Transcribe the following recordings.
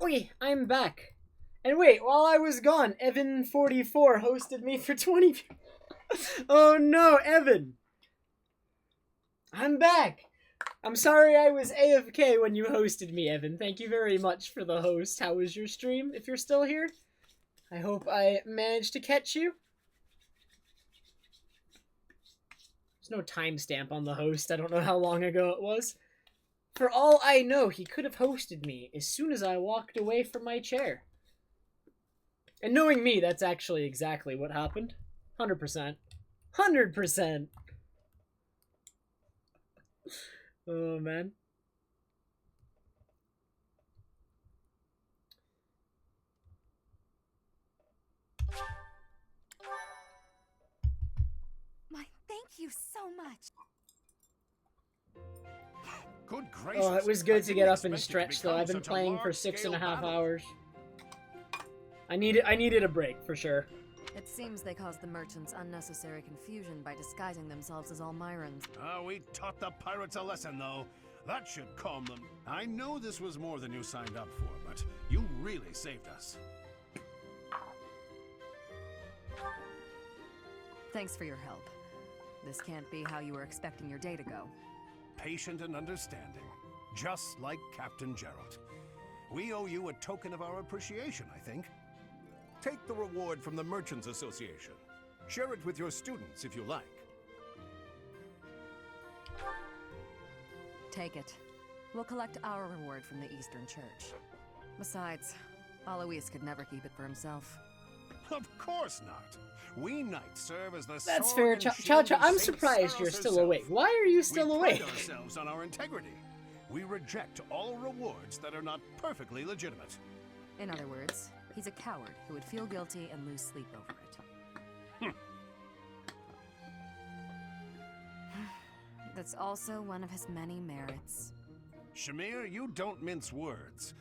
Okay, I'm back. And wait, while I was gone, Evan44 hosted me for 20. Oh no, Evan! I'm back! I'm sorry I was AFK when you hosted me, Evan. Thank you very much for the host. How was your stream, if you're still here? I hope I managed to catch you. There's no timestamp on the host. I don't know how long ago it was. For all I know, he could have hosted me as soon as I walked away from my chair. And knowing me, that's actually exactly what happened. 100%. 100%. Oh, man. My, thank you so much. Good gracious. Oh, it was I good to didn't get up and expect it to stretch, though. become I've been such a playing for 6.5 large-scale hours. I needed a break, for sure. It seems they caused the merchants unnecessary confusion by disguising themselves as Almirans. We taught the pirates a lesson, though. That should calm them. I know this was more than you signed up for, but you really saved us. Thanks for your help. This can't be how you were expecting your day to go. Patient and understanding, just like Captain Gerald. We owe you a token of our appreciation, I think. Take the reward from the Merchants Association. Share it with your students if you like. Take it. We'll collect our reward from the Eastern Church. Besides, Alois could never keep it for himself. Of course not. We knights serve as the That's sword fair. and Cha-Cha, shield of I'm Saint surprised Saros you're still herself. awake. Why are you still we awake? pride ourselves on our integrity. We reject all rewards that are not perfectly legitimate. In other words, he's a coward who would feel guilty and lose sleep over it. That's also one of his many merits. Shamir, you don't mince words.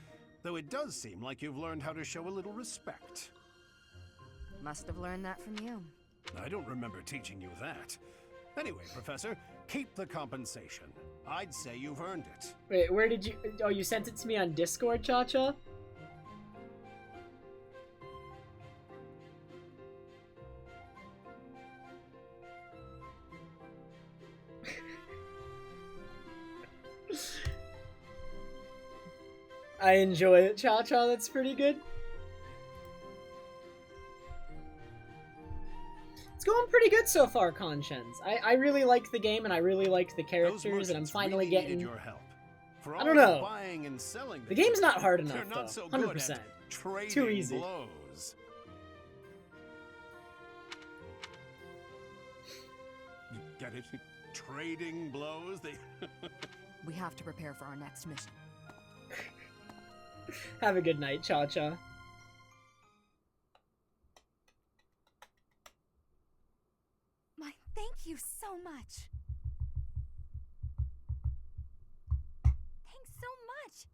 Though it does seem like you've learned how to show a little respect. Must have learned that from you. I don't remember teaching you that. Anyway, Professor, keep the compensation. I'd say you've earned it. Wait, where did you... Oh, you sent it to me on Discord, Cha-Cha? I enjoy it, Cha-Cha. That's pretty good. It's going pretty good so far, Conscience. I really like the game, and I really like the characters, and I'm finally really getting... needed your help. For I all don't the know. Buying and selling The game's not hard they're enough, not though. so good 100%. at trading Too easy. blows. You get it? Trading blows? They... We have to prepare for our next mission. Have a good night, Cha-Cha. My, thank you so much. Thanks so much.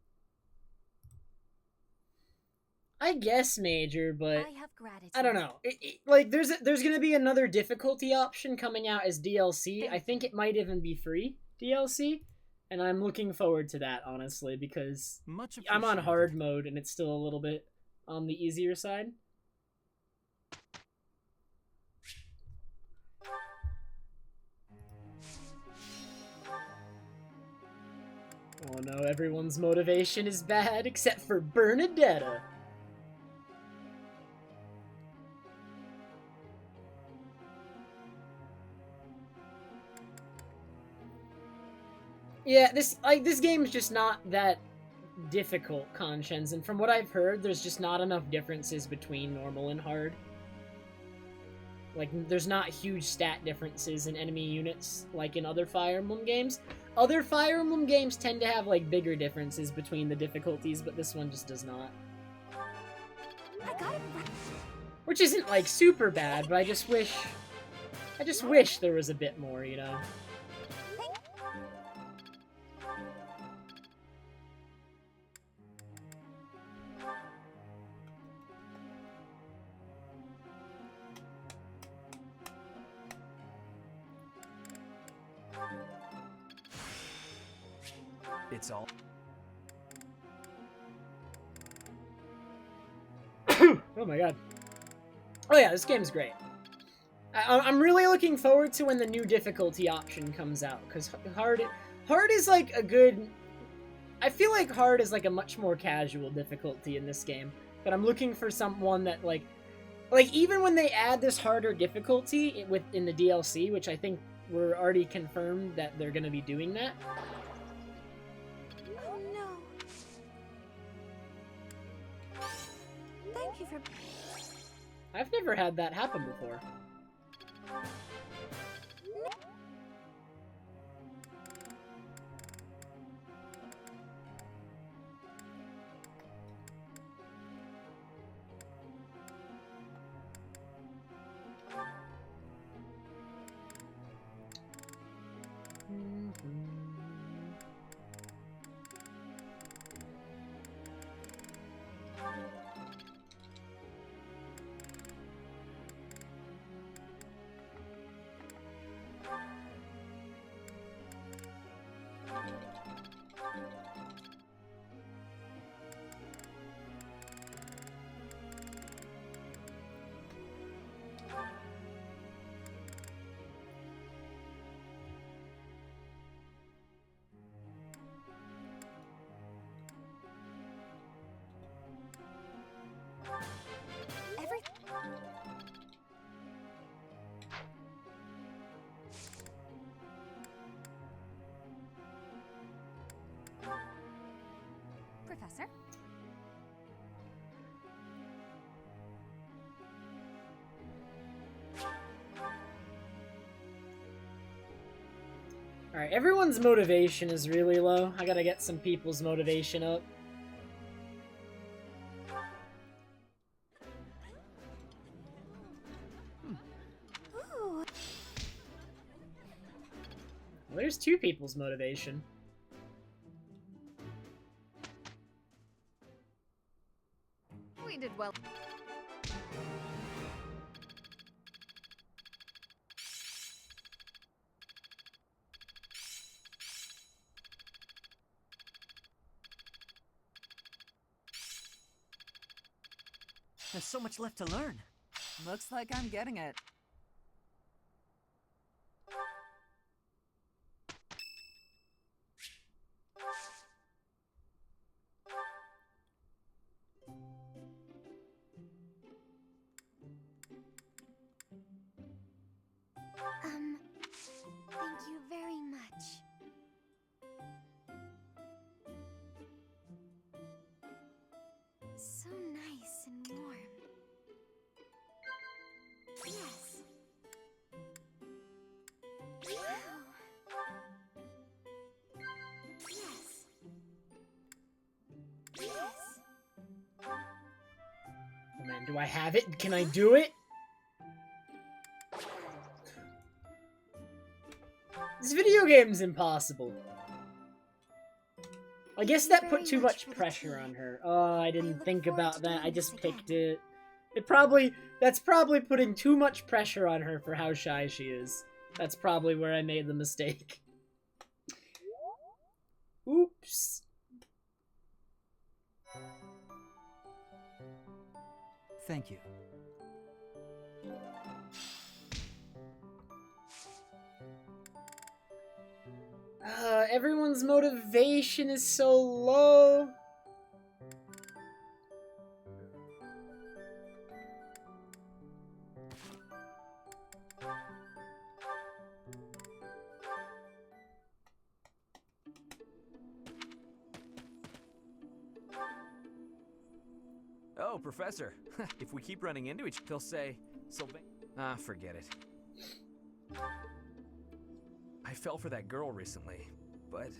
I guess Major, but... I have gratitude. I don't know. Like, there's gonna be another difficulty option coming out as DLC. I think it might even be free DLC. And I'm looking forward to that, honestly, because I'm on hard mode and it's still a little bit on the easier side. Oh no, everyone's motivation is bad except for Bernadetta. Yeah, this game's just not that difficult, Conscience, and from what I've heard, there's just not enough differences between normal and hard. Like, there's not huge stat differences in enemy units like in other Fire Emblem games. Other Fire Emblem games tend to have, like, bigger differences between the difficulties, but this one just does not. I got it right. Which isn't, like, super bad, but I just wish there was a bit more, you know? It's all... Oh my god. Oh yeah, this game's great. I'm really looking forward to when the new difficulty option comes out, because hard is like a good... I feel like hard is like a much more casual difficulty in this game, but I'm looking for someone that like even when they add this harder difficulty in the DLC, which I think we're already confirmed that they're gonna be doing that. Oh no. Thank you for... I've never had that happen before. Every... Professor? Alright, everyone's motivation is really low. I gotta get some people's motivation up. Ooh. Well, there's two people's motivation. We did well. There's so much left to learn. Looks like I'm getting it. Thank you very much. So nice and warm. Yes. Wow. Yes. Yes. Oh man, do I have it? Can I do it? This video game's impossible. I guess that put too much pressure on her. Oh, I didn't think about that. I just picked it. That's probably putting too much pressure on her for how shy she is. That's probably where I made the mistake. Oops. Thank you. Everyone's motivation is so low. Oh, Professor. If we keep running into each other, they'll say, Sylvain. Ah, forget it. I fell for that girl recently, but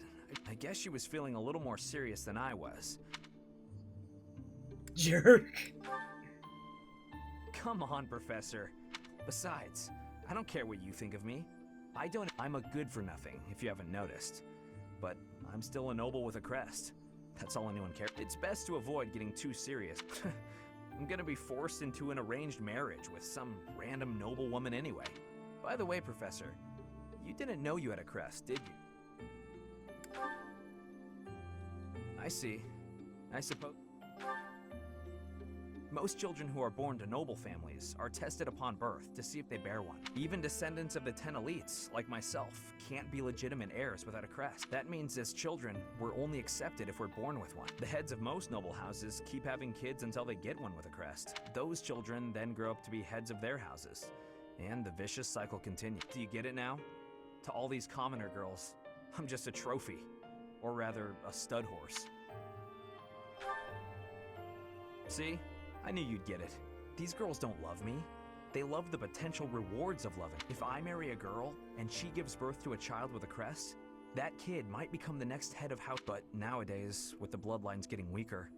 I guess she was feeling a little more serious than I was. Jerk. Come on, Professor. Besides, I don't care what you think of me. I'm a good-for-nothing, if you haven't noticed. But I'm still a noble with a crest. That's all anyone cares. It's best to avoid getting too serious. I'm gonna be forced into an arranged marriage with some random noble woman anyway. By the way, Professor, you didn't know you had a crest, did you? I see. I suppose... Most children who are born to noble families are tested upon birth to see if they bear one. Even descendants of the 10 elites, like myself, can't be legitimate heirs without a crest. That means as children, we're only accepted if we're born with one. The heads of most noble houses keep having kids until they get one with a crest. Those children then grow up to be heads of their houses. And the vicious cycle continues. Do you get it now? To all these commoner girls, I'm just a trophy. Or rather, a stud horse. See? I knew you'd get it. These girls don't love me. They love the potential rewards of loving. If I marry a girl, and she gives birth to a child with a crest, that kid might become the next head of house. But nowadays, with the bloodlines getting weaker,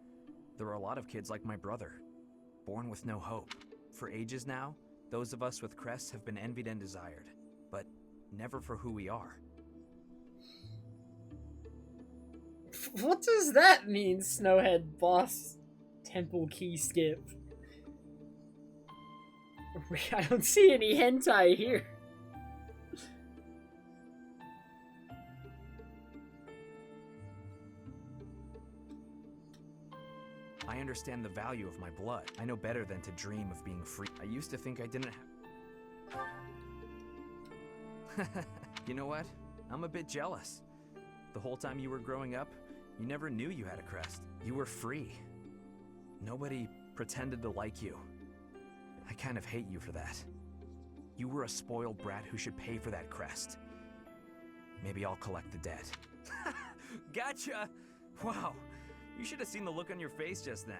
there are a lot of kids like my brother, born with no hope. For ages now, those of us with crests have been envied and desired, but never for who we are. What does that mean, Snowhead Boss Temple Key Skip? I don't see any hentai here. I understand the value of my blood. I know better than to dream of being free. I used to think I didn't have... You know what? I'm a bit jealous. The whole time you were growing up, you never knew you had a crest. You were free. Nobody pretended to like you. I kind of hate you for that. You were a spoiled brat who should pay for that crest. Maybe I'll collect the debt. Gotcha! Wow, you should have seen the look on your face just then.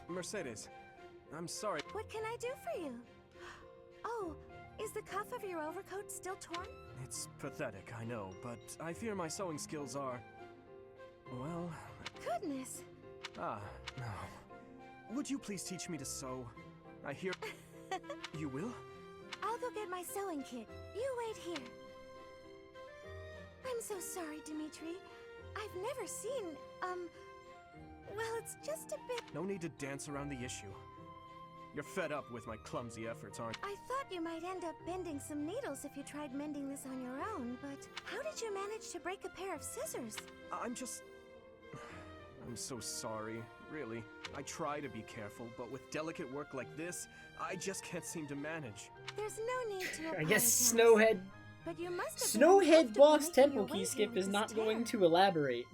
Mercedes, I'm sorry. What can I do for you? Oh, is the cuff of your overcoat still torn? It's pathetic, I know, but I fear my sewing skills are... well... Goodness. no. Would you please teach me to sew? I hear... You will? I'll go get my sewing kit. You wait here. I'm so sorry, Dimitri. I've never seen, well, it's just a bit... No need to dance around the issue. You're fed up with my clumsy efforts, aren't you? I thought you might end up bending some needles if you tried mending this on your own, but how did you manage to break a pair of scissors? I'm so sorry, really. I try to be careful, but with delicate work like this, I just can't seem to manage. There's no need to apologize. I guess Snowhead But you must have been Snowhead uncomfortable Boss making Temple your way Key here Skip with is this not tear. going to elaborate.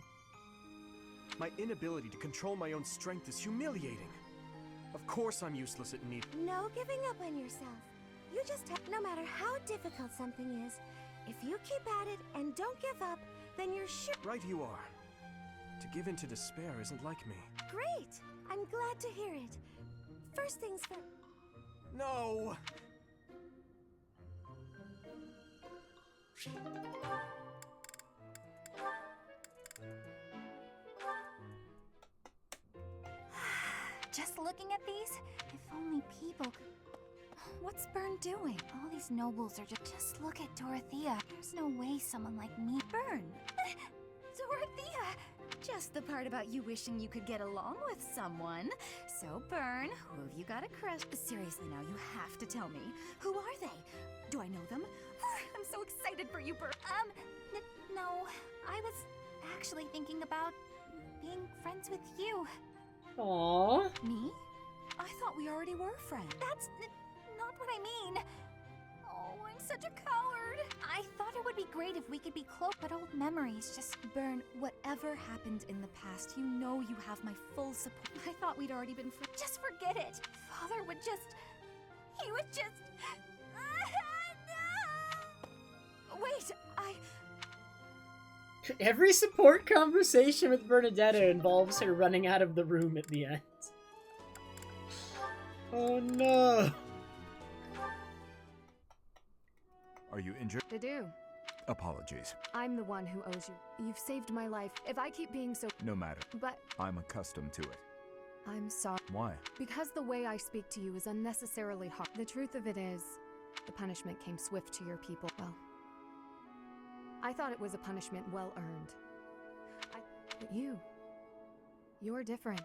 My inability to control my own strength is humiliating. Of course I'm useless at need. No giving up on yourself. You just have, no matter how difficult something is, if you keep at it and don't give up, then you're sure. Right you are. To give in to despair isn't like me. Great! I'm glad to hear it. First things first. No! Just looking at these, if only people could... What's Byrne doing? All these nobles are just look at Dorothea. There's no way someone like me... Byrne! Dorothea! Just the part about you wishing you could get along with someone. So, Byrne, who have you got a crush? Seriously now, you have to tell me. Who are they? Do I know them? I'm so excited for you, Byrne. No. I was actually thinking about being friends with you. Aww. Me? I thought we already were friends. That's not what I mean. Oh, I'm such a coward. I thought it would be great if we could be close, but old memories just... Byrne, whatever happened in the past, you know you have my full support. I thought we'd already been friends. Just forget it. Father would just... He would just... No! Wait, Every support conversation with Bernadetta involves her running out of the room at the end. Oh no. Are you injured? I do. Apologies. I'm the one who owes you. You've saved my life. If I keep being so... No matter. But I'm accustomed to it. I'm sorry. Why? Because the way I speak to you is unnecessarily hard. The truth of it is, the punishment came swift to your people. Well, I thought it was a punishment well earned. But you're different.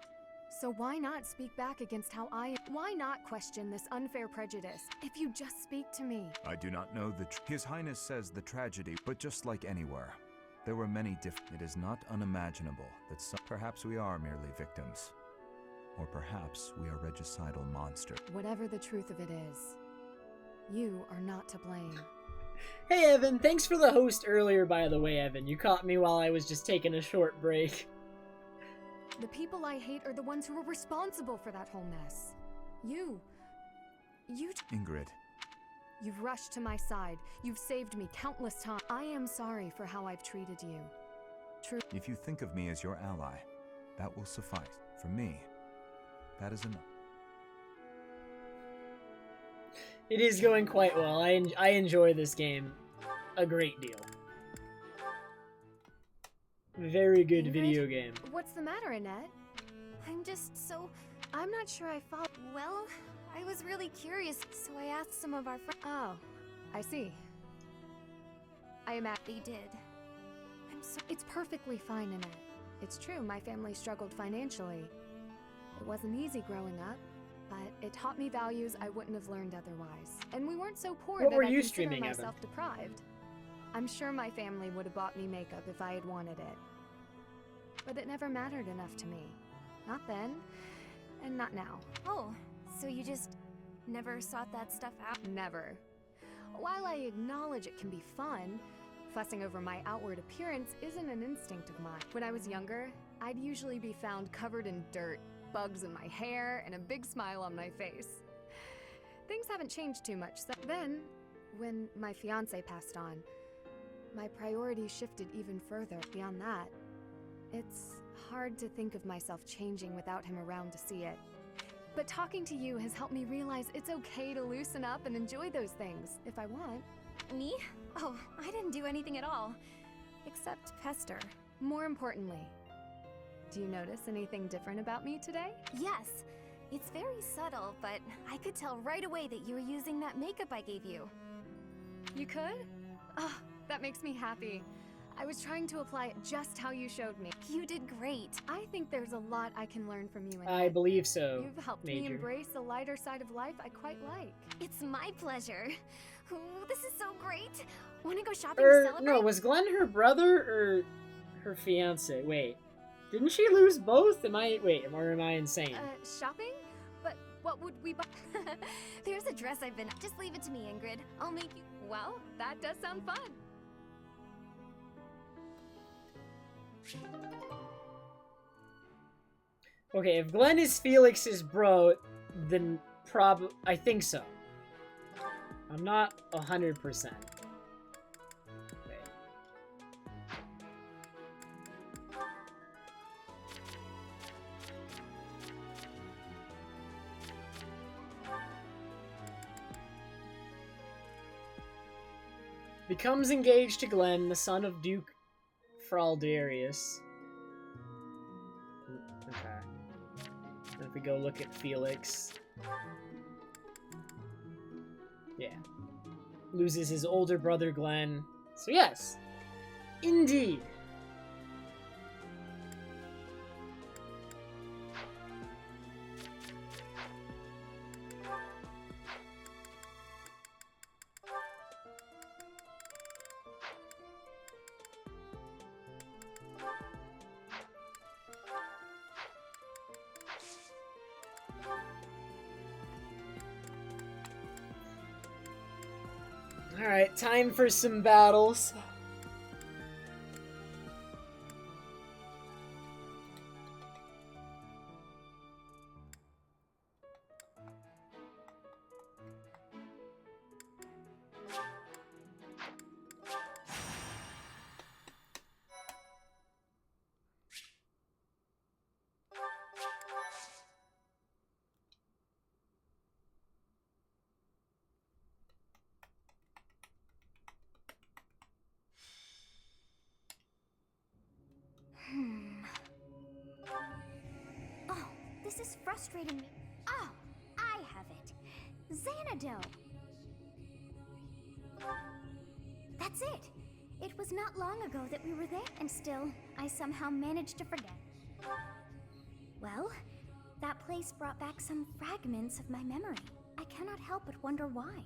So why not speak back against how I am? Why not question this unfair prejudice? If you just speak to me. I do not know His Highness says the tragedy, but just like anywhere, there were many It is not unimaginable that perhaps we are merely victims. Or perhaps we are regicidal monsters. Whatever the truth of it is, you are not to blame. Hey, Evan. Thanks for the host earlier, by the way, Evan. You caught me while I was just taking a short break. The people I hate are the ones who are responsible for that whole mess. You... Ingrid. You've rushed to my side. You've saved me countless times. I am sorry for how I've treated you. True. If you think of me as your ally, that will suffice. For me, that is enough. It is going quite well. I enjoy this game a great deal. Very good Ingrid? video game. What's the matter, Annette? I'm just so... I'm not sure I follow. Well, I was really curious, so I asked some of our friends. Oh, I see. I am at... They did. I'm so... It's perfectly fine, Annette. It's true, my family struggled financially. It wasn't easy growing up, but it taught me values I wouldn't have learned otherwise. And we weren't so poor What that were I you consider streaming, Evan? myself deprived. I'm sure my family would have bought me makeup if I had wanted it. But it never mattered enough to me. Not then, and not now. Oh, so you just never sought that stuff out? Never. While I acknowledge it can be fun, fussing over my outward appearance isn't an instinct of mine. When I was younger, I'd usually be found covered in dirt, bugs in my hair, and a big smile on my face. Things haven't changed too much. So then, when my fiancé passed on, my priorities shifted even further. Beyond that, it's hard to think of myself changing without him around to see it. But talking to you has helped me realize it's okay to loosen up and enjoy those things, if I want. Me? Oh, I didn't do anything at all. Except pester. More importantly, do you notice anything different about me today? Yes. It's very subtle, but I could tell right away that you were using that makeup I gave you. You could? Oh, that makes me happy. I was trying to apply it just how you showed me. You did great. I think there's a lot I can learn from you, Annette. I believe so. You've helped Major. me embrace a lighter side of life I quite like. It's my pleasure. Ooh, this is so great. Want to go shopping to celebrate? No, was Glenn her brother or her fiance? Wait, didn't she lose both? Am I insane? Shopping? But what would we buy? There's a dress I've been... Just leave it to me, Ingrid. I'll make you... Well, that does sound fun. Okay, if Glenn is Felix's bro, then I think so. I'm not 100%. Okay. Becomes engaged to Glenn, the son of Duke Fraldarius. Okay. And if we go look at Felix. Yeah. Loses his older brother Glenn. So yes. Indeed. Alright, time for some battles. Oh, this is frustrating me. Oh, I have it. Xanadu. That's it. It was not long ago that we were there, and still, I somehow managed to forget. Well, That place brought back some fragments of my memory. I cannot help but wonder why.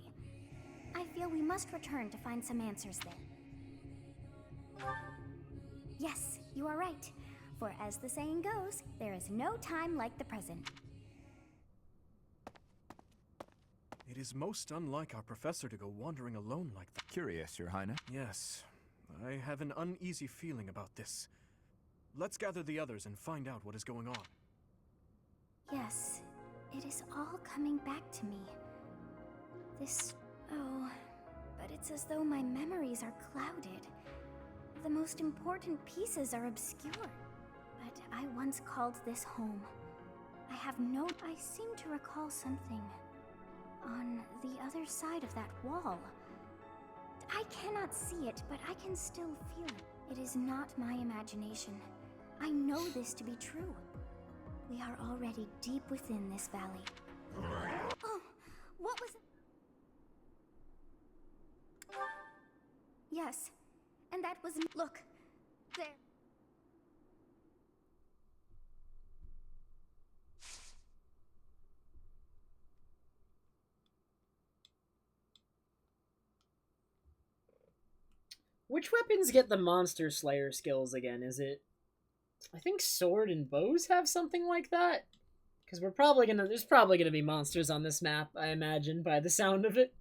I feel we must return to find some answers there. Yes, you are right. For as the saying goes, there is no time like the present. It is most unlike our professor to go wandering alone like that. Curious, Your Highness. Yes, I have an uneasy feeling about this. Let's gather the others and find out what is going on. Yes, it is all coming back to me. Oh, but it's as though my memories are clouded. The most important pieces are obscure. But I once called this home. I seem to recall something on the other side of that wall. I cannot see it, but I can still feel it. It is not my imagination. I know this to be true. We are already deep within this valley. Oh, what was it? Yes, and that was... Look, there. Which weapons get the Monster Slayer skills again? Is it... I think sword and bows have something like that? Because there's probably gonna be monsters on this map, I imagine, by the sound of it.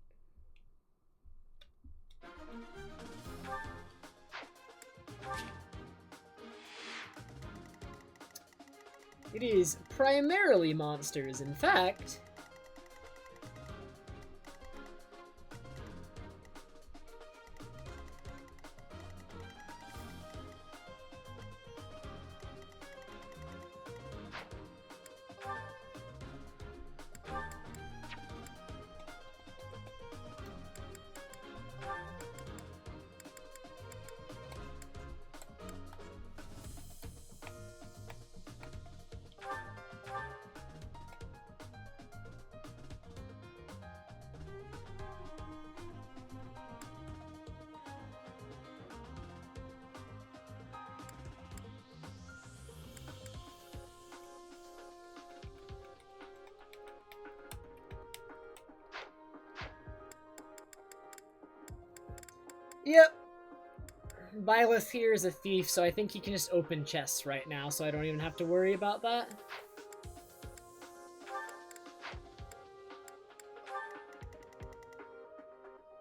It is primarily monsters, in fact. Yep. Byleth here is a thief, so I think he can just open chests right now, so I don't even have to worry about that.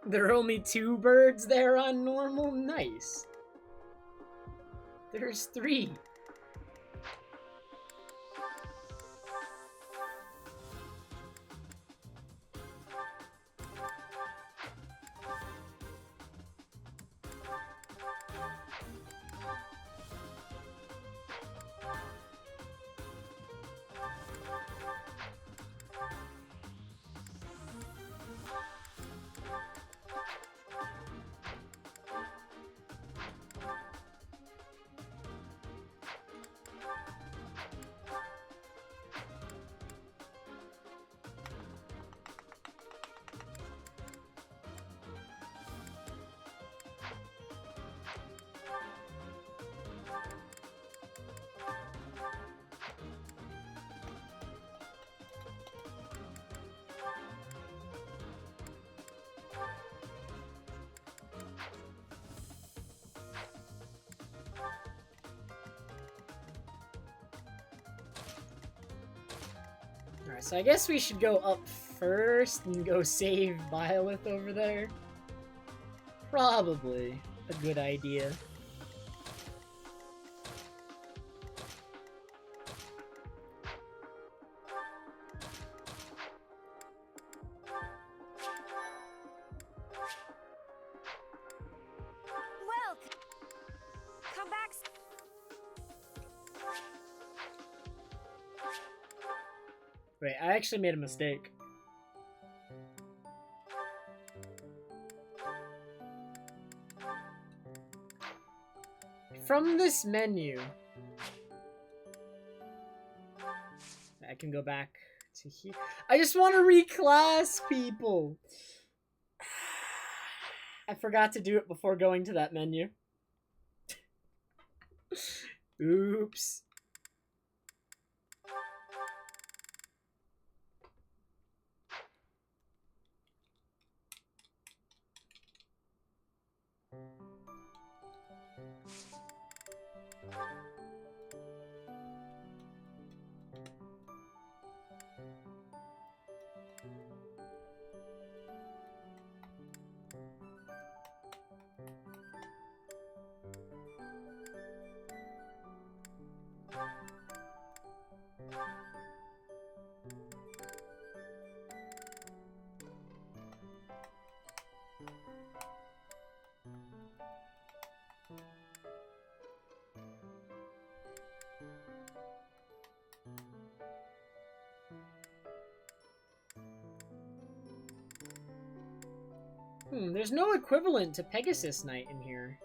There are only 2 birds there on normal? Nice. There's 3. Alright, so I guess we should go up first and go save Byleth over there. Probably a good idea. Welcome! Come back! Wait, I actually made a mistake. From this menu, I can go back to here. I just want to reclass people. I forgot to do it before going to that menu. Oops. There's no equivalent to Pegasus Knight in here.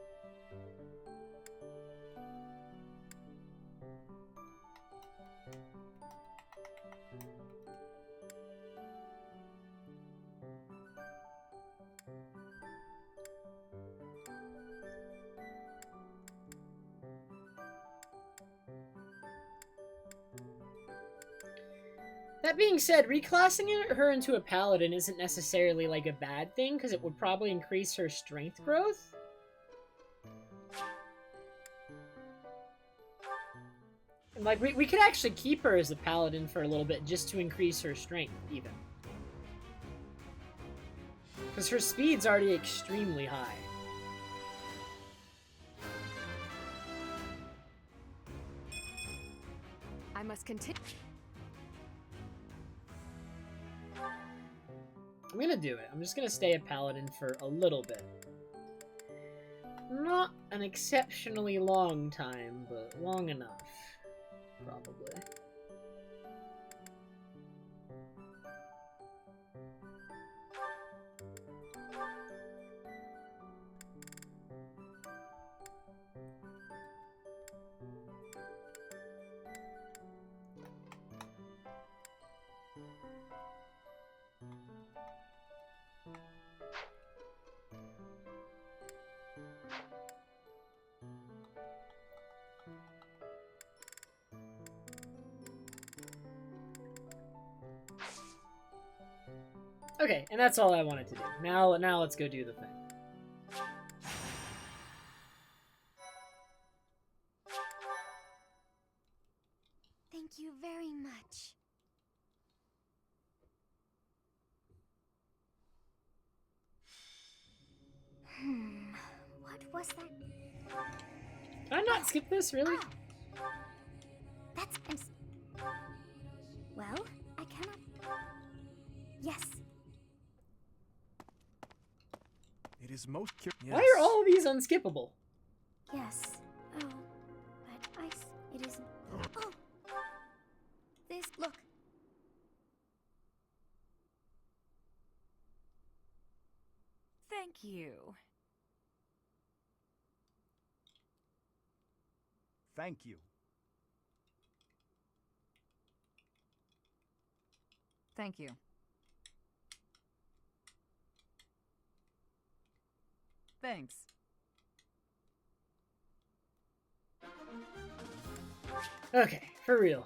That being said, reclassing her into a paladin isn't necessarily like a bad thing, because it would probably increase her strength growth. And like, we could actually keep her as a paladin for a little bit just to increase her strength, even. Because her speed's already extremely high. I must continue. I'm gonna do it. I'm just gonna stay a paladin for a little bit. Not an exceptionally long time, but long enough. Probably. Okay, and that's all I wanted to do. Now let's go do the thing. Thank you very much. What was that? Can I not skip this, really? That's... Well, I cannot... Yes. It is most Why are all of these unskippable? Yes. Oh, but it isn't... Oh! This... Look. Thank you. Thank you. Thank you. Thanks. Okay, for real.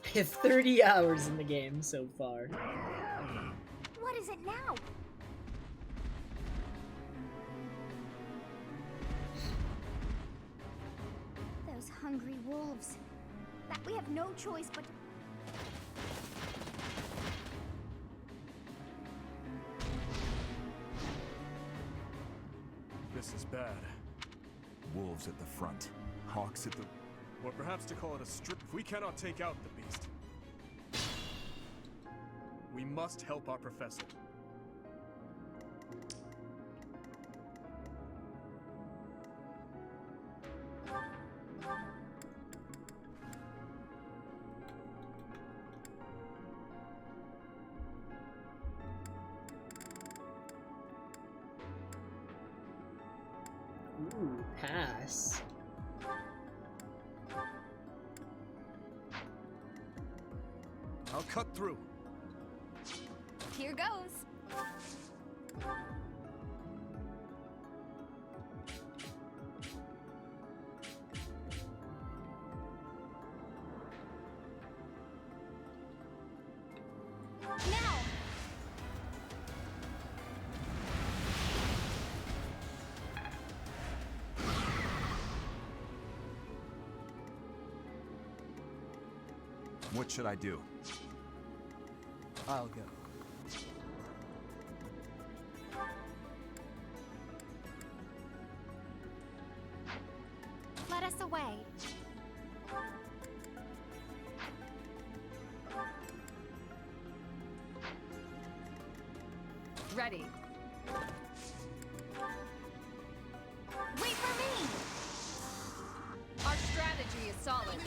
I have 30 hours in the game so far. What is it now? Those hungry wolves. That we have no choice but to... This is bad. Wolves at the front. Hawks at the... Or perhaps to call it a strip. If we cannot take out the beast, we must help our professor. Ooh, pass. I'll cut through. Here goes. Now! What should I do? I'll go. Let us away. Ready. Wait for me! Our strategy is solid.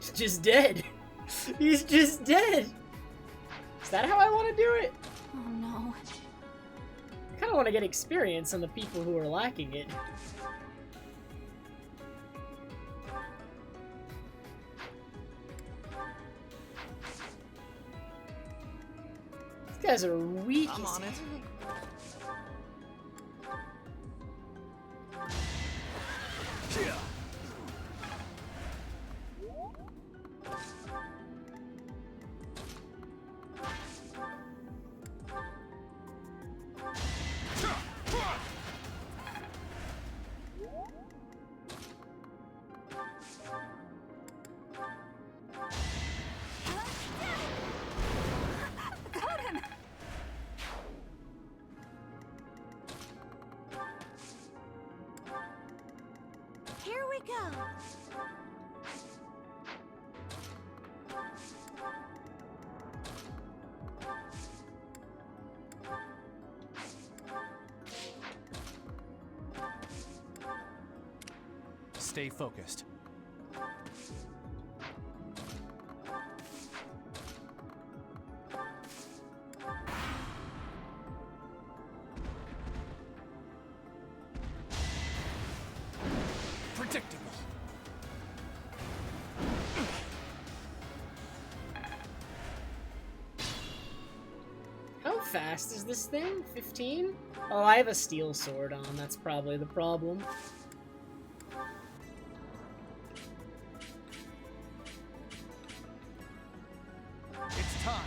He's just dead. He's just dead. Is that how I want to do it? Oh no. I kind of want to get experience on the people who are lacking it. These guys are weak. I'm on it. Got him! Here we go. Stay focused. Predictable. How fast is this thing? 15? Oh, I have a steel sword on. That's probably the problem. It's time.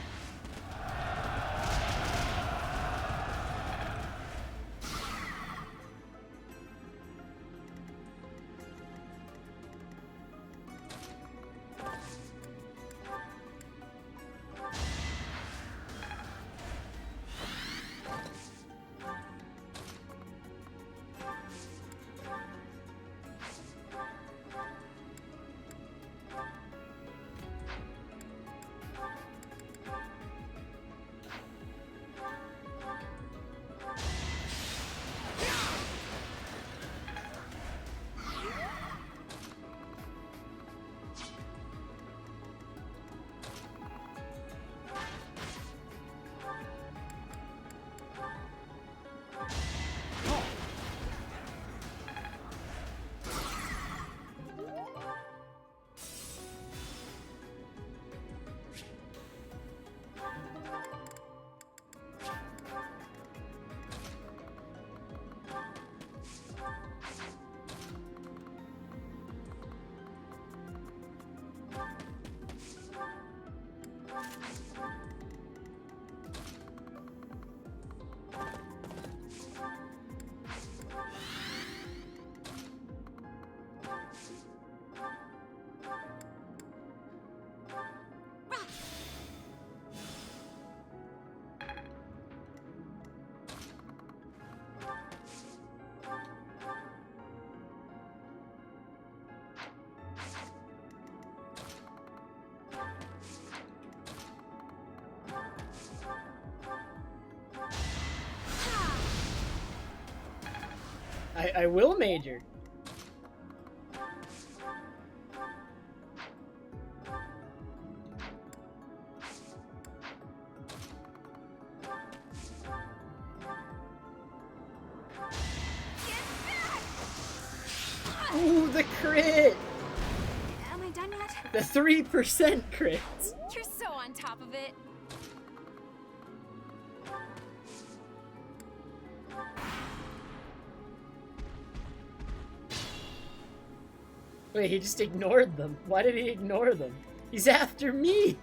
I will major. Ooh, the crit! Am I done yet? The 3% crit. You're so on top of it. Wait, he just ignored them. Why did he ignore them? He's after me!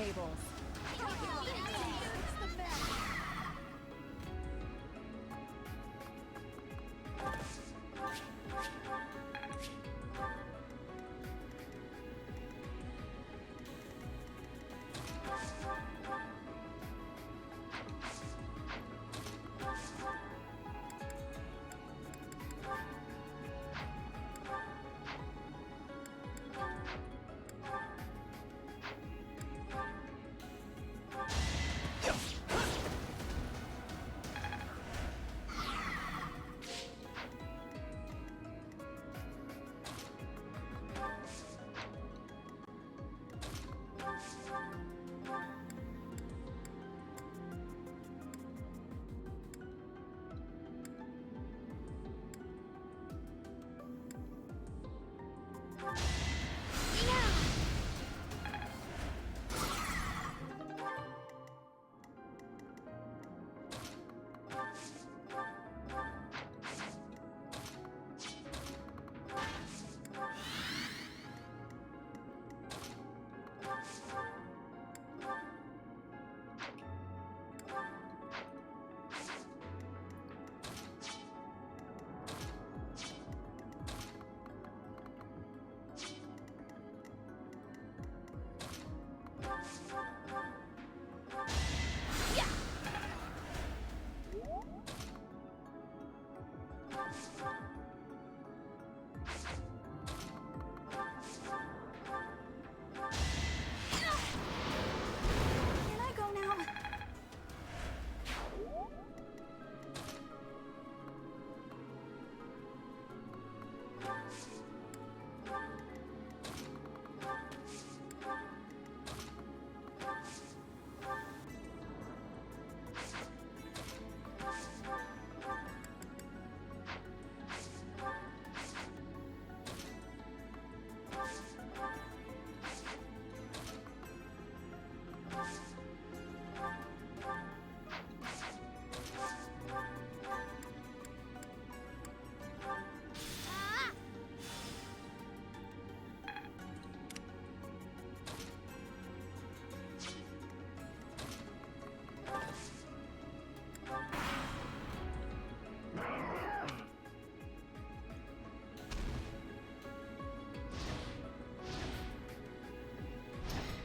tables. Can I go now?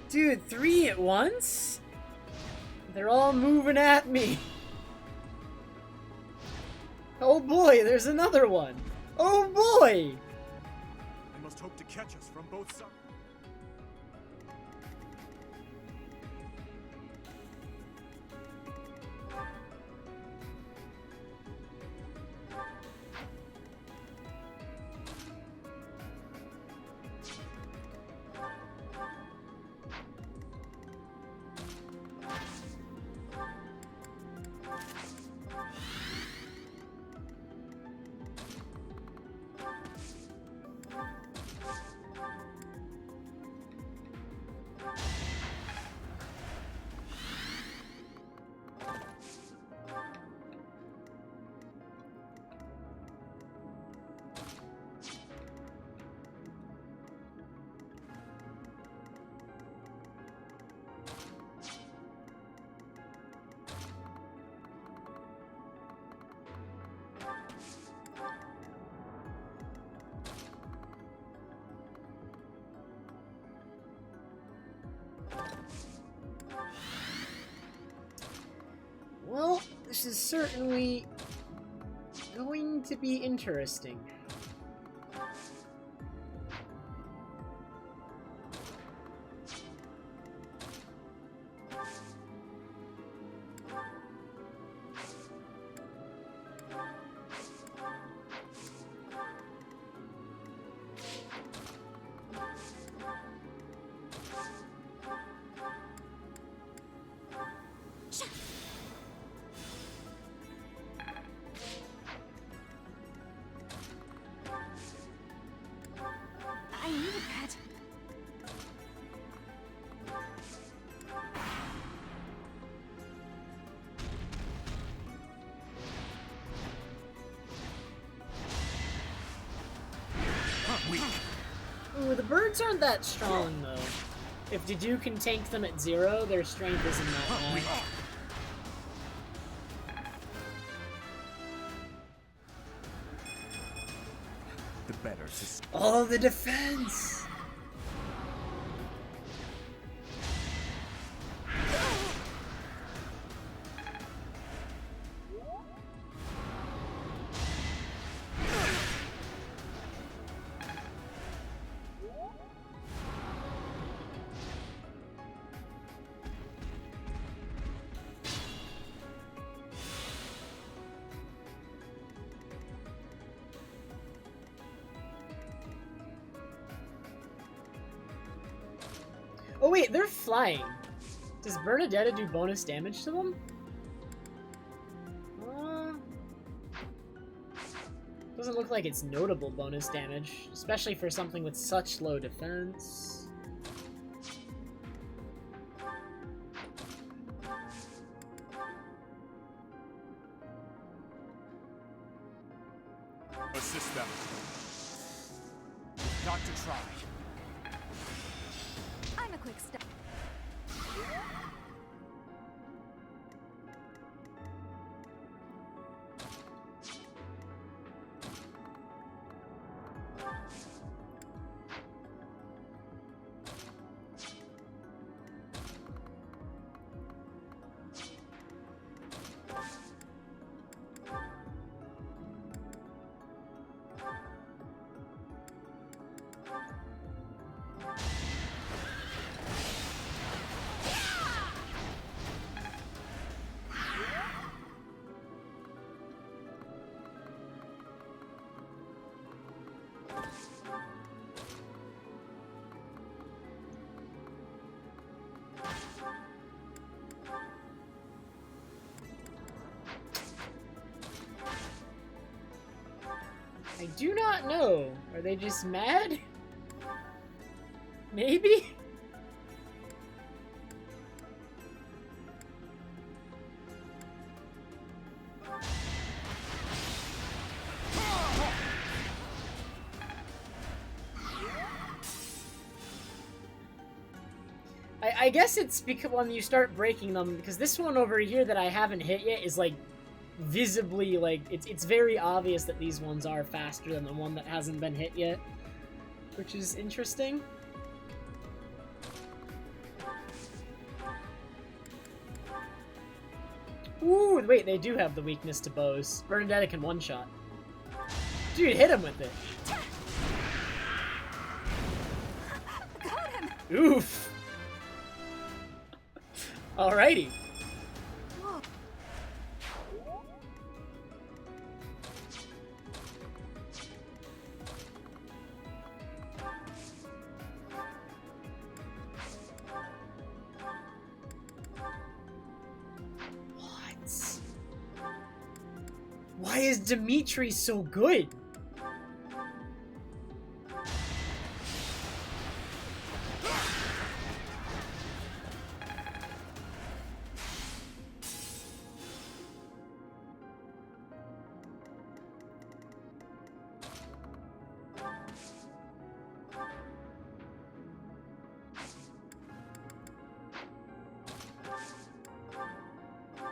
Dude, 3 at once? They're all moving at me. Oh boy, there's another one. Oh boy! They must hope to catch us from both sides. Well, this is certainly going to be interesting. I needed that. Ooh, the birds aren't that strong, though. If Dedue can tank them at 0, their strength isn't that high. The better to... Oh, the defense! Oh wait, they're flying. Does Bernadetta do bonus damage to them? Doesn't look like it's notable bonus damage, especially for something with such low defense. Assist them. Got to try. I'm a quick step. I do not know. Are they just mad? Maybe? I guess it's because when you start breaking them, because this one over here that I haven't hit yet is like visibly, like, it's very obvious that these ones are faster than the one that hasn't been hit yet, which is interesting. Ooh, wait, they do have the weakness to bows. Bernadetta can one-shot. Dude, hit him with it. Got him. Oof. Alrighty. Whoa. What? Why is Dimitri so good?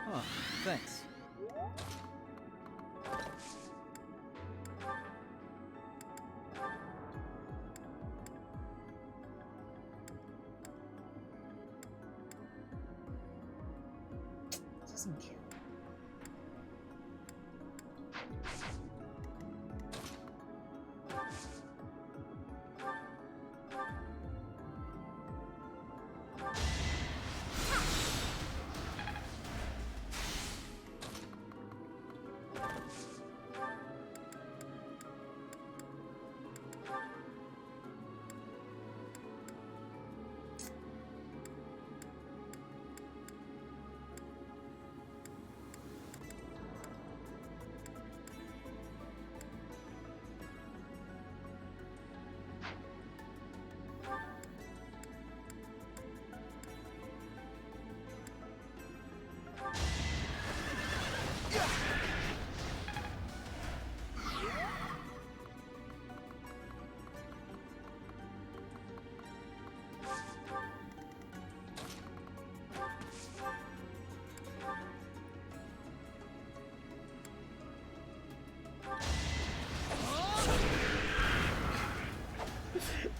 Oh, thanks. Doesn't kill.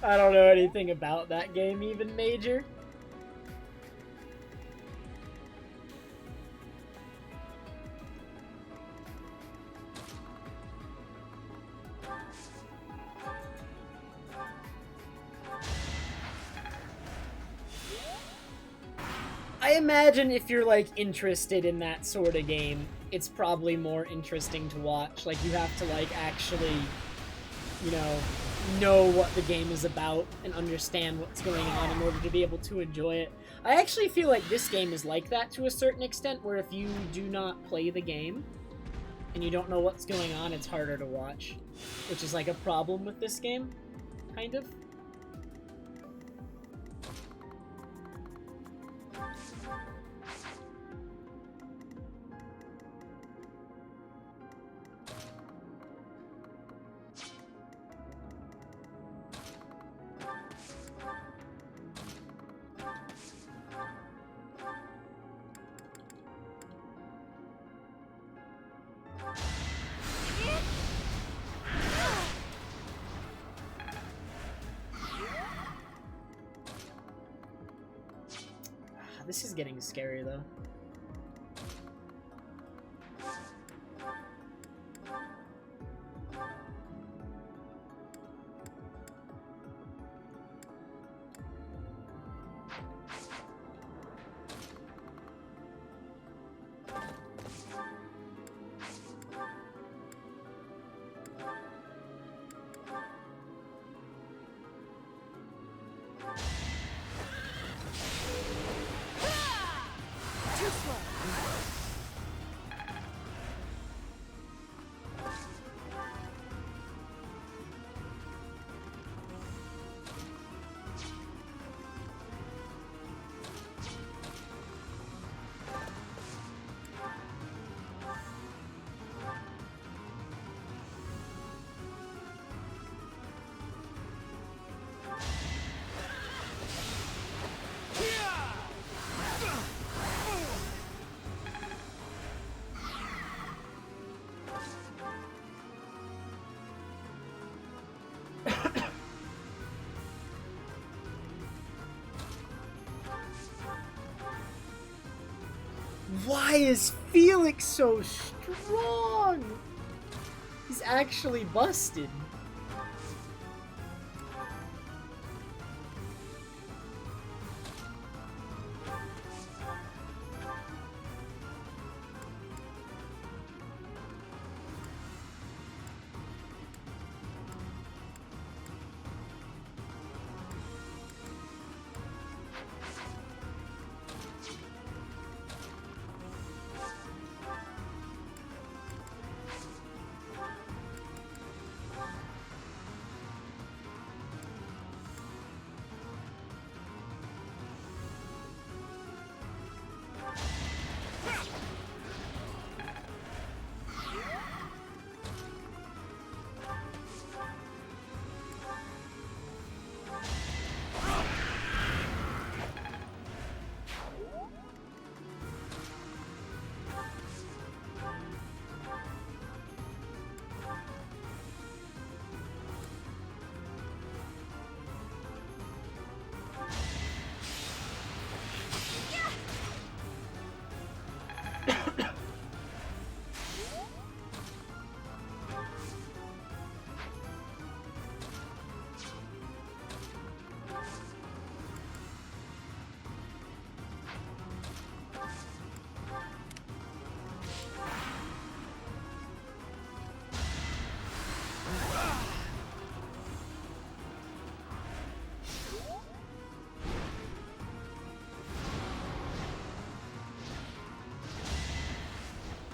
I don't know anything about that game even, Major. I imagine if you're, like, interested in that sort of game, it's probably more interesting to watch. Like, you have to, like, actually, you know what the game is about and understand what's going on in order to be able to enjoy it. I actually feel like this game is like that to a certain extent, where if you do not play the game and you don't know what's going on, it's harder to watch, which is, like, a problem with this game, kind of. This is getting scary, though. Why is Felix so strong? He's actually busted.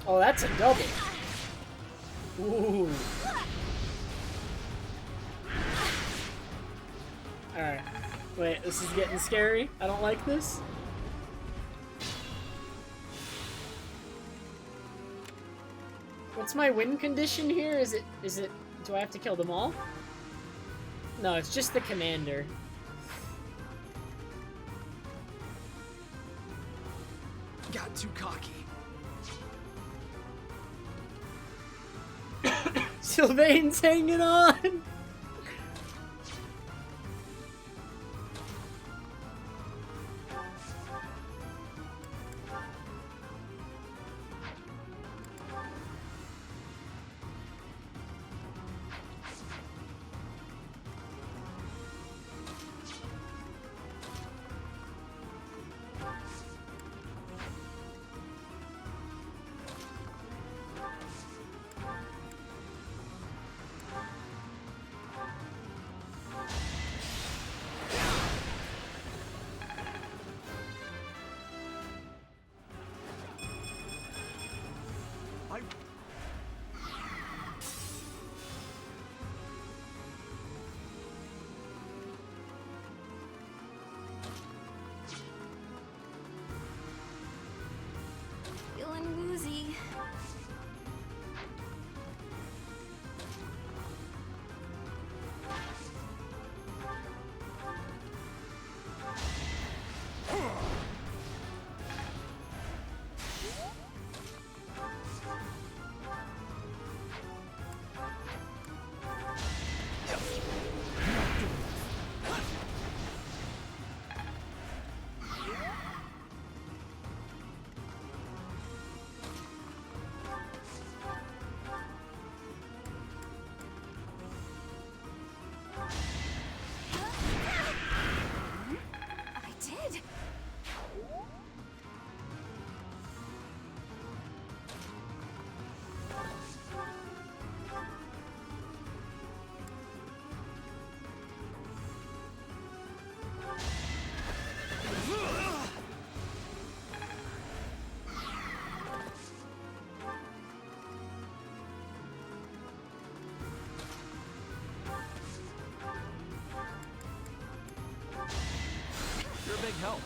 Oh, that's a double. Ooh. Alright. Wait, this is getting scary. I don't like this. What's my win condition here? Is it, do I have to kill them all? No, it's just the commander. Got too cocky. Sylvain's hanging on! You're a big help.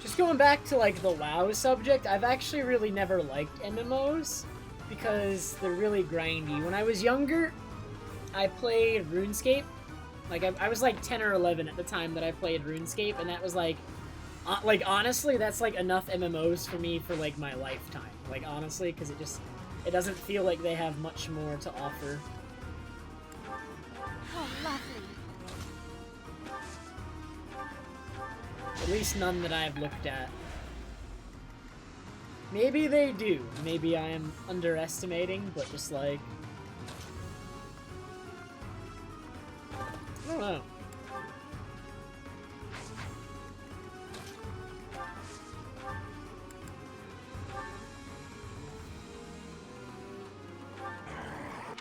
Just going back to like the WoW subject, I've actually really never liked MMOs because they're really grindy. When I was younger, I played RuneScape. Like I was like 10 or 11 at the time that I played RuneScape, and that was like honestly, that's like enough MMOs for me for like my lifetime. Like honestly, because it doesn't feel like they have much more to offer. How lovely. At least none that I've looked at. Maybe they do. Maybe I am underestimating, but just like... I don't know.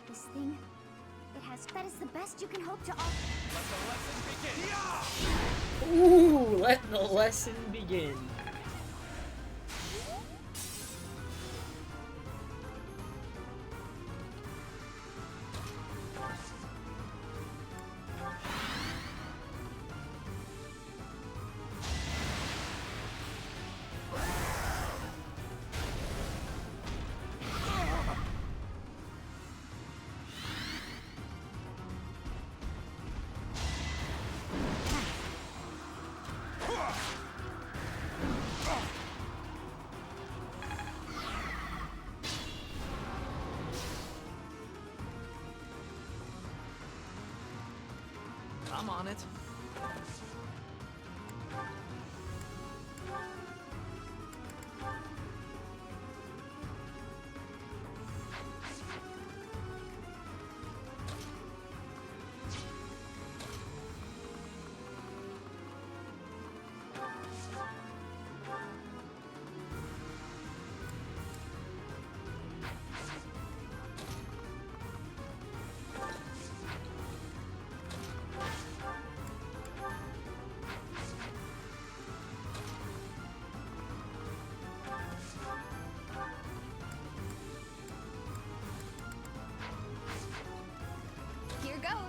This thing, that is the best you can hope to offer. Ooh, let the lesson begin. I'm on it. Here goes.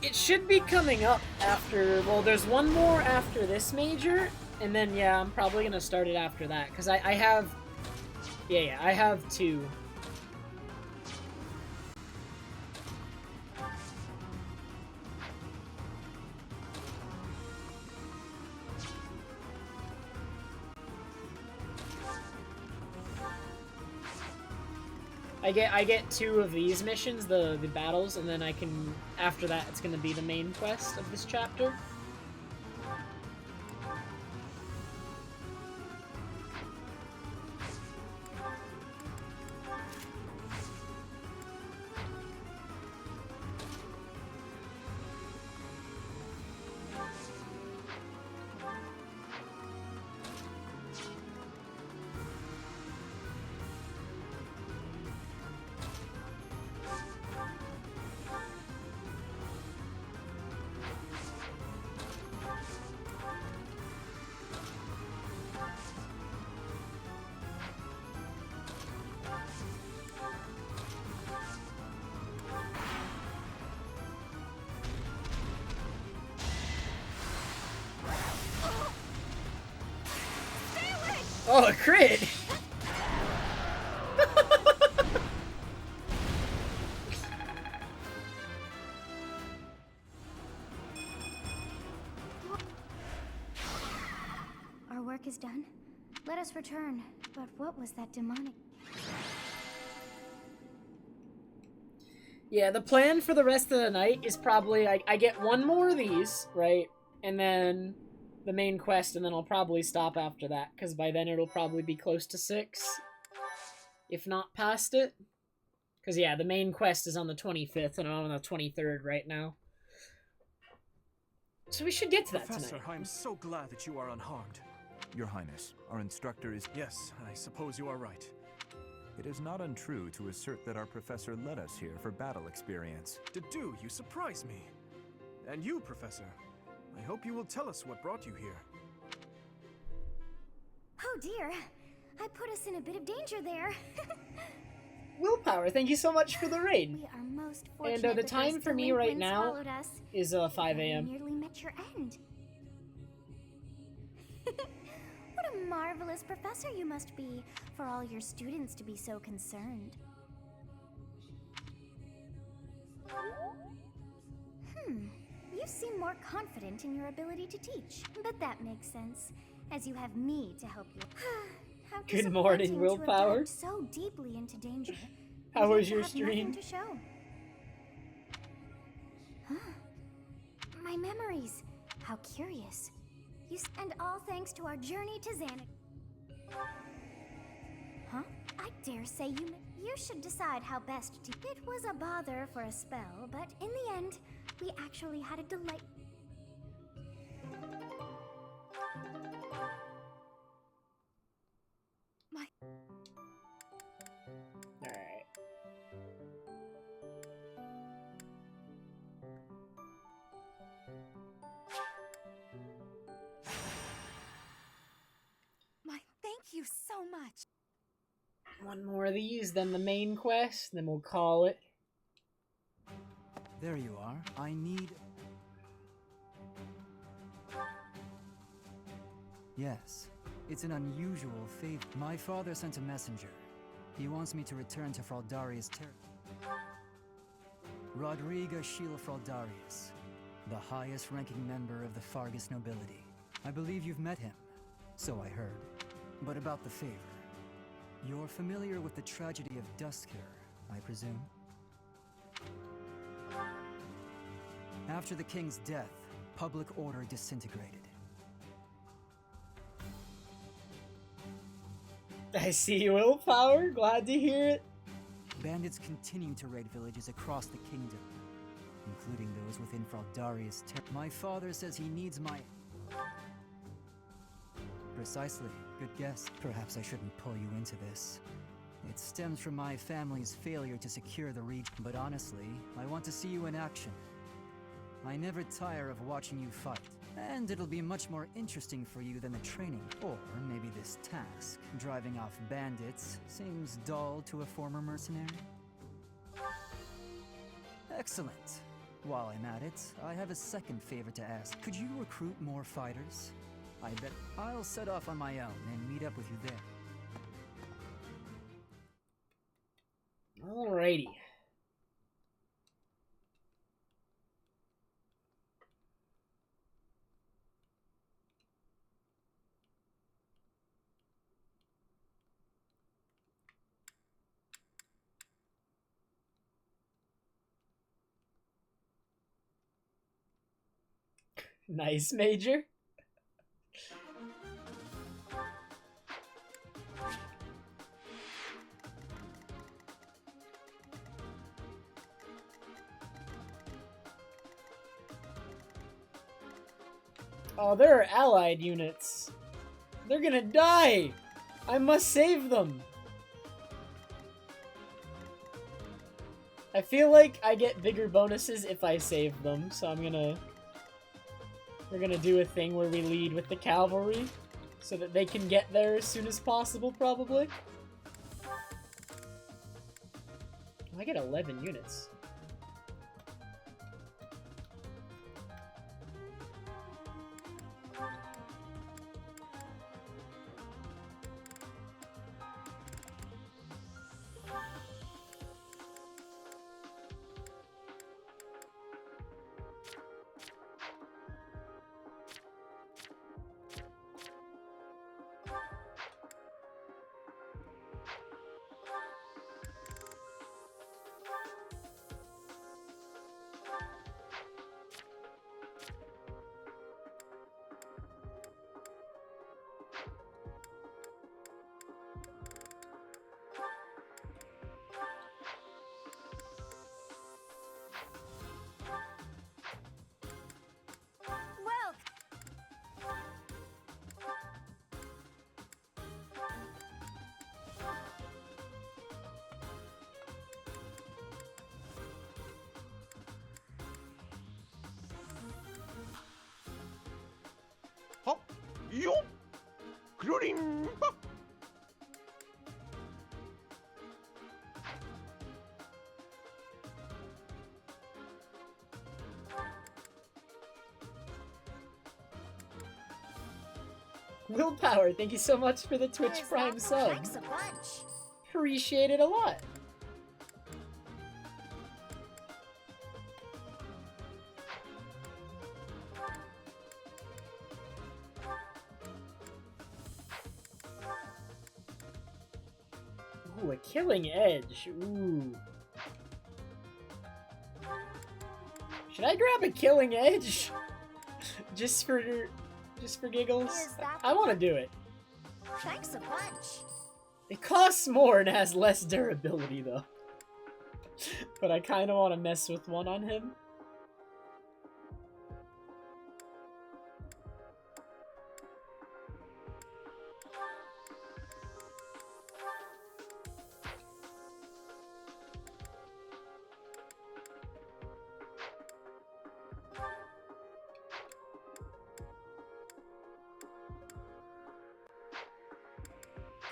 It should be coming up after, well, there's one more after this major, and then, yeah, I'm probably gonna start it after that, because I have, yeah, I have two. I get 2 of these missions, the battles, and then I can, after that, it's gonna be the main quest of this chapter. Oh, a crit! Our work is done. Let us return. But what was that demonic? Yeah, the plan for the rest of the night is probably I get 1 more of these, right? And then the main quest, and then I'll probably stop after that, because by then it'll probably be close to 6, if not past it. Because, yeah, the main quest is on the 25th, and I'm on the 23rd right now. So we should get to that Professor, tonight. I'm so glad that you are unharmed. Your Highness, our instructor is... Yes, I suppose you are right. It is not untrue to assert that our professor led us here for battle experience. Dedu, you surprise me. And you, Professor, I hope you will tell us what brought you here. Oh dear. I put us in a bit of danger there. Willpower, thank you so much for the raid. We are most And fortunate the that time those for me right delinquents now followed us. is 5 You a.m. nearly met your end. What a marvelous professor you must be for all your students to be so concerned. You seem more confident in your ability to teach, but that makes sense, as you have me to help you. How Good morning, disappointing to have Willpower. dived so deeply into danger. How and was yet your to have nothing stream? to show. My memories. How curious. And all thanks to our journey to Xanax. Huh? I dare say you should decide how best to. It was a bother for a spell, but in the end, we actually had a delight. My. Alright. Thank you so much. 1 more of these, then the main quest, then we'll call it. There you are. I need... Yes, it's an unusual favor. My father sent a messenger. He wants me to return to Fraldarius' territory. Rodriga Sheila Fraldarius, the highest-ranking member of the Fargus nobility. I believe you've met him, so I heard. But about the favor, you're familiar with the tragedy of Dusker, I presume? After the king's death, public order disintegrated. I see Willpower, glad to hear it. Bandits continue to raid villages across the kingdom, including those within Fraldarius' territory. My father says he needs my... Precisely. Good guess. Perhaps I shouldn't pull you into this. It stems from my family's failure to secure the region. But honestly, I want to see you in action. I never tire of watching you fight. And it'll be much more interesting for you than the training. Or maybe this task, driving off bandits, seems dull to a former mercenary? Excellent. While I'm at it, I have a second favor to ask. Could you recruit more fighters? I bet I'll set off on my own and meet up with you there. Alrighty. Nice, Major. Oh, there are allied units. They're gonna die! I must save them! I feel like I get bigger bonuses if I save them, so we're gonna do a thing where we lead with the cavalry, so that they can get there as soon as possible, probably. I get 11 units. Well, Hop, yo, gluting. Willpower, thank you so much for the Twitch is Prime that sub. thanks a bunch. Appreciate it a lot. Ooh, a killing edge. Ooh. Should I grab a killing edge? just for giggles? Is that I want to do it. Thanks a bunch. It costs more and has less durability though. But I kind of want to mess with one on him.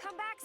Come back.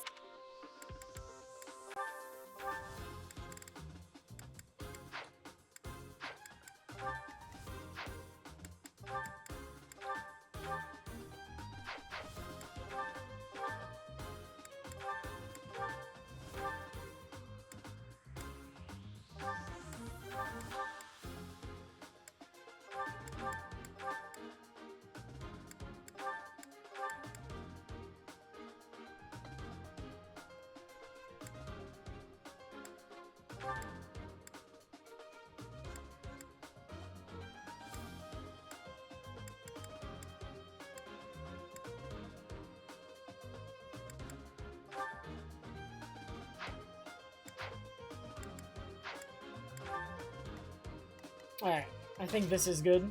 Alright, I think this is good.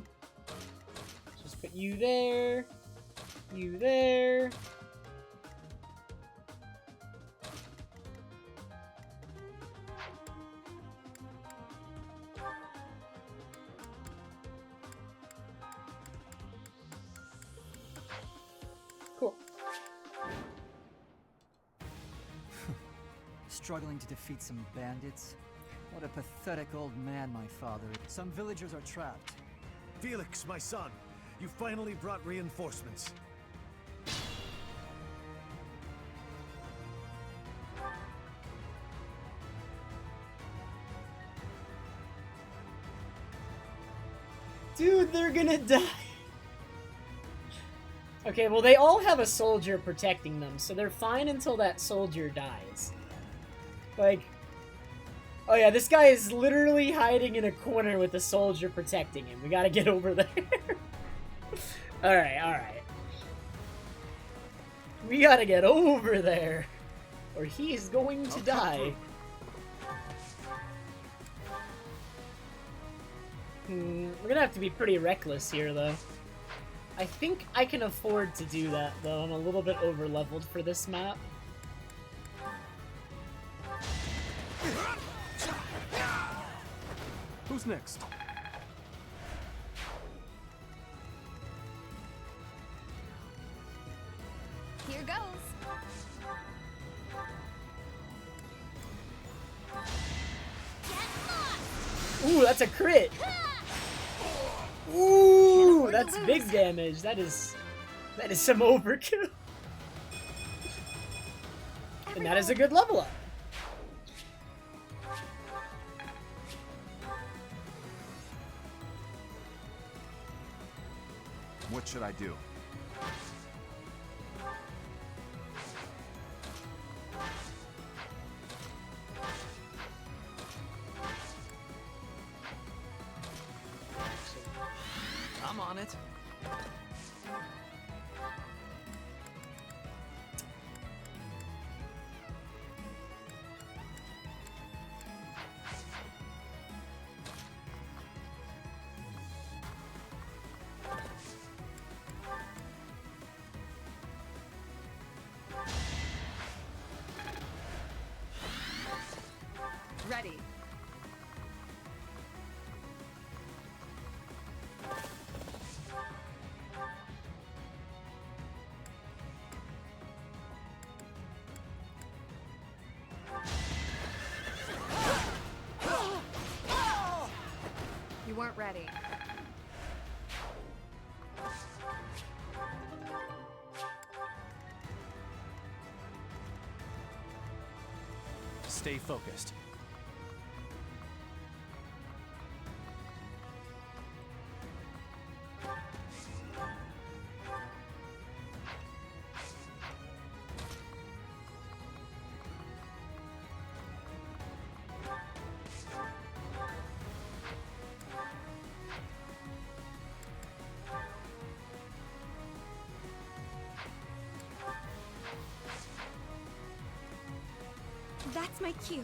Just put you there. You there. Cool. Struggling to defeat some bandits? What a pathetic old man my father is. Some villagers are trapped. Felix, my son, you finally brought reinforcements. Dude, they're gonna die. Okay, well they all have a soldier protecting them, so they're fine until that soldier dies. Like, oh yeah, this guy is literally hiding in a corner with a soldier protecting him. We gotta get over there. Alright, alright. We gotta get over there, or he is going to die. We're gonna have to be pretty reckless here, though. I think I can afford to do that, though. I'm a little bit over-leveled for this map. Who's next? Here goes. Ooh, that's a crit! Ooh, that's big damage. That is some overkill. And that is a good level up. What should I do? I'm on it. Ready. You weren't ready. Stay focused. That's my cue.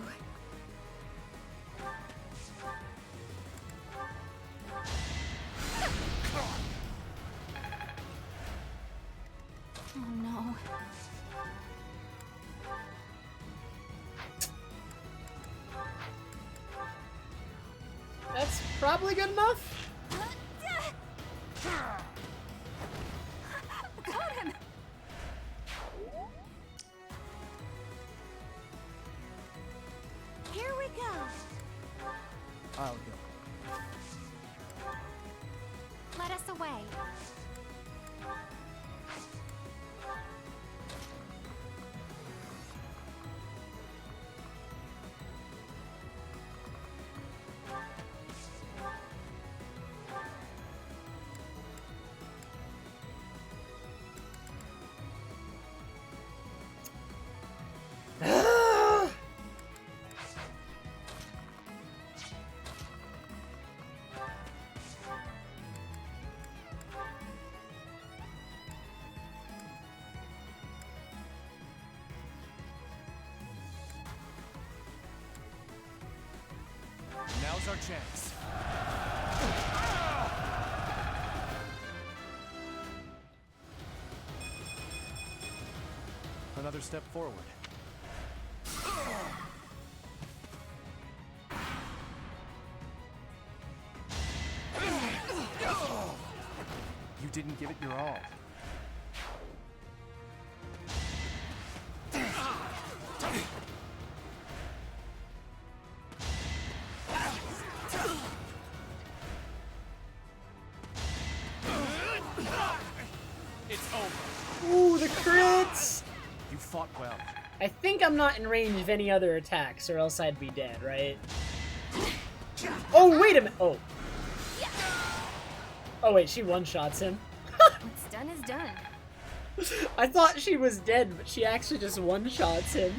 Oh no. That's probably good enough. Got him! Here we go. I'll go. Let us away. Now's our chance. Another step forward. You didn't give it your all. It's over. Ooh, the crits! You fought well. I think I'm not in range of any other attacks, or else I'd be dead, right? Oh, wait a minute! Oh. Oh, wait, she one-shots him. What's done is done. I thought she was dead, but she actually just one-shots him.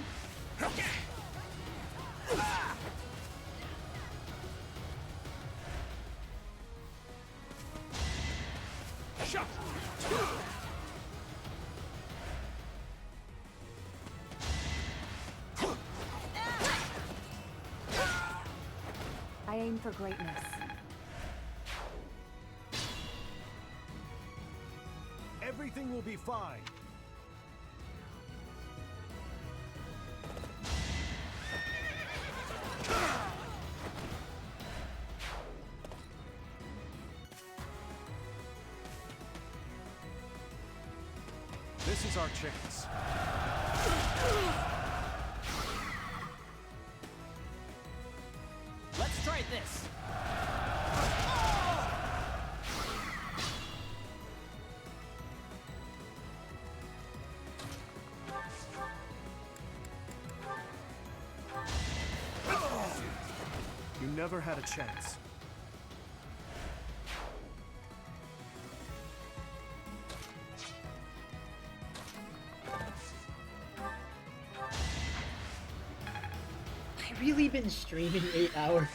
aim for greatness. Everything will be fine. This is our chance. Let's try this. You never had a chance. I really been streaming 8 hours.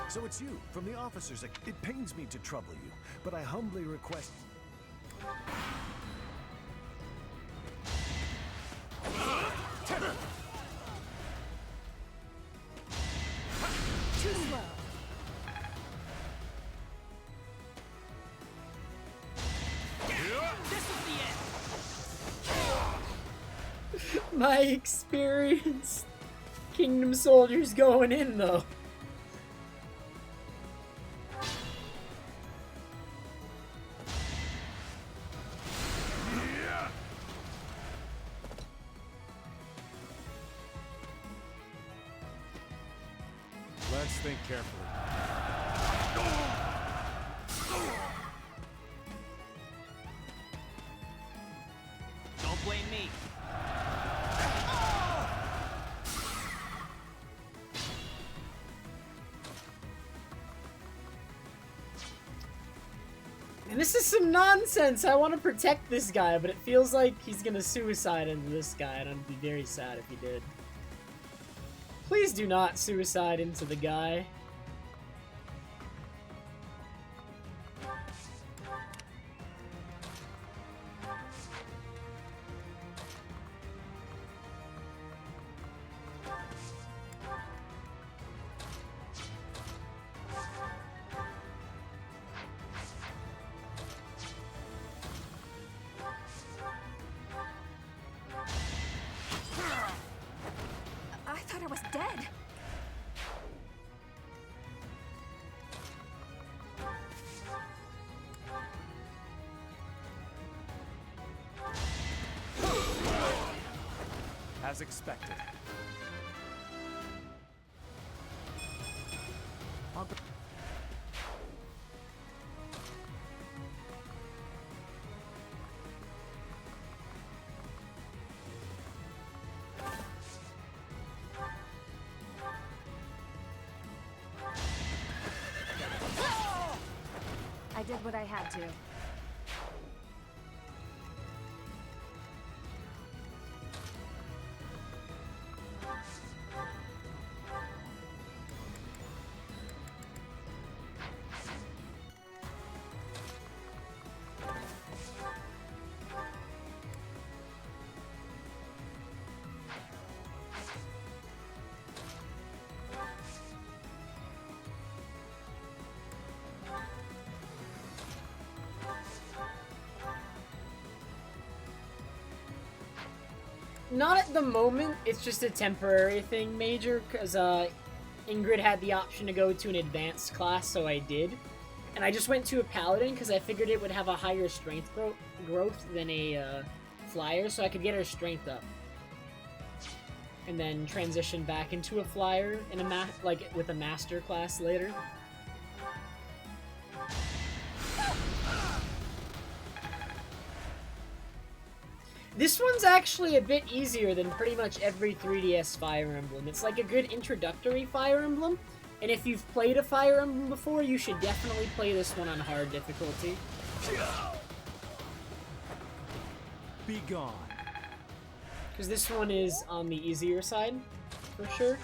So it's you, from the officers. It pains me to trouble you, but I humbly request... Too slow. My experience. Kingdom soldiers going in though. Let's think carefully. Don't blame me. And this is some nonsense. I want to protect this guy, but it feels like he's gonna suicide into this guy, and I'd be very sad if he did. Please do not suicide into the guy. I thought I was dead. As expected. I'll go. I did what I had to. Not at the moment. It's just a temporary thing, Major, because Ingrid had the option to go to an advanced class, so I did. And I just went to a Paladin because I figured it would have a higher strength growth than a Flyer, so I could get her strength up. And then transition back into a Flyer in a with a Master class later. This one's actually a bit easier than pretty much every 3DS Fire Emblem. It's like a good introductory Fire Emblem, and if you've played a Fire Emblem before, you should definitely play this one on hard difficulty. Be gone. Because this one is on the easier side, for sure.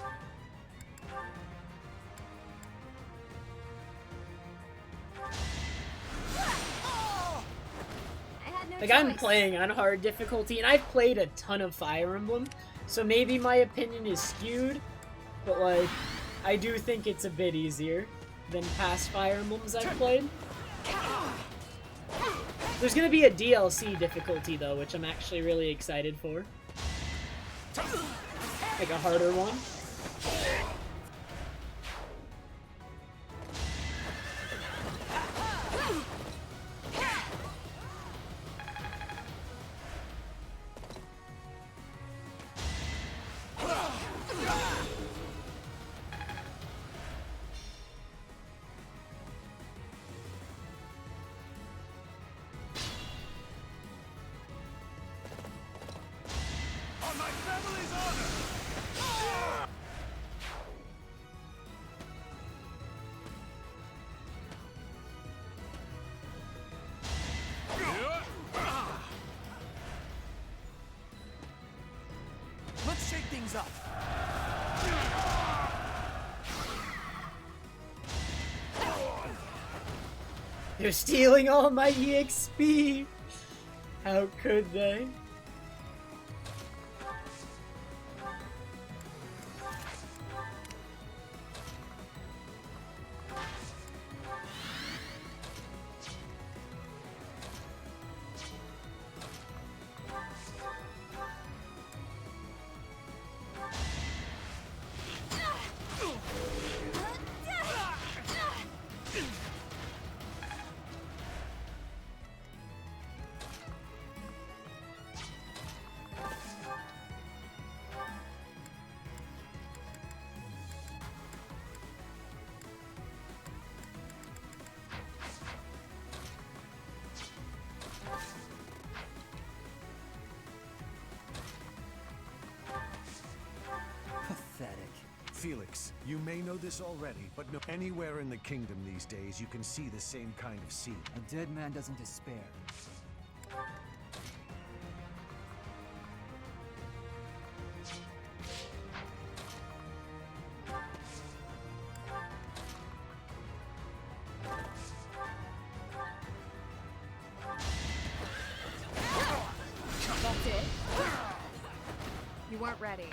Like, I'm playing on hard difficulty, and I've played a ton of Fire Emblem, so maybe my opinion is skewed, but, like, I do think it's a bit easier than past Fire Emblems I've played. There's gonna be a DLC difficulty, though, which I'm actually really excited for. Like a harder one. Let's shake things up. They're stealing all my EXP! How could they? Felix, you may know this already, but no anywhere in the kingdom these days you can see the same kind of scene. A dead man doesn't despair. That's it. You weren't ready.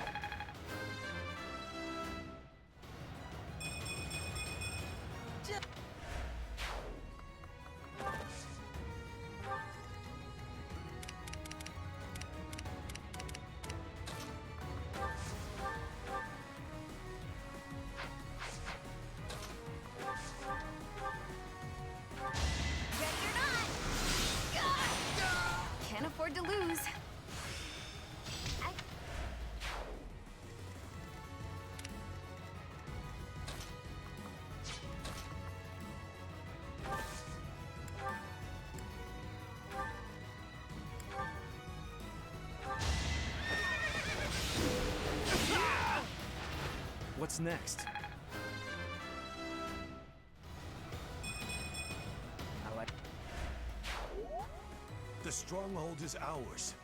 Can't afford to lose. What's next? I like... The stronghold is ours.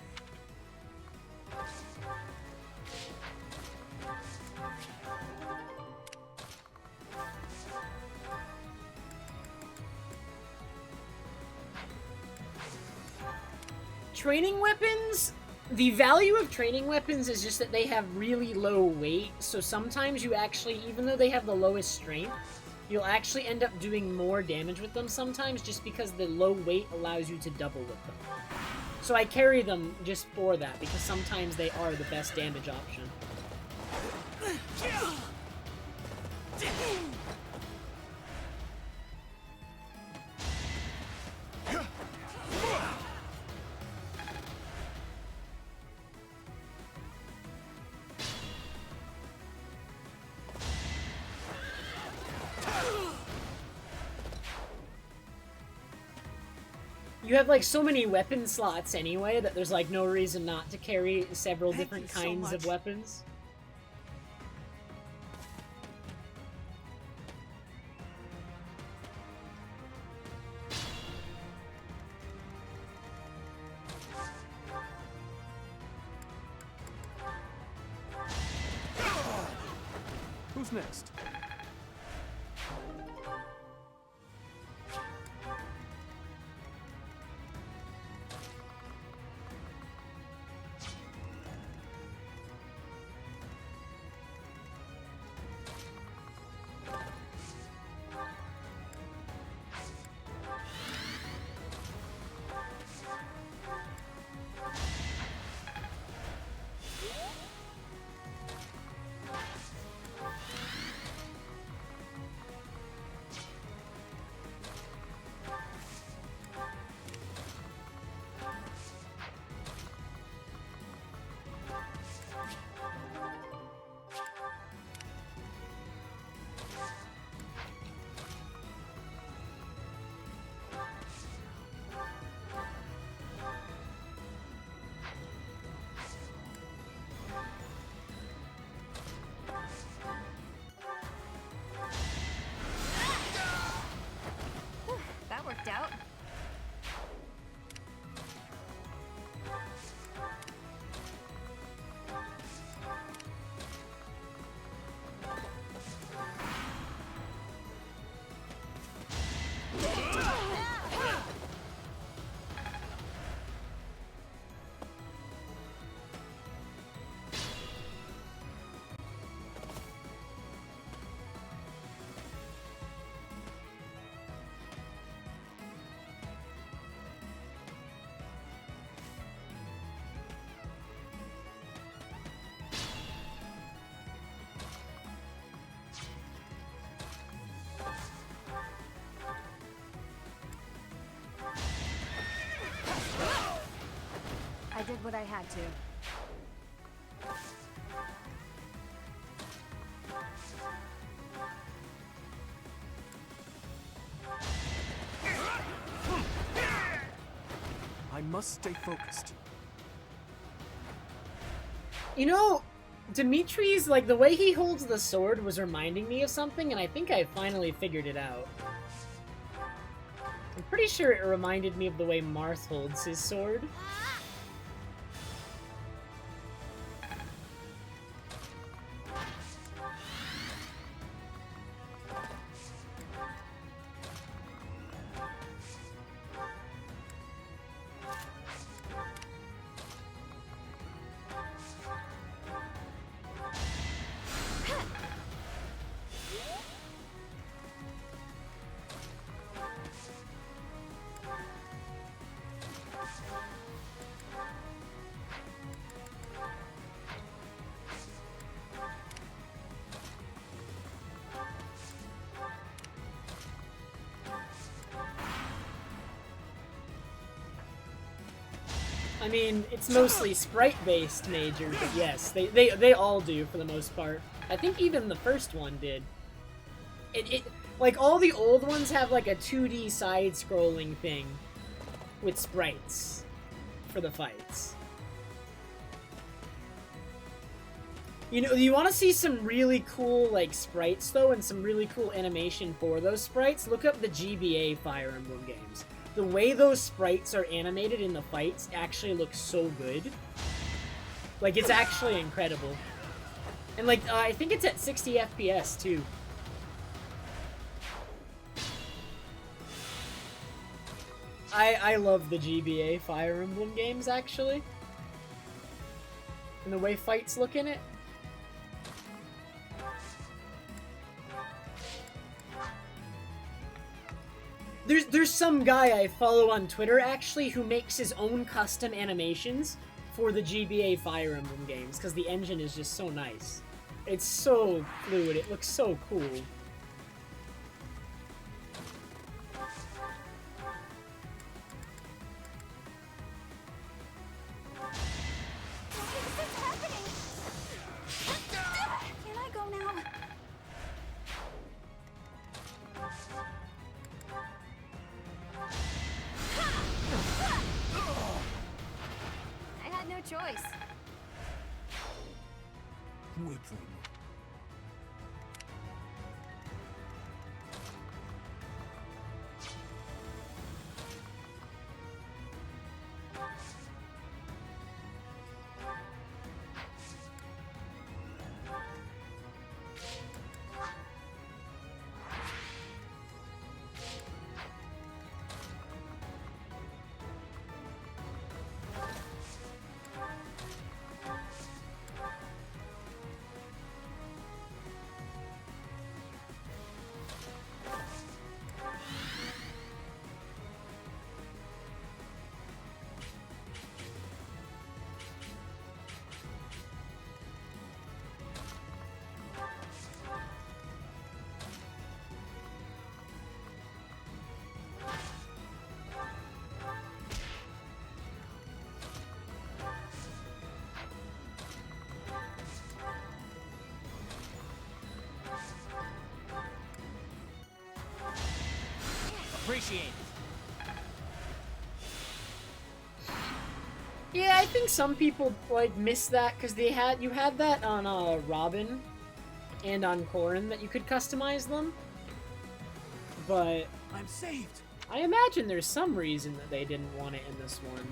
Training weapons? The value of training weapons is just that they have really low weight, so sometimes you actually, even though they have the lowest strength, you'll actually end up doing more damage with them sometimes just because the low weight allows you to double with them. So I carry them just for that, because sometimes they are the best damage option. You have like so many weapon slots anyway that there's like no reason not to carry several different kinds of weapons. Who's next? That worked out. I did what I had to. I must stay focused. You know, Dimitri's, like, the way he holds the sword was reminding me of something, and I think I finally figured it out. I'm pretty sure it reminded me of the way Marth holds his sword. I mean, it's mostly sprite-based Major, but yes, they all do for the most part. I think even the first one did. Like, all the old ones have, like, a 2D side-scrolling thing with sprites for the fights. You know, you want to see some really cool, like, sprites, though, and some really cool animation for those sprites? Look up the GBA Fire Emblem games. The way those sprites are animated in the fights actually looks so good. Like, it's actually incredible. And, like, I think it's at 60 FPS, too. I love the GBA Fire Emblem games, actually. And the way fights look in it. There's some guy I follow on Twitter actually who makes his own custom animations for the GBA Fire Emblem games because the engine is just so nice. It's so fluid. It looks so cool. Can I go now? I had no choice. Weakling. Appreciate it. Yeah, I think some people like miss that because you had that on Robin and on Corrin that you could customize them. But I'm saved. I imagine there's some reason that they didn't want it in this one.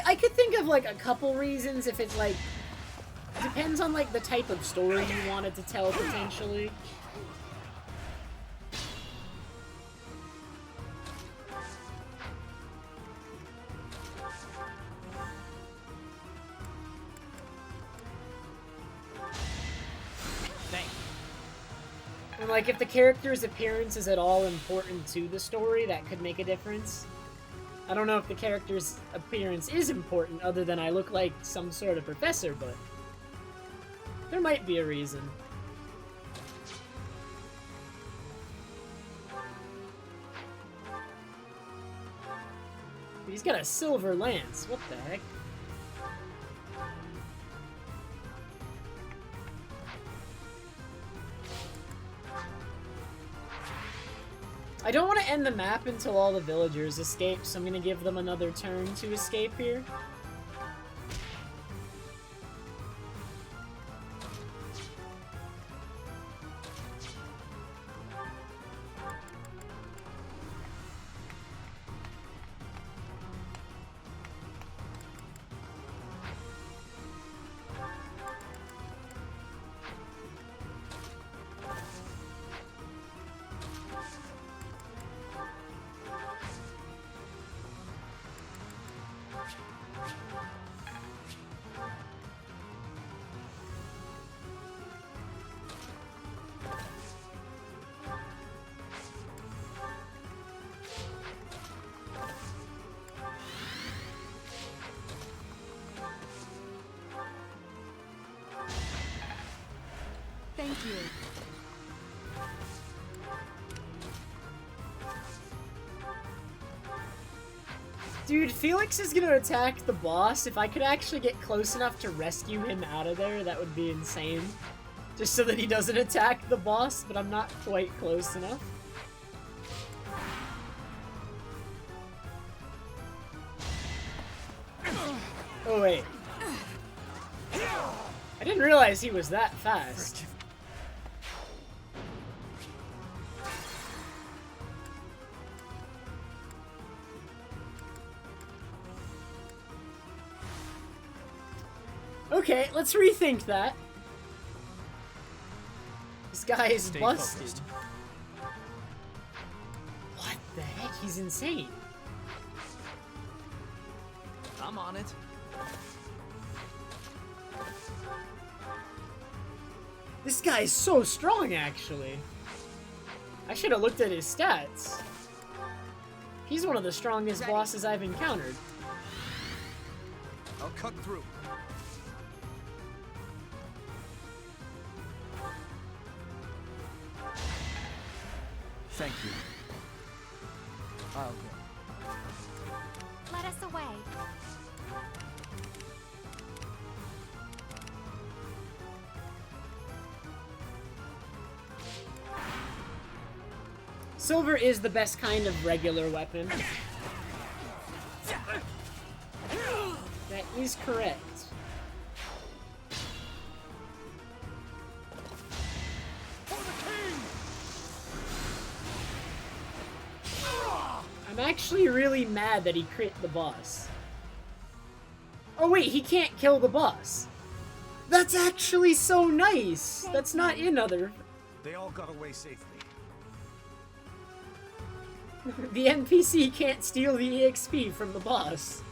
I could think of like a couple reasons if it's like depends on like the type of story you wanted to tell potentially. Thank you. And like if the character's appearance is at all important to the story, that could make a difference. I don't know if the character's appearance is important other than I look like some sort of professor, but there might be a reason. He's got a silver lance. What the heck? I don't want to end the map until all the villagers escape, so I'm going to give them another turn to escape here. Thank you. Dude, Felix is gonna attack the boss. If I could actually get close enough to rescue him out of there, that would be insane. Just so that he doesn't attack the boss, but I'm not quite close enough. Oh, wait. I didn't realize he was that fast. Okay, let's rethink that. This guy is Stay busted. focused. What the heck? He's insane. I'm on it. This guy is so strong, actually. I should have looked at his stats. He's one of the strongest bosses I've encountered. I'll cut through. Thank you. I'll go. Let us away. Silver is the best kind of regular weapon. That is correct. I'm actually really mad that he crit the boss. Oh wait, he can't kill the boss. That's actually so nice. That's not in other. They all got away safely. The NPC can't steal the EXP from the boss.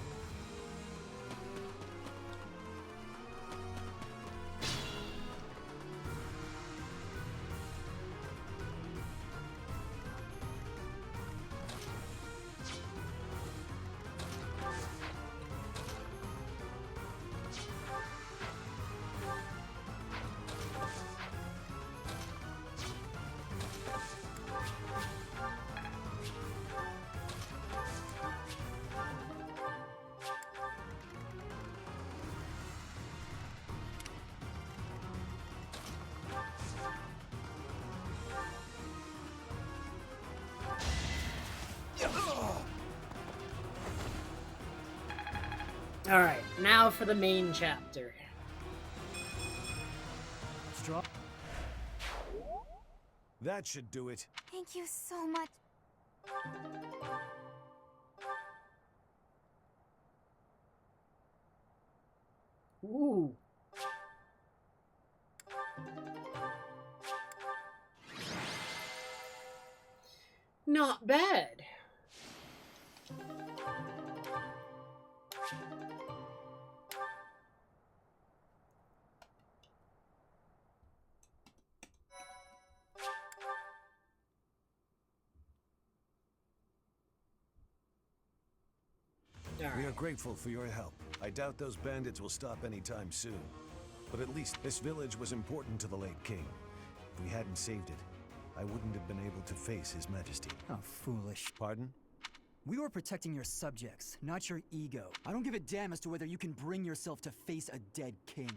Alright, now for the main chapter. Straw. That should do it. Thank you so much. Ooh. Not bad. We are grateful for your help. I doubt those bandits will stop anytime soon. But at least this village was important to the late king. If we hadn't saved it, I wouldn't have been able to face his majesty. How foolish. Pardon? We were protecting your subjects, not your ego. I don't give a damn as to whether you can bring yourself to face a dead king.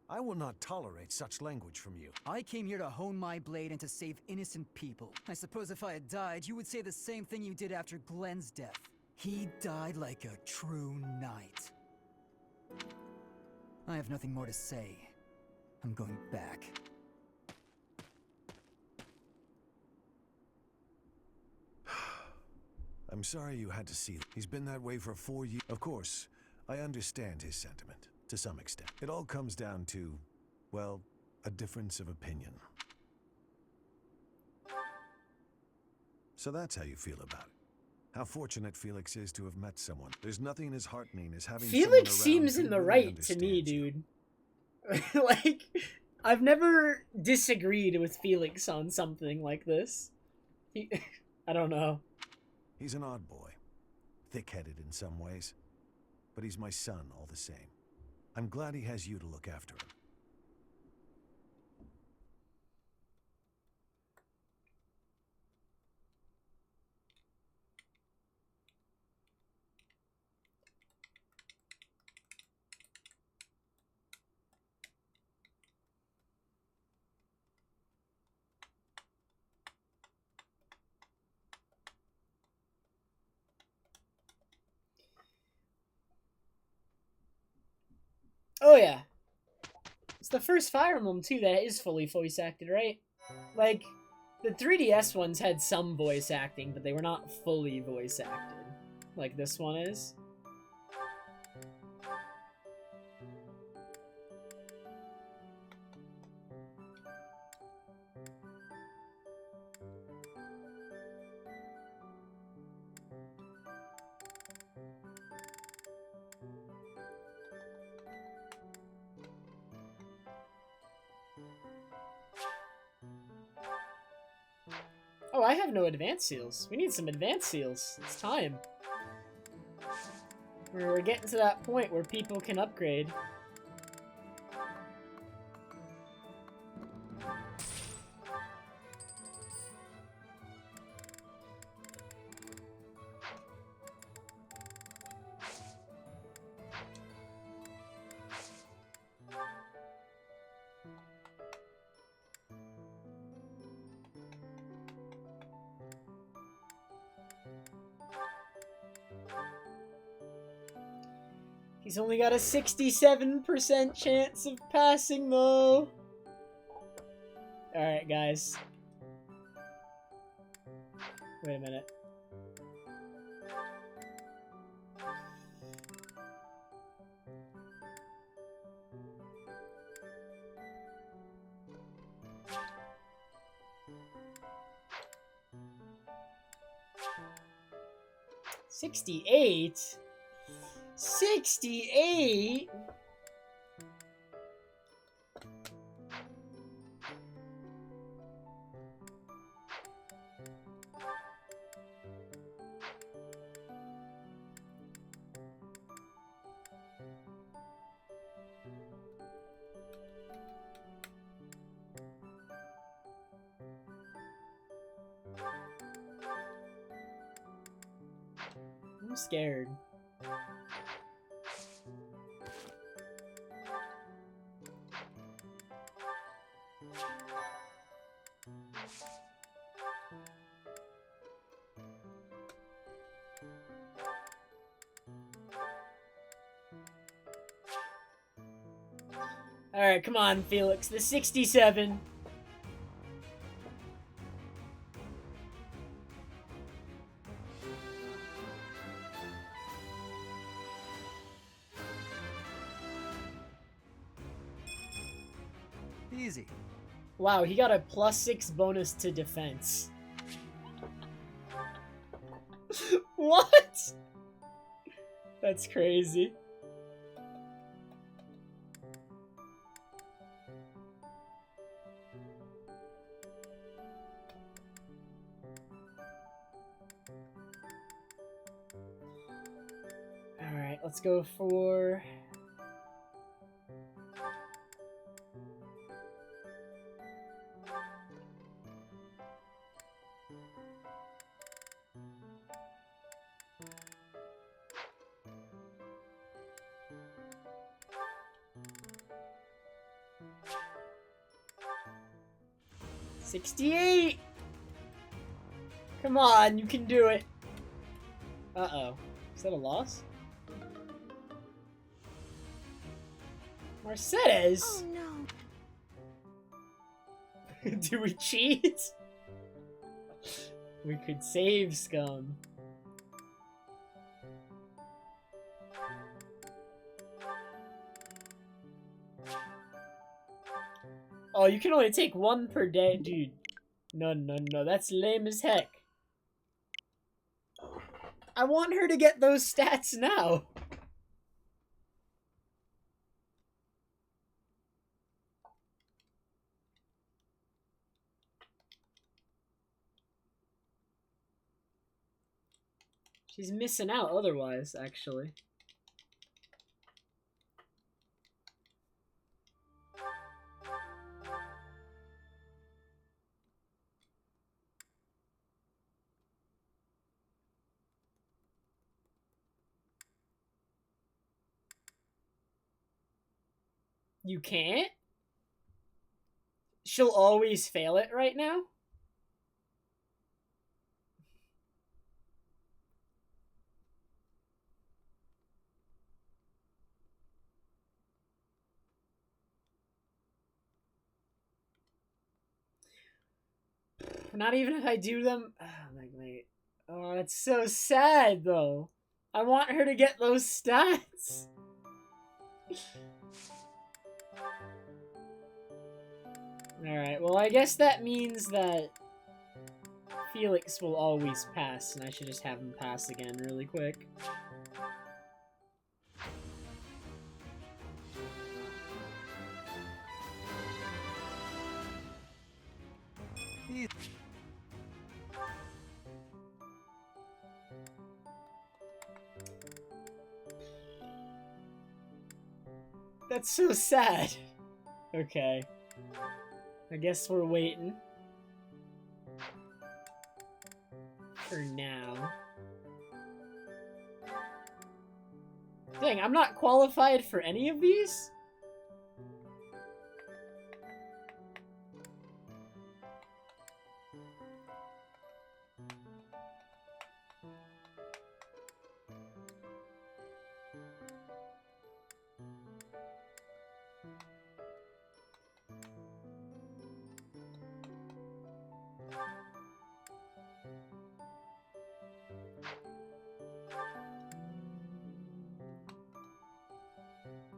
I will not tolerate such language from you. I came here to hone my blade and to save innocent people. I suppose if I had died, you would say the same thing you did after Glenn's death. He died like a true knight. I have nothing more to say. I'm going back. I'm sorry you had to see that. He's been that way for 4 years. Of course, I understand his sentiment, to some extent. It all comes down to, well, a difference of opinion. So that's how you feel about it. How fortunate Felix is to have met someone. There's nothing as heartening as having Felix someone seems around in the who right really to me, understands you. dude. Like, I've never disagreed with Felix on something like this. I don't know. He's an odd boy. Thick-headed in some ways. But he's my son all the same. I'm glad he has you to look after him. Oh yeah. It's the first Fire Emblem too that is fully voice acted, right? Like, the 3DS ones had some voice acting, but they were not fully voice acted. Like this one is. Oh, I have no advanced seals. We need some advanced seals. It's time. We're getting to that point where people can upgrade. He's only got a 67% chance of passing, though. Alright, guys. Wait a minute. $68? 68? I'm scared. Alright, come on, Felix. The 67. Easy. Wow, he got a +6 bonus to defense. What? That's crazy. Alright, let's go for... $68! Come on, you can do it. Uh-oh. Is that a loss? Mercedes? Oh no. Do we cheat? We could save Scum. Oh, you can only take one per day, dude. No, no, no, that's lame as heck. I want her to get those stats now. She's missing out otherwise, actually. You can't? She'll always fail it right now? Not even if I do them? Oh, my mate. Oh, that's so sad, though. I want her to get those stats. Alright, well, I guess that means that Felix will always pass, and I should just have him pass again really quick. That's so sad. Okay. I guess we're waiting. For now. Dang, I'm not qualified for any of these?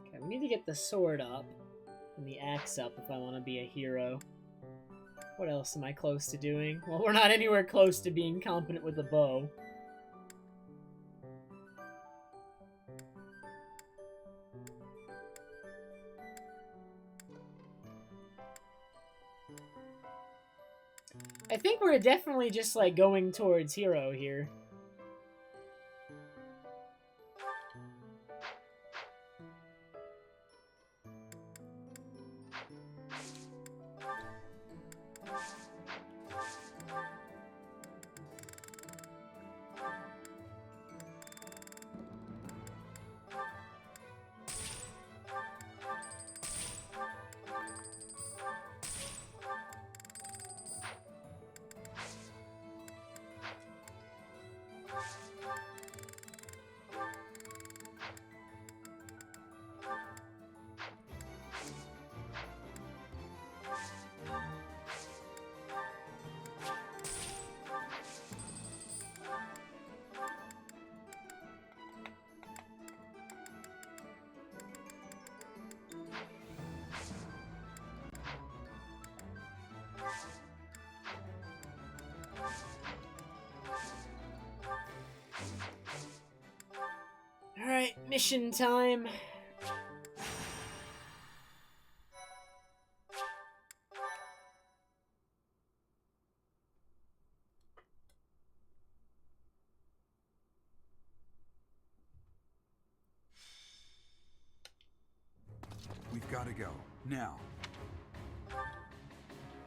Okay, we need to get the sword up and the axe up if I want to be a hero. What else am I close to doing? Well, we're not anywhere close to being competent with a bow. I think we're definitely just, like, going towards hero here. Alright, mission time. We've got to go. Now.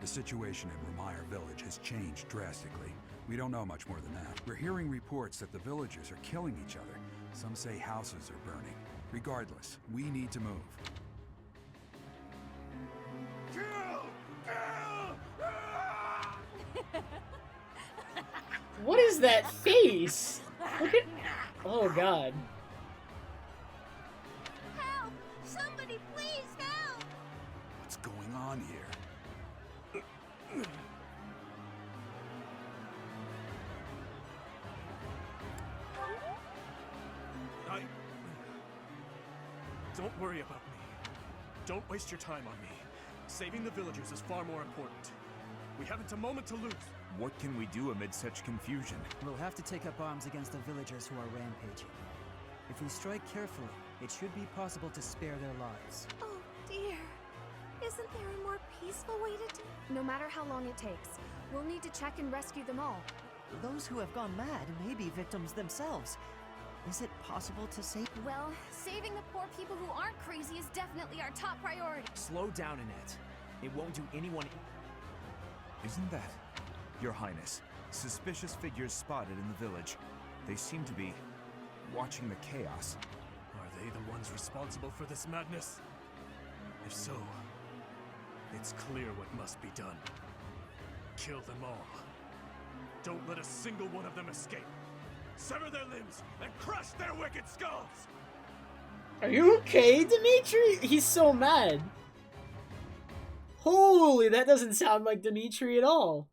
The situation in Ramire Village has changed drastically. We don't know much more than that. We're hearing reports that the villagers are killing each other. Some say houses are burning. Regardless, we need to move. What is that face? Look at... Oh, God. Help! Somebody please help! What's going on here? Don't worry about me. Don't waste your time on me. Saving the villagers is far more important. We haven't a moment to lose. What can we do amid such confusion? We'll have to take up arms against the villagers who are rampaging. If we strike carefully, it should be possible to spare their lives. Oh dear. Isn't there a more peaceful way to do? No matter how long it takes, we'll need to check and rescue them all. Those who have gone mad may be victims themselves. Is it possible to save? Well, saving the poor people who aren't crazy is definitely our top priority. Slow down, Annette. It won't do anyone... Isn't that... Your Highness, suspicious figures spotted in the village. They seem to be watching the chaos. Are they the ones responsible for this madness? If so, it's clear what must be done. Kill them all. Don't let a single one of them escape. Sever their limbs and crush their wicked skulls! Are you okay, Dimitri? He's so mad. Holy, that doesn't sound like Dimitri at all.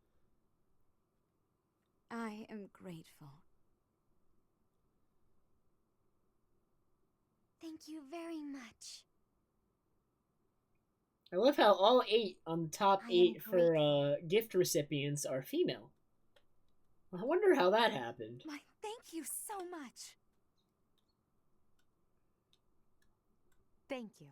I am grateful. Thank you very much. I love how all 8 on the top I am 8 for gift recipients are female. I wonder how that happened. Why, thank you so much. Thank you.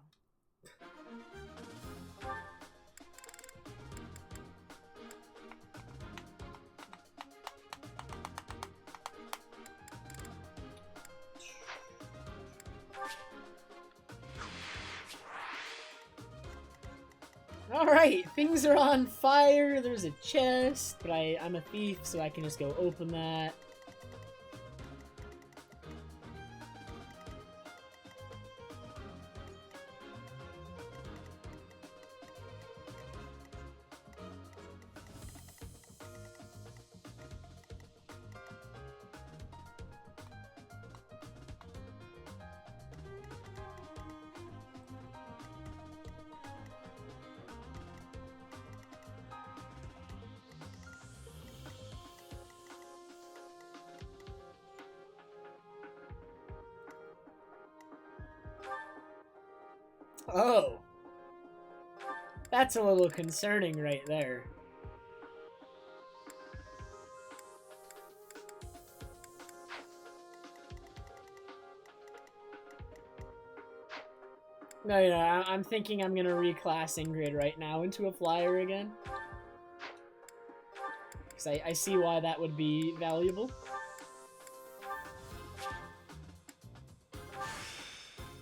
Alright, things are on fire. There's a chest, but I'm a thief, so I can just go open that. Oh. That's a little concerning right there. No, I'm thinking I'm gonna reclass Ingrid right now into a flyer again. Because I see why that would be valuable.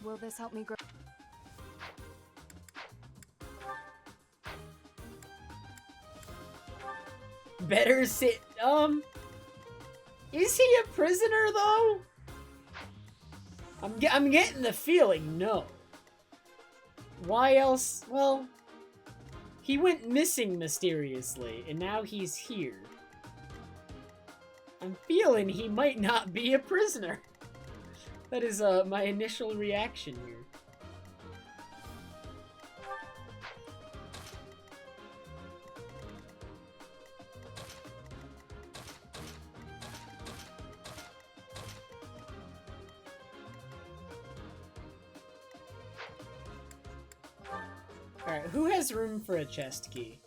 Will this help me grow? Better sit. Is he a prisoner though? I'm getting the feeling no. Why else? Well, he went missing mysteriously, and now he's here. I'm feeling he might not be a prisoner. That is my initial reaction here. Alright, who has room for a chest key?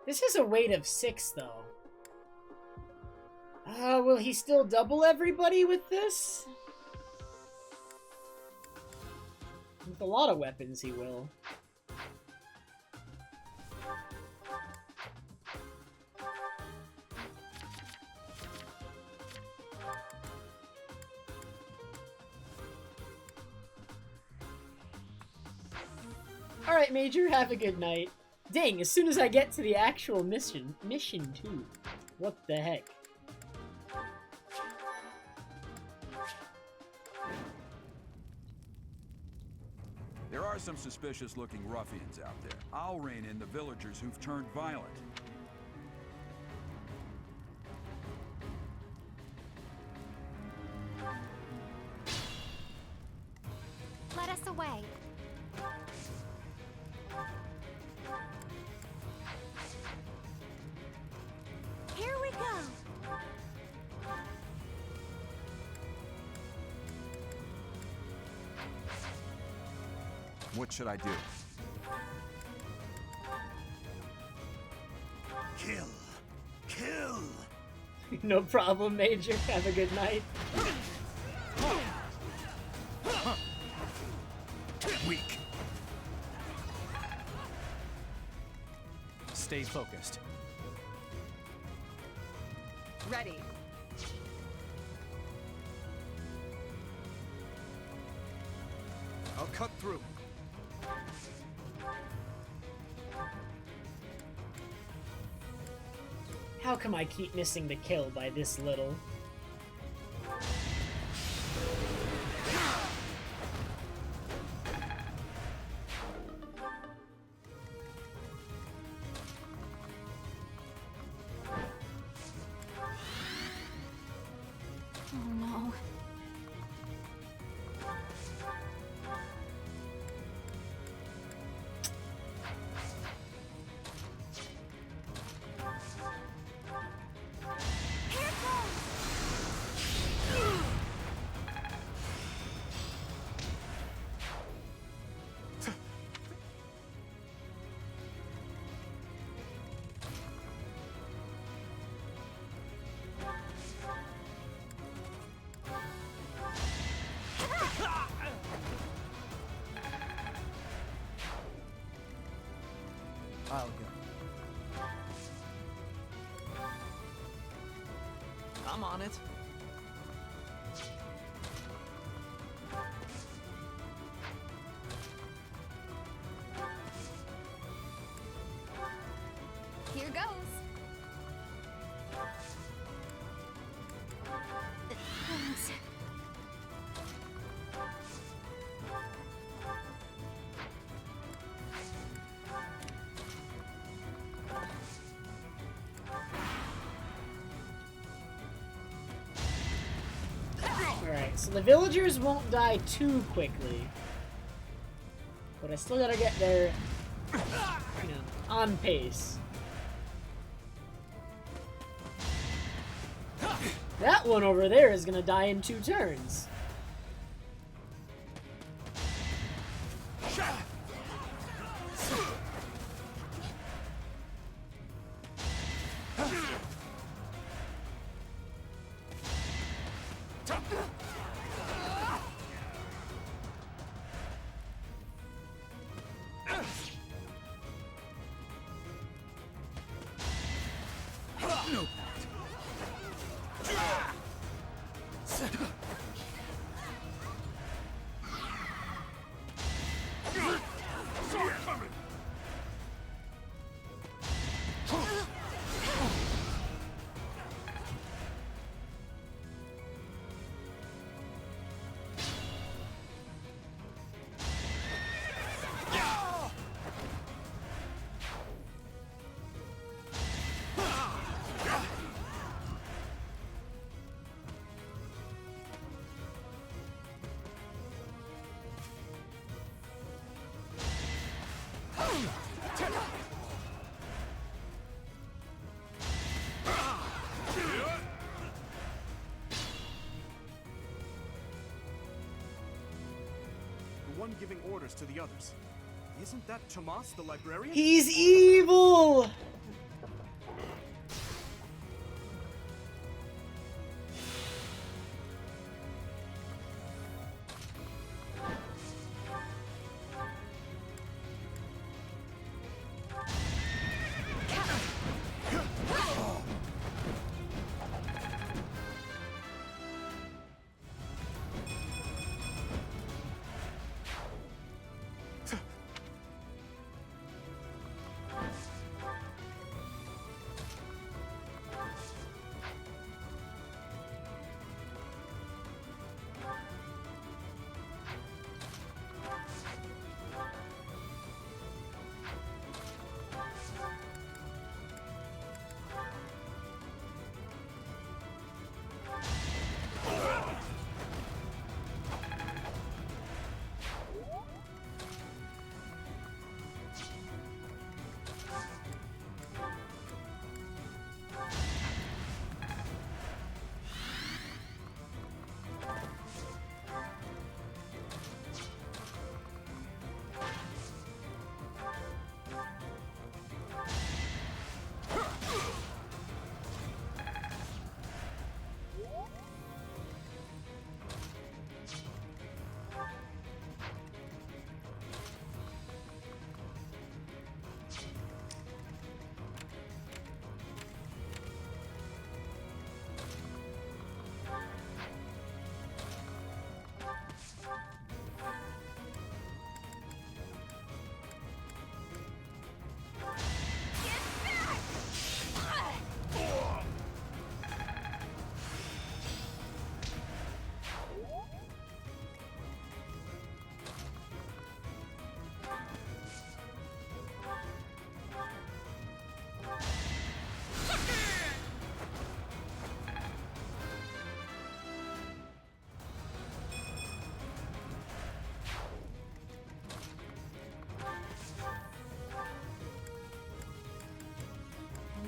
This is a weight of 6, though. Will he still double everybody with this? With a lot of weapons, he will. Alright, Major, have a good night. Dang, as soon as I get to the actual mission too. What the heck? There are some suspicious-looking ruffians out there. I'll rein in the villagers who've turned violent. Let us away. Here we go. What should I do? Kill. Kill. No problem, Major. Have a good night. Weak. Stay focused. Ready. I'll cut through. How come I keep missing the kill by this little? Oh no. Careful! I'll go. I'm on it. Here goes. Thanks. Alright, so the villagers won't die too quickly. But I still gotta get there, you know, on pace. That one over there is gonna die in 2 turns. The one giving orders to the others. Isn't that Tomas, the librarian? He's evil!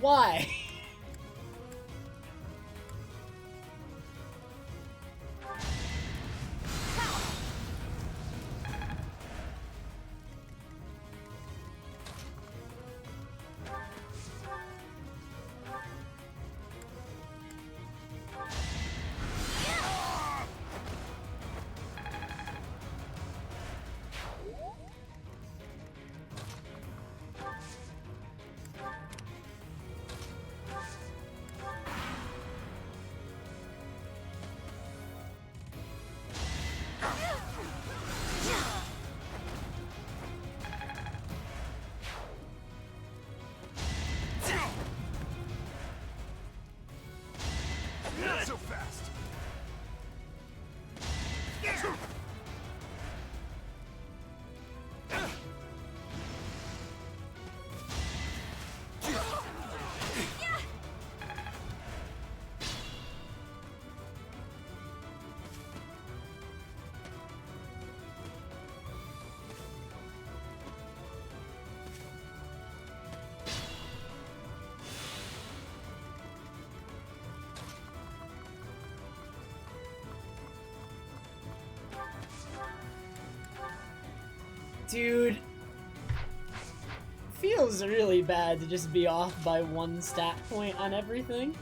Why? Dude, feels really bad to just be off by 1 stat point on everything.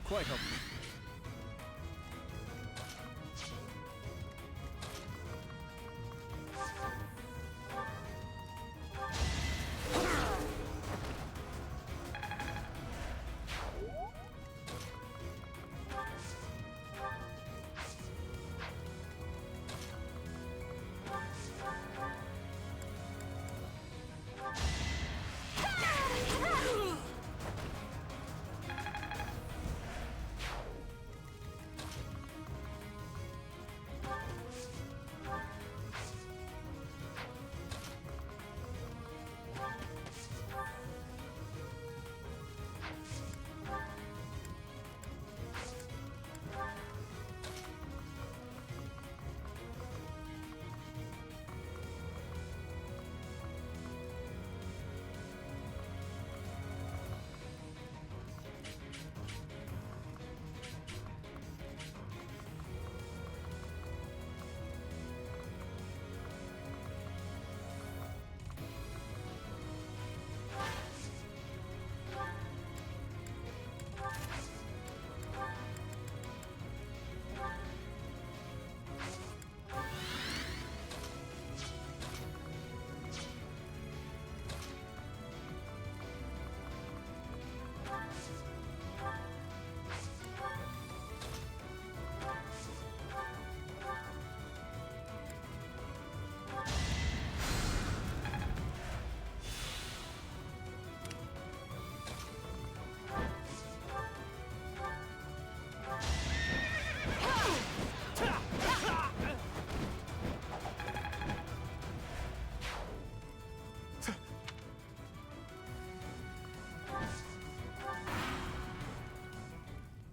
Quite helpful.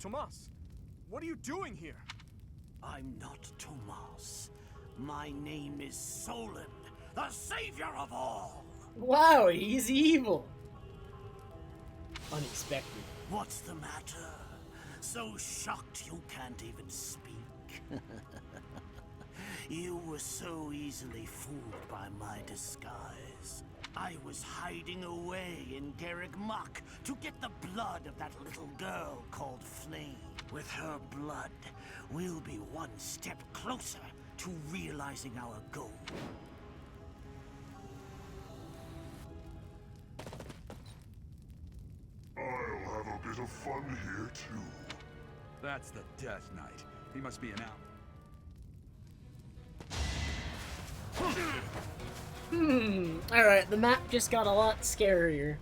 Tomas, what are you doing here? I'm not Tomas. My name is Solon, the savior of all. Wow, he's evil. Unexpected. What's the matter? So shocked you can't even speak? You were so easily fooled by my disguise. I was hiding away in Garrick Mach to get the blood of that little girl called Flame. With her blood, we'll be one step closer to realizing our goal. I'll have a bit of fun here, too. That's the Death Knight. He must be an out. Alright, the map just got a lot scarier.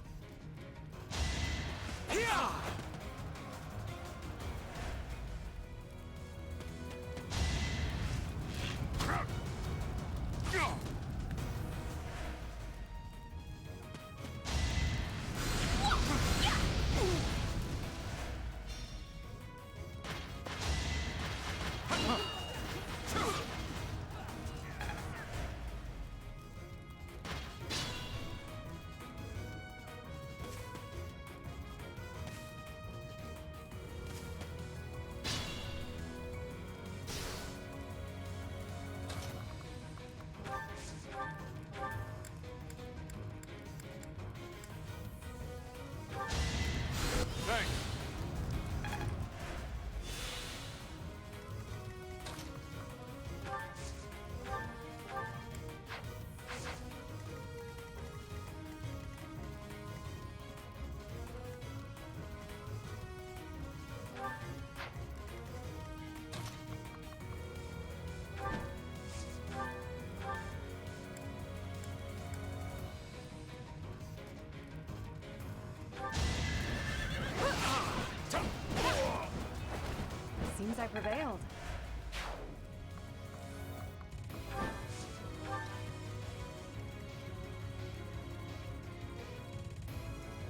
prevailed.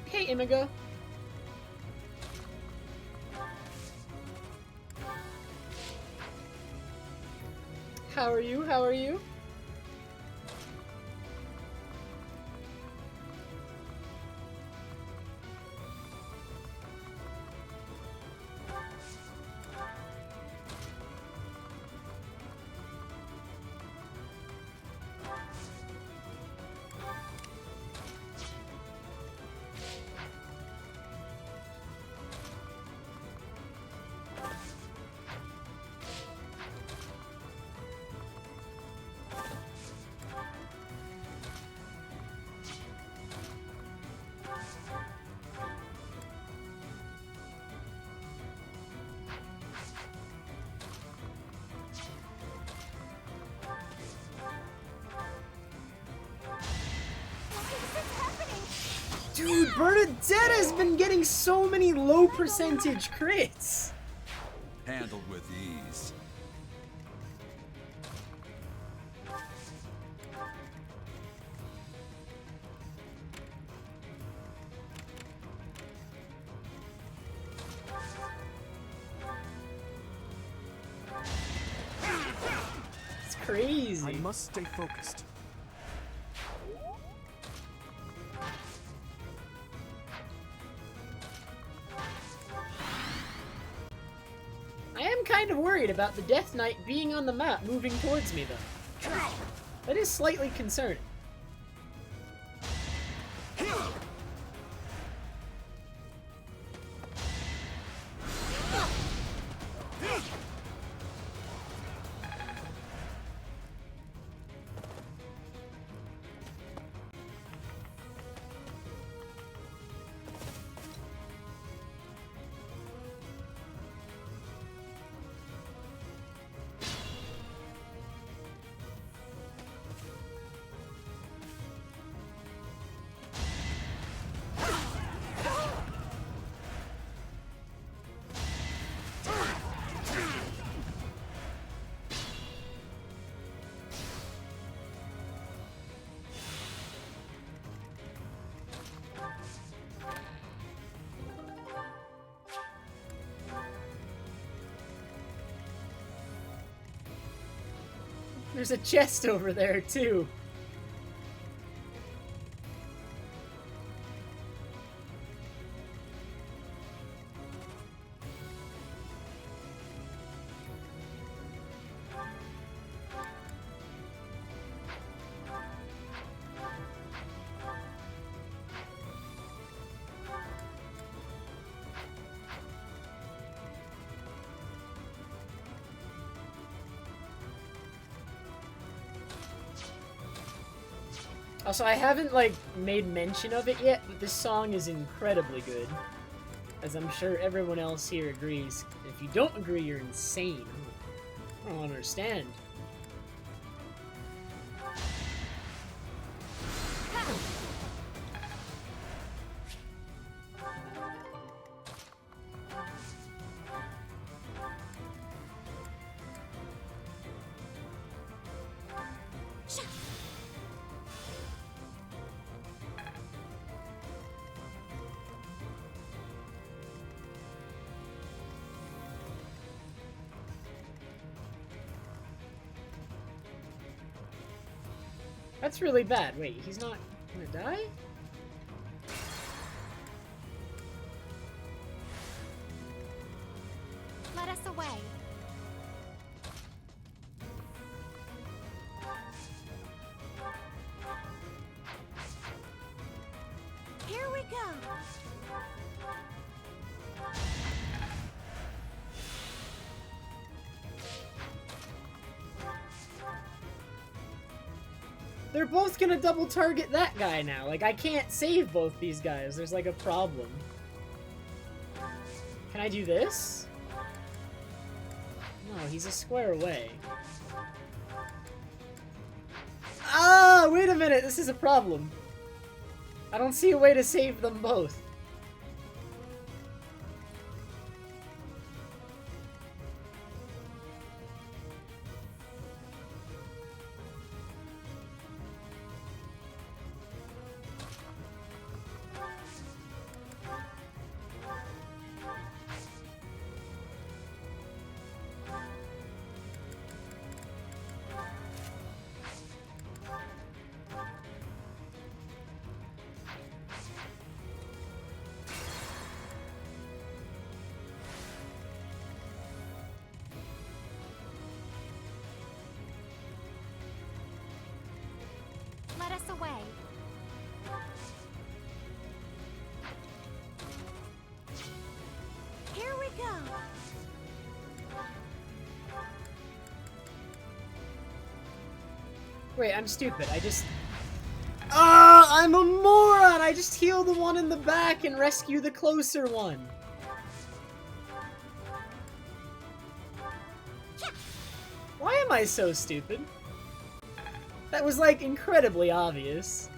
Hey, Imiga. How are you? How are you? Dude, Bernadette has been getting so many low percentage crits. Handled with ease. It's crazy. I must stay focused. I am kind of worried about the Death Knight being on the map moving towards me, though. That is slightly concerning. There's a chest over there, too. Also, I haven't, like, made mention of it yet, but this song is incredibly good. As I'm sure everyone else here agrees. If you don't agree, you're insane. I don't understand. That's really bad. Wait, he's not gonna die? Let us away. Here we go. They're both gonna double target that guy now. Like, I can't save both these guys. There's like a problem. Can I do this? No, he's a square away. Ah, wait a minute. This is a problem. I don't see a way to save them both. Wait, I'm stupid. I just... Ah, I'm a moron! I just heal the one in the back and rescue the closer one. Why am I so stupid? That was, like, incredibly obvious.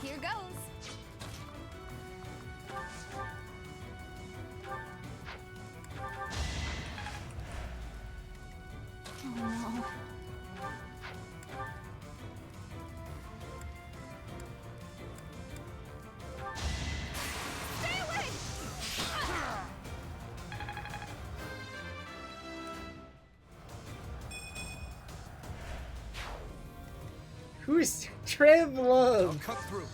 Here goes. Oh no. Stay away! Who's Trev Love? Cut through.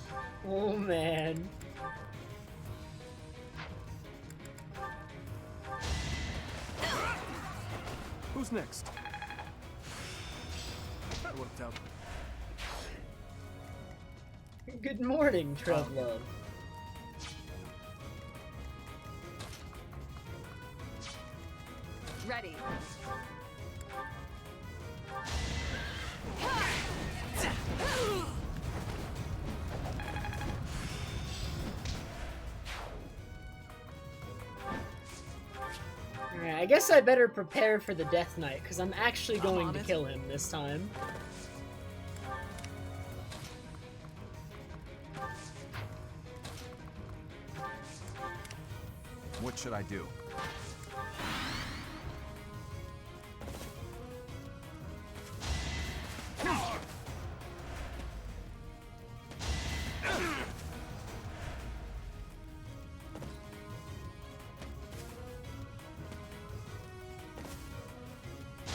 Oh man. Who's next? That worked out. Good morning, Trev Love. Ready. Alright, I guess I better prepare for the Death Knight, because I'm actually going to kill him this time. What should I do?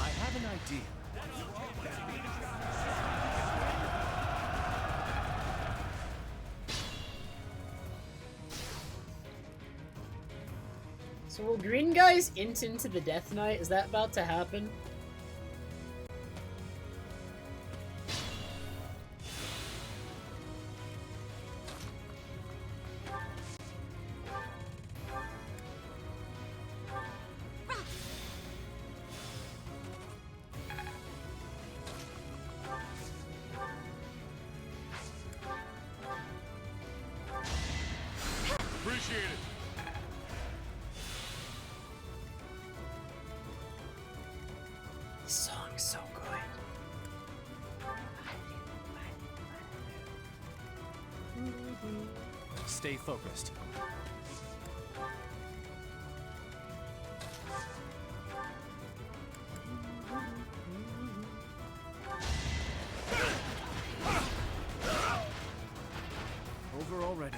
I have an idea. So will green guys int into the Death Knight? Is that about to happen? Appreciate it. This song's so good. Stay focused. Over already.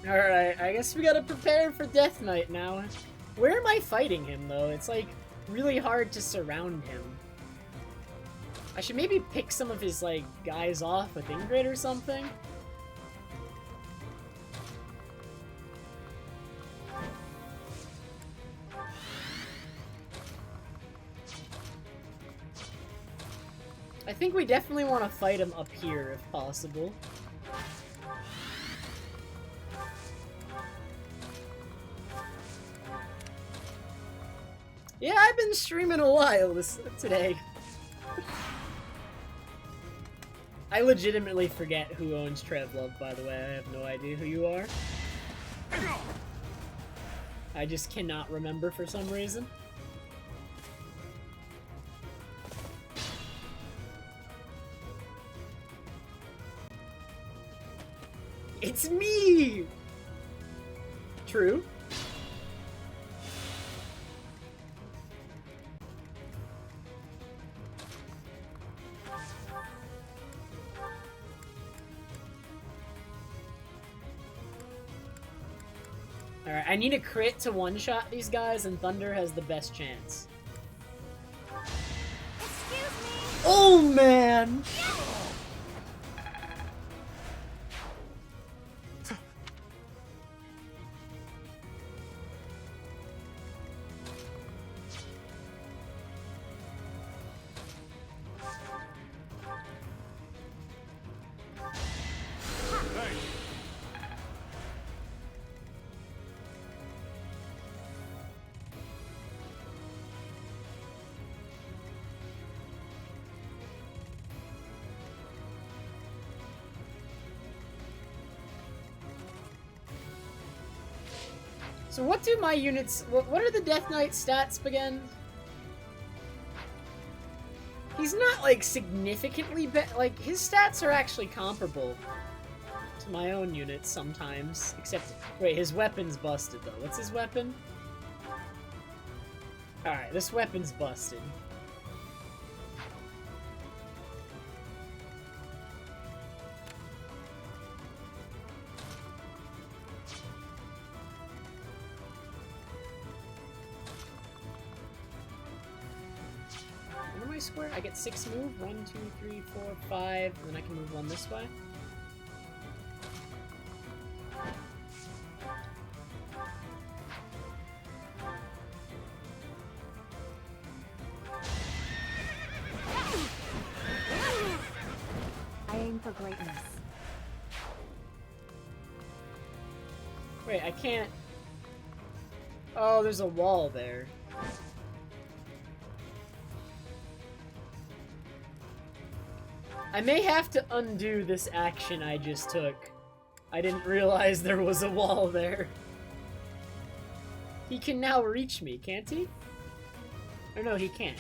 Alright, I guess we gotta prepare for Death Knight now. Where am I fighting him, though? It's, like, really hard to surround him. I should maybe pick some of his, like, guys off with Ingrid or something? I think we definitely want to fight him up here, if possible. Yeah, I've been streaming a while today. I legitimately forget who owns Trevlove, by the way. I have no idea who you are. I just cannot remember for some reason. It's me! True. Alright, I need a crit to one-shot these guys, and Thunder has the best chance. Excuse me. Oh, man! So what do my units... What are the Death Knight stats again? He's not, like, significantly better. Like, his stats are actually comparable to my own units sometimes. Except, wait, his weapon's busted, though. What's his weapon? Alright, this weapon's busted. What am I square? I get 6 move. 1, 2, 3, 4, 5, and then I can move 1 this way. I aim for greatness. Wait, I can't... Oh, there's a wall there. I may have to undo this action I just took. I didn't realize there was a wall there. He can now reach me, can't he? Or no, he can't.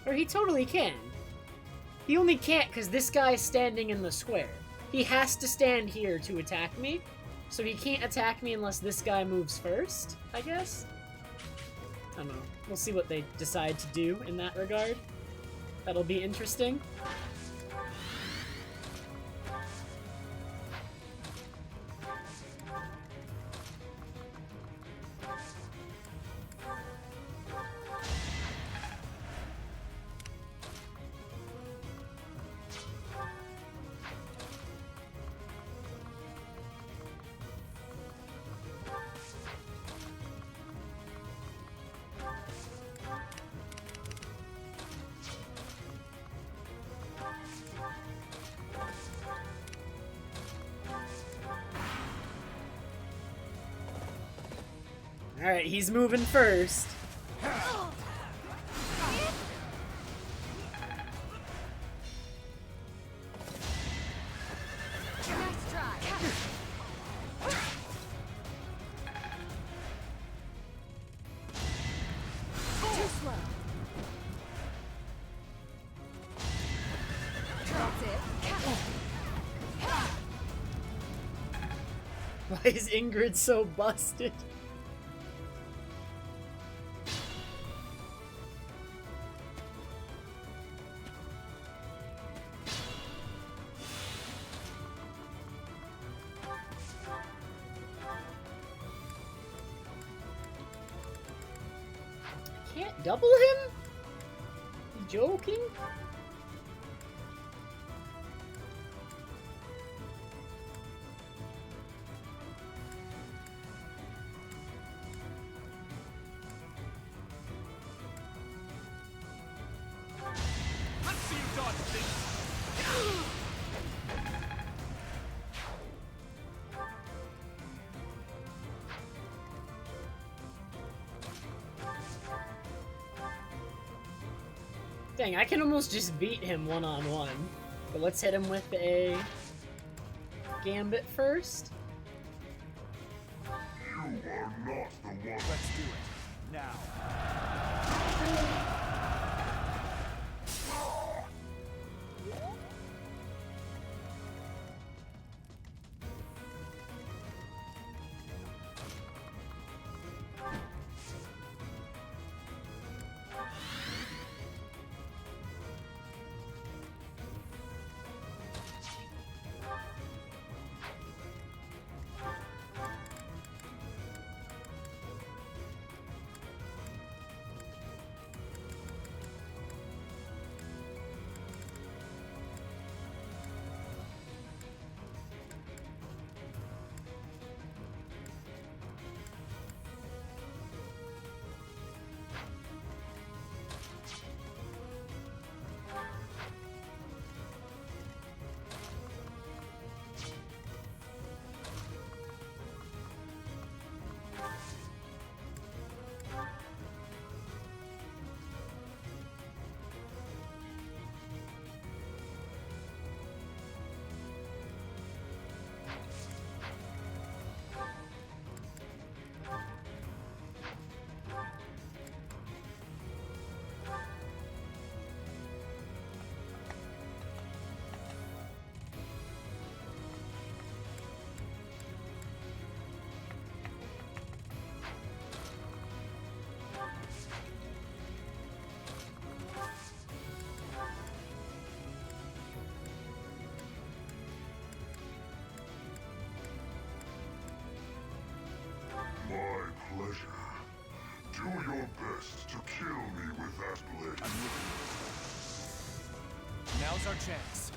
Or he totally can. He only can't because this guy is standing in the square. He has to stand here to attack me, so he can't attack me unless this guy moves first, I guess? I don't know. We'll see what they decide to do in that regard. That'll be interesting. Alright, he's moving first. Why is Ingrid so busted? Can't double him? You joking? Let's see you dodge this! Dang, I can almost just beat him one-on-one. But let's hit him with a gambit first. You are not the one. Let's do it. Now. pleasure. Do your best to kill me with that blade. Now's our chance.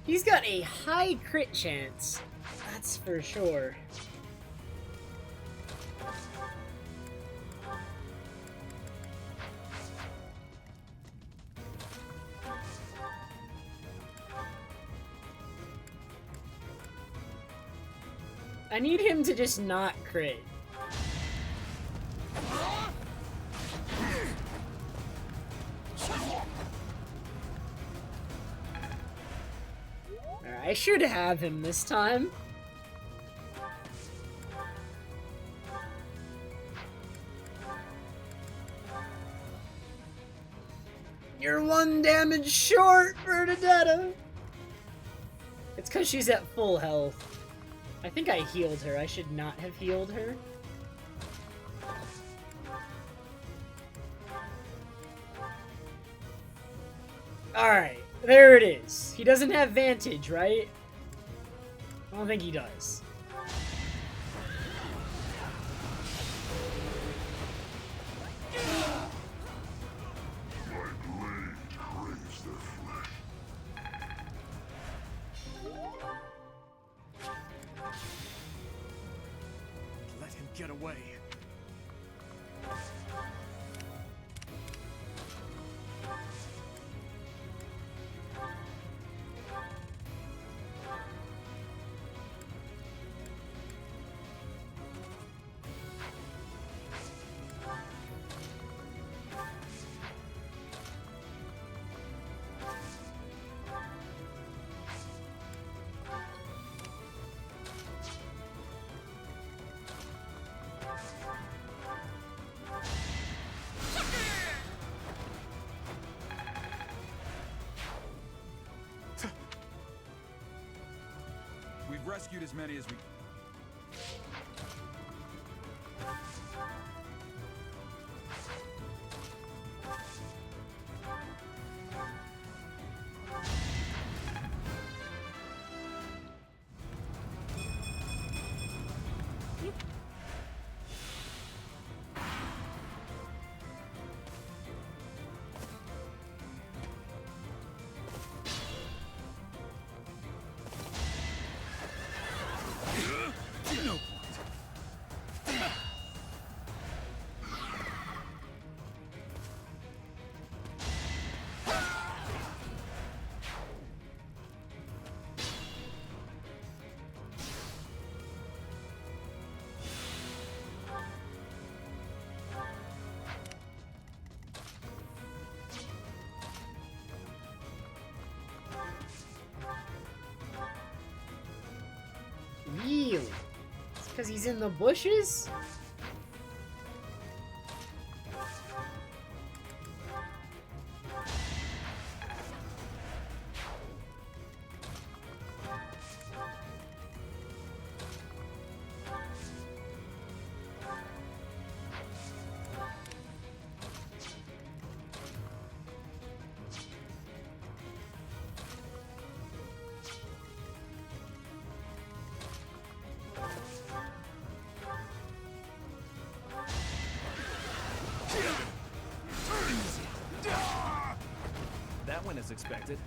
He's got a high crit chance. That's for sure. I need him to just not crit. I should have him this time. You're 1 damage short, Bernadetta. It's because she's at full health. I think I healed her. I should not have healed her. Alright, there it is. He doesn't have Vantage, right? I don't think he does. My blade craves their flesh. Let him get away. We've rescued as many as we... Really? It's because he's in the bushes? That went as expected.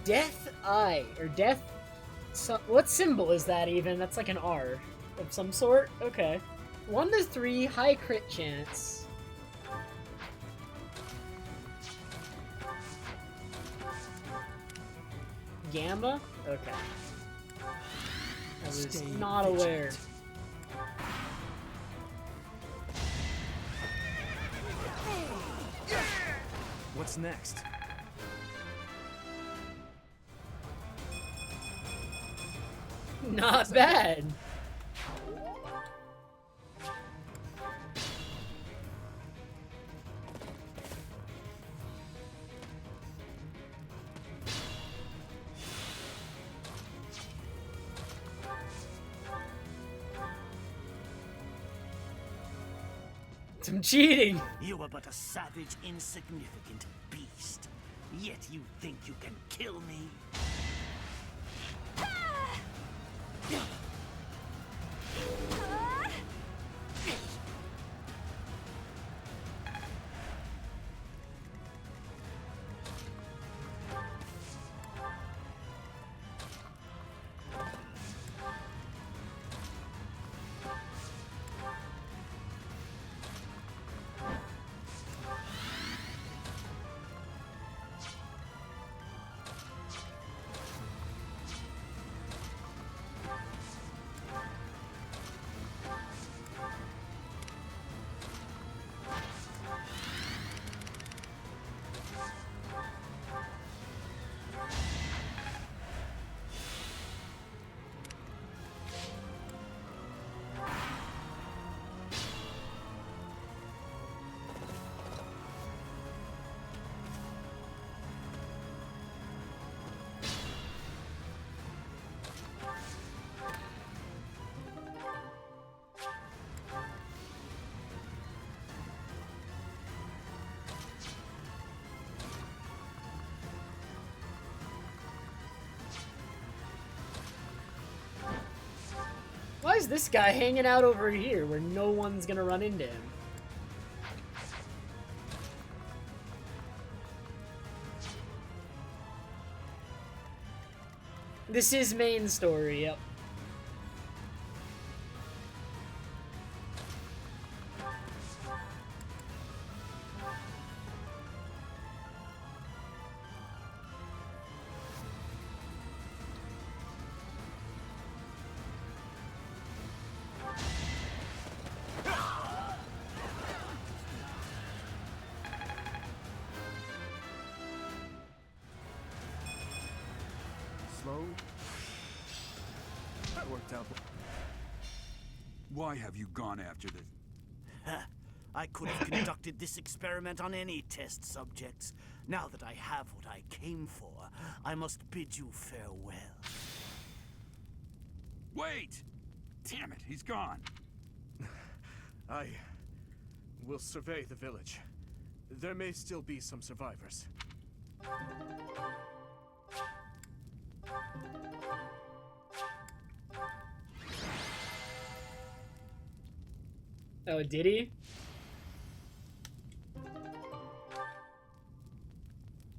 Death Eye, or Death... what symbol is that even? That's like an R of some sort? Okay. 1 to 3, high crit chance. Gamma? Okay. I was not aware. What's next? Not bad. Some cheating. You are but a savage, insignificant beast. Yet you think you can kill me? Why is this guy hanging out over here where no one's gonna run into him? This is main story, yep. Slow. That worked out. Why have you gone after this? I could have conducted this experiment on any test subjects. Now that I have what I came for, I must bid you farewell. Wait! Damn it, he's gone. I will survey the village. There may still be some survivors. Oh, did he?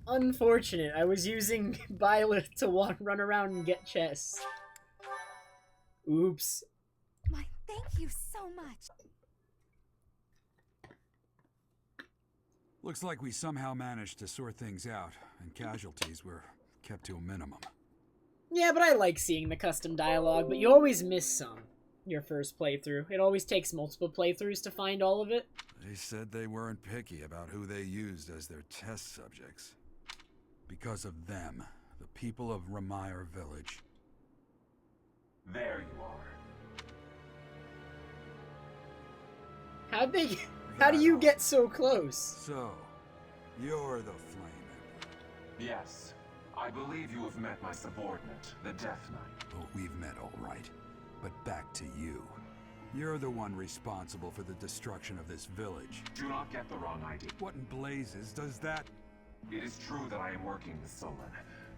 Unfortunate. I was using Byleth to run around and get chests. Oops. Why, thank you so much. Looks like we somehow managed to sort things out, and casualties were kept to a minimum. Yeah, but I like seeing the custom dialogue, but you always miss some your first playthrough. It always takes multiple playthroughs to find all of it. They said they weren't picky about who they used as their test subjects. Because of them, the people of Ramire Village. There you are. How do you get so close? So, you're the Flame Emblem. Yes. I believe you have met my subordinate, the Death Knight. Oh, we've met all right. But back to you. You're the one responsible for the destruction of this village. Do not get the wrong idea. What in blazes does that... It is true that I am working with Solon,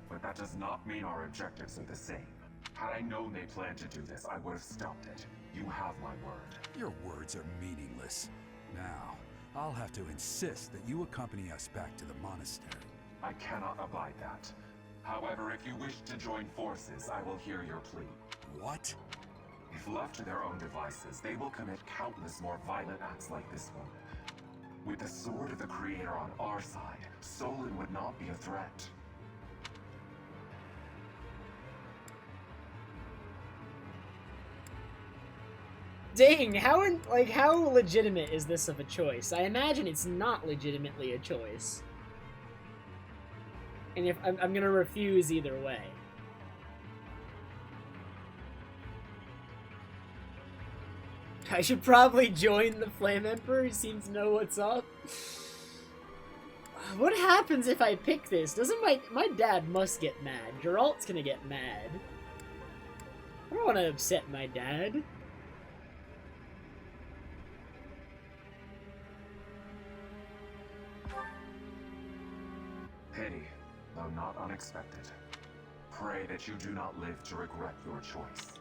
but that does not mean our objectives are the same. Had I known they planned to do this, I would have stopped it. You have my word. Your words are meaningless. Now, I'll have to insist that you accompany us back to the monastery. I cannot abide that. However, if you wish to join forces, I will hear your plea. What? If left to their own devices, they will commit countless more violent acts like this one. With the sword of the Creator on our side, Solon would not be a threat. Dang, how legitimate is this of a choice? I imagine it's not legitimately a choice. And if I'm gonna refuse either way. I should probably join the Flame Emperor. He seems to know what's up. What happens if I pick this? Doesn't my dad must get mad. Geralt's gonna get mad. I don't want to upset my dad. Pity, though not unexpected. Pray that you do not live to regret your choice.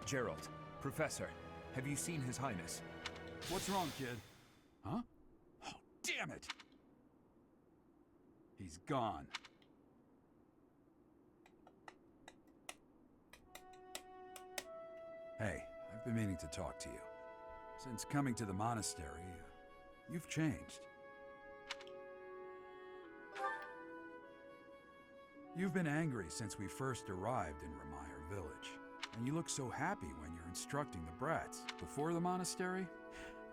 Geralt, Professor, have you seen His Highness? What's wrong, kid? Huh? Oh, damn it! He's gone. Hey, I've been meaning to talk to you. Since coming to the monastery, you've changed. You've been angry since we first arrived in Remire Village, and you look so happy when you're instructing the brats. Before the monastery,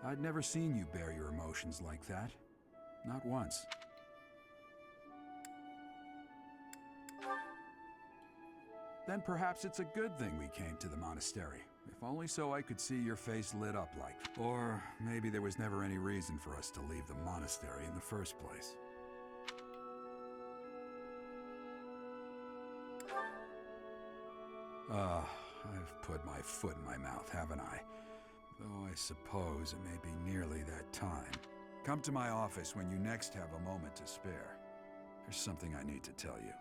I'd never seen you bear your emotions like that. Not once. Then perhaps it's a good thing we came to the monastery. If only so I could see your face lit up like... Or maybe there was never any reason for us to leave the monastery in the first place. I've put my foot in my mouth, haven't I? Though I suppose it may be nearly that time. Come to my office when you next have a moment to spare. There's something I need to tell you.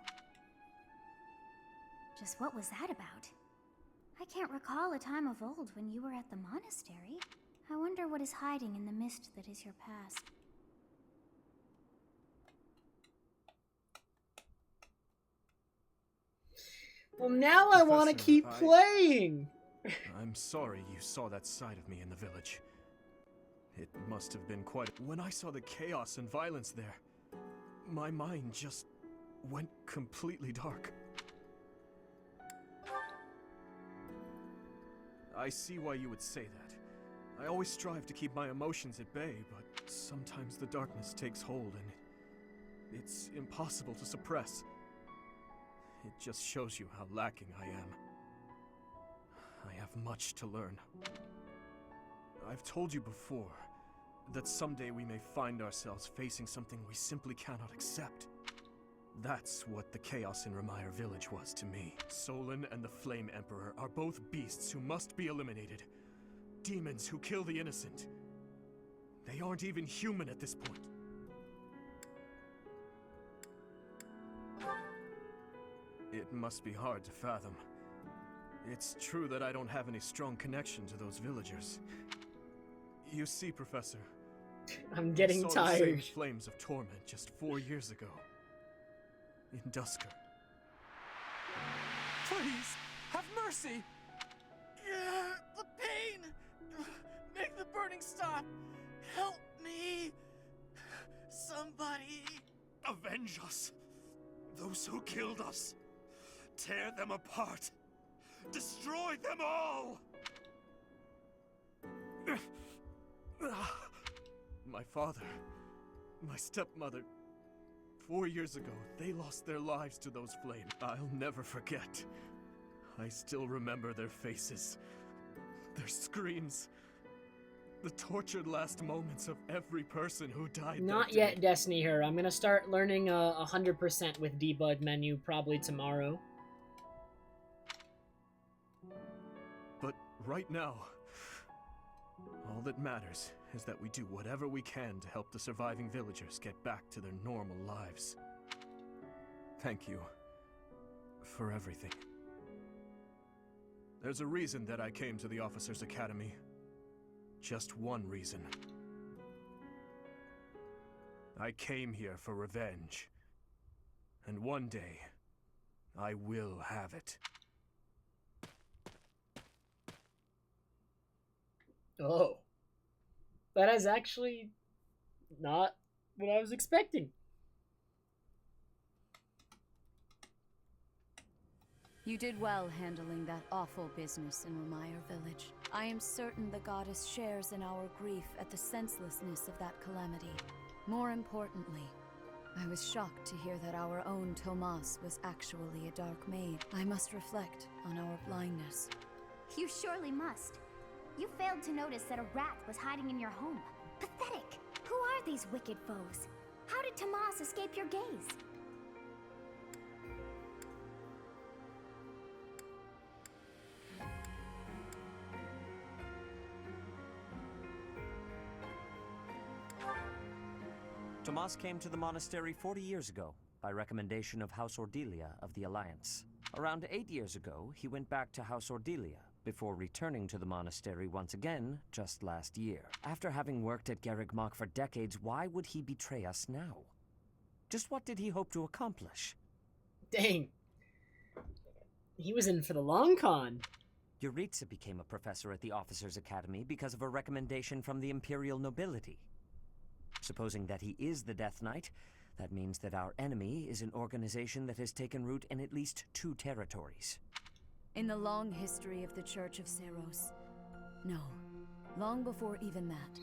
Just what was that about? I can't recall a time of old when you were at the monastery. I wonder what is hiding in the mist that is your past. Well, now I want to keep playing! I'm sorry you saw that side of me in the village. It must have been quite... When I saw the chaos and violence there, my mind just went completely dark. I see why you would say that. I always strive to keep my emotions at bay, but sometimes the darkness takes hold and it's impossible to suppress. It just shows you how lacking I am. I have much to learn. I've told you before that someday we may find ourselves facing something we simply cannot accept. That's what the chaos in Remire Village was to me. Solon and the Flame Emperor are both beasts who must be eliminated. Demons who kill the innocent. They aren't even human at this point. It must be hard to fathom. It's true that I don't have any strong connection to those villagers. You see, Professor, I'm getting I saw the same tired. flames of torment just 4 years ago. In Dusker. Please, have mercy! Yeah, the pain! Make the burning stop! Help me! Somebody! Avenge us! Those who killed us! Tear them apart! Destroy them all! My father, my stepmother, 4 years ago, they lost their lives to those flames. I'll never forget. I still remember their faces, their screams, the tortured last moments of every person who died. Not yet, Destiny Her. I'm gonna start learning 100% with debug menu probably tomorrow. But right now, all that matters is that we do whatever we can to help the surviving villagers get back to their normal lives. Thank you for everything. There's a reason that I came to the Officers' Academy. Just one reason. I came here for revenge. And one day, I will have it. Oh. That is actually not what I was expecting. You did well handling that awful business in Remire Village. I am certain the goddess shares in our grief at the senselessness of that calamity. More importantly, I was shocked to hear that our own Tomas was actually a dark maid. I must reflect on our blindness. You surely must. You failed to notice that a rat was hiding in your home. Pathetic! Who are these wicked foes? How did Tomas escape your gaze? Tomas came to the monastery 40 years ago, by recommendation of House Ordelia of the Alliance. Around 8 years ago, he went back to House Ordelia, before returning to the monastery once again, just last year. After having worked at Garreg Mach for decades, why would he betray us now? Just what did he hope to accomplish? Dang. He was in for the long con. Yuritsa became a professor at the Officers' Academy because of a recommendation from the Imperial nobility. Supposing that he is the Death Knight, that means that our enemy is an organization that has taken root in at least 2 territories. In the long history of the Church of Seros. No, long before even that.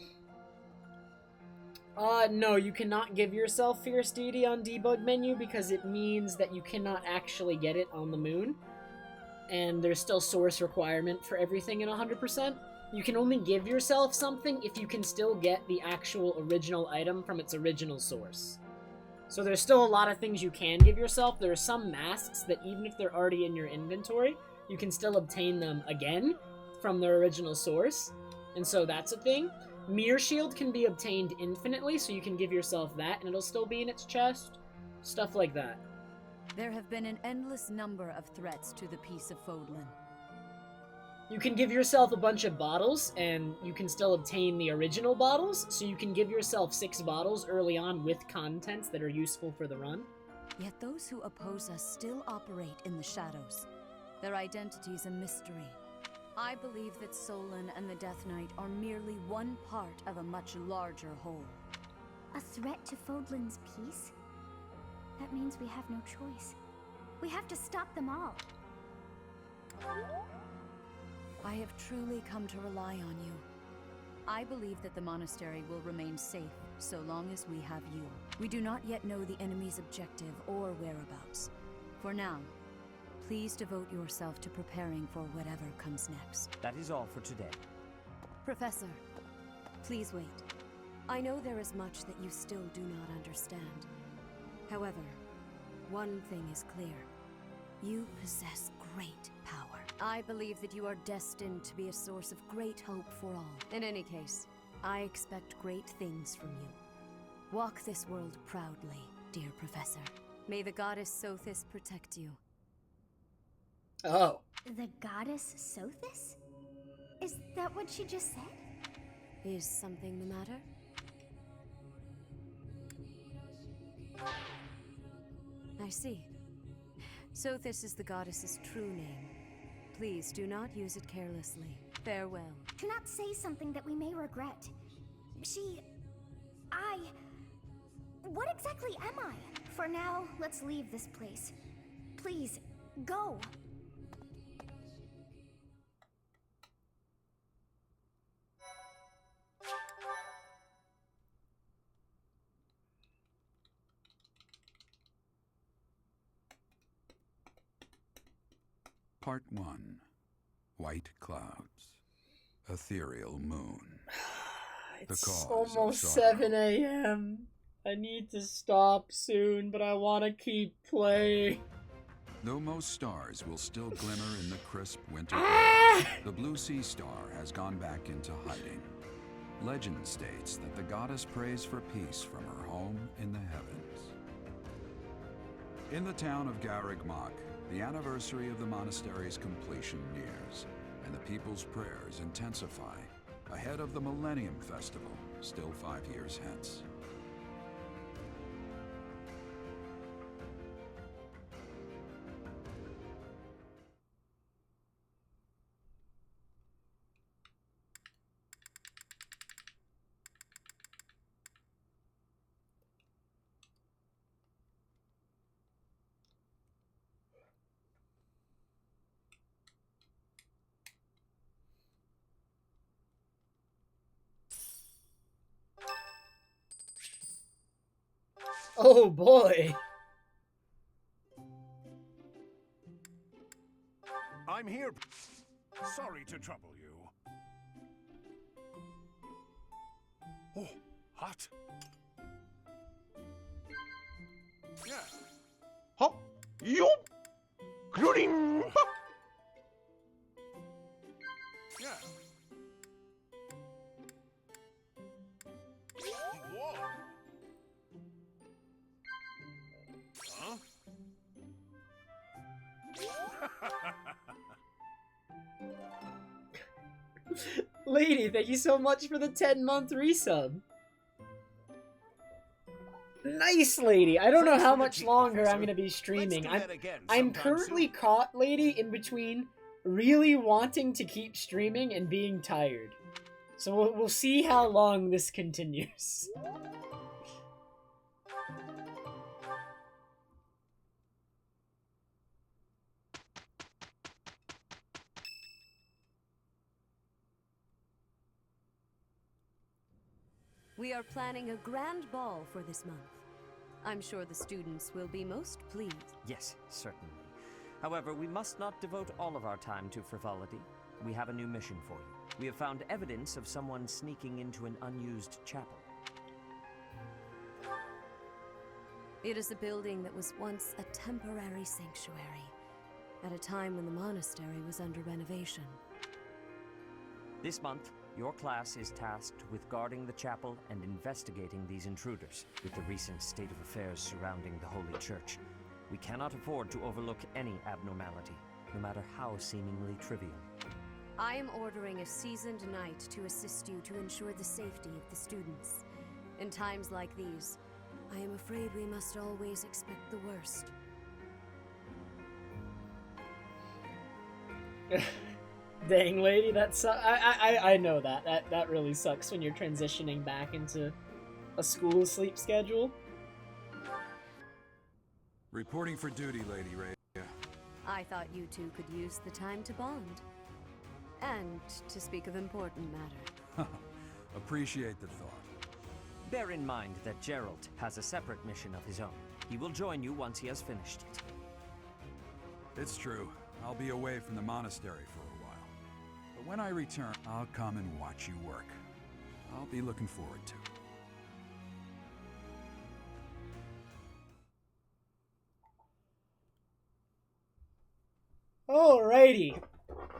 No, you cannot give yourself Fierce Deity on debug menu because it means that you cannot actually get it on the moon. And there's still source requirement for everything in 100%. You can only give yourself something if you can still get the actual original item from its original source. So there's still a lot of things you can give yourself. There are some masks that even if they're already in your inventory, you can still obtain them again from their original source. And so that's a thing. Mirror Shield can be obtained infinitely, so you can give yourself that and it'll still be in its chest. Stuff like that. There have been an endless number of threats to the peace of Fodlan. You can give yourself a bunch of bottles, and you can still obtain the original bottles, so you can give yourself 6 bottles early on with contents that are useful for the run. Yet those who oppose us still operate in the shadows. Their identity's a mystery. I believe that Solon and the Death Knight are merely one part of a much larger whole. A threat to Fodlan's peace? That means we have no choice. We have to stop them all. I have truly come to rely on you. I believe that the monastery will remain safe so long as we have you. We do not yet know the enemy's objective or whereabouts. For now, please devote yourself to preparing for whatever comes next. That is all for today. Professor, please wait. I know there is much that you still do not understand. However, one thing is clear. You possess great power. I believe that you are destined to be a source of great hope for all. In any case, I expect great things from you. Walk this world proudly, dear Professor. May the goddess Sothis protect you. Oh. The goddess Sothis? Is that what she just said? Is something the matter? I see. Sothis is the goddess's true name. Please do not use it carelessly. Farewell. Do not say something that we may regret. What exactly am I? For now, let's leave this place. Please, go. Part 1. White Clouds. Ethereal Moon. It's almost 7 a.m. I need to stop soon, but I want to keep playing. Though most stars will still glimmer in the crisp winter air, the Blue Sea Star has gone back into hiding. Legend states that the goddess prays for peace from her home in the heavens. In the town of Garreg Mach, the anniversary of the monastery's completion nears, and the people's prayers intensify ahead of the Millennium Festival, still 5 years hence. Oh boy. I'm here. Sorry to trouble you. Oh, hot. Yeah. Hop. Yup. Including. Yeah. Whoa. Huh? Lady, thank you so much for the 10-month resub. Nice, lady. I don't know how much longer I'm gonna be streaming. I'm currently caught, lady, in between really wanting to keep streaming and being tired. So we'll see how long this continues. We are planning a grand ball for this month. I'm sure the students will be most pleased. Yes, certainly. However, we must not devote all of our time to frivolity. We have a new mission for you. We have found evidence of someone sneaking into an unused chapel. It is a building that was once a temporary sanctuary, at a time when the monastery was under renovation. This month, your class is tasked with guarding the chapel and investigating these intruders. With the recent state of affairs surrounding the Holy Church, we cannot afford to overlook any abnormality, no matter how seemingly trivial. I am ordering a seasoned knight to assist you to ensure the safety of the students. In times like these, I am afraid we must always expect the worst. Dang, lady, that sucks. I know that. That really sucks when you're transitioning back into a school sleep schedule. Reporting for duty, Lady Ray. I thought you two could use the time to bond. And to speak of important matter. Appreciate the thought. Bear in mind that Gerald has a separate mission of his own. He will join you once he has finished it. It's true. I'll be away from the monastery for a while. But when I return, I'll come and watch you work. I'll be looking forward to it. Alrighty.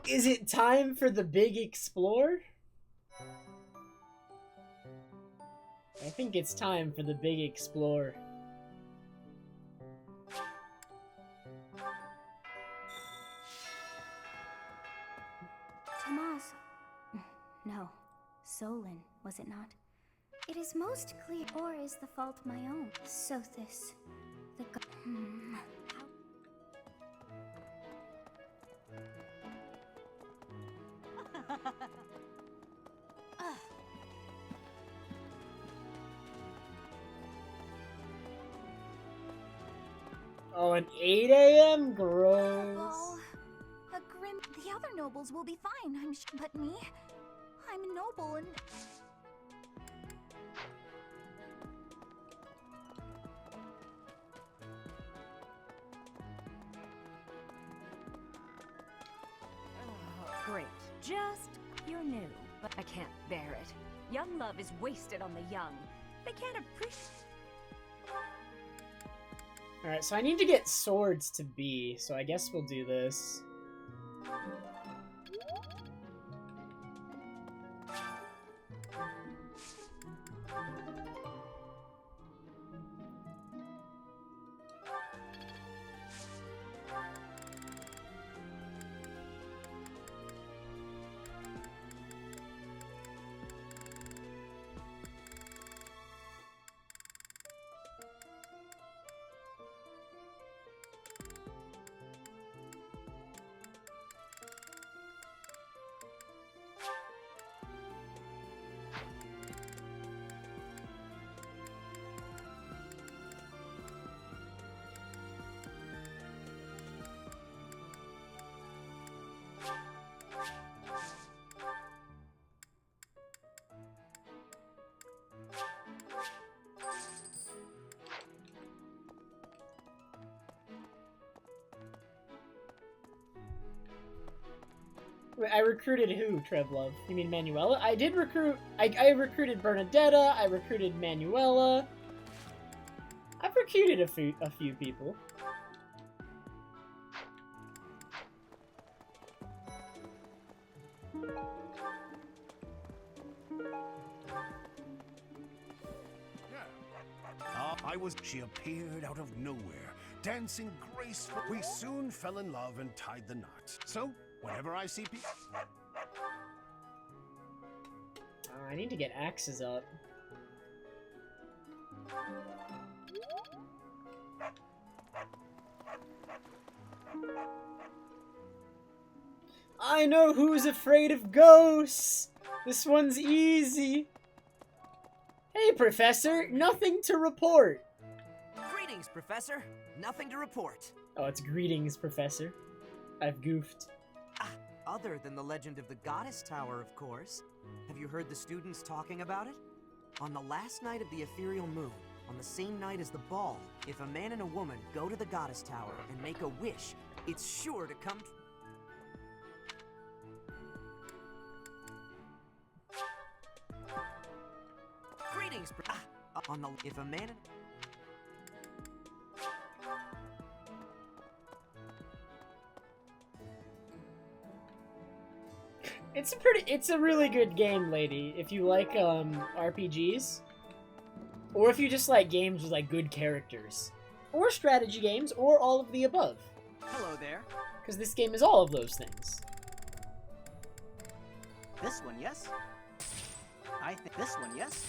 Is it time for the big explore? I think it's time for the big explore. Tomas. No. Solon, was it not? It is most clear, or is the fault my own? Sothis. The Oh, an 8 a.m. Gross. Oh, a grim. The other nobles will be fine, I'm sure. But me? I'm a noble and. Great. You're new, but I can't bear it. Young love is wasted on the young. They can't appreciate. Alright, so I need to get swords to B, so I guess we'll do this. Wait, I recruited who, Trevlove? You mean Manuela? I did recruit... I recruited Bernadetta, I recruited Manuela. I've recruited a few people. She appeared out of nowhere, dancing gracefully. We soon fell in love and tied the knot. So, whenever I see people... I need to get axes up. I know who's afraid of ghosts! This one's easy! Hey, Professor! Nothing to report! Greetings, Professor. Nothing to report. Oh, it's greetings, Professor. I've goofed. Other than the legend of the Goddess Tower, of course. Have you heard the students talking about it? On the last night of the ethereal moon, on the same night as the ball, if a man and a woman go to the Goddess Tower and make a wish, it's sure to come Greetings, on the if a man and It's a really good game, lady, if you like, RPGs. Or if you just like games with, like, good characters. Or strategy games, or all of the above. Hello there. Because this game is all of those things. This one, yes? I think this one, yes?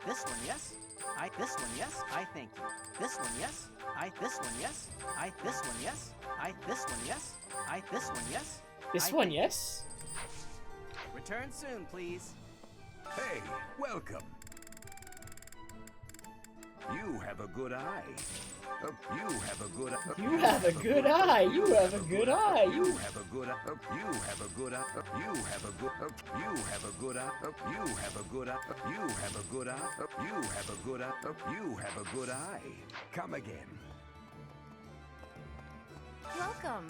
This one, yes? This one, yes? I thank you. This one, yes? This one, yes? This one, yes? This one, yes? This one, yes? This one, yes? Return soon, please. Hey, welcome. You have a good eye. You have a good eye. You have a good eye. You have a good eye. You have a good eye. You have a good eye. You have a good. You have a good eye. You have a good eye. You have a good eye. You have a good eye. You have a good eye. Come again. Welcome.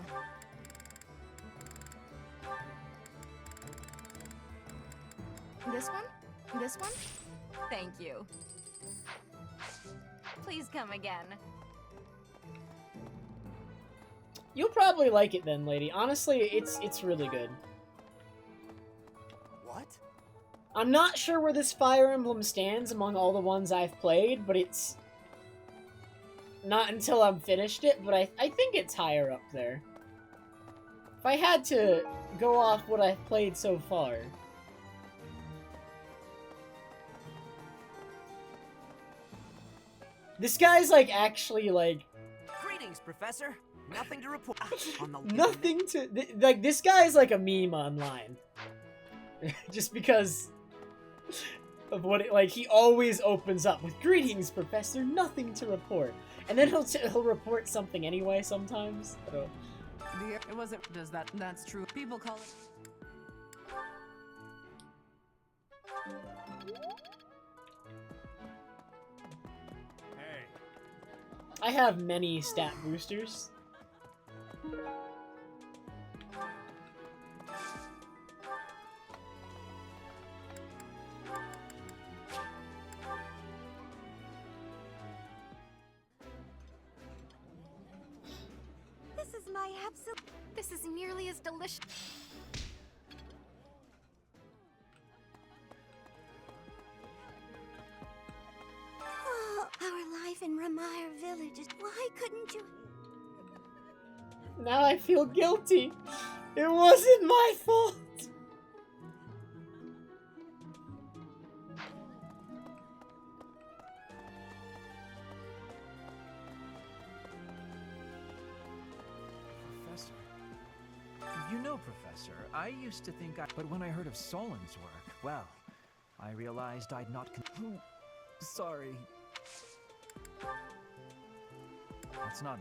This one? This one? Thank you. Please come again. You'll probably like it then, lady. Honestly, it's really good. What? I'm not sure where this Fire Emblem stands among all the ones I've played, but it's... not until I've finished it, but I think it's higher up there. If I had to go off what I've played so far... This guy's, like, actually, like... Greetings, Professor. Nothing to report. On the Nothing to... Like, this guy's, like, a meme online. Just because... of what it... Like, he always opens up with, Greetings, Professor. Nothing to report. And then he'll report something anyway sometimes. So. It wasn't... That's true. People call it... I have many stat boosters. This is my absolute... This is nearly as delicious... Oh, our life in Ramire Village is... Why couldn't you... Now I feel guilty. It wasn't my fault. Professor. You know, Professor, I used to think But when I heard of Solon's work, well, I realized I'd not Sorry. That's not...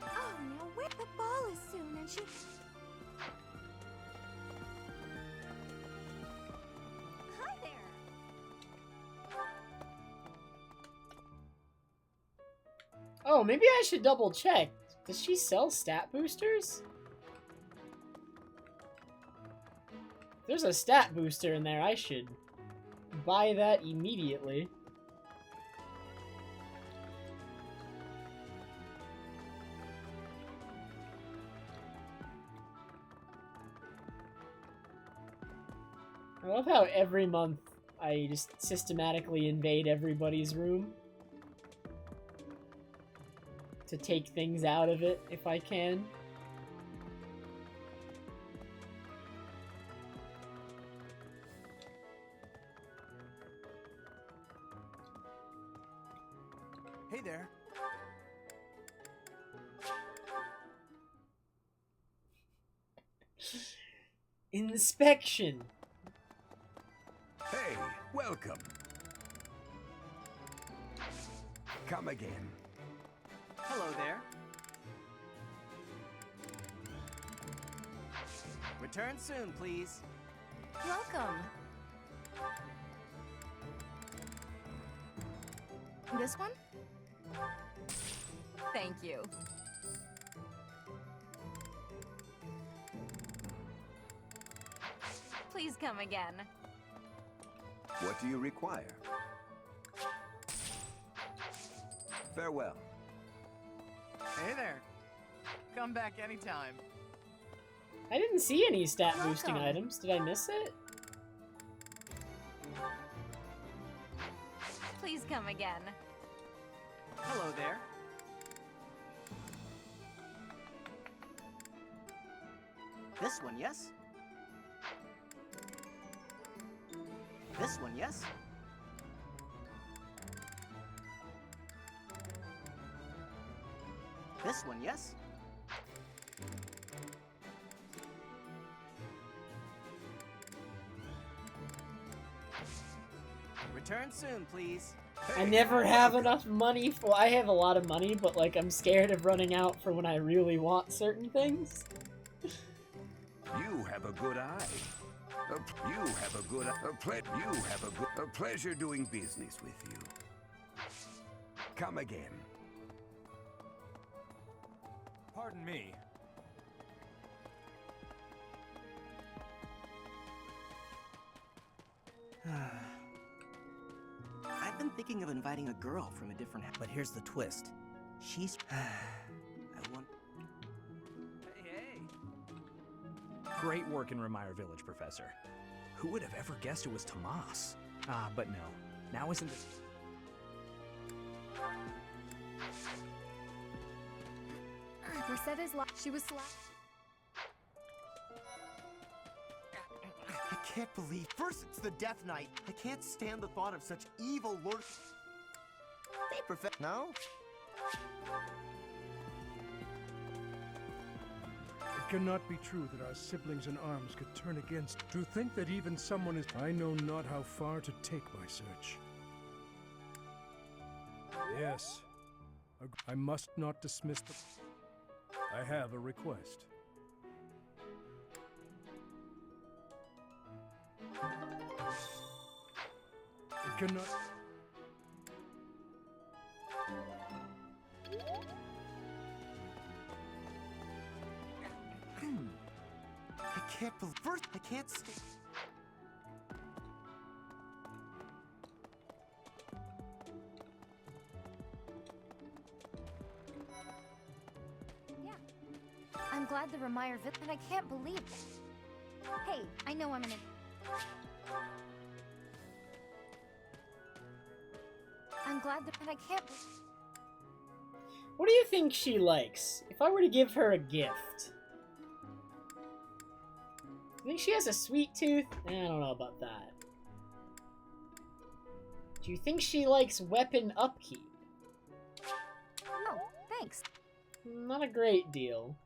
Oh, now where the ball is soon and she... Hi there! Oh, maybe I should double check. Does she sell stat boosters? If there's a stat booster in there, I should buy that immediately. I love how every month I just systematically invade everybody's room to take things out of it if I can. Hey there. Inspection. Hey, welcome. Come again. Hello there. Return soon, please. Welcome. This one? Thank you. Please come again. What do you require? Farewell. Hey there. Come back anytime. I didn't see any stat boosting items. Did I miss it? Please come again. Hello there. This one, yes? This one, yes? This one, yes? Return soon, please. I never have enough money for. I have a lot of money, but like I'm scared of running out for when I really want certain things. You have a good eye. A pleasure doing business with you. Come again. Pardon me. I've been thinking of inviting a girl from a different house. But here's the twist. She's... I want... Hey. Great work in Remire Village, Professor. Who would have ever guessed it was Tomas? Ah, but no. Now isn't it... Mercedes she was slapped. I can't believe... First it's the Death Knight. I can't stand the thought of such evil lord... Hey, No? It cannot be true that our siblings in arms could turn against. To think that even someone is... I know not how far to take my search. Yes. I must not dismiss the... I have a request. It cannot... I can't believe... First, I can't stay... I'm glad the Remire Village, but I can't believe it. Hey, I know I'm in a... I'm glad that, but I can't... What do you think she likes? If I were to give her a gift. You think she has a sweet tooth? I don't know about that. Do you think she likes weapon upkeep? No, thanks. Not a great deal.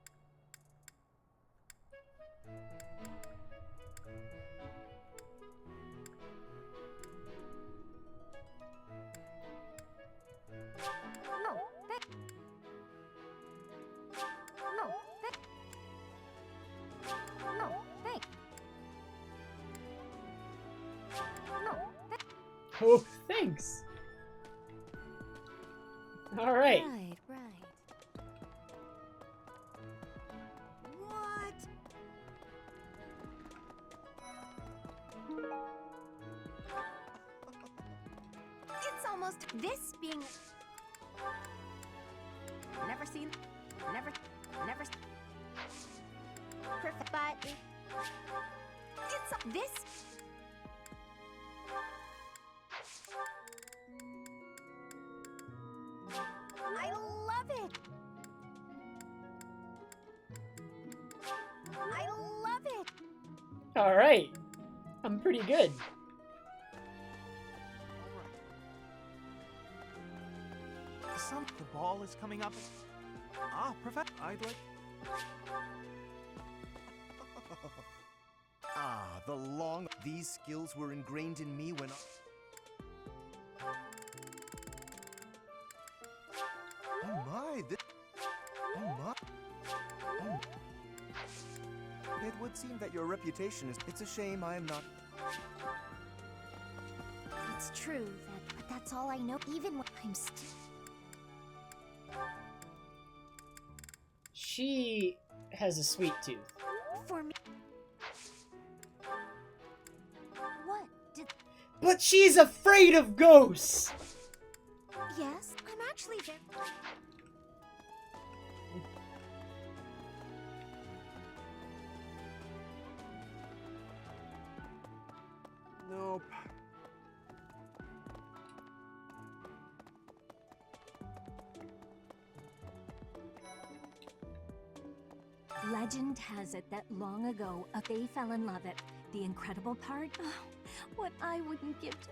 No, thanks. No, thanks. No, thanks. No, thanks. Oh, thanks. All right. Right. almost this being never seen, never, perfect, but it's this. I love it. I love it. All right. I'm pretty good. The ball is coming up. Ah, Professor, I'd like... Ah, the long... These skills were ingrained in me when Oh my, this... Oh my... Oh. It would seem that your reputation is... It's a shame I am not... It's true but that's all I know. Even when I'm still. She has a sweet tooth. For me. What did? But she's afraid of ghosts! Yes, I'm actually very. Nope. Legend has it that long ago, they fell in love. At the incredible part, what I wouldn't give to.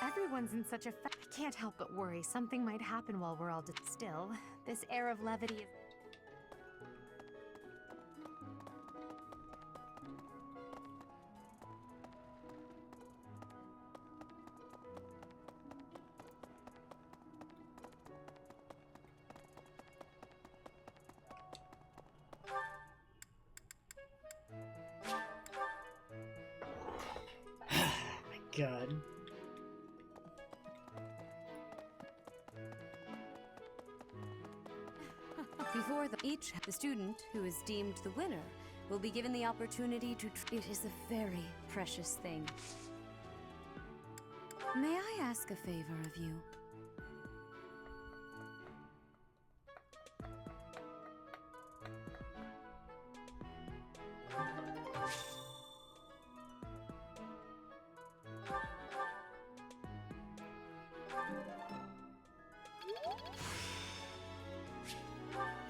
Everyone's in such a I can't help but worry something might happen while we're all still. This air of levity is. God. Before the student who is deemed the winner will be given the opportunity to. It is a very precious thing. May I ask a favor of you?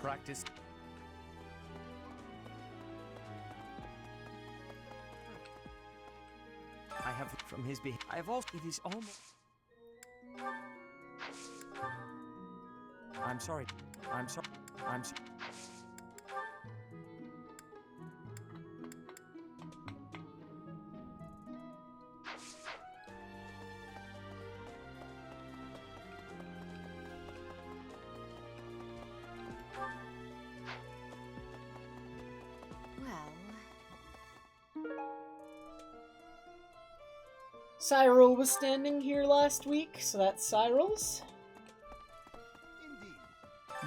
Practice. I have from his behavior. I have also. It is almost. I'm sorry. I'm sorry. I'm sorry. Cyril was standing here last week, so that's Cyril's.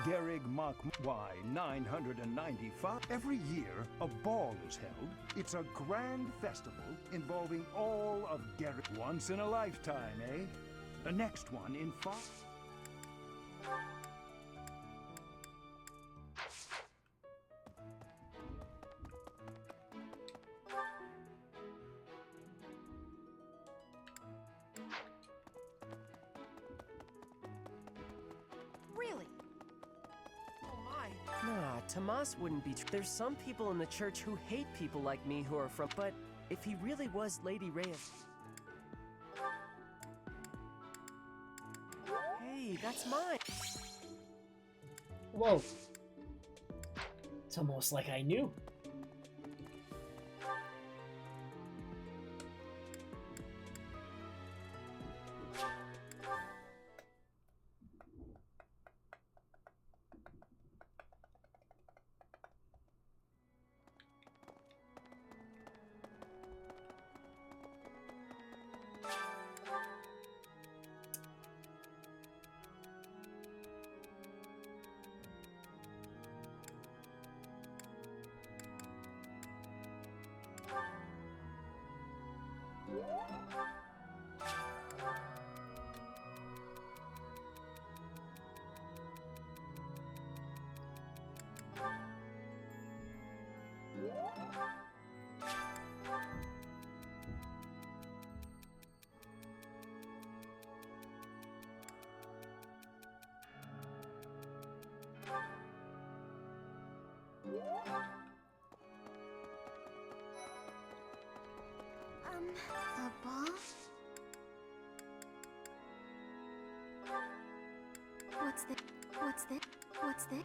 Gerig Mach Y 995. Every year, a ball is held. It's a grand festival involving all of Gerig. Once in a lifetime, eh? The next one in 5. Really? Oh my. Nah, Tomas wouldn't be. There's some people in the church who hate people like me who are from. But if he really was Lady Reyes. Hey, that's mine. Whoa. It's almost like I knew. A ball? What's this? What's this? What's this?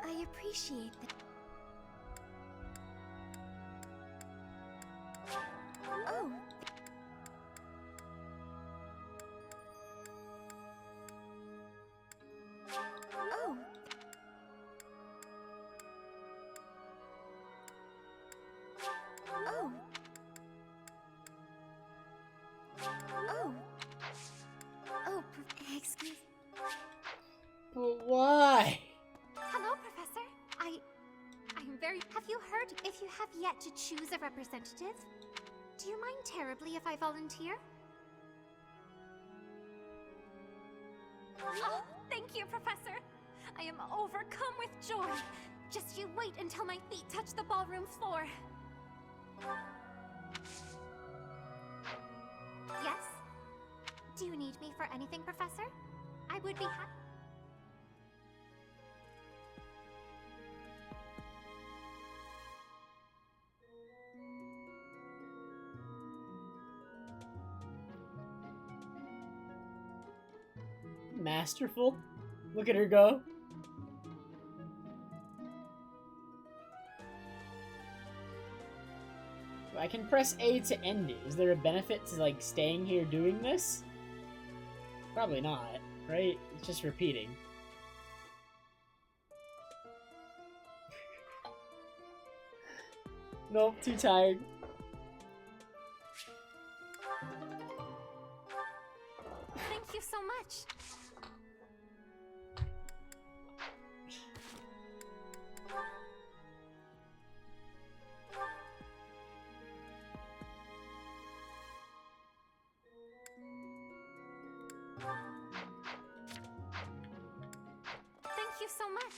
I appreciate that. Oh. Oh. Oh. Oh. Oh, excuse. But why? Hello, Professor. I'm very. Have you heard? If you have yet to choose a representative, do you mind terribly if I volunteer? Oh, thank you, Professor. I am overcome with joy. Just you wait until my feet touch the ballroom floor. Yes? Do you need me for anything, Professor? I would be happy. Masterful. Look at her go. I can press A to end it. Is there a benefit to like staying here doing this? Probably not, right? It's just repeating. Nope, too tired. Thank you so much. Thank you so much.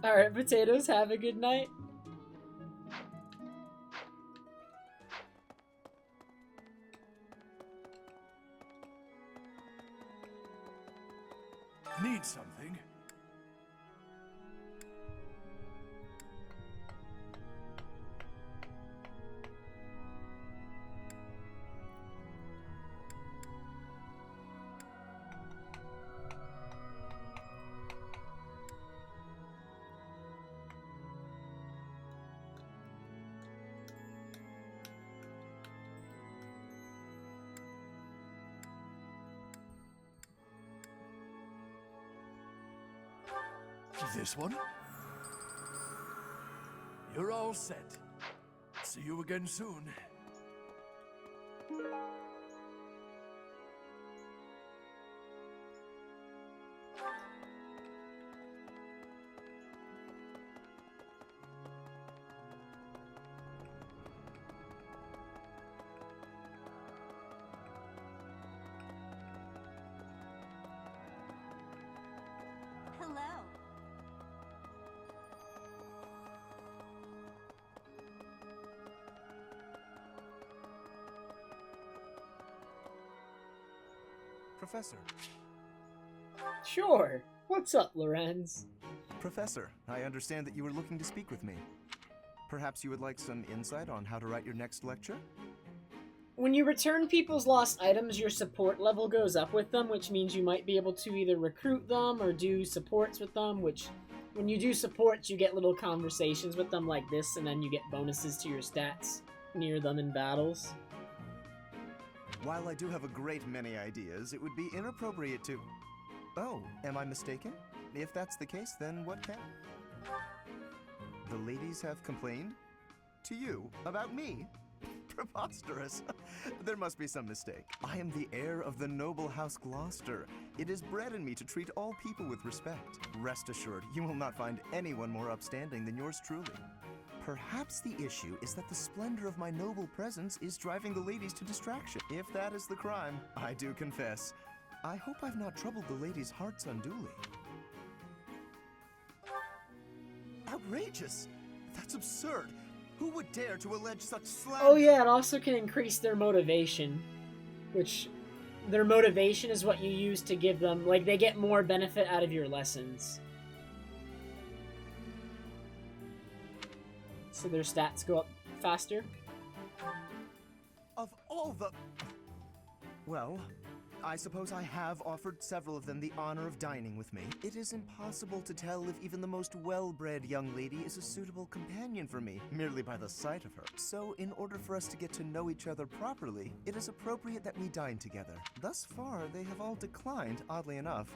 Alright, potatoes, have a good night. Need something? This one? You're all set. See you again soon. Hello. Professor. Sure. What's up, Lorenz? Professor, I understand that you were looking to speak with me. Perhaps you would like some insight on how to write your next lecture? When you return people's lost items, your support level goes up with them, which means you might be able to either recruit them or do supports with them, which, when you do supports, you get little conversations with them like this, and then you get bonuses to your stats near them in battles. While I do have a great many ideas, it would be inappropriate to... Oh, am I mistaken? If that's the case, then what can... The ladies have complained? To you? About me? Preposterous. There must be some mistake. I am the heir of the noble House Gloucester. It is bred in me to treat all people with respect. Rest assured, you will not find anyone more upstanding than yours truly. Perhaps the issue is that the splendor of my noble presence is driving the ladies to distraction. If that is the crime, I do confess. I hope I've not troubled the ladies' hearts unduly. Outrageous! That's absurd! Who would dare to allege such slander? Oh yeah, it also can increase their motivation, which their motivation is what you use to give them, like, they get more benefit out of your lessons. So their stats go up faster. Of all the... Well, I suppose I have offered several of them the honor of dining with me. It is impossible to tell if even the most well-bred young lady is a suitable companion for me, merely by the sight of her. So, in order for us to get to know each other properly, it is appropriate that we dine together. Thus far, they have all declined, oddly enough.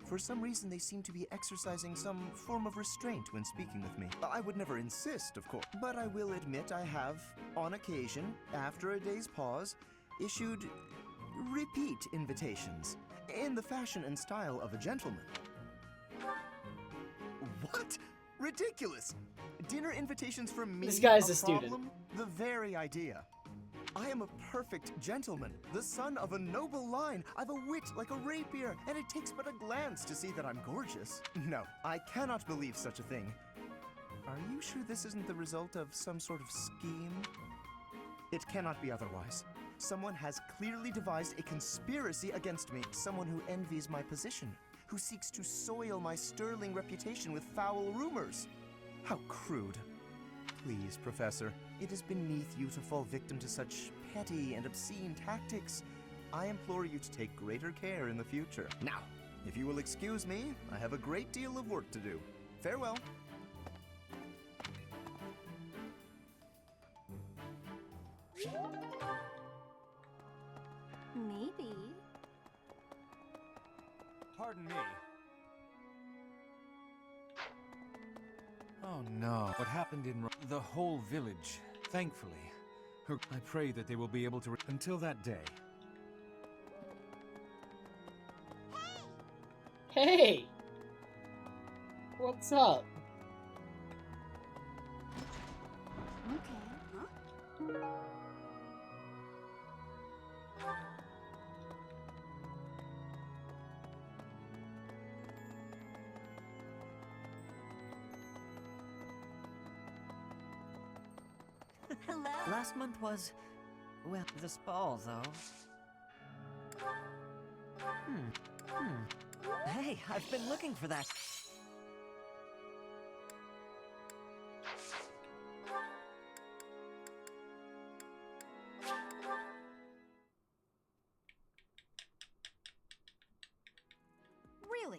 For some reason, they seem to be exercising some form of restraint when speaking with me. I would never insist, of course, but I will admit I have, on occasion, after a day's pause, issued repeat invitations, in the fashion and style of a gentleman. What? Ridiculous! Dinner invitations from me? This guy's a problem? student. The very idea. I am a perfect gentleman, the son of a noble line. I've a wit like a rapier, and it takes but a glance to see that I'm gorgeous. No, I cannot believe such a thing. Are you sure this isn't the result of some sort of scheme? It cannot be otherwise. Someone has clearly devised a conspiracy against me. Someone who envies my position, who seeks to soil my sterling reputation with foul rumors. How crude. Please, Professor, it is beneath you to fall victim to such petty and obscene tactics. I implore you to take greater care in the future. Now, if you will excuse me, I have a great deal of work to do. Farewell. Maybe. Pardon me. Oh no. What happened in the whole village, thankfully. I pray that they will be able to until that day. Hey! What's up? Okay. Hello. Last month was, well, this ball, though. Hey, I've been looking for that. Really?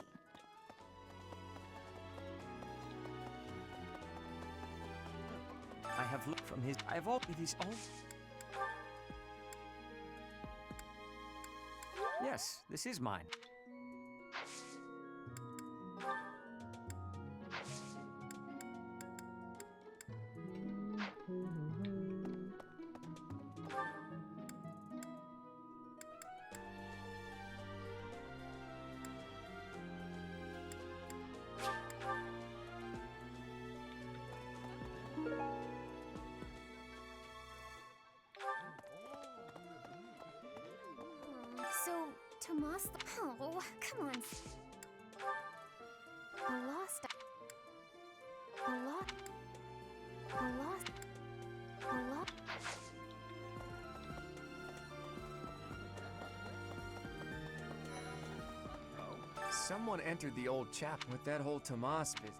I have looked from his. I have all. It is all. Yes, this is mine. So, Tomas... Oh, come on. A lost... A lot... A lost... A lot... Someone entered the old chap with that whole Tomas business.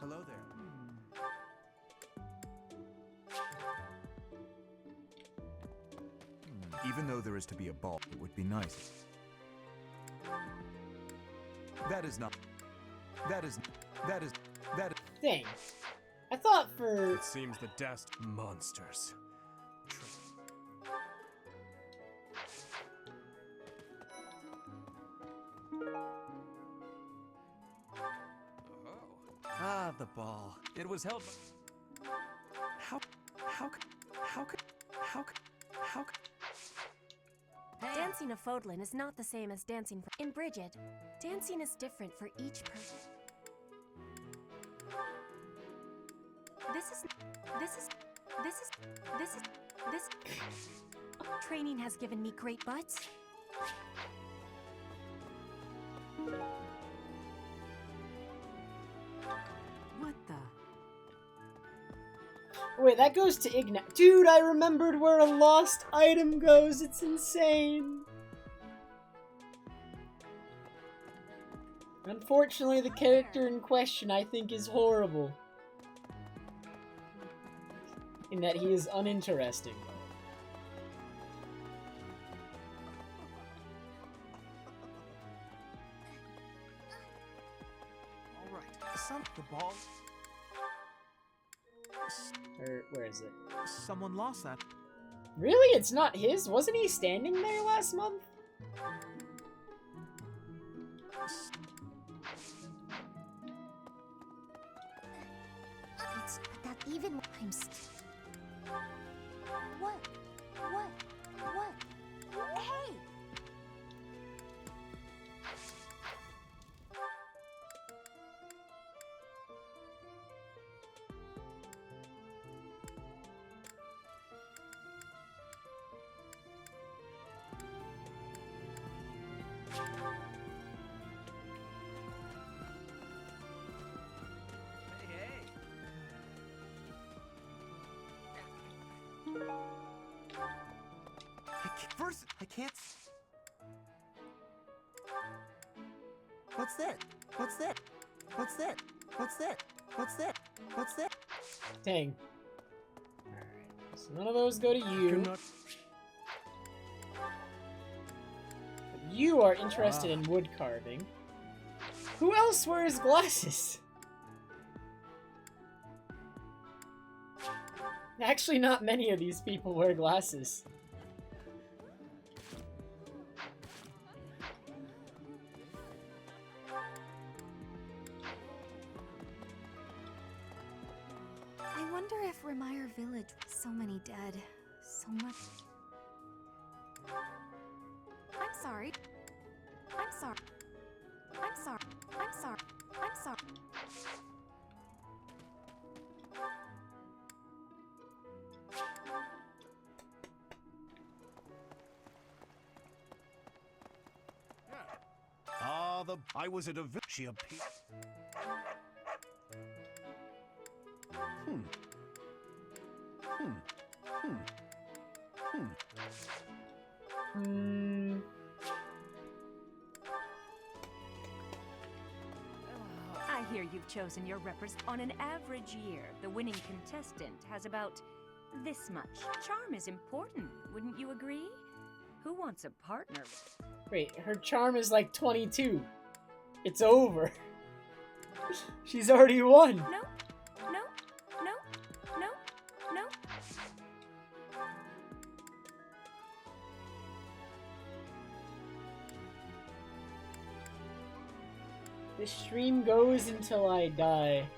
Hello there. Even though there is to be a ball, it would be nice. That is not. That is. Dang. I thought for... It seems the dust monsters. the ball. It was held. How could? Dancing a Fodlin is not the same as dancing in Bridget. Dancing is different for each person. This training has given me great butts. What the? Wait, that goes to Ignat. Dude, I remembered where a lost item goes. It's insane. Unfortunately, the character in question, I think, is horrible. In that he is uninteresting. Alright, the ball. Or, where is it? Someone lost that. Really? It's not his? Wasn't he standing there last month? It's that even I'm What? Hey! I can't. What's that? What's that? What's that? What's that? What's that? What's that? Dang. Alright, so none of those go to you. But you are interested in wood carving. Who else wears glasses? Actually, not many of these people wear glasses. I wonder if Remire Village, so many dead, so much. I'm sorry. I'm sorry. I'm sorry. I'm sorry. I'm sorry. I was at a she appeared. I hear you've chosen your On an average year, the winning contestant has about this much. Charm is important, wouldn't you agree? Who wants a partner? Wait, her charm is like 22. It's over. She's already won. No, no, no, no, no. This stream goes until I die.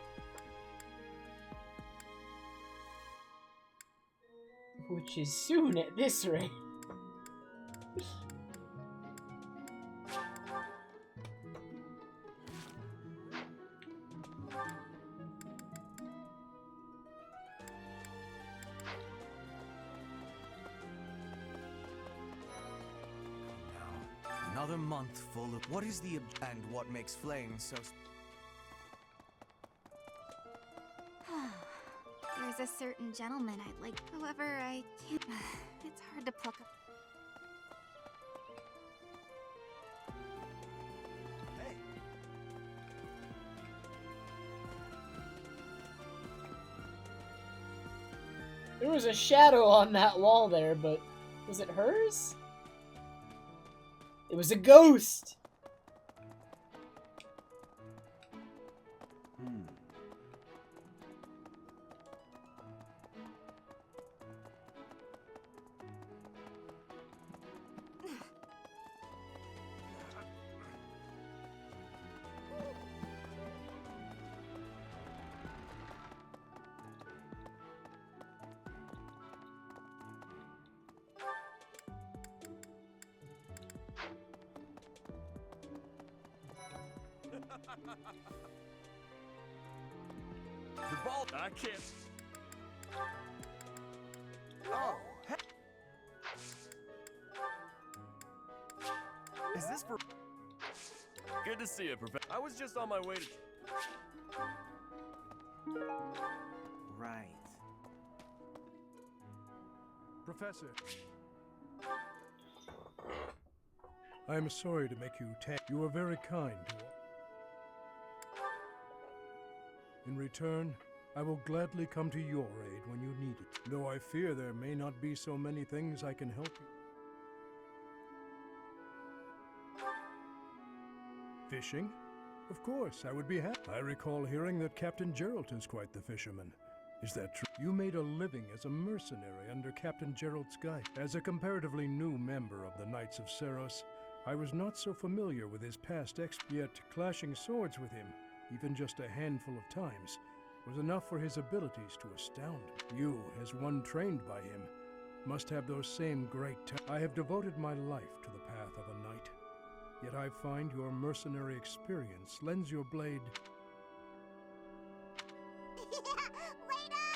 Which is soon at this rate. Another month full of what is the and what makes flames so. There's a certain gentleman I'd like. However, I can't. It's hard to pluck up. There was a shadow on that wall there, but was it hers? It was a ghost! The ball. I can't. Oh, is this for... Good to see you, Professor. I was just on my way to... Right. Professor. I am sorry to make you You are very kind to all. In return, I will gladly come to your aid when you need it, though I fear there may not be so many things I can help you. Fishing? Of course, I would be happy. I recall hearing that Captain Geralt is quite the fisherman. Is that true? You made a living as a mercenary under Captain Geralt's guide. As a comparatively new member of the Knights of Seros, I was not so familiar with his past yet clashing swords with him, even just a handful of times, was enough for his abilities to astound me. You, as one trained by him, must have those same great I have devoted my life to the path of a knight. Yet I find your mercenary experience lends your blade... Later!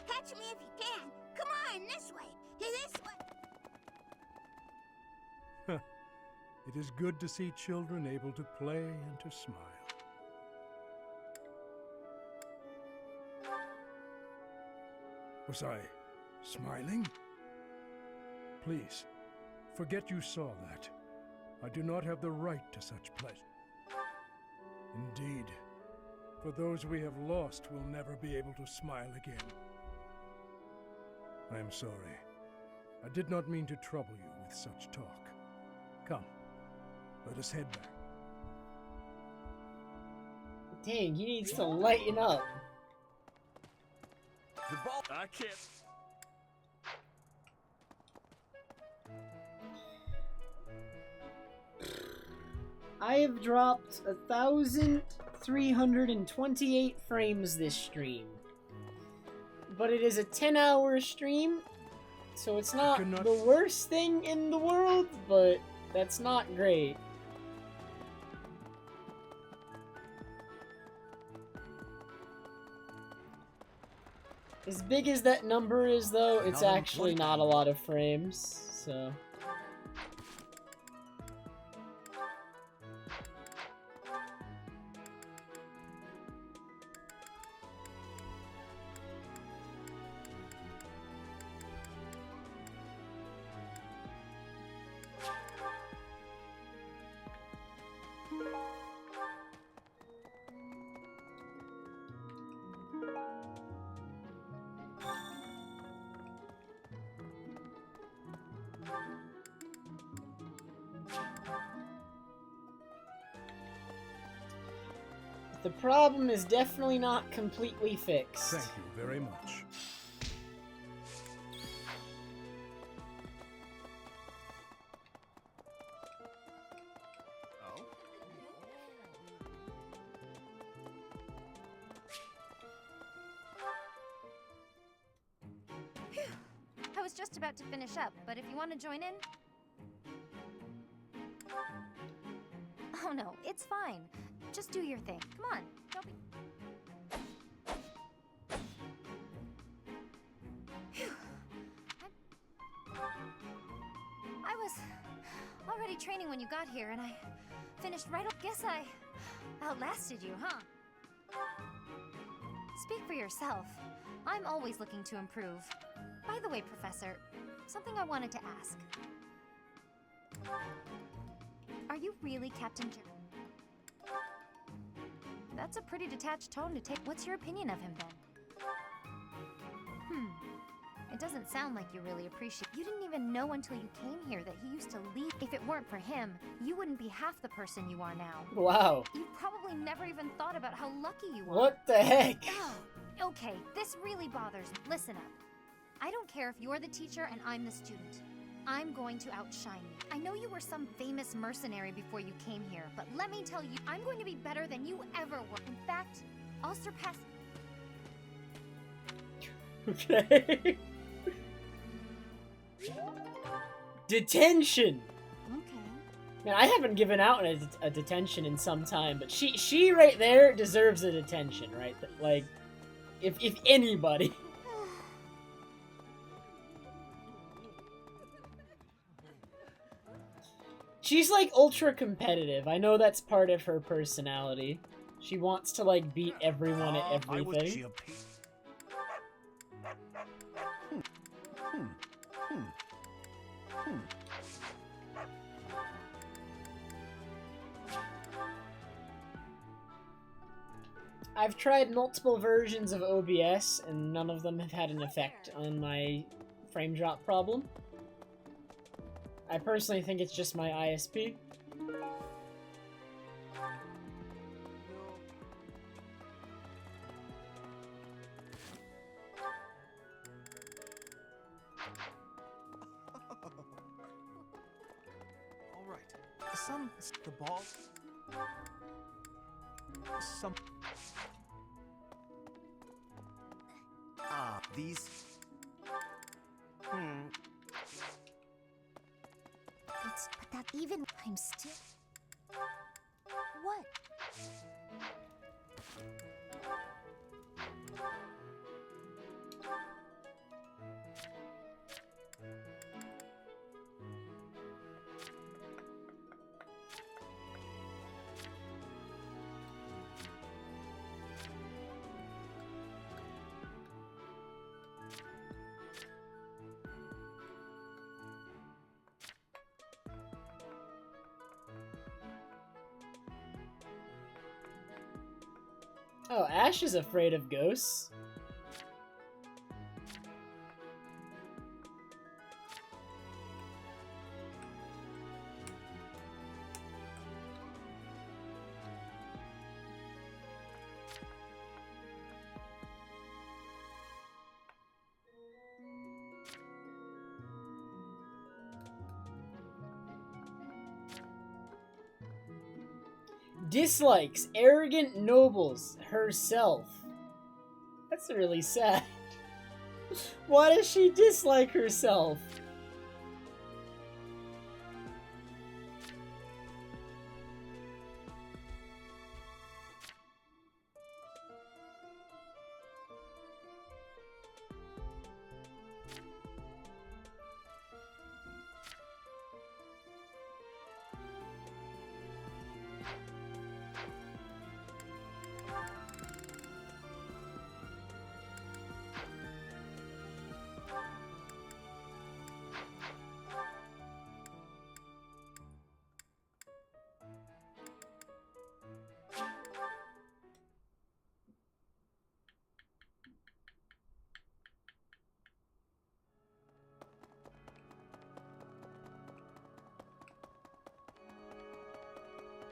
Catch me if you can! Come on, this way! This way! It is good to see children able to play and to smile. Was I smiling? Please, forget you saw that. I do not have the right to such pleasure. Indeed, for those we have lost will never be able to smile again. I am sorry. I did not mean to trouble you with such talk. Come, let us head back. Dang, he needs to lighten up. The ball. I can't. I have dropped 1,328 frames this stream. But it is a 10-hour stream, so it's not the worst thing in the world, but that's not great. As big as that number is, though, it's actually not a lot of frames, so... The problem is definitely not completely fixed. Thank you very much. Oh? Phew. I was just about to finish up, but if you want to join in... Oh no, it's fine. Just do your thing. Come on, don't be... Phew. I was already training when you got here, and I finished right up. Guess I outlasted you, huh? Speak for yourself. I'm always looking to improve. By the way, Professor, something I wanted to ask. Are you really Captain Geralt? That's a pretty detached tone to take. What's your opinion of him, then? It doesn't sound like you really appreciate... You didn't even know until you came here that he used to leave. If it weren't for him, you wouldn't be half the person you are now. Wow. You probably never even thought about how lucky you are. What the heck? Oh, okay, this really bothers me. Listen up. I don't care if you're the teacher and I'm the student. I'm going to outshine you. I know you were some famous mercenary before you came here, but let me tell you, I'm going to be better than you ever were. In fact, I'll surpass... Okay. Okay. Detention! Man, I haven't given out a detention in some time, but she right there deserves a detention, right? Like, if anybody. She's like ultra competitive. I know that's part of her personality. She wants to like beat everyone at everything. I've tried multiple versions of OBS, and none of them have had an effect on my frame drop problem. I personally think it's just my ISP. All right. The ball. These. But that even I'm still. What? Oh, Ash is afraid of ghosts. Dislikes arrogant nobles herself. That's really sad. Why does she dislike herself?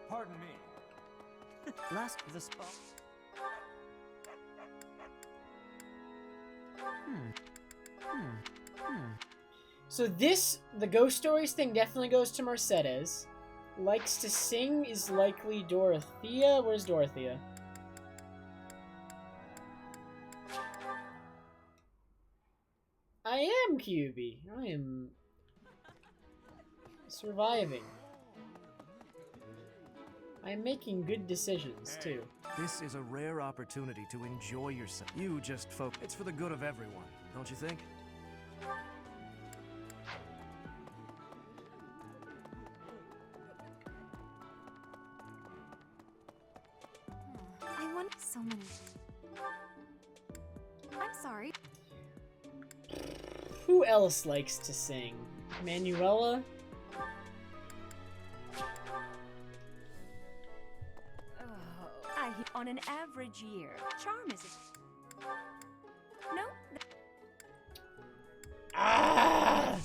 Pardon me. Last the spot. So the Ghost Stories thing definitely goes to Mercedes. Likes to sing is likely Dorothea. Where's Dorothea? I am QB. I am surviving. I am making good decisions, too. This is a rare opportunity to enjoy yourself. You just focus. It's for the good of everyone, don't you think? I want so many. I'm sorry. Who else likes to sing? Manuela? On an average year, charm is no. Ah!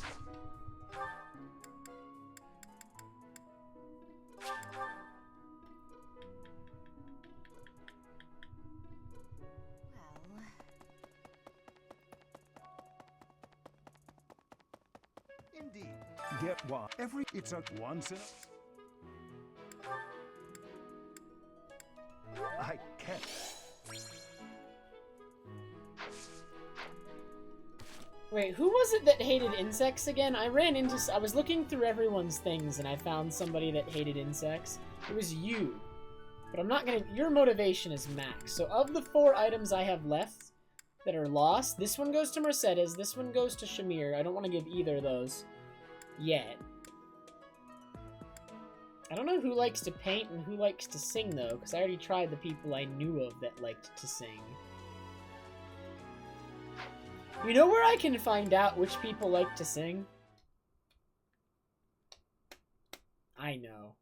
Indeed. Get what? It's a once in a... I can't. Wait, who was it that hated insects again? I was looking through everyone's things and I found somebody that hated insects. It was you. But I'm not gonna... Your motivation is max. So of the 4 items I have left that are lost, this one goes to Mercedes, this one goes to Shamir. I don't want to give either of those yet. I don't know who likes to paint and who likes to sing, though, because I already tried the people I knew of that liked to sing. You know where I can find out which people like to sing? I know.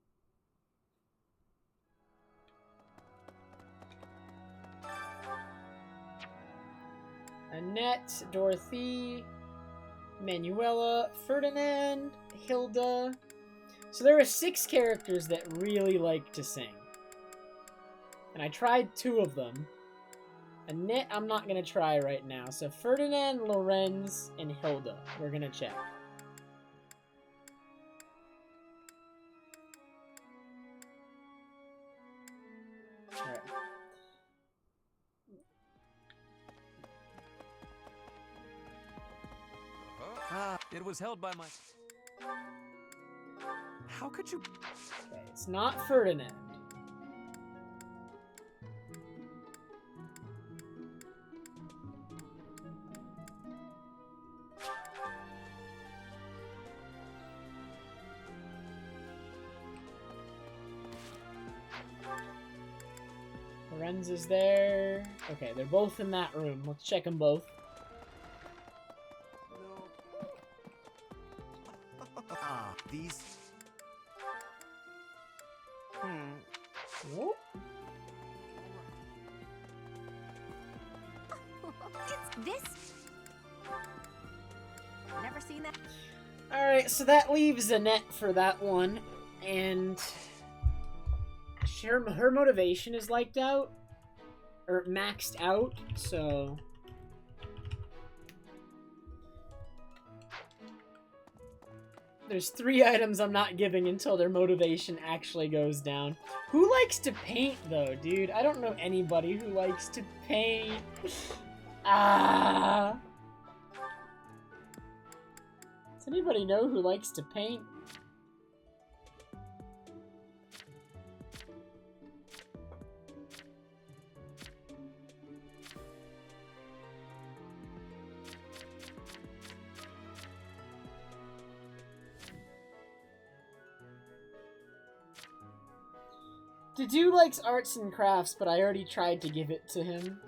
Annette, Dorothy, Manuela, Ferdinand, Hilda. So there are 6 characters that really like to sing. And I tried 2 of them. Annette, I'm not gonna try right now. So Ferdinand, Lorenz, and Hilda. We're gonna check. Alright. It was held by my... How could you... Okay, it's not Ferdinand. Lorenz is there. Okay, they're both in that room. Let's check them both. Ah, these... Whoop. It's this. Never seen that. Alright, so that leaves Annette for that one, and her motivation is liked out, or maxed out, so... There's 3 items I'm not giving until their motivation actually goes down. Who likes to paint, though, dude? I don't know anybody who likes to paint. Ah! Does anybody know who likes to paint? The dude likes arts and crafts, but I already tried to give it to him.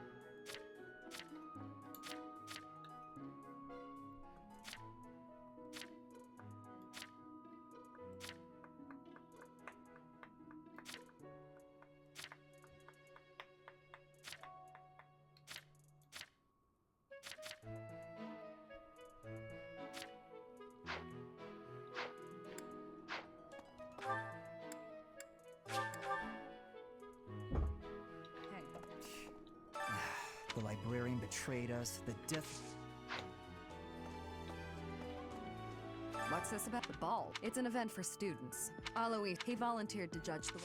The librarian betrayed us. The death... What's this about? The ball. It's an event for students. Alois, he volunteered to judge the...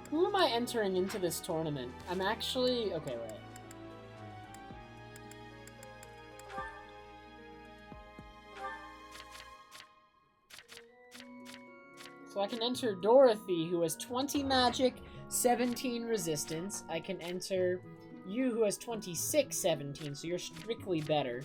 Who am I entering into this tournament? I'm actually... Okay, wait. So I can enter Dorothy, who has 20 magic, 17 resistance. I can enter you, who has 26, 17, so you're strictly better.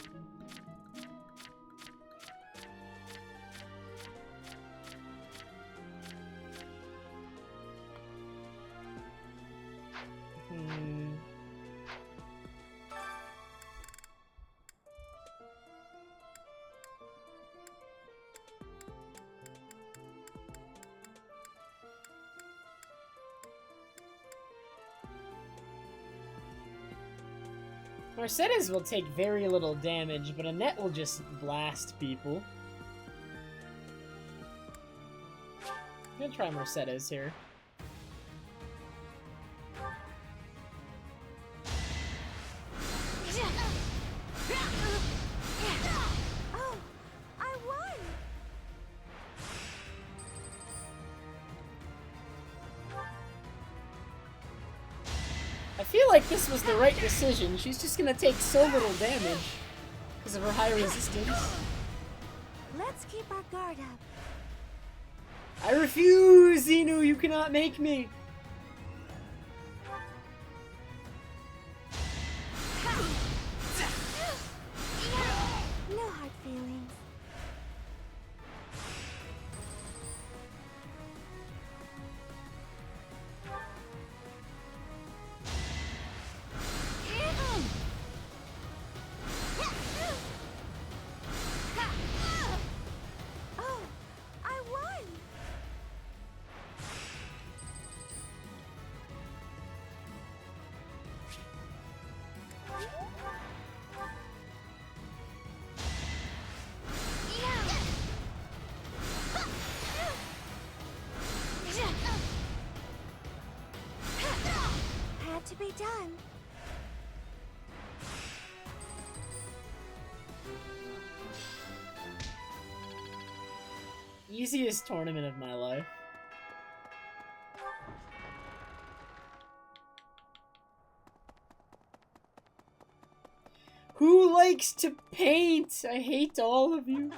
Mercedes will take very little damage, but Annette will just blast people. I'm gonna try Mercedes here. feel like this was the right decision. She's just gonna take so little damage because of her high resistance. Let's keep our guard up. I refuse, Xenu, you cannot make me. No hard feelings. Oh, I won! Had to be done. Easiest tournament of my life. Who likes to paint? I hate all of you.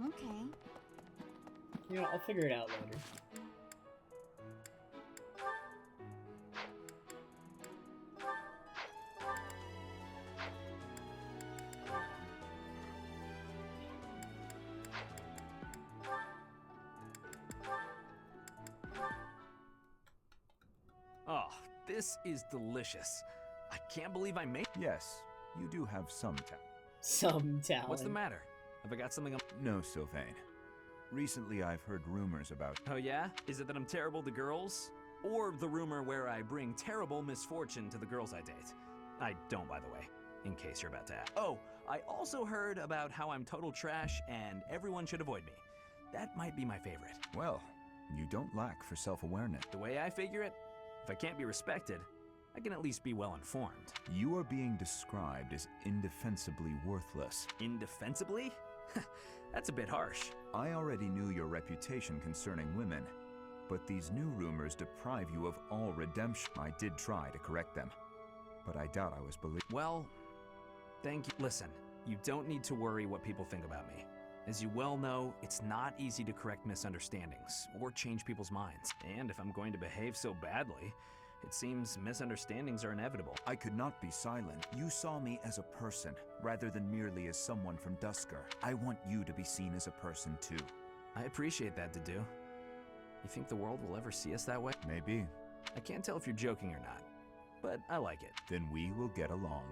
Okay. You know, I'll figure it out later. Oh, this is delicious. I can't believe I made. Yes, you do have some talent. Some talent. What's the matter? Have I got something? No, Sylvain. Recently, I've heard rumors about. Oh yeah? Is it that I'm terrible to girls? Or the rumor where I bring terrible misfortune to the girls I date? I don't, by the way, in case you're about to ask. Oh, I also heard about how I'm total trash and everyone should avoid me. That might be my favorite. Well, you don't lack for self-awareness. The way I figure it, if I can't be respected, I can at least be well informed. You are being described as indefensibly worthless. Indefensibly? That's a bit harsh. I already knew your reputation concerning women, but these new rumors deprive you of all redemption. I did try to correct them, but I doubt I was believed. Well, thank you. Listen, you don't need to worry what people think about me. As you well know, it's not easy to correct misunderstandings or change people's minds. And if I'm going to behave so badly, it seems misunderstandings are inevitable. I could not be silent. You saw me as a person, rather than merely as someone from Dusker. I want you to be seen as a person, too. I appreciate that, Dedu. You think the world will ever see us that way? Maybe. I can't tell if you're joking or not, but I like it. Then we will get along.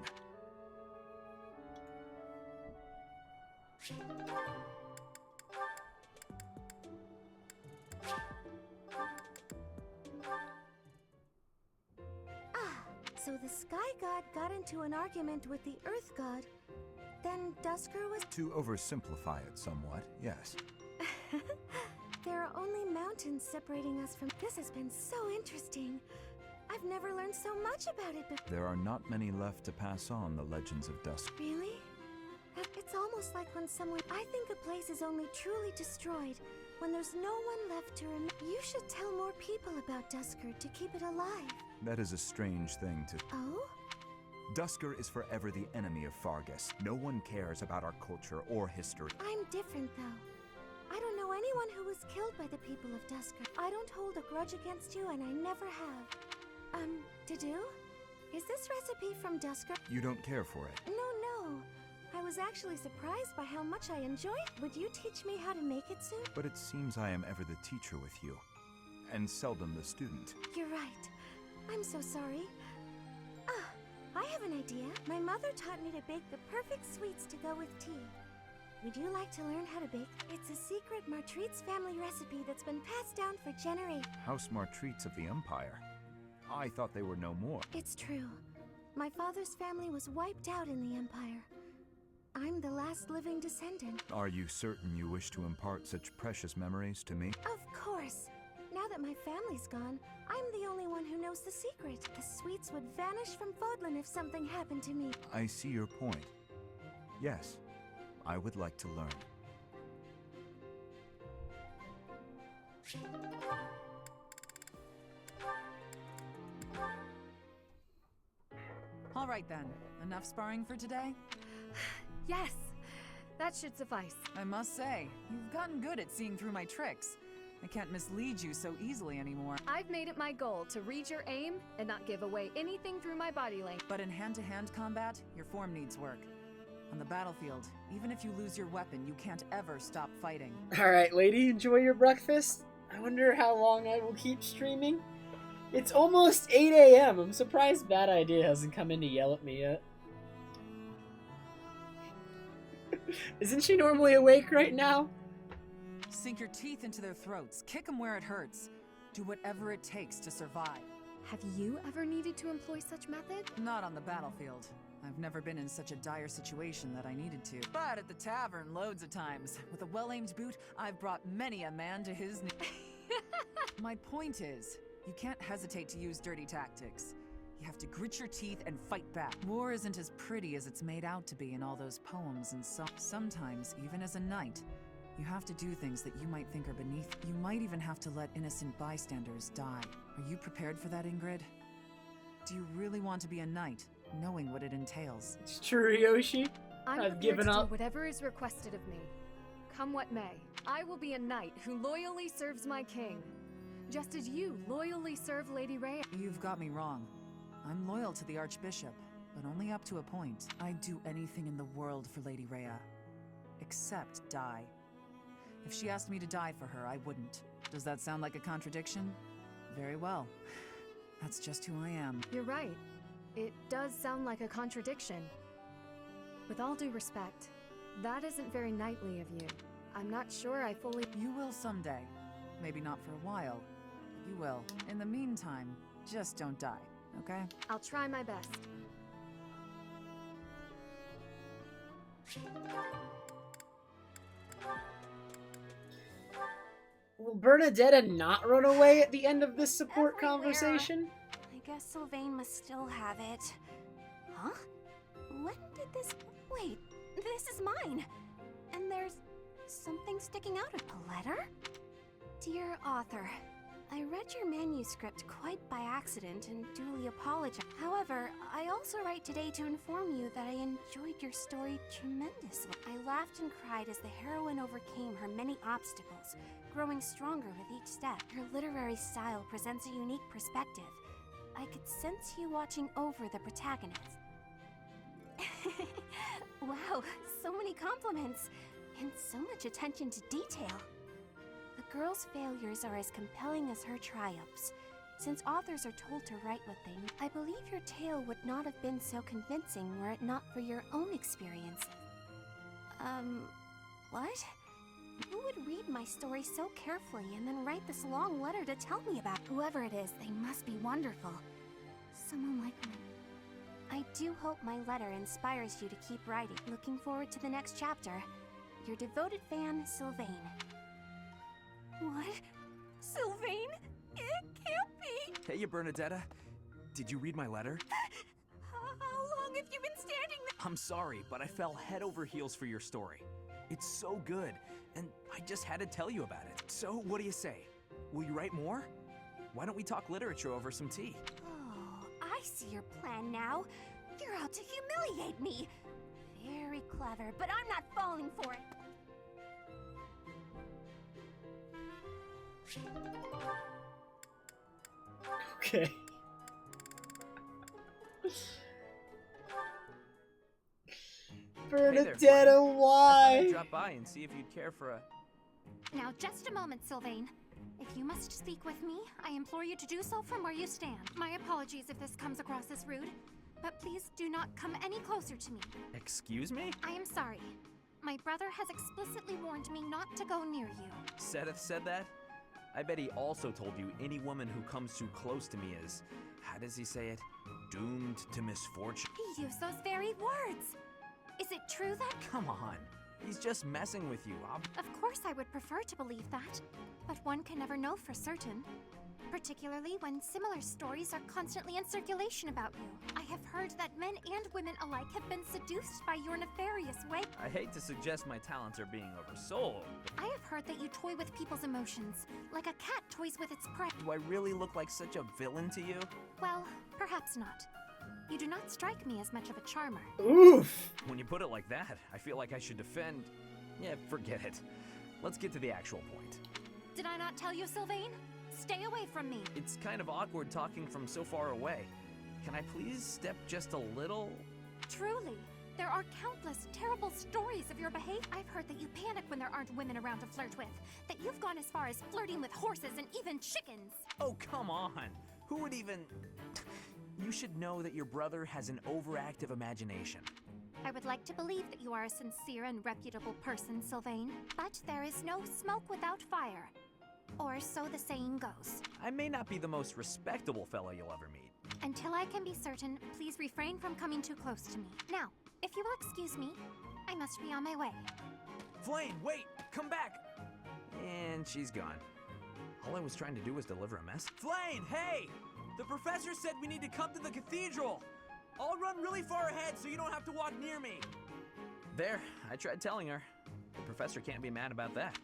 So the Sky God got into an argument with the Earth God. Then Dusker was... To oversimplify it somewhat, yes. There are only mountains separating us from... This has been so interesting. I've never learned so much about it before. There are not many left to pass on the legends of Dusk. Really? It's almost like when someone... I think a place is only truly destroyed when there's no one left to remember. You should tell more people about Dusker to keep it alive. That is a strange thing to... Oh? Dusker is forever the enemy of Fargus. No one cares about our culture or history. I'm different, though. I don't know anyone who was killed by the people of Dusker. I don't hold a grudge against you, and I never have. Dedu? Is this recipe from Dusker? You don't care for it. No. I was actually surprised by how much I enjoy it. Would you teach me how to make it soon? But it seems I am ever the teacher with you, and seldom the student. You're right. I'm so sorry. I have an idea. My mother taught me to bake the perfect sweets to go with tea. Would you like to learn how to bake? It's a secret Martreats family recipe that's been passed down for generations. House Martreats of the Empire. I thought they were no more. It's true. My father's family was wiped out in the Empire. I'm the last living descendant. Are you certain you wish to impart such precious memories to me? Of course. Now that my family's gone, I'm the only one who knows the secret. The sweets would vanish from Fodlan if something happened to me. I see your point. Yes, I would like to learn. right then. Enough sparring for today? Yes, that should suffice. I must say, you've gotten good at seeing through my tricks. I can't mislead you so easily anymore. I've made it my goal to read your aim and not give away anything through my body language. But in hand-to-hand combat, your form needs work. On the battlefield, even if you lose your weapon, you can't ever stop fighting. Alright, lady, enjoy your breakfast. I wonder how long I will keep streaming. It's almost 8 a.m. I'm surprised Bad Idea hasn't come in to yell at me yet. Isn't she normally awake right now? Sink your teeth into their throats, kick them where it hurts. Do whatever it takes to survive. Have you ever needed to employ such method? Not on the battlefield. I've never been in such a dire situation that I needed to. But at the tavern, loads of times. With a well-aimed boot, I've brought many a man to his knees. My point is, you can't hesitate to use dirty tactics. You have to grit your teeth and fight back. War isn't as pretty as it's made out to be in all those poems and sometimes, even as a knight, you have to do things that you might think are beneath. You might even have to let innocent bystanders die. Are you prepared for that, Ingrid? Do you really want to be a knight, knowing what it entails? It's true, Yoshi. I've given to up. do whatever is requested of me. Come what may, I will be a knight who loyally serves my king. Just as you loyally serve Lady Rhea. You've got me wrong. I'm loyal to the Archbishop, but only up to a point. I'd do anything in the world for Lady Rhea. Except die. If she asked me to die for her, I wouldn't. Does that sound like a contradiction? Very well. That's just who I am. You're right. It does sound like a contradiction. With all due respect, that isn't very knightly of you. I'm not sure I fully— You will someday. Maybe not for a while, but you will. In the meantime, just don't die, okay? I'll try my best. Will Bernadetta not run away at the end of this support conversation? I guess Sylvain must still have it. Huh? When did this— Wait, this is mine! And there's something sticking out of a letter? Dear author, I read your manuscript quite by accident and duly apologize. However, I also write today to inform you that I enjoyed your story tremendously. I laughed and cried as the heroine overcame her many obstacles, growing stronger with each step. Her literary style presents a unique perspective. I could sense you watching over the protagonist. Wow, so many compliments, and so much attention to detail. The girl's failures are as compelling as her triumphs. Since authors are told to write what they need, I believe your tale would not have been so convincing were it not for your own experience. What? Who would read my story so carefully and then write this long letter to tell me about? Whoever it is, they must be wonderful. Someone like me. I do hope my letter inspires you to keep writing. Looking forward to the next chapter. Your devoted fan, Sylvain. What? Sylvain? It can't be! Hey, Bernadetta. Did you read my letter? How long have you been standing there? I'm sorry, but I fell head over heels for your story. It's so good, and I just had to tell you about it. So, what do you say? Will you write more? Why don't we talk literature over some tea? Oh, I see your plan now. You're out to humiliate me. Very clever, but I'm not falling for it. Okay. Bernadetta, why? I thought I'd drop by and see if you'd care for a... Now, just a moment, Sylvain. If you must speak with me, I implore you to do so from where you stand. My apologies if this comes across as rude, but please do not come any closer to me. Excuse me? I am sorry. My brother has explicitly warned me not to go near you. Seth said that? I bet he also told you any woman who comes too close to me is, how does he say it? Doomed to misfortune. He used those very words. Is it true that— Come on. He's just messing with you. Of course I would prefer to believe that, but one can never know for certain. Particularly when similar stories are constantly in circulation about you. I have heard that men and women alike have been seduced by your nefarious way. I hate to suggest my talents are being oversold. I have heard that you toy with people's emotions, like a cat toys with its prey. Do I really look like such a villain to you? Well, perhaps not. You do not strike me as much of a charmer. Oof! When you put it like that, I feel like I should defend... Yeah, forget it. Let's get to the actual point. Did I not tell you, Sylvain? Stay away from me. It's kind of awkward talking from so far away. Can I please step just a little? Truly, there are countless terrible stories of your behavior. I've heard that you panic when there aren't women around to flirt with, that you've gone as far as flirting with horses and even chickens. Oh, come on. Who would even... You should know that your brother has an overactive imagination. I would like to believe that you are a sincere and reputable person, Sylvain, but there is no smoke without fire. Or so the saying goes. I may not be the most respectable fellow you'll ever meet. Until I can be certain, please refrain from coming too close to me. Now, if you will excuse me, I must be on my way. Flame, wait! Come back! And she's gone. All I was trying to do was deliver a message. Flame, hey! The professor said we need to come to the cathedral! I'll run really far ahead so you don't have to walk near me! There, I tried telling her. The professor can't be mad about that.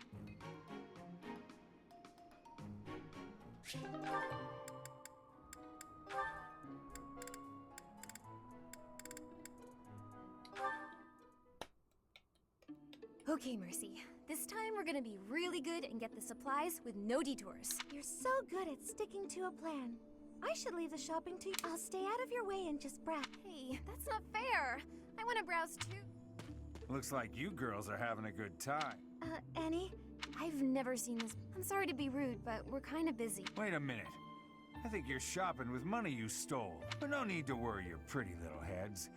Okay, Mercy. This time we're gonna be really good and get the supplies with no detours. You're so good at sticking to a plan. I should leave the shopping to you. I'll stay out of your way and just browse. Hey, that's not fair. I want to browse too. Looks like you girls are having a good time. Annie? I've never seen this. I'm sorry to be rude, but we're kind of busy. Wait a minute. I think you're shopping with money you stole. But no need to worry your pretty little heads.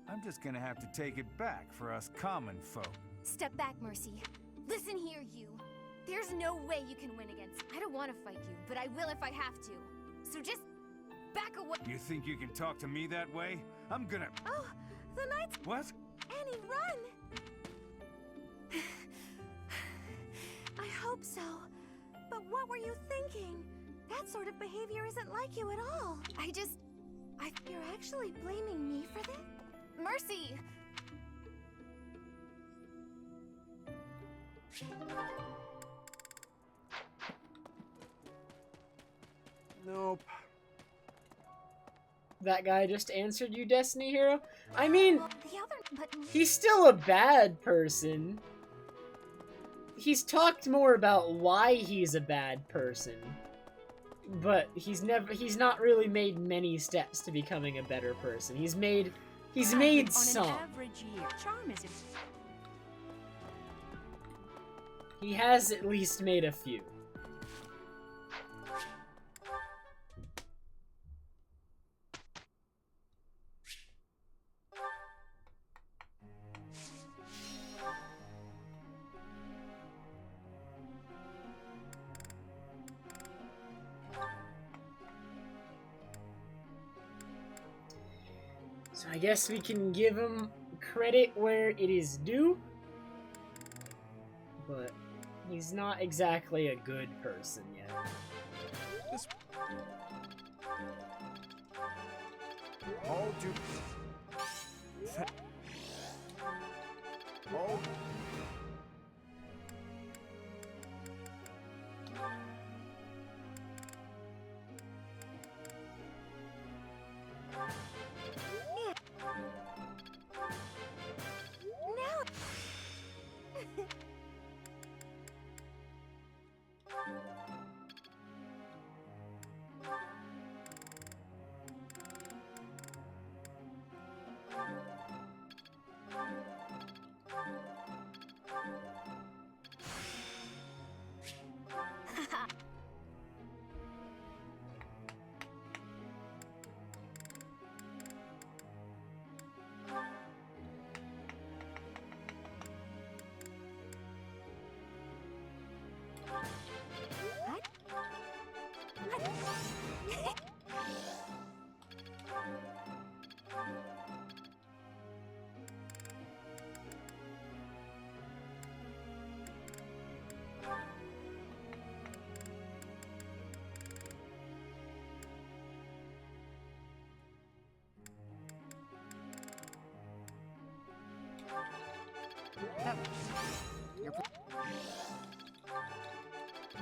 I'm just gonna have to take it back for us common folk. Step back, Mercy. Listen here, you. There's no way you can win against. I don't want to fight you, but I will if I have to. So just back away. You think you can talk to me that way? I'm gonna... Oh, the knights... What? Annie, run! I hope so. But what were you thinking? That sort of behavior isn't like you at all. You're actually blaming me for this? Mercy! Nope. That guy just answered you, Destiny Hero? I mean, he's still a bad person. He's talked more about why he's a bad person. But he's not really made many steps to becoming a better person. He's made some. On an average year, charm is... He has at least made a few. So I guess we can give him credit where it is due. But he's not exactly a good person yet. Hold you. Hold.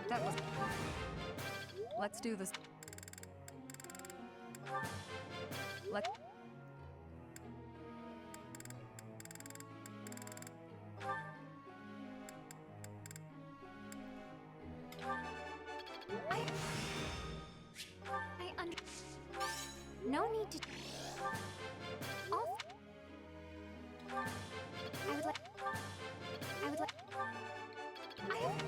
That was... Let's do this. no need to... Oh. I would like... I have...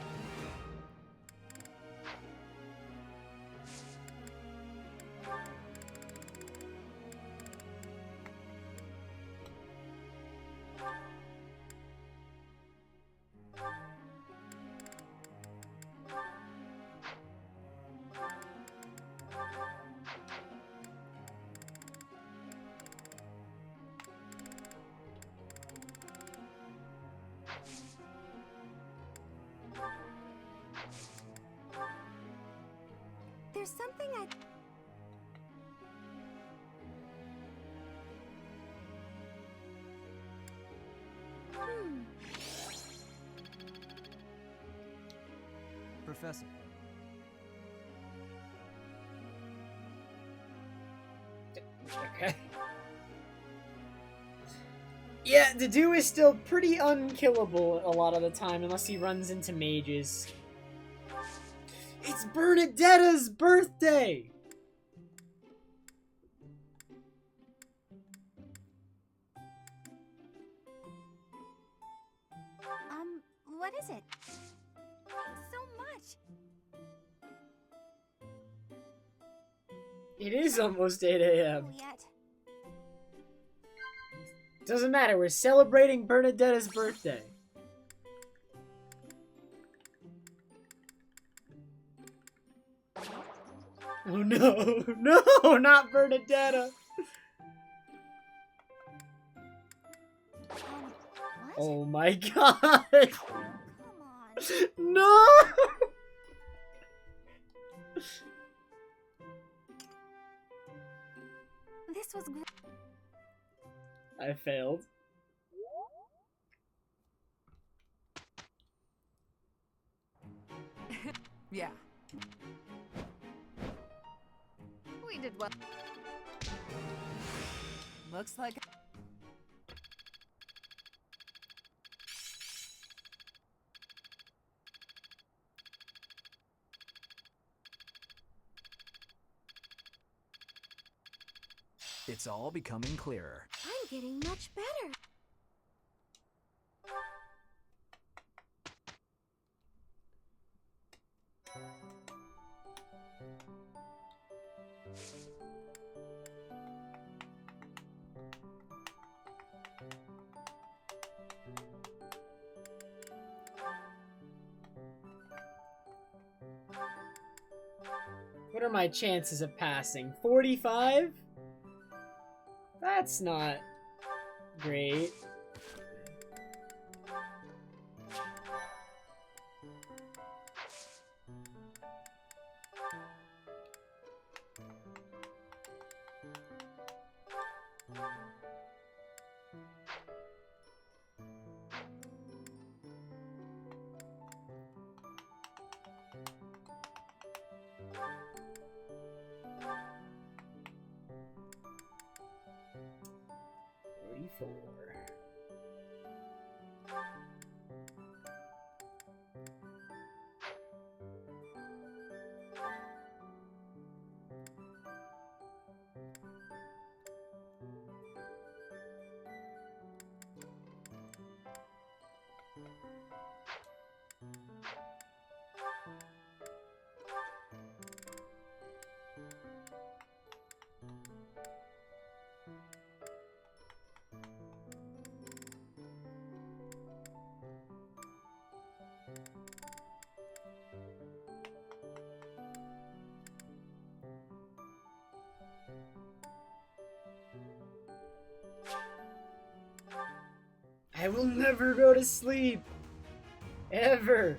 There's something I... Professor. Okay. Yeah, the Dew is still pretty unkillable a lot of the time, unless he runs into mages. It's Bernadetta's birthday! What is it? Thanks so much. It is almost 8 a.m. Yet. Doesn't matter, we're celebrating Bernadetta's birthday. Oh no, no, not Bernadetta! Oh my god! No! This was great. I failed. Yeah. We did well. Looks like... It's all becoming clearer. I'm getting much better. What are my chances of passing? 45? That's not great. I will never go to sleep. Ever.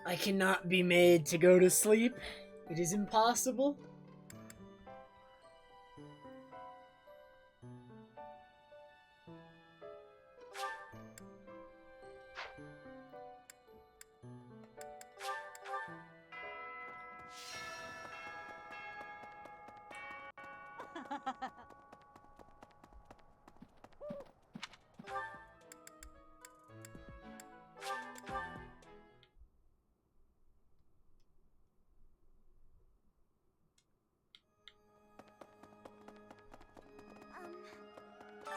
I cannot be made to go to sleep. It is impossible.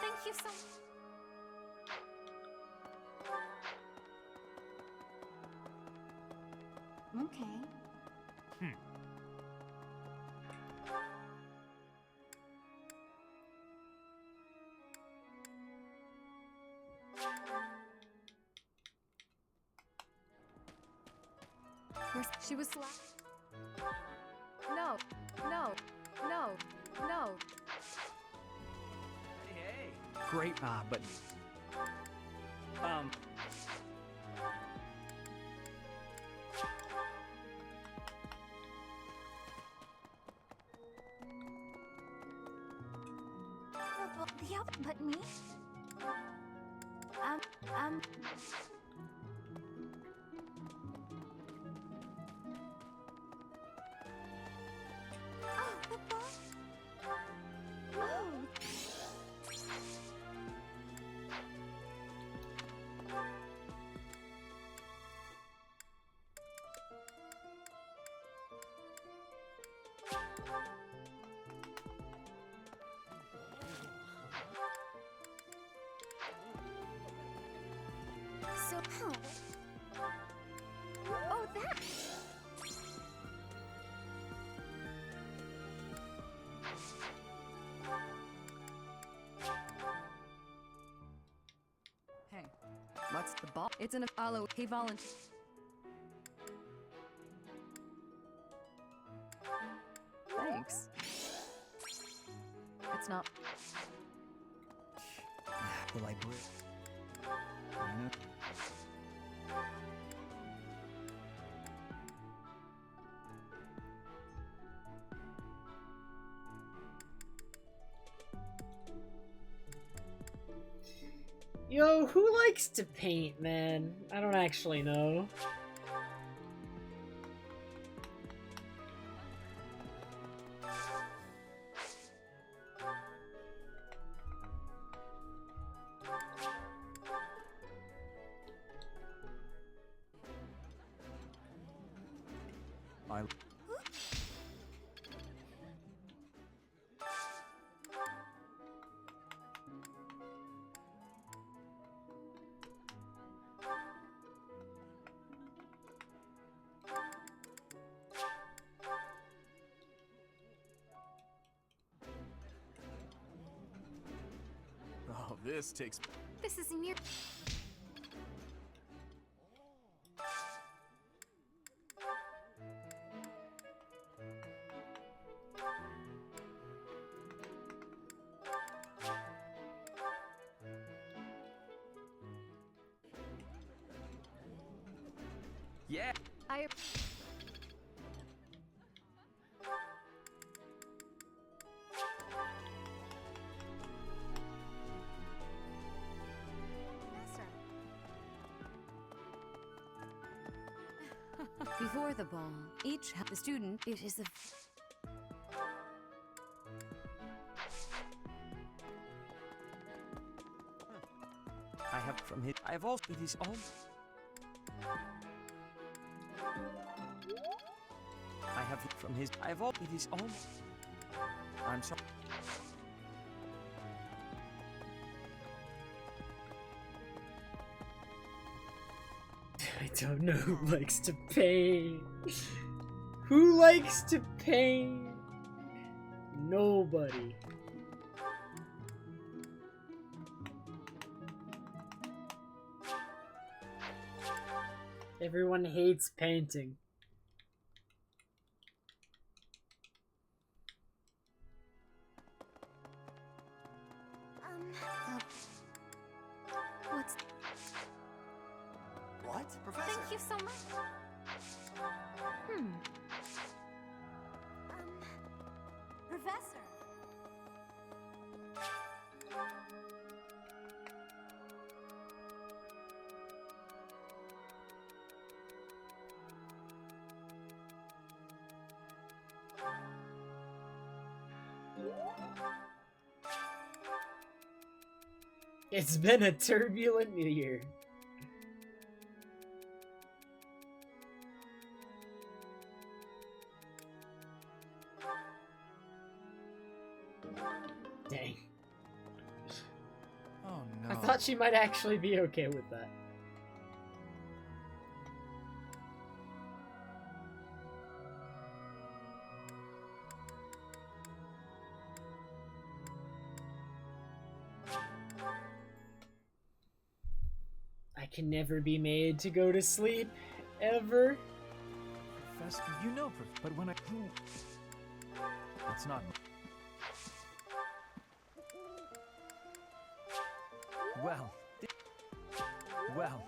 Thank you so much. Okay. She was No, no, no, no. Hey. Great, but The other, but me? Oh, the ball. Oh. So, oh, that. Hey, what's the ball? It's an follow. He volunteered. Thanks. It's not. Will I break? Yo, who likes to paint, man? I don't actually know. Oh, this takes... This is near. Yeah. I. Before the ball, the student, it is the... I have from his. I have also with his own. I have from his. I have all with his own. I'm sorry. I don't know who likes to paint. Who likes to paint? Nobody. Everyone hates painting. What's... What? Professor? Thank you so much. Professor. It's been a turbulent New Year. Dang. Oh no. I thought she might actually be okay with that. I can never be made to go to sleep, ever. Professor, you know, but when I... It's not... Well... Well...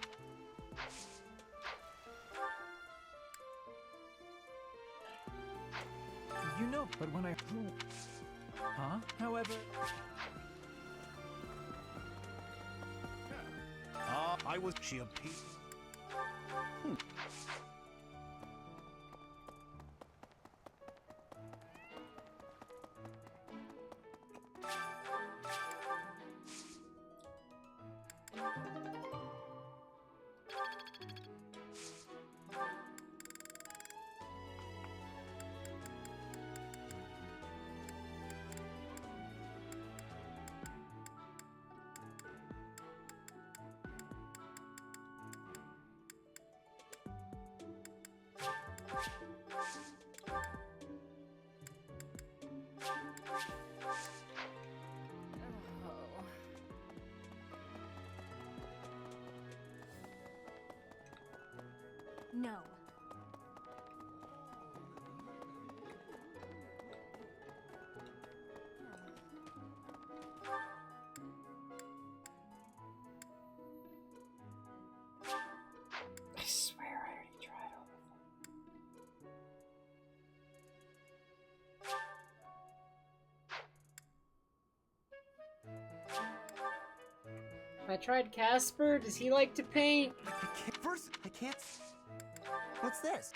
You know, but when I... Huh? However... I was... She appeared... No. I swear I already tried all of them. I tried Casper. Does he like to paint? I can't... What's this?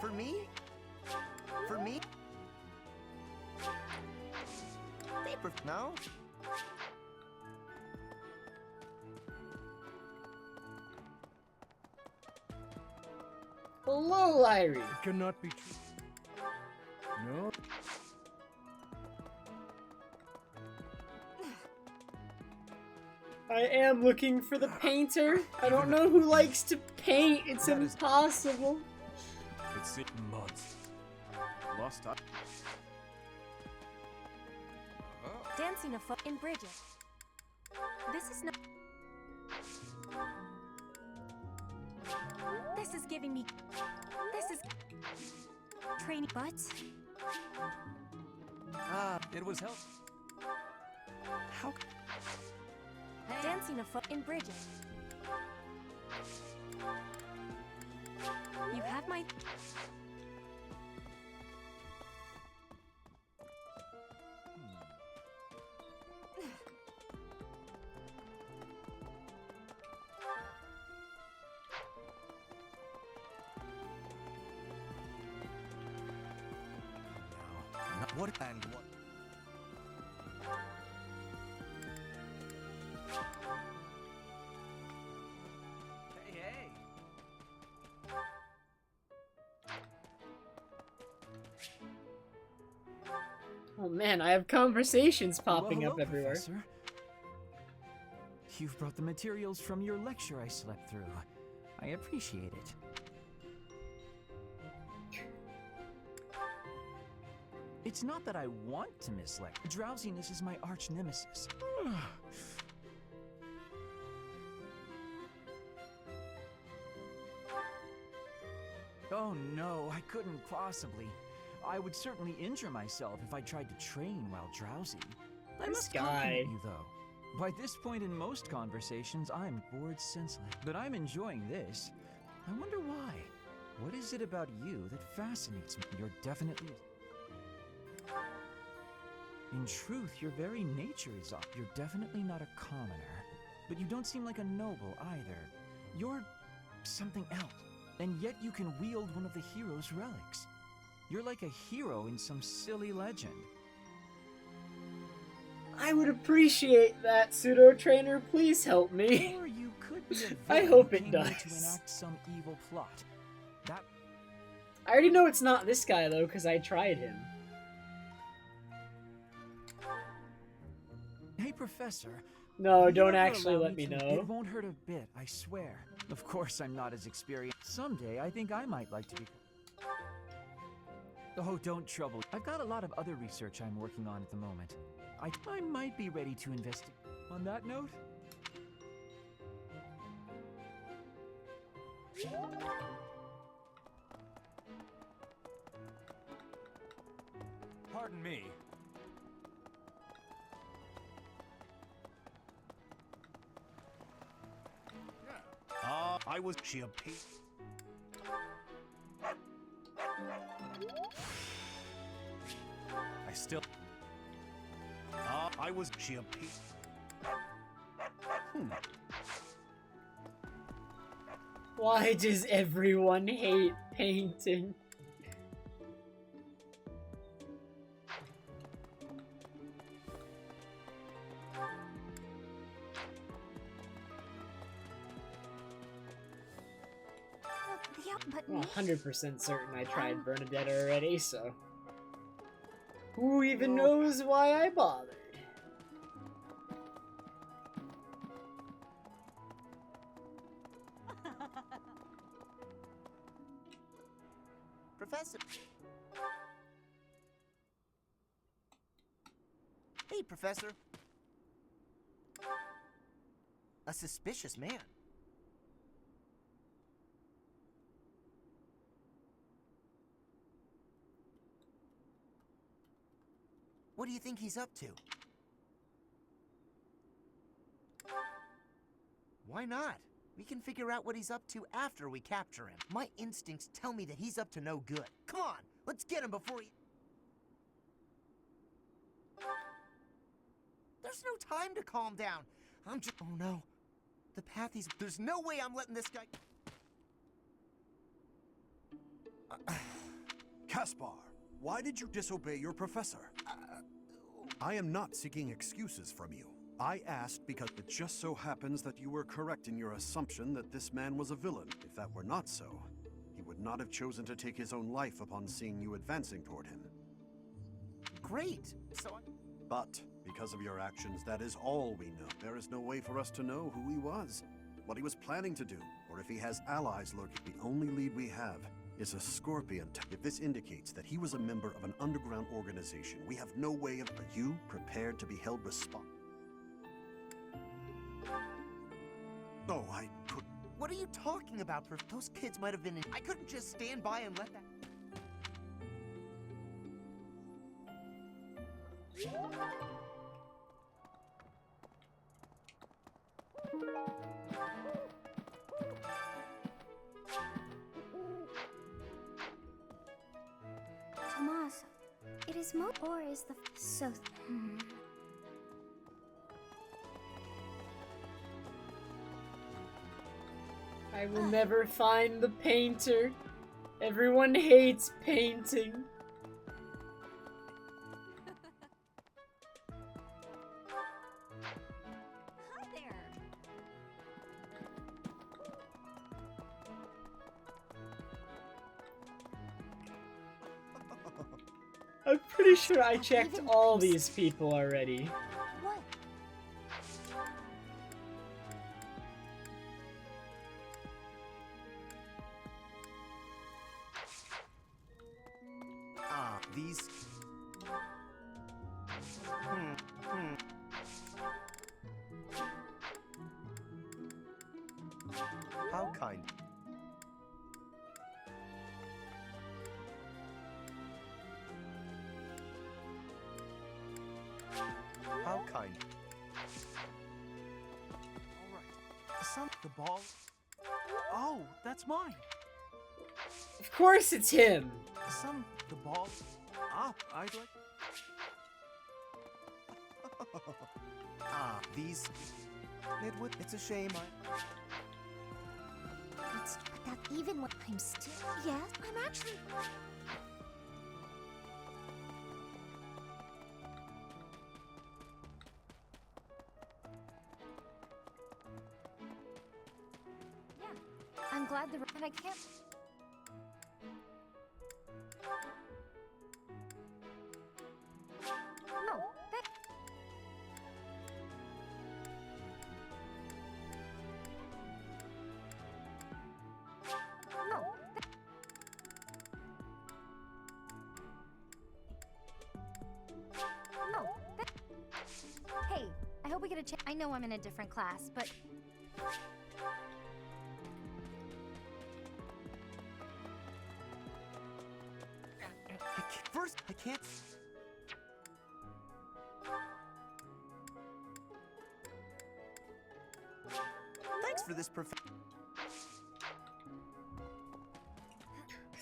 For me? For me? Paper... No? Hello, Lyrie. It cannot be true. No. I am looking for the painter. I don't know who likes to paint. It's impossible. It's it months. Lost time. Dancing a foot in Bridget. This is not. This is giving me. This is training, but It was help. How? Dancing a foot in Bridget. You have my. What and what? Hey, hey! Oh man, I have conversations popping Well, up hello, everywhere. Professor. You've brought the materials from your lecture I slept through. I appreciate it. It's not that I want to miss lecture. Drowsiness is my arch nemesis. Oh no, I couldn't possibly. I would certainly injure myself if I tried to train while drowsy. I This must guy. compliment you, though. By this point in most conversations, I'm bored senseless. But I'm enjoying this. I wonder why. What is it about you that fascinates me? You're definitely... In truth, your very nature is off. You're definitely not a commoner. But you don't seem like a noble either. You're something else. And yet you can wield one of the hero's relics. You're like a hero in some silly legend. I would appreciate that, pseudo-trainer. Please help me. Or you could be a I villain hope who it came here does. to enact some evil plot. That... I already know it's not this guy, though, because I tried him. Hey, Professor. No, will you don't ever actually allow let me to- know. It won't hurt a bit, I swear. Of course, I'm not as experienced. Someday, I think I might like to be... Oh, don't trouble. I've got a lot of other research I'm working on at the moment. I might be ready to investigate. On that note... Pardon me. I was she appeared. I still... I was she appeared. Why does everyone hate painting? Yeah, but I'm 100% certain I tried Bernadette already, so... Who even knows why I bothered? Professor. Hey, Professor. A suspicious man. What do you think he's up to? Why not? We can figure out what he's up to after we capture him. My instincts tell me that he's up to no good. Come on, let's get him before he... There's no time to calm down. I'm just... Oh no. The path he's... There's no way I'm letting this guy... Caspar, why did you disobey your professor? I am not seeking excuses from you. I asked because it just so happens that you were correct in your assumption that this man was a villain. If that were not so, he would not have chosen to take his own life upon seeing you advancing toward him. Great. So I... But because of your actions, that is all we know. There is no way for us to know who he was, what he was planning to do, or if he has allies lurking. The only lead we have is a scorpion. If this indicates that he was a member of an underground organization, we have no way of... Are you prepared to be held responsible? Oh, I could... What are you talking about, Prof? Those kids might have been in... I couldn't just stand by and let that... Tomas, it is or is the so. I will never find the painter. Everyone hates painting. Hi there. I'm pretty sure I checked all these people already. What? These... How kind. How kind. The ball. Oh, that's mine. Of course it's him. The ball. I'd like. These. It's a shame. But that even when I'm still. Yes, I'm actually. Yeah, I'm glad and I can't. No, that. No. No. Hey, I hope we get a chance. I know I'm in a different class, but. First, I can't. Thanks for this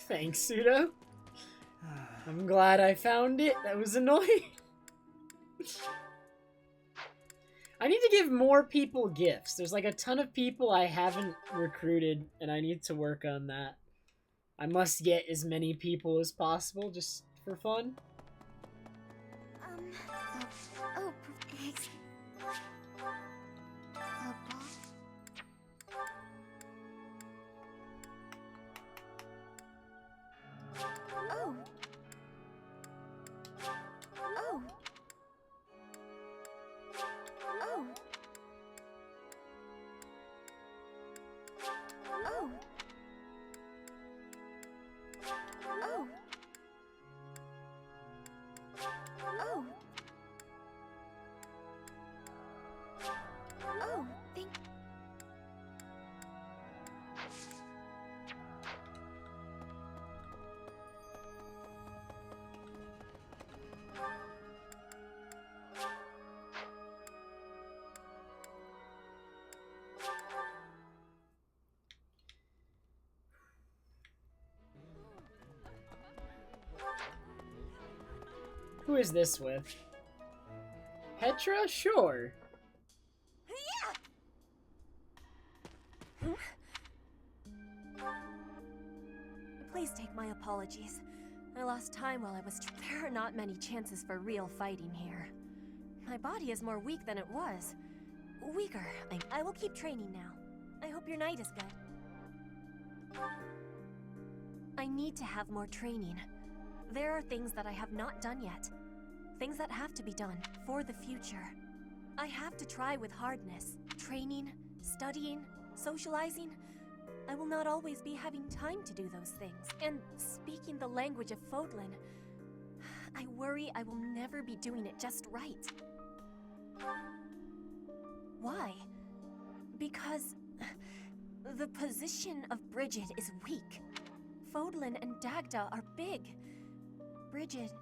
Thanks, Pseudo. I'm glad I found it. That was annoying. I need to give more people gifts. There's like a ton of people I haven't recruited, and I need to work on that. I must get as many people as possible, just for fun. Oh, Oh. Oh. Oh. Oh. Oh. Oh. Oh, thank. Who is this with? Petra? Sure. Please take my apologies. I lost time while I was. There are not many chances for real fighting here. My body is more weak than it was. Weaker. I will keep training now. I hope your night is good. I need to have more training. There are things that I have not done yet. Things that have to be done for the future. I have to try with hardness. Training, studying, socializing. I will not always be having time to do those things. And speaking the language of Fodlan, I worry I will never be doing it just right. Why? Because the position of Bridget is weak. Fodlan and Dagda are big. Bridget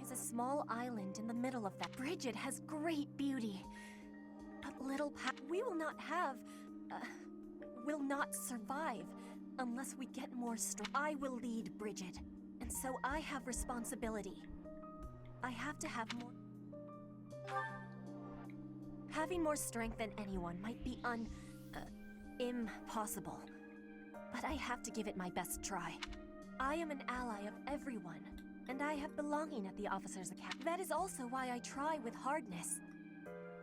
is a small island in the middle of that. Bridget has great beauty, but little we will not have, will not survive unless we get more strength. I will lead Bridget, and so I have responsibility. I have to have more. Having more strength than anyone might be impossible, but I have to give it my best try. I am an ally of everyone, and I have belonging at the Officers Academy. That is also why I try with hardness.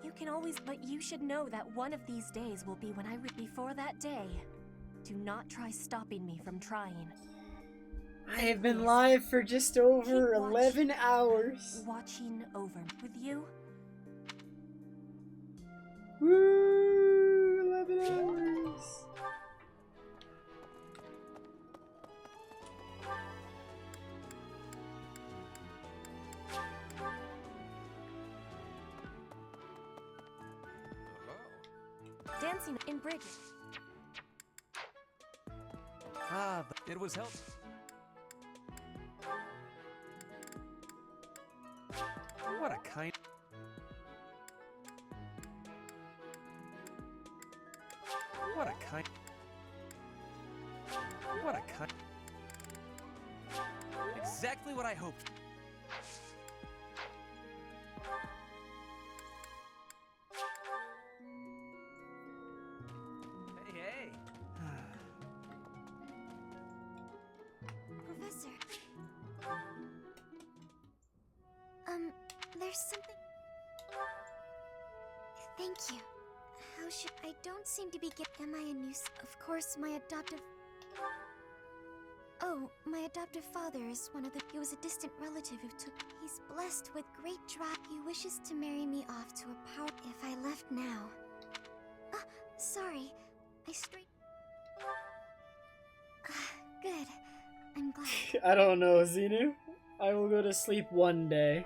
You can always, but you should know that one of these days will be when before that day, do not try stopping me from trying. I have been live for just over 11 hours. Watching over with you. Woo! 11 hours. Dancing in Bridget. But it was helpful. What a kind. What a kind. What a kind. Exactly what I hoped. Hey, hey. Professor. There's something... Thank you. How should... I don't seem to be Am I a nuisance? Of course, my adoptive... Oh, my adoptive father is one of the... He was a distant relative who took... He's blessed with great drive. He wishes to marry me off to a power... If I left now... Ah, sorry. I straight... Good. I'm glad. I don't know, Xenu. I will go to sleep one day.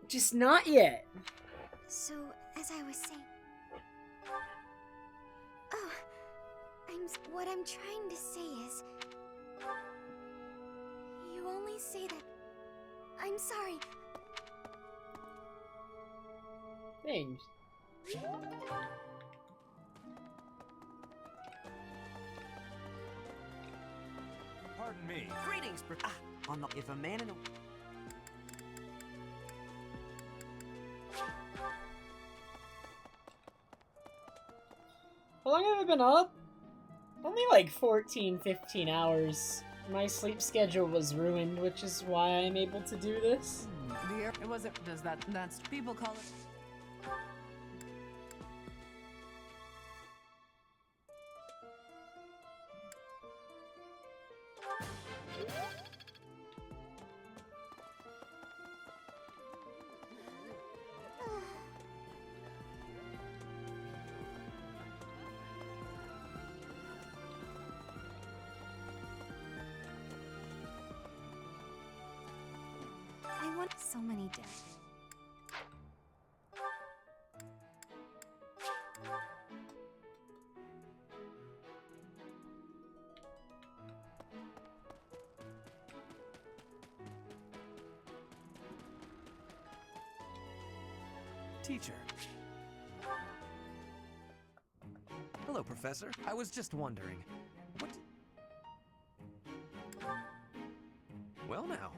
Just not yet. So, as I was saying... Oh, what I'm trying to say is... You only say that... I'm sorry. Thanks. Pardon me. Greetings, on the if a man in a How long have I been up? Only like 14, 15 hours. My sleep schedule was ruined, which is why I'm able to do this. It wasn't. That's people call it. I want so many deaths. Teacher. Hello, Professor. I was just wondering, what... Well now,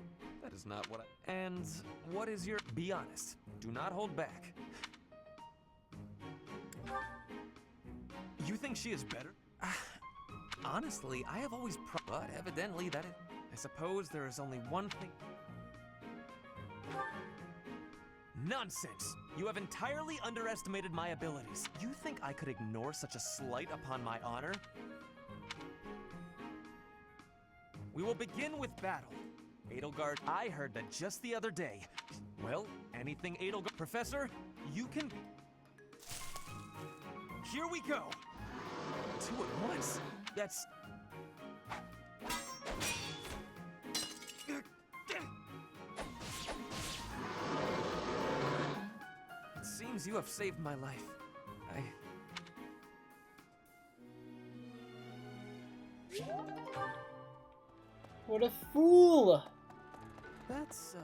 that is not what I... And what is your... Be honest. Do not hold back. You think she is better? Honestly, I have always but evidently that is... I suppose there is only one thing... Nonsense! You have entirely underestimated my abilities. You think I could ignore such a slight upon my honor? We will begin with battle. Edelgard, I heard that just the other day. Well, anything Edelgard... Professor, you can... Here we go! 2 at once? That's... It seems you have saved my life. What a fool! That's so...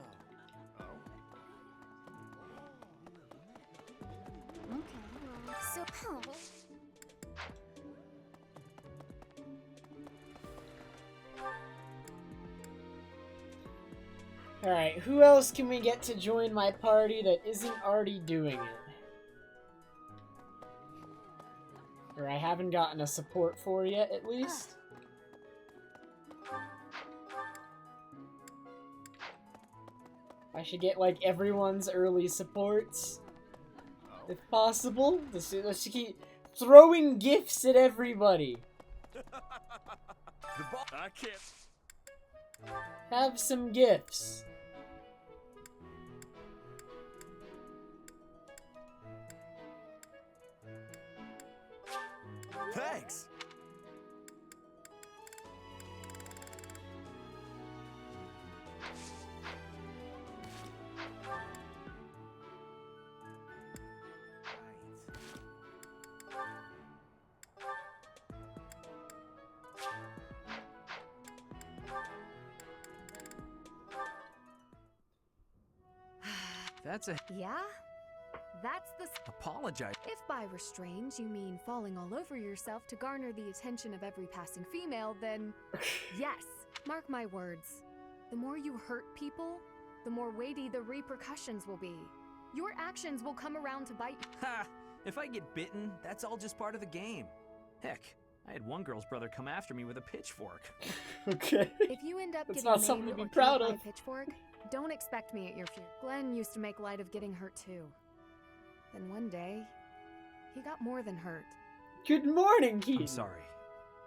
Okay, so... Oh. Alright, who else can we get to join my party that isn't already doing it? Or I haven't gotten a support for yet, at least? I should get, like, everyone's early supports. If possible. Let's keep throwing gifts at everybody. I can't... Have some gifts. Thanks! That's a... Yeah? That's the... Apologize. If by restrained you mean falling all over yourself to garner the attention of every passing female, then yes, mark my words. The more you hurt people, the more weighty the repercussions will be. Your actions will come around to bite you. Ha! If I get bitten, that's all just part of the game. Heck, I had one girl's brother come after me with a pitchfork. Okay. If you end up That's getting not something maimed to be or proud killed by of. a pitchfork, don't expect me at your funeral. Glenn used to make light of getting hurt too. Then one day, he got more than hurt. Good morning, Keaton. I'm sorry.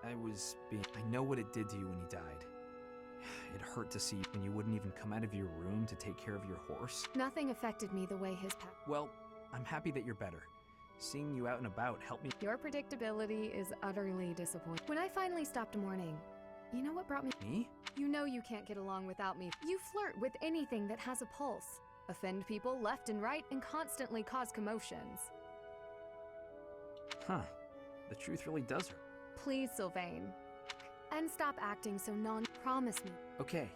I know what it did to you when you died. It hurt to see when you wouldn't even come out of your room to take care of your horse. Nothing affected me the way his past. Well, I'm happy that you're better. Seeing you out and about helped me. Your predictability is utterly disappointing. When I finally stopped mourning, you know what brought me? Me? You know you can't get along without me. You flirt with anything that has a pulse, offend people left and right, and constantly cause commotions. Huh. The truth really does hurt. Please, Sylvain. And stop acting so promise me. Okay.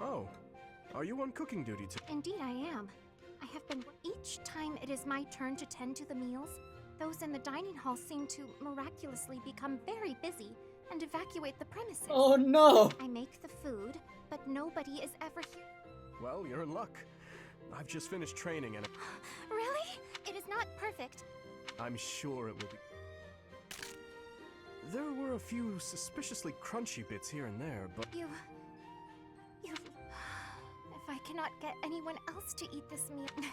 Oh, are you on cooking duty too? Indeed I am. I have been... Each time it is my turn to tend to the meals, those in the dining hall seem to miraculously become very busy and evacuate the premises. Oh no! I make the food, but nobody is ever here. Well, you're in luck. I've just finished training and Really? It is not perfect. I'm sure it will be. There were a few suspiciously crunchy bits here and there, but... You... If I cannot get anyone else to eat this meal,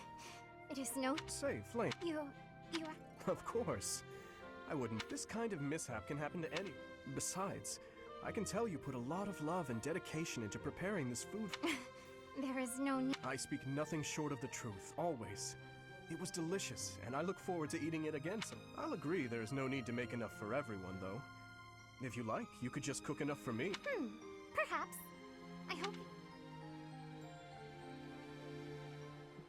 it is no... Say, Flame. You... Of course. I wouldn't. This kind of mishap can happen to any... Besides, I can tell you put a lot of love and dedication into preparing this food. There is no need... I speak nothing short of the truth, always. It was delicious, and I look forward to eating it again soon. I'll agree there is no need to make enough for everyone, though. If you like, you could just cook enough for me. Perhaps. I hope...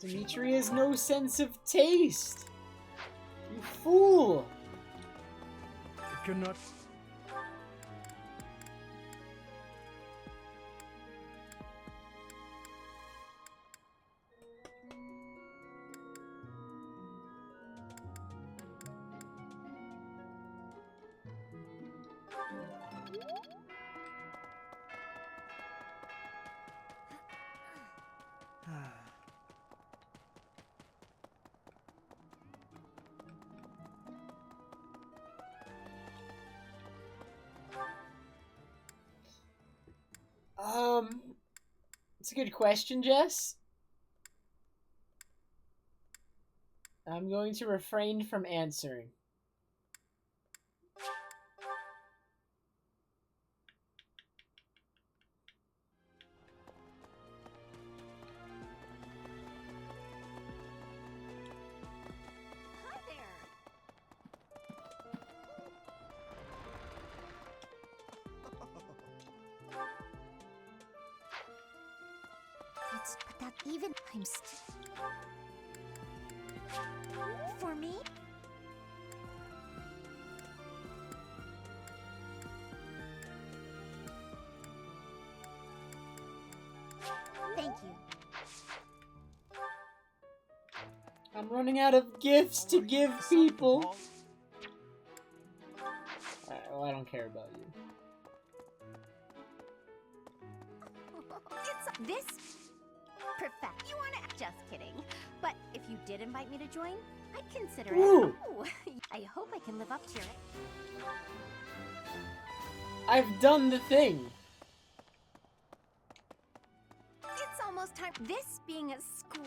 Dimitri has no sense of taste. You fool! It cannot... It's a good question, Jess. I'm going to refrain from answering. Hi there. Let's put that even. I'm for me? Thank you. I'm running out of gifts to give people. Alright, well, I don't care about you. It's this perfect. You wanna? Just kidding. But if you did invite me to join, I'd consider Ooh. it. Oh, I hope I can live up to your. I've done the thing. It's almost time. This being a school.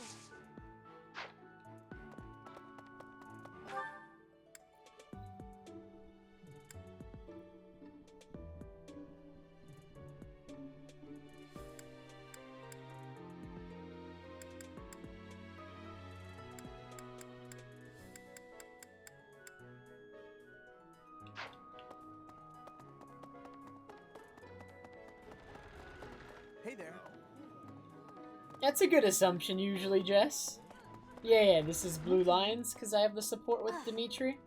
Hey there. That's a good assumption usually, Jess. Yeah, this is Blue Lions, because I have the support with Dimitri.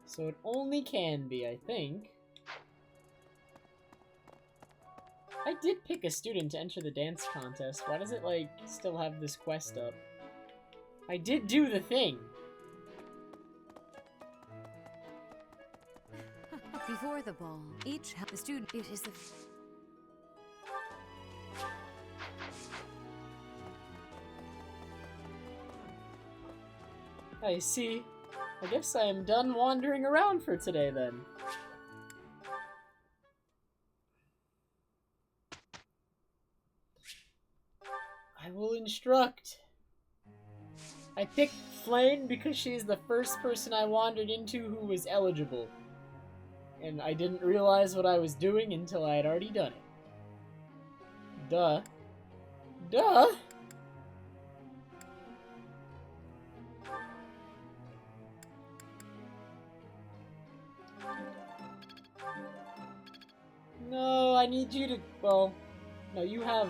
So it only can be, I think. I did pick a student to enter the dance contest. Why does it, like, still have this quest up? I did do the thing. Before the ball, the student it is the I see. I guess I am done wandering around for today then. I will instruct. I picked Flame because she's the first person I wandered into who was eligible. And I didn't realize what I was doing until I had already done it. Duh. Duh! No, I need you to... Well, no, you have...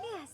Yes.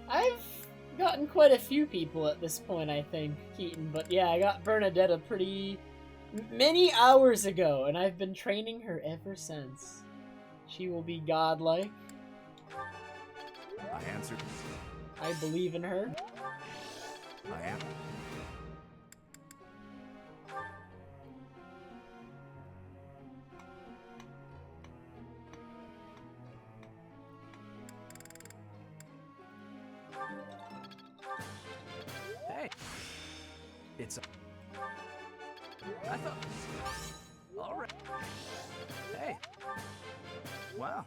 I've gotten quite a few people at this point, I think, Keaton. But yeah, I got Bernadetta pretty... many hours ago, and I've been training her ever since. She will be godlike. I answered. I believe in her. I am. Hey. It's a... I thought... Alright. Hey. Wow.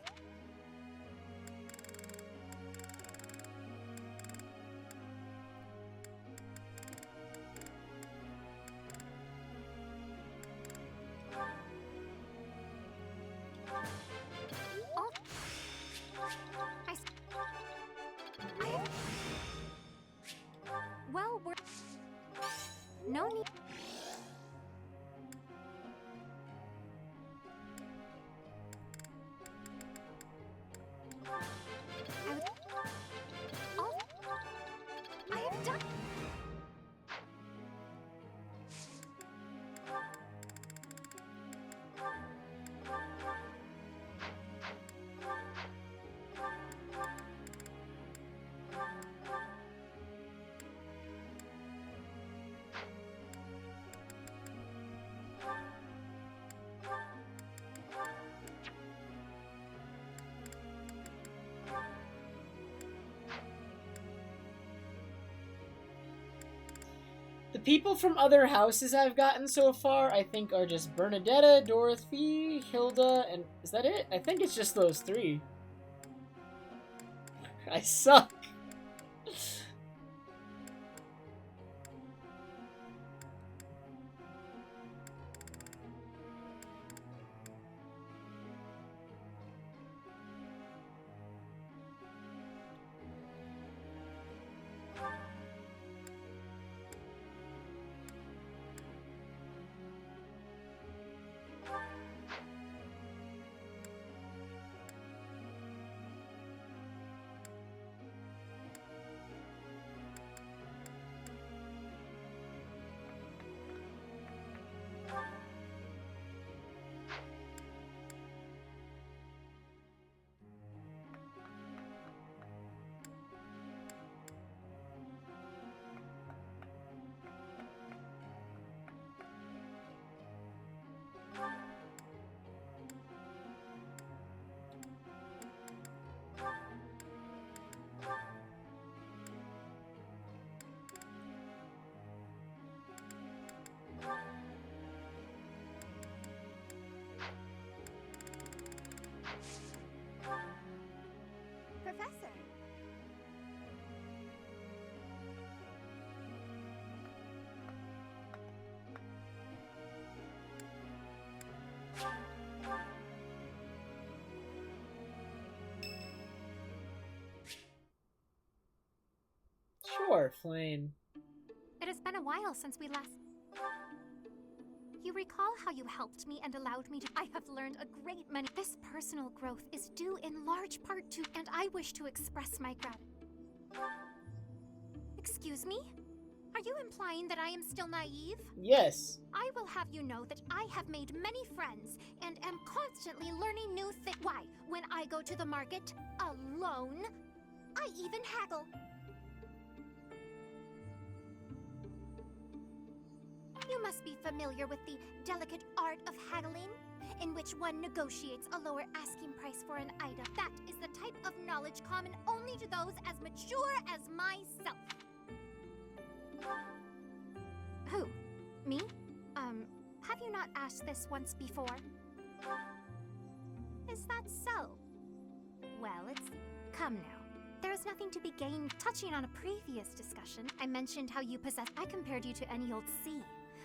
Well, we're... No need... I have done... The people from other houses I've gotten so far, I think, are just Bernadetta, Dorothy, Hilda, and... is that it? I think it's just those three. I suck. Sure, Flame. It has been a while since we last... You recall how you helped me and allowed me to... I have learned a great many... This personal growth is due in large part to... And I wish to express my gratitude. Excuse me? Are you implying that I am still naive? Yes. I will have you know that I have made many friends and am constantly learning new things. Why, when I go to the market alone, I even haggle. You must be familiar with the delicate art of haggling, in which one negotiates a lower asking price for an item. That is the type of knowledge common only to those as mature as myself. Who? Me? Have you not asked this once before? Is that so? Well, it's... Come now. There is nothing to be gained. Touching on a previous discussion, I mentioned how you possess... I compared you to any old sea.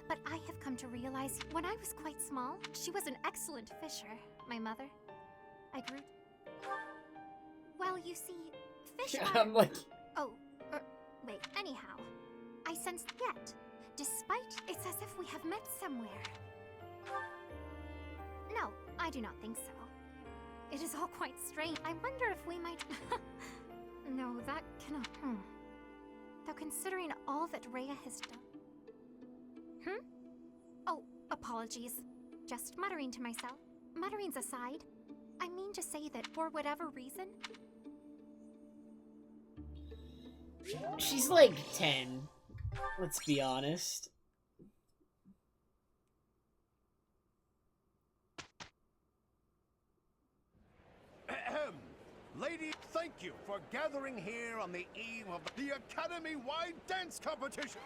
But I have come to realize, when I was quite small, she was an excellent fisher, my mother. I grew... Well, you see, fish are... I'm like... Oh, wait, anyhow. I sense yet. Despite, it's as if we have met somewhere. No, I do not think so. It is all quite strange. I wonder if we might... No, that cannot... Though considering all that Rhea has done... Oh, apologies. Just muttering to myself. Mutterings aside, I mean to say that for whatever reason... She's like 10. Let's be honest. Ahem. Lady, thank you for gathering here on the eve of the Academy-wide dance competition.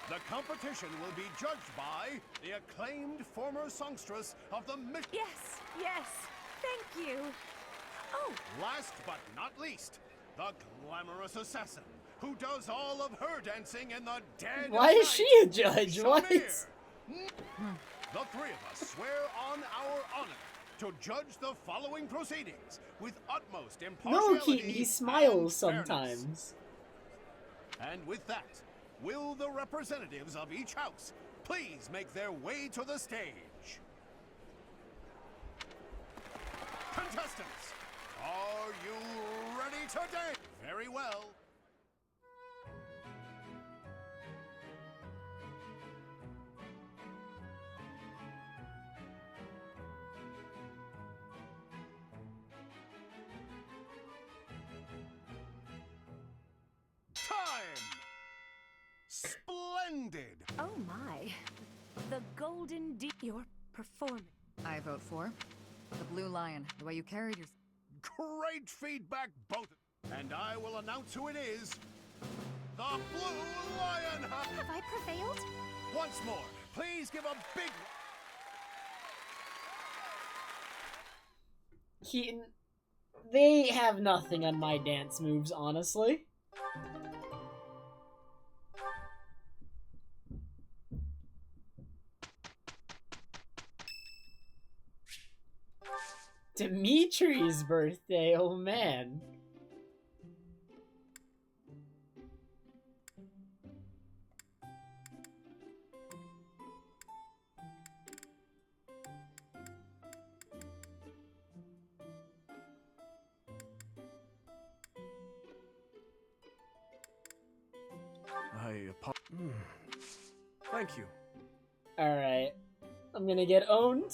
The competition will be judged by the acclaimed former songstress of the Yes, yes, thank you. Oh, last but not least, the glamorous assassin who does all of her dancing in the dead Why of is she night. a judge? What? The three of us swear on our honor to judge the following proceedings with utmost impartiality. No, he smiles and fairness. sometimes. And with that, will the representatives of each house please make their way to the stage? Contestants, are you ready to dance? Very well. Splendid! Oh my. The Golden D. Your performance. I vote for the Blue Lion. The way you carried yourself. Great feedback, both. And I will announce who it is. The Blue Lion! Have I prevailed? Once more, please give a big... They have nothing on my dance moves, honestly. Dimitri's birthday, oh man. Thank you. Alright. I'm gonna get owned.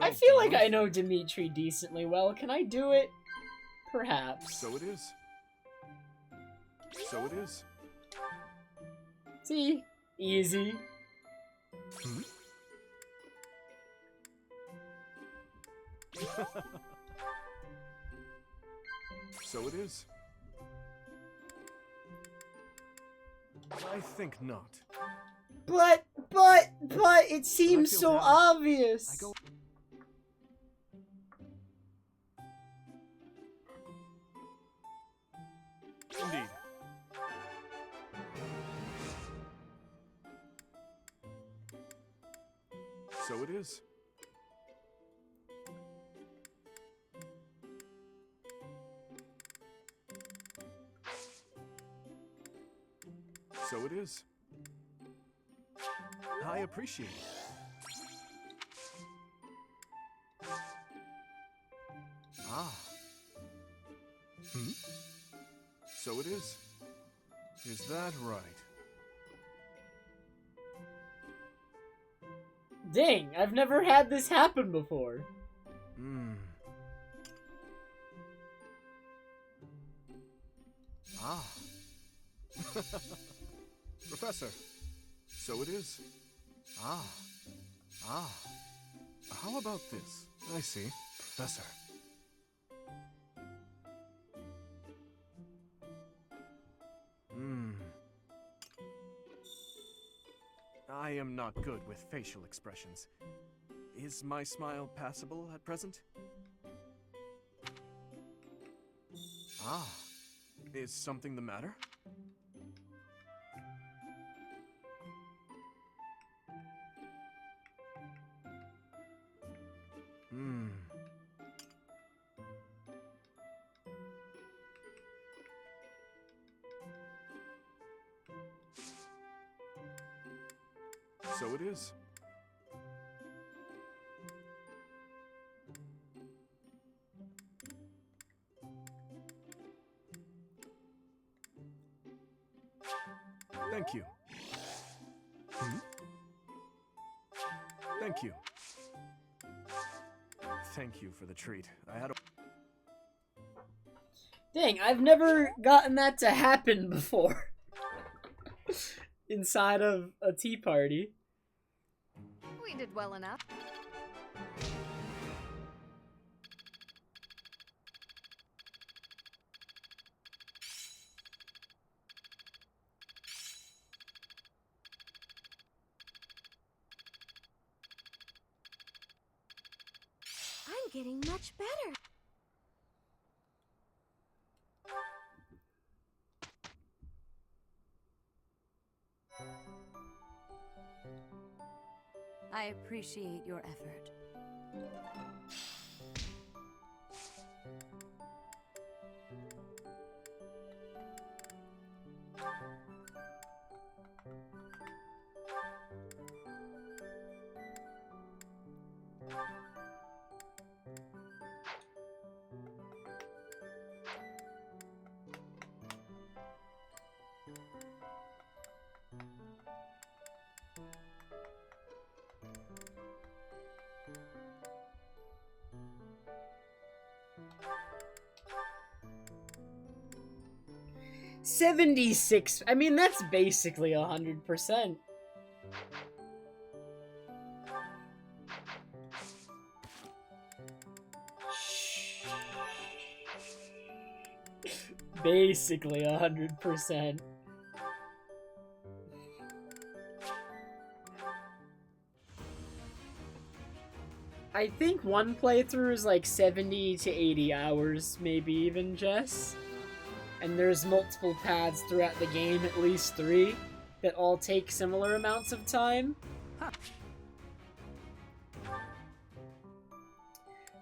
I feel like I know Dimitri decently well. Can I do it? Perhaps. So it is. So it is. See? Easy. So it is. I think not. But, it seems so obvious. Indeed. So it is. So it is. I appreciate it. Ah. Hmm? So it is. Is that right? Dang, I've never had this happen before. Hmm. Ah. Professor. So it is. Ah. Ah. How about this? I see. Professor. Hmm. I am not good with facial expressions. Is my smile passable at present? Ah. Is something the matter? Hmm. So it is. Thank you. Hmm? Thank you. Thank you for the treat. I had a... Dang, I've never gotten that to happen before. Inside of a tea party. We did well enough. I'm getting much better. I appreciate your effort. $76. I mean, that's basically 100%. Basically 100%. I think one playthrough is like 70 to 80 hours, maybe even, Jess. And there's multiple paths throughout the game, at least 3, that all take similar amounts of time.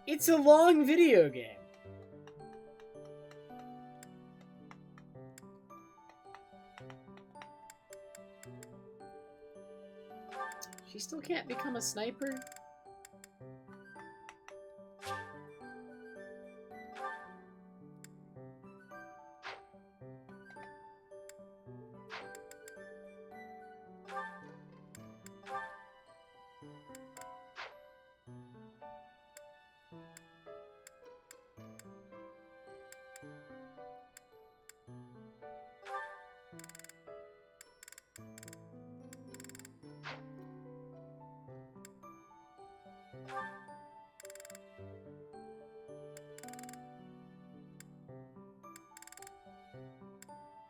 It's a long video game. She still can't become a sniper?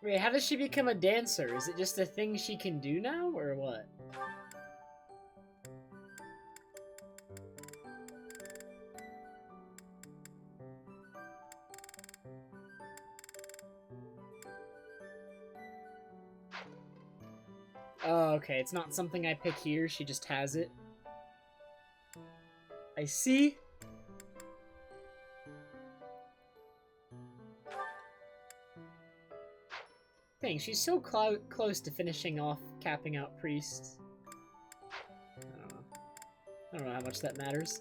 Wait, how does she become a dancer? Is it just a thing she can do now, or what? Oh, okay, it's not something I pick here, she just has it. I see. Thank Dang, she's so close to finishing off capping out priests. I don't know. I don't know how much that matters.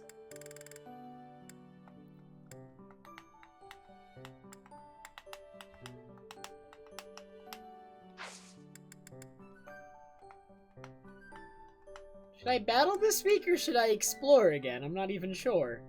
Should I battle this week or should I explore again? I'm not even sure.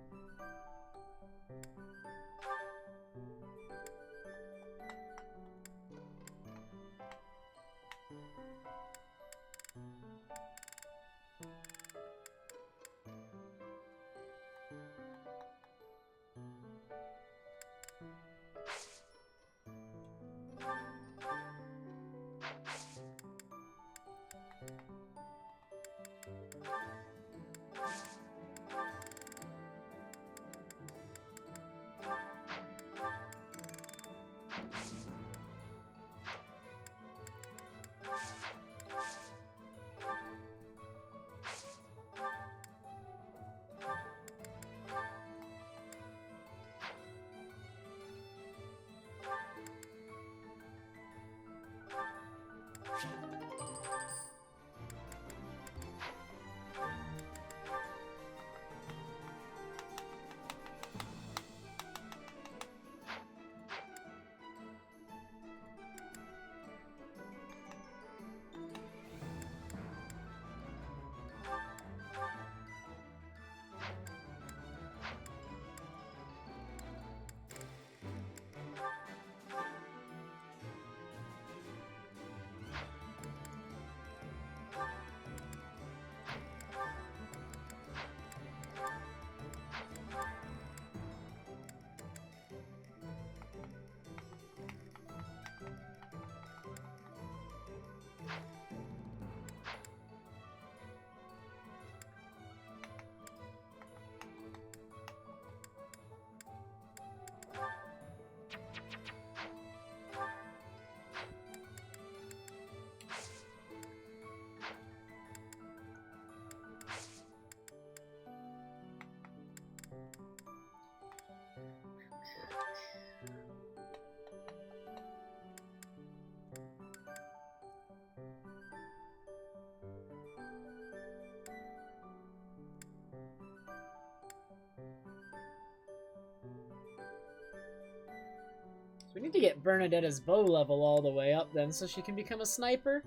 We need to get Bernadetta's bow level all the way up then so she can become a sniper.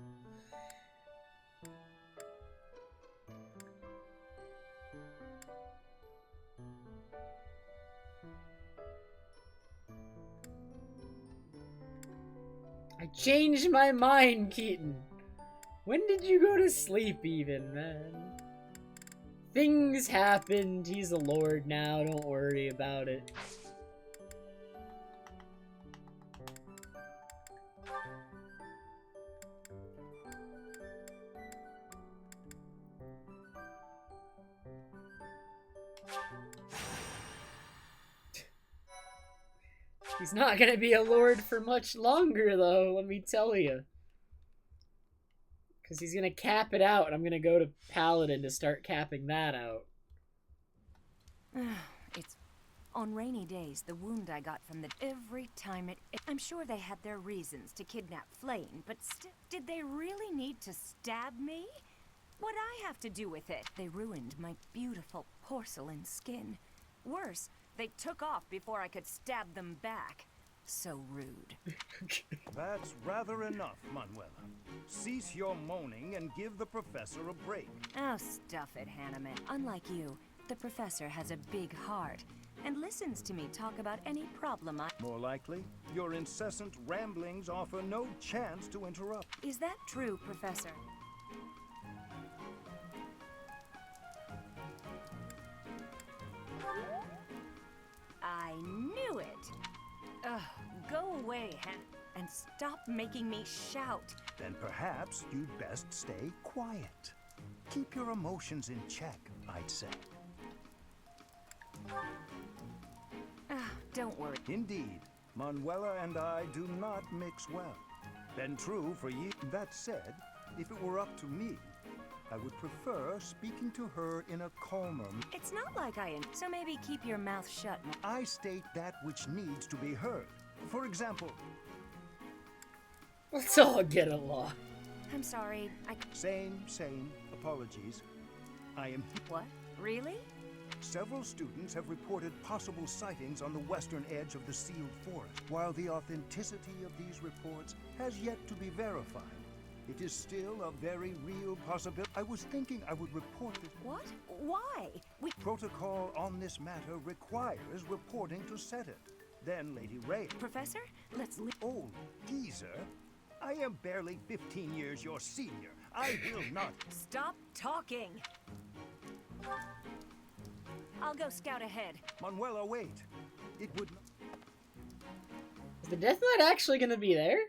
I changed my mind, Keaton. When did you go to sleep even, man? Things happened. He's a lord now. Don't worry about it. He's not gonna be a lord for much longer, though, let me tell you. Because he's gonna cap it out, and I'm gonna go to Paladin to start capping that out. It's... On rainy days, the wound I got from the... Every time I'm sure they had their reasons to kidnap Flame, but did they really need to stab me? What'd I have to do with it? They ruined my beautiful porcelain skin. Worse, they took off before I could stab them back. So rude. That's rather enough, Manuela. Cease your moaning and give the professor a break. Oh, stuff it, Hanneman. Unlike you, the professor has a big heart and listens to me talk about any problem I... More likely, your incessant ramblings offer no chance to interrupt. Is that true, Professor? I knew it! Ugh, go away, and stop making me shout. Then perhaps you'd best stay quiet. Keep your emotions in check, I'd say. Don't worry. Indeed, Manuela and I do not mix well. Been true for years. That said, if it were up to me, I would prefer speaking to her in a calmer... It's not like I am, so maybe keep your mouth shut. I state that which needs to be heard. For example... Let's all get along. I'm sorry, Same. Apologies. I am... What? Really? Several students have reported possible sightings on the western edge of the sealed forest. While the authenticity of these reports has yet to be verified, it is still a very real possibility. I was thinking I would report it. What? Why? Protocol on this matter requires reporting to set it. Then, Lady Ray... Professor, let's leave... Old geezer. I am barely 15 years your senior. I will not... Stop talking! I'll go scout ahead. Manuela, wait. It would... Is the Death Knight actually gonna be there?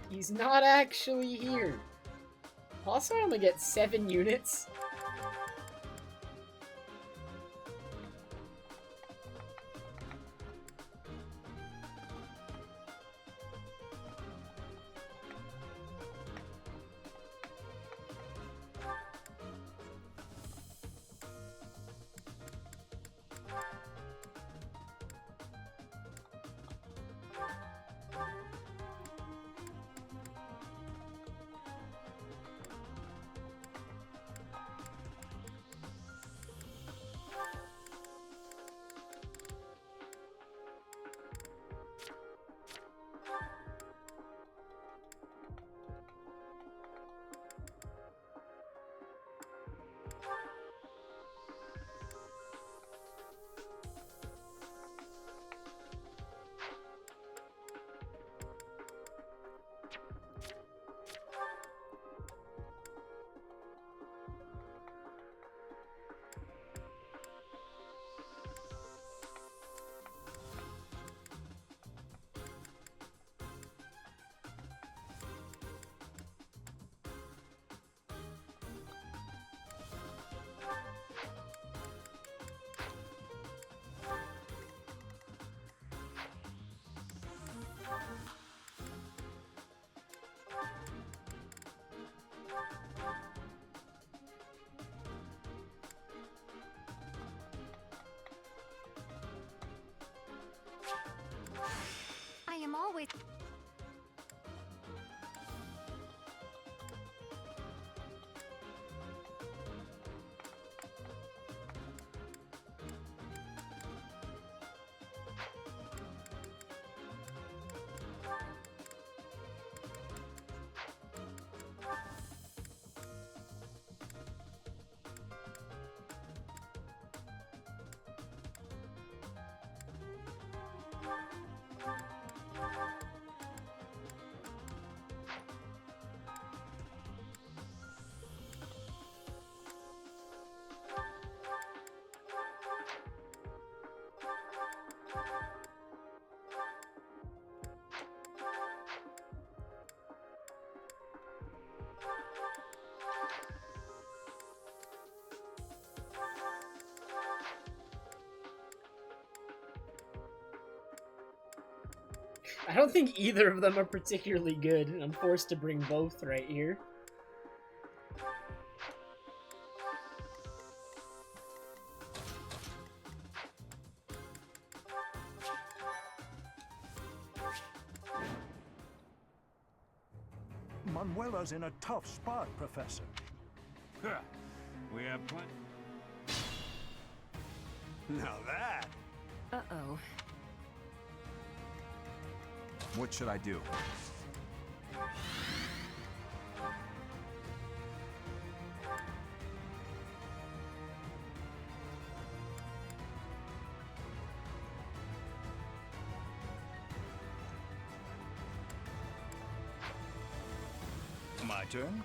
He's not actually here. Also, I only get 7 units. I am always... I don't think either of them are particularly good, and I'm forced to bring both right here. Manuela's in a tough spot, Professor. We have plenty. Now that... Uh-oh. What should I do? My turn?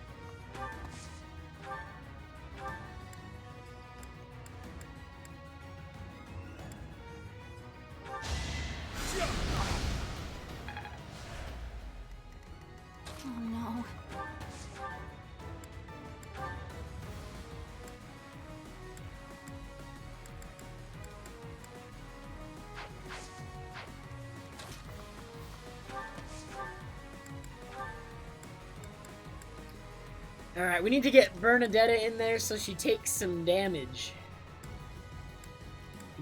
Alright, we need to get Bernadetta in there so she takes some damage.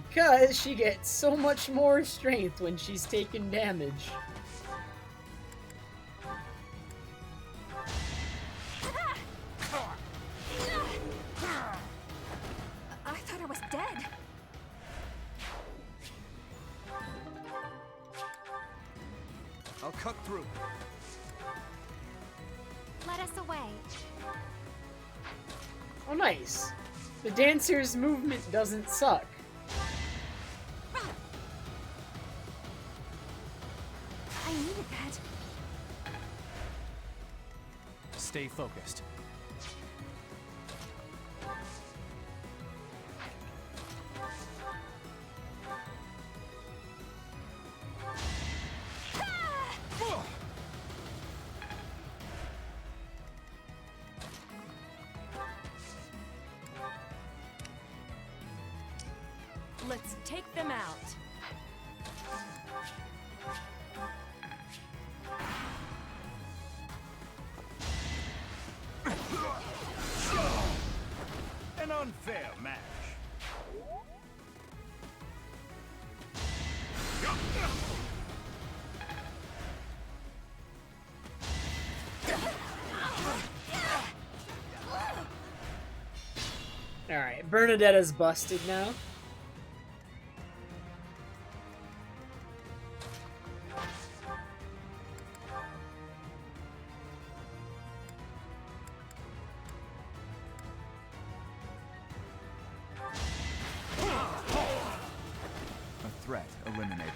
Because she gets so much more strength when she's taking damage. I thought I was dead. I'll cut through. Let us away. Oh, nice. The dancer's movement doesn't suck. I needed that. Stay focused. Let's take them out. An unfair match. Alright, Bernadetta's busted now. A threat eliminated.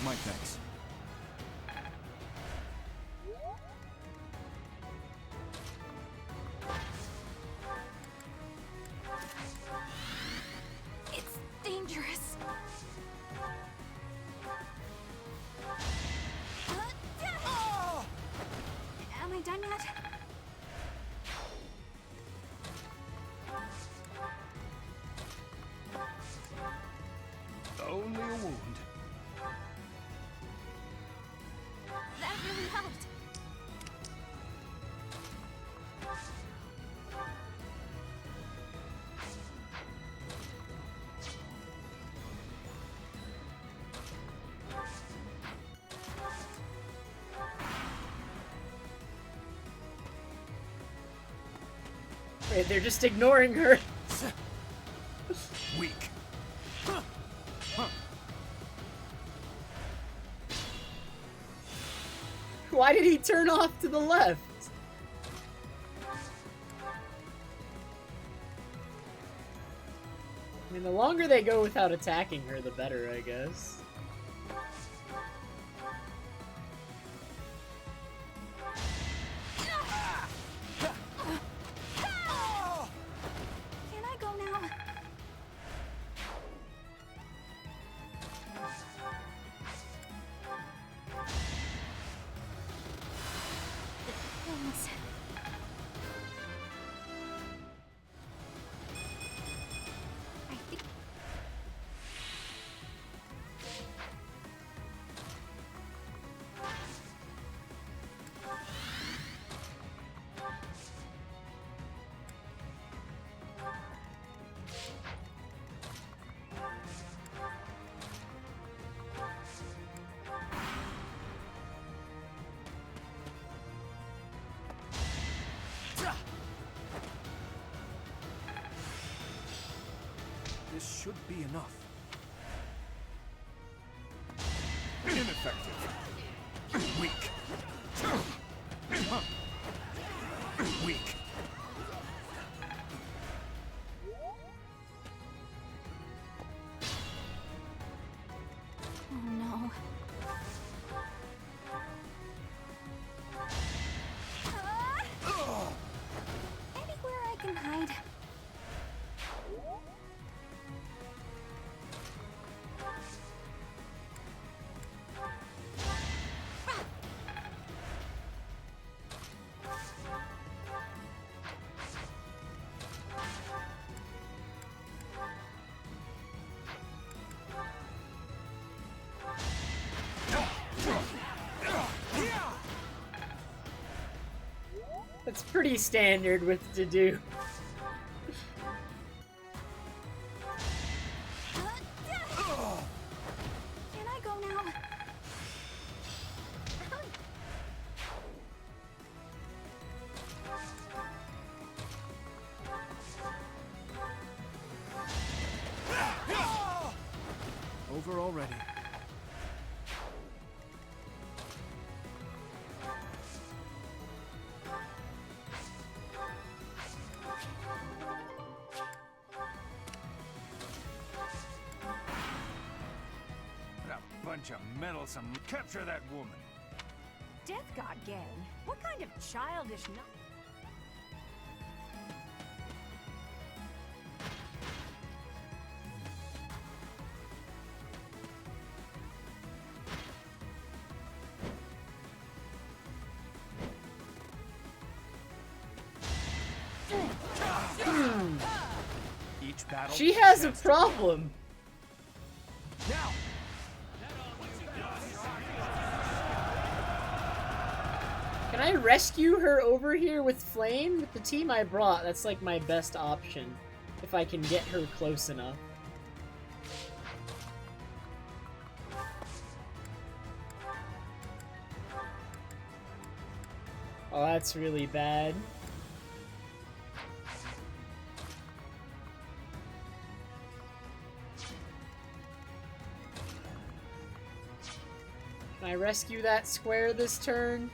My thanks. It's dangerous. Am I done yet? Only a wound. That really helped. Wait, they're just ignoring her. Weak. Why did he turn off to the left? I mean, the longer they go without attacking her, the better, I guess. Can I go now? Thanks. I think This should be enough. Ineffective. Weak. Weak. Oh no. Anywhere I can hide. It's pretty standard with to do. Can I go now? Over already. What a bunch of meddlesome. Capture that woman. Death God Gang? What kind of childish Each battle. She has a problem. Now. Can I rescue her over here with Flame? With the team I brought, that's like my best option. If I can get her close enough. Oh, that's really bad. Can I rescue that square this turn?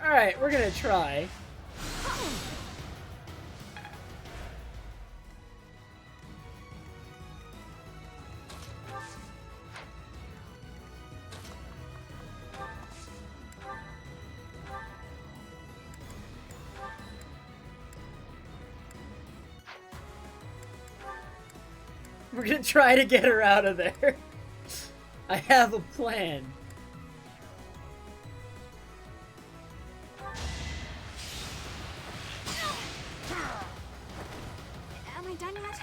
Alright, we're gonna try. We're gonna try to get her out of there. I have a plan. Am I done yet?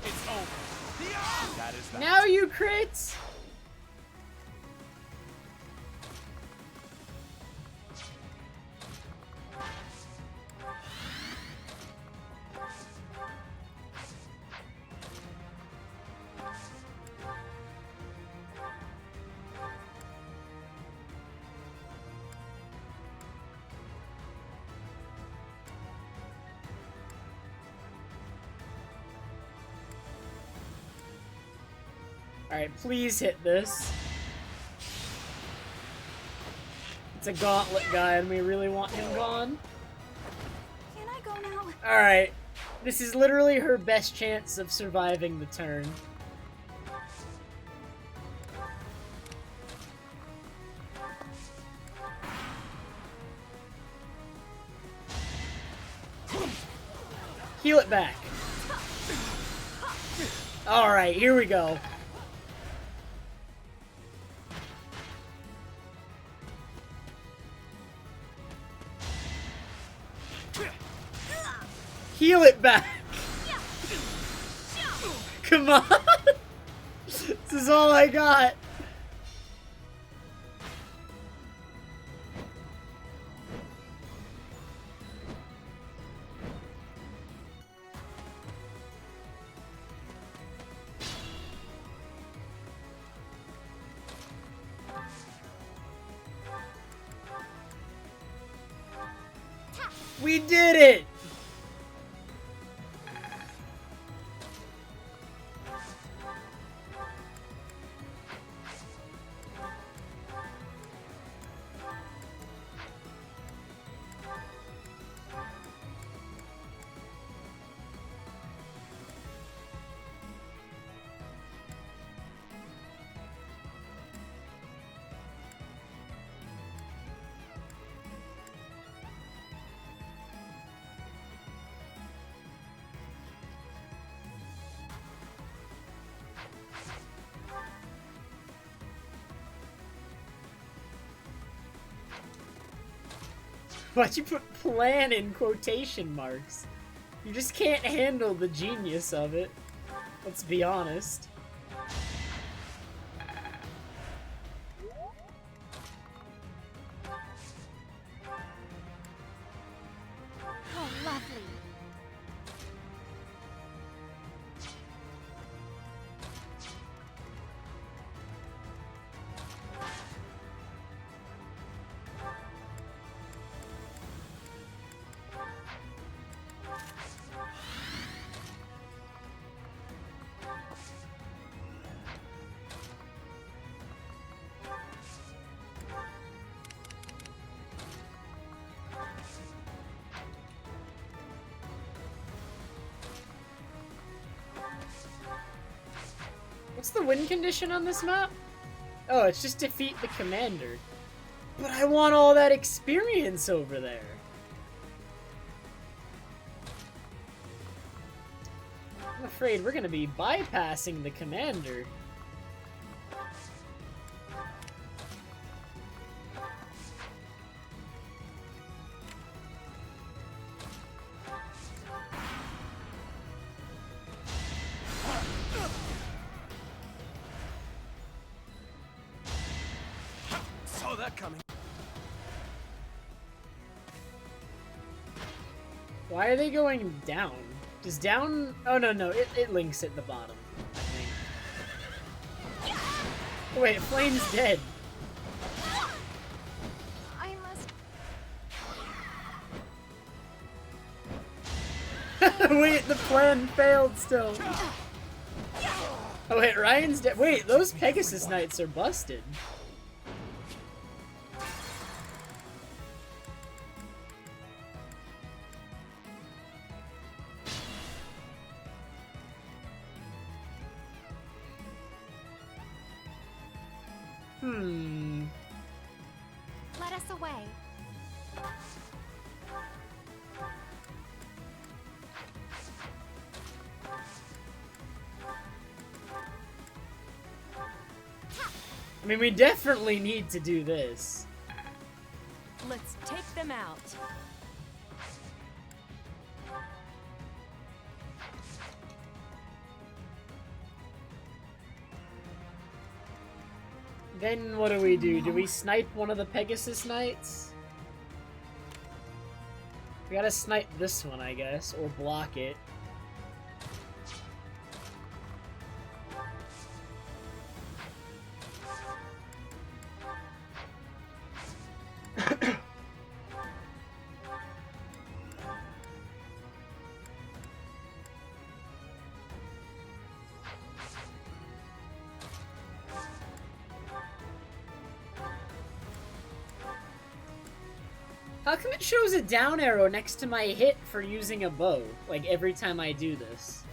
It's over. That is that. Now you crits! Alright, please hit this. It's a gauntlet guy and we really want him gone. Can I go now? Alright. This is literally her best chance of surviving the turn. Heal it back. Alright, here we go. Heal it back! Come on! This is all I got! We did it! Why'd you put plan in quotation marks? You just can't handle the genius of it. Let's be honest. Oh, lovely. What's the win condition on this map? Oh, it's just defeat the commander. But I want all that experience over there. I'm afraid we're gonna be bypassing the commander. Saw that coming. Why are they going down? Does down... Oh, no, it links at the bottom, I think. Oh, wait, Flame's dead. I must... Wait, the plan failed still. Oh, wait, Ryan's dead. Wait, those Pegasus Knights are busted. Let us away. I mean, we definitely need to do this. Let's take them out. Then what do we do? Do we snipe one of the Pegasus Knights? We gotta snipe this one, I guess, or block it. How come it shows a down arrow next to my hit for using a bow, like every time I do this?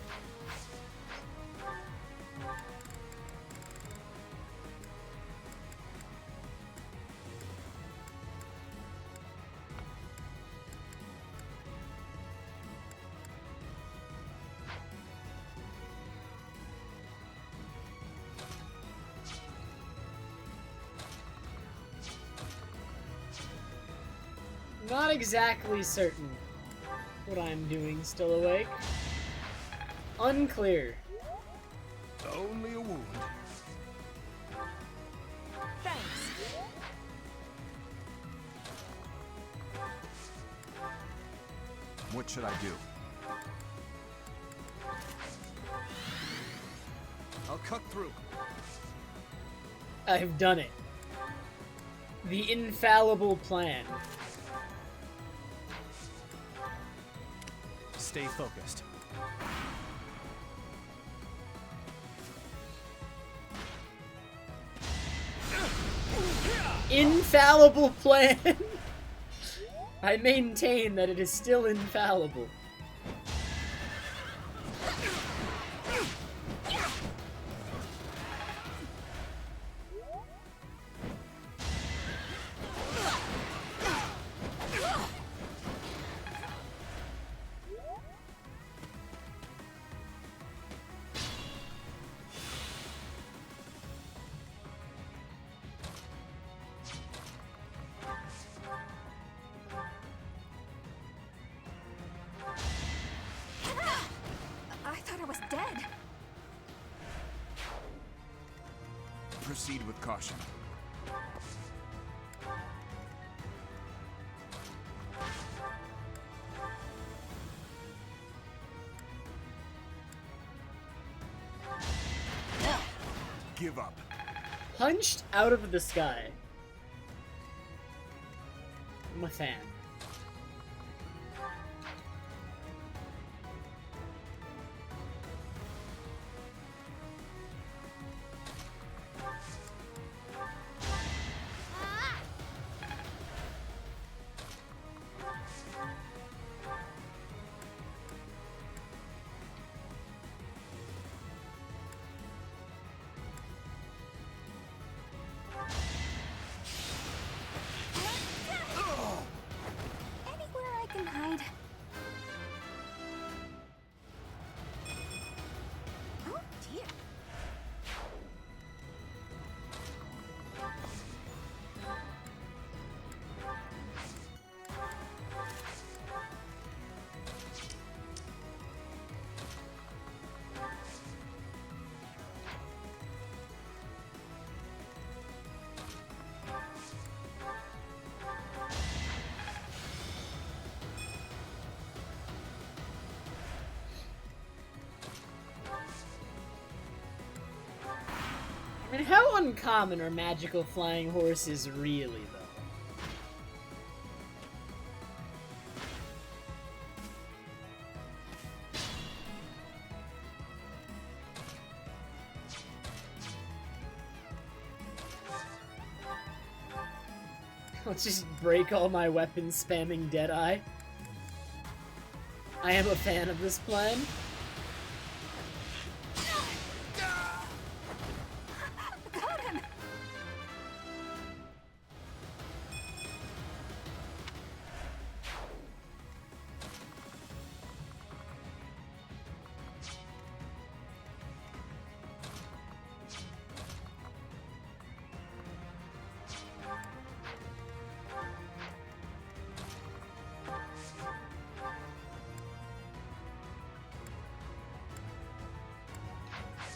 Not exactly certain what I'm doing, still awake. Unclear. Only a wound. Thanks. What should I do? I'll cut through. I've done it. The infallible plan. stay focused. Infallible plan! I maintain that it is still infallible. I thought I was dead. Proceed with caution. Give up. Punched out of the sky. I'm a fan. Anywhere I can hide. Oh dear. I mean, how uncommon are magical flying horses really, though? Let's just break all my weapons spamming Deadeye. I am a fan of this plan. Got him.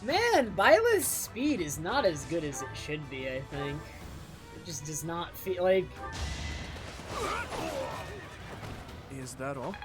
Man, Byla's speed is not as good as it should be, I think. It just does not feel like... Is that all?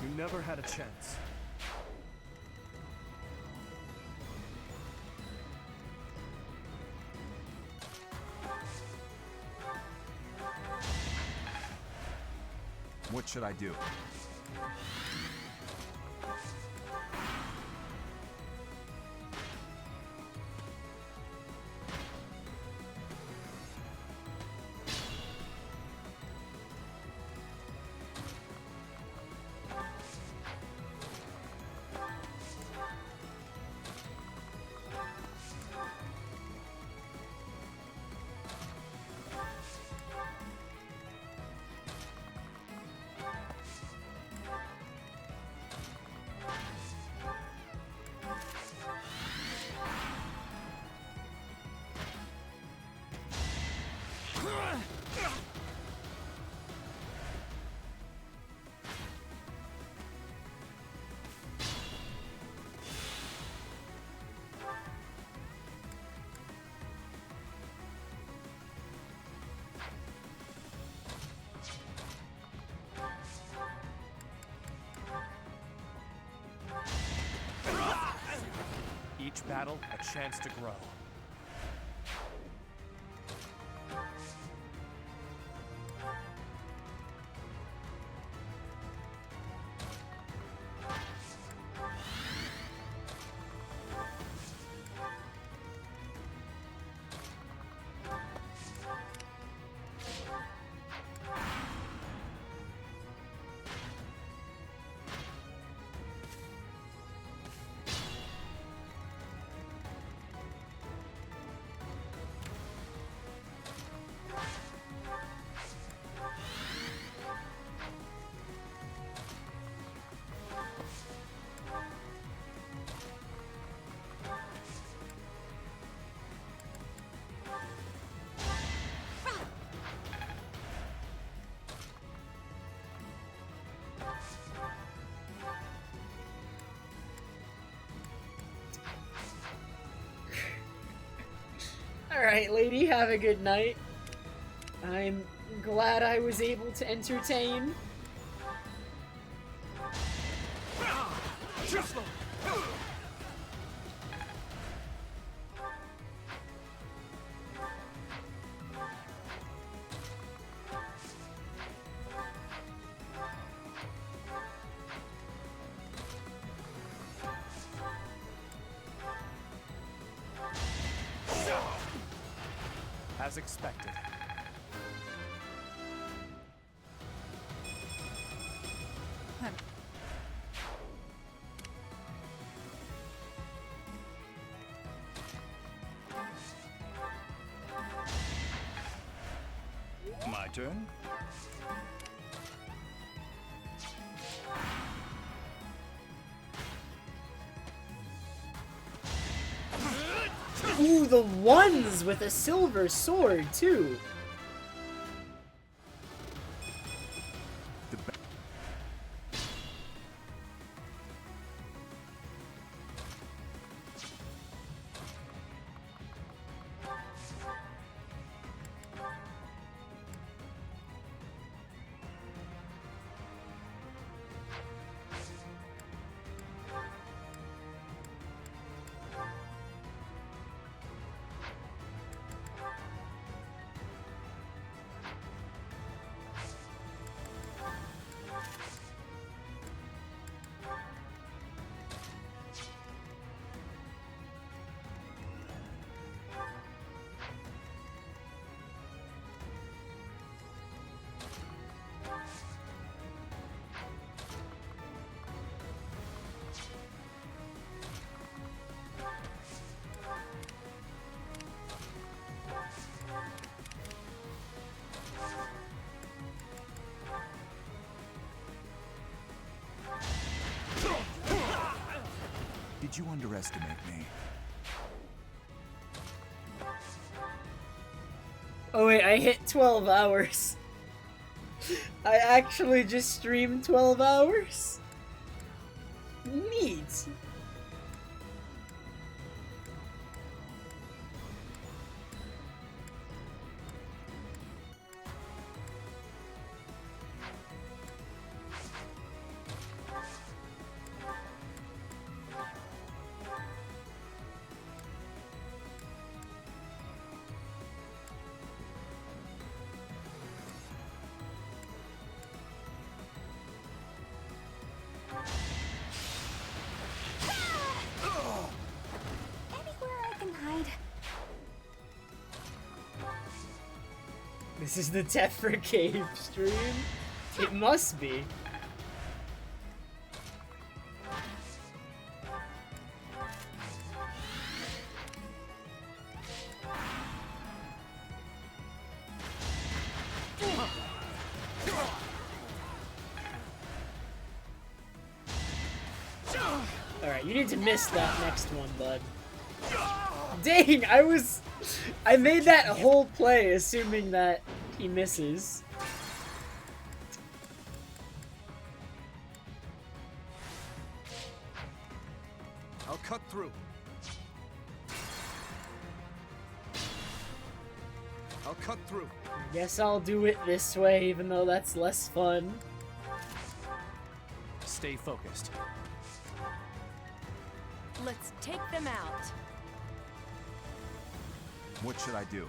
You never had a chance. What should I do? battle a chance to grow. Alright, lady, have a good night. I'm glad I was able to entertain. As expected. My turn? Ooh, the ones with a silver sword, too. Did you underestimate me? Oh wait, I hit 12 hours. I actually just streamed 12 hours? Neat. This is the Tephra Cave stream? It must be. Alright, you need to miss that next one, bud. Dang, I made that whole play assuming that he misses. I'll cut through. I'll cut through. Guess I'll do it this way, even though that's less fun. Stay focused. Let's take them out. What should I do?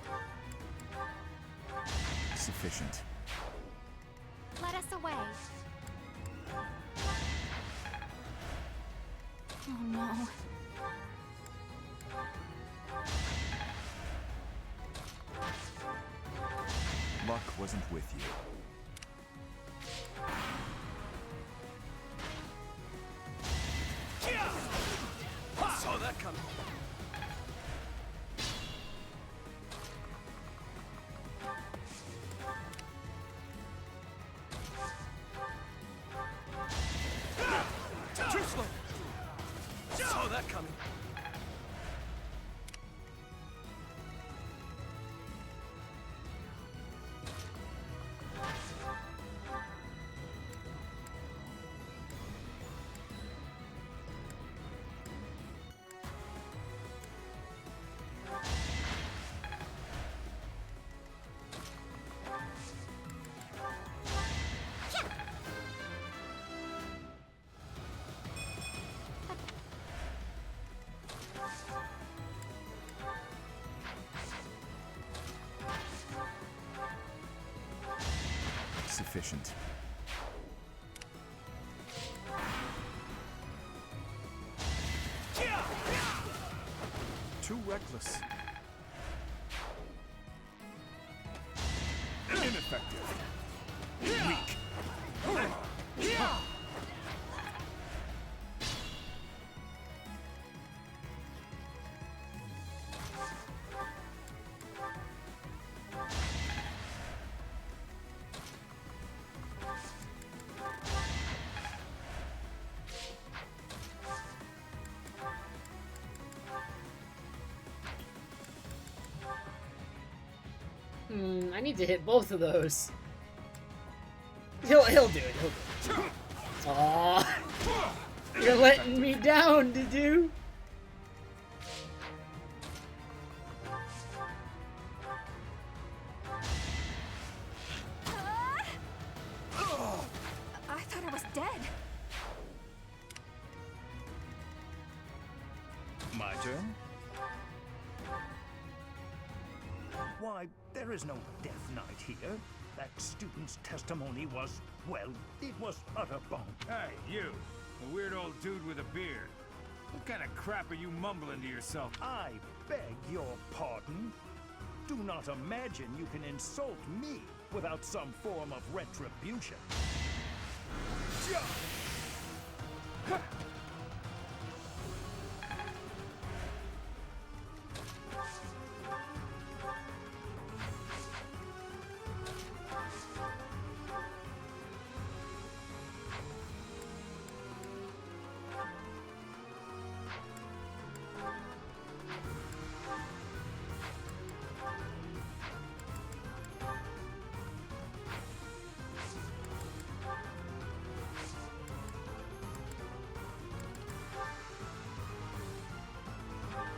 Sufficient. Let us away. Oh no. Luck wasn't with you. Saw that coming. Too slow. Saw that coming. Sufficient. Too reckless. Ineffective. Weak. I need to hit both of those. He'll do it. He'll do it. Aw, you're letting me down, did you? I thought I was dead. My turn? Why, there is no death knight here. That student's testimony was, well, it was utter bunk. Hey, you! A weird old dude with a beard. What kind of crap are you mumbling to yourself? I beg your pardon? Do not imagine you can insult me without some form of retribution.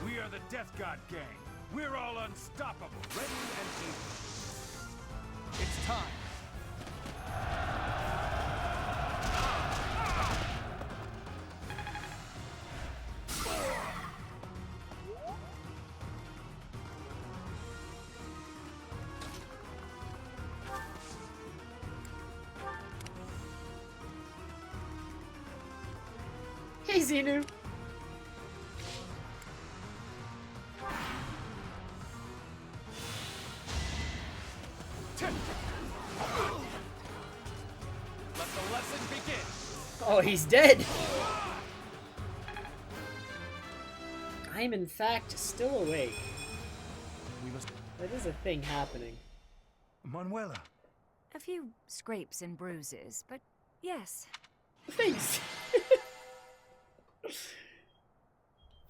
We are the Death God Gang. We're all unstoppable. Ready and eager. It's time. Hey, Xenu. Let the lesson begin. Oh, he's dead. I'm in fact still awake. We must. That is a thing happening. Manuela. A few scrapes and bruises, but yes. Thanks.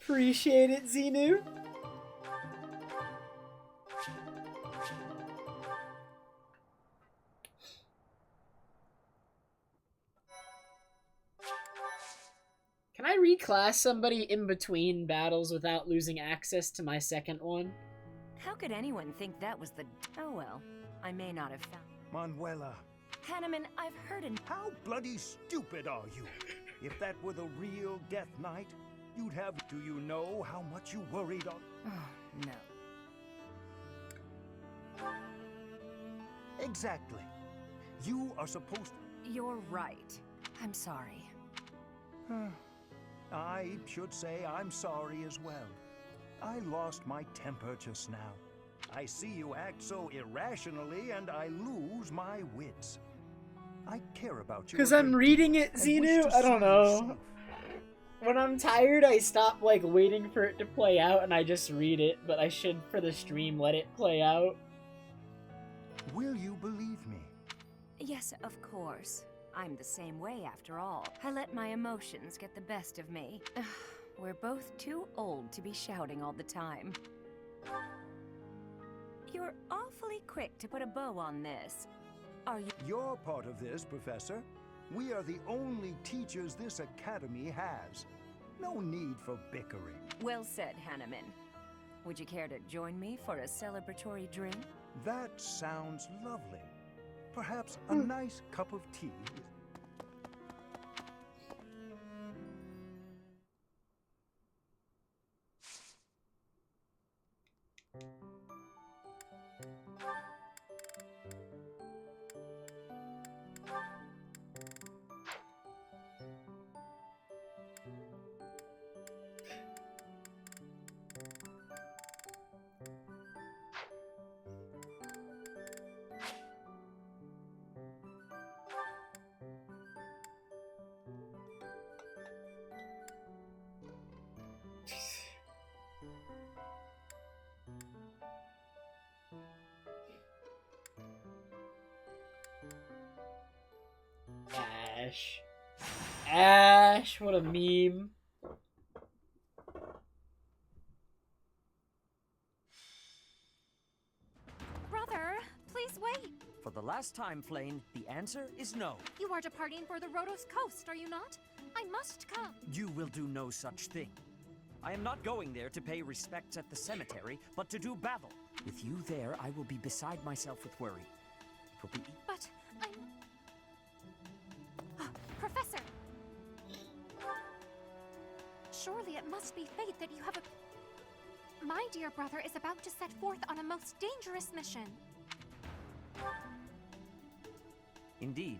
Appreciate it, Xenu. Can I reclass somebody in between battles without losing access to my second one? How could anyone think that was the... Oh well, I may not have found... Manuela. Hanneman, I've heard an... How bloody stupid are you? If that were the real Death Knight, you'd have... Do you know how much you worried on? Oh, no. Exactly. You are supposed to... You're right. I'm sorry. I should say I'm sorry as well. I lost my temper just now. I see you act so irrationally and I lose my wits. I care about you. Because I'm reading it, Xenu? I don't know. When I'm tired, I stop, like, waiting for it to play out and I just read it, but I should, for the stream, let it play out. Will you believe me? Yes, of course. I'm the same way after all. I let my emotions get the best of me. We're both too old to be shouting all the time. You're awfully quick to put a bow on this. Are you? You're part of this, Professor. We are the only teachers this academy has. No need for bickering. Well said, Hanneman. Would you care to join me for a celebratory drink? That sounds lovely. Perhaps a nice cup of tea. Ash. Ash, what a meme. Brother, please wait. For the last time, Flane, the answer is no. You are departing for the Rhodos coast, are you not? I must come. You will do no such thing. I am not going there to pay respects at the cemetery, but to do battle. With you there, I will be beside myself with worry. It will be... But I'm... Professor! Surely it must be fate that you have a... My dear brother is about to set forth on a most dangerous mission. Indeed.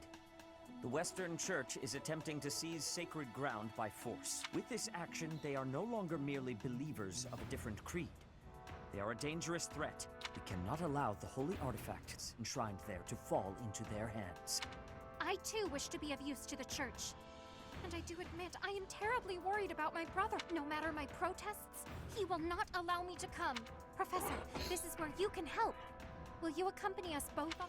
The Western Church is attempting to seize sacred ground by force. With this action, they are no longer merely believers of a different creed. They are a dangerous threat. We cannot allow the holy artifacts enshrined there to fall into their hands. I too wish to be of use to the church. And I do admit, I am terribly worried about my brother. No matter my protests, he will not allow me to come. Professor, this is where you can help. Will you accompany us both on...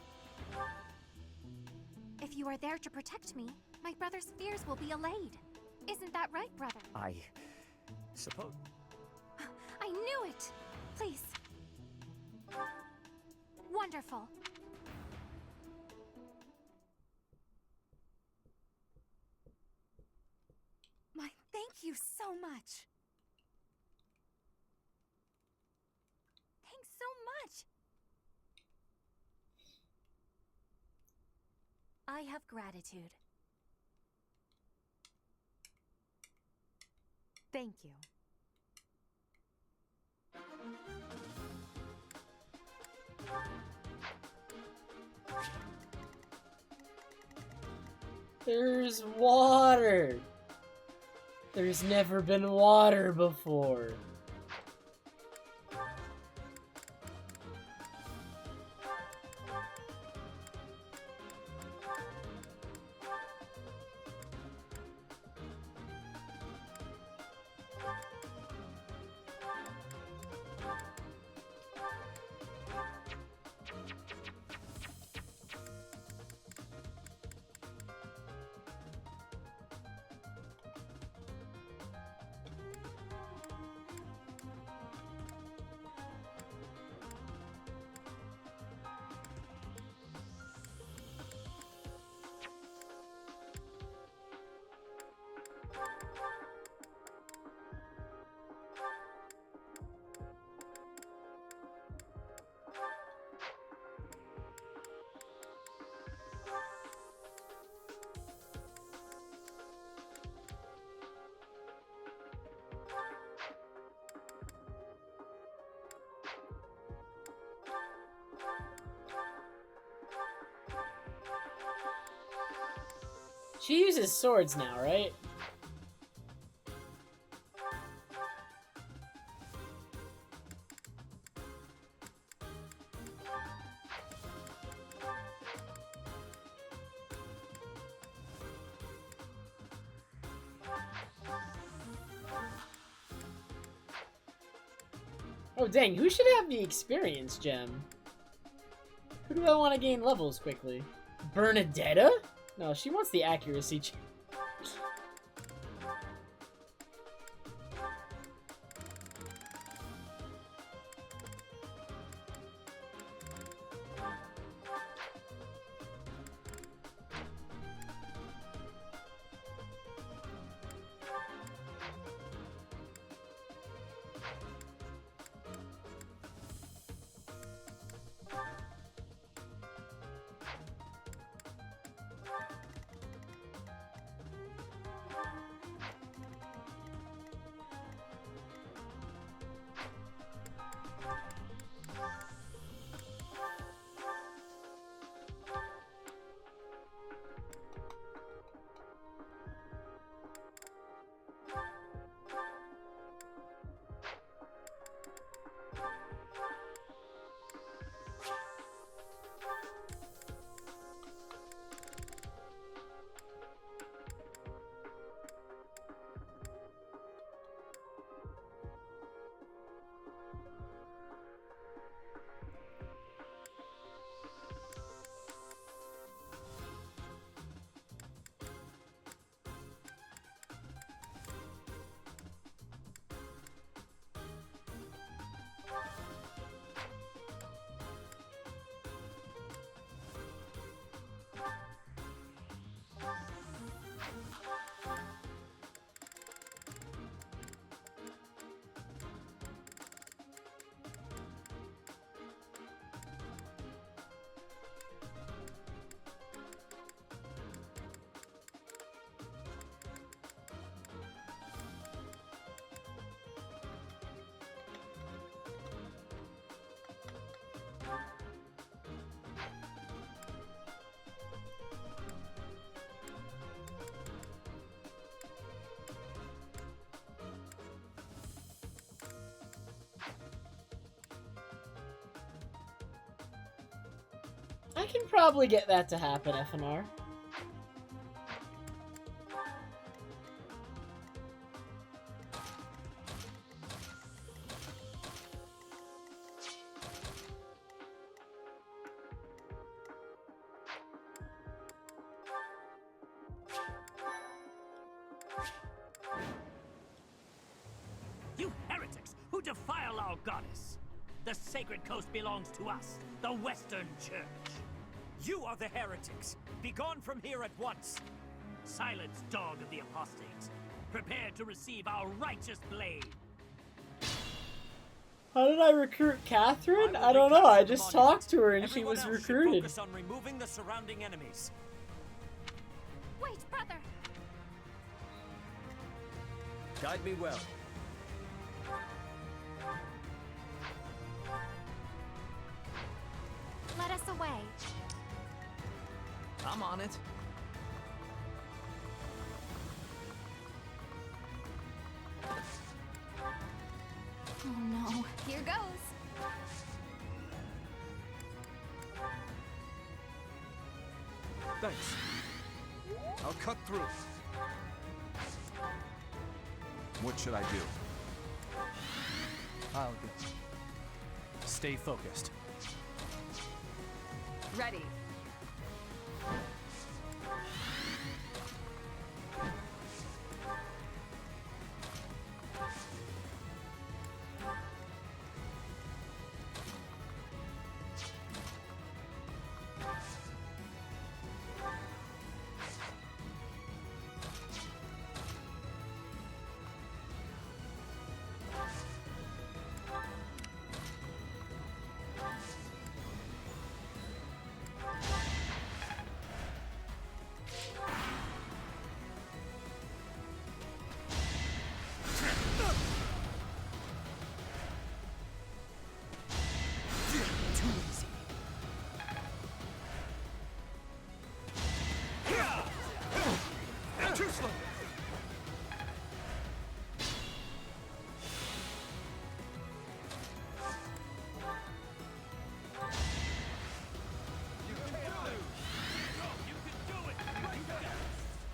If you are there to protect me, my brother's fears will be allayed. Isn't that right, brother? I suppose... I knew it! Please. Wonderful. Thank you so much. Thanks so much. I have gratitude. Thank you. There's water. There's never been water before. She uses swords now, right? Oh dang, who should have the experience gem? Who do I want to gain levels quickly? Bernadetta? No, she wants the accuracy gem. I can probably get that to happen, FNR. You heretics who defile our goddess! The sacred coast belongs to us, the Western Church. You are the heretics. Begone from here at once. Silence, dog of the apostates. Prepare to receive our righteous blade. How did I recruit Catherine? I don't know. I just talked to her and she was recruited. Focus on removing the surrounding enemies. Wait, brother! Guide me well. Let us away. I'm on it. Oh no, here goes. Thanks. I'll cut through. What should I do? I'll go. Stay focused. Ready.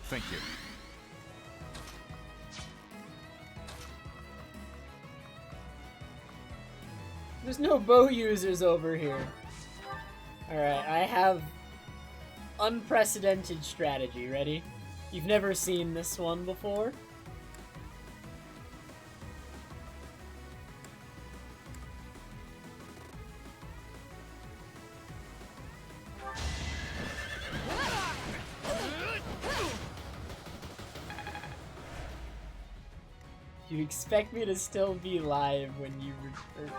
Thank you. There's no bow users over here. Alright, I have unprecedented strategy. Ready? You've never seen this one before. You expect me to still be live when you return?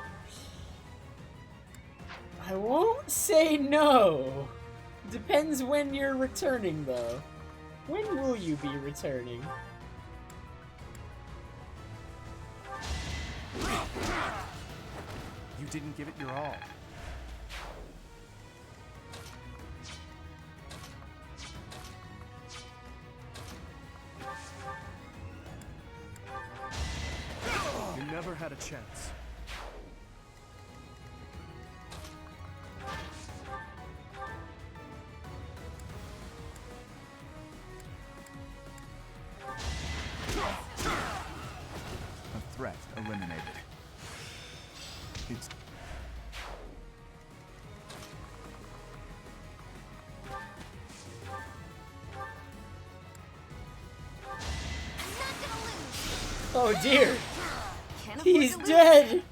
I won't say no. Depends when you're returning, though. When will you be returning? You didn't give it your all. You never had a chance. A threat eliminated. It's... Oh dear! He's dead!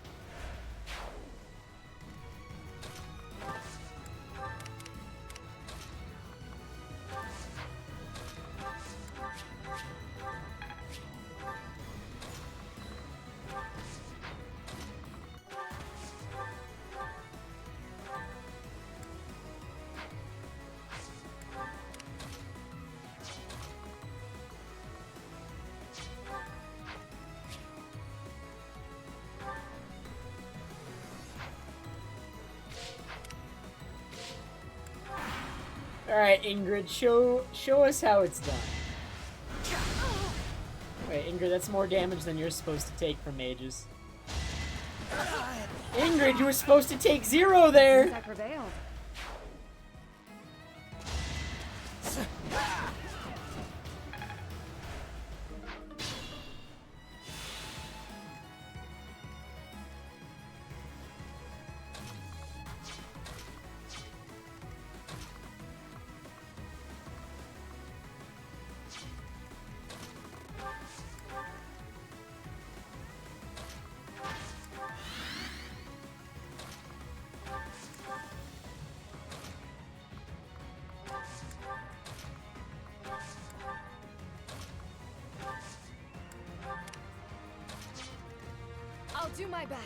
Alright, Ingrid, show us how it's done. Wait, Ingrid, that's more damage than you're supposed to take from mages. Ingrid, you were supposed to take 0 there! Since I prevailed. I'll do my best.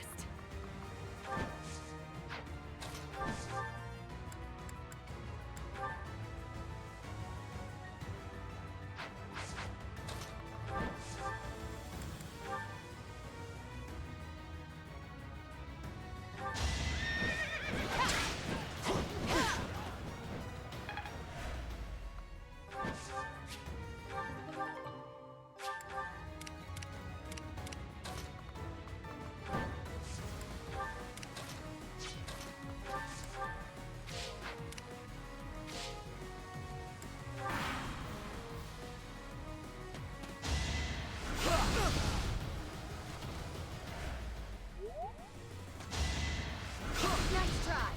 Nice try.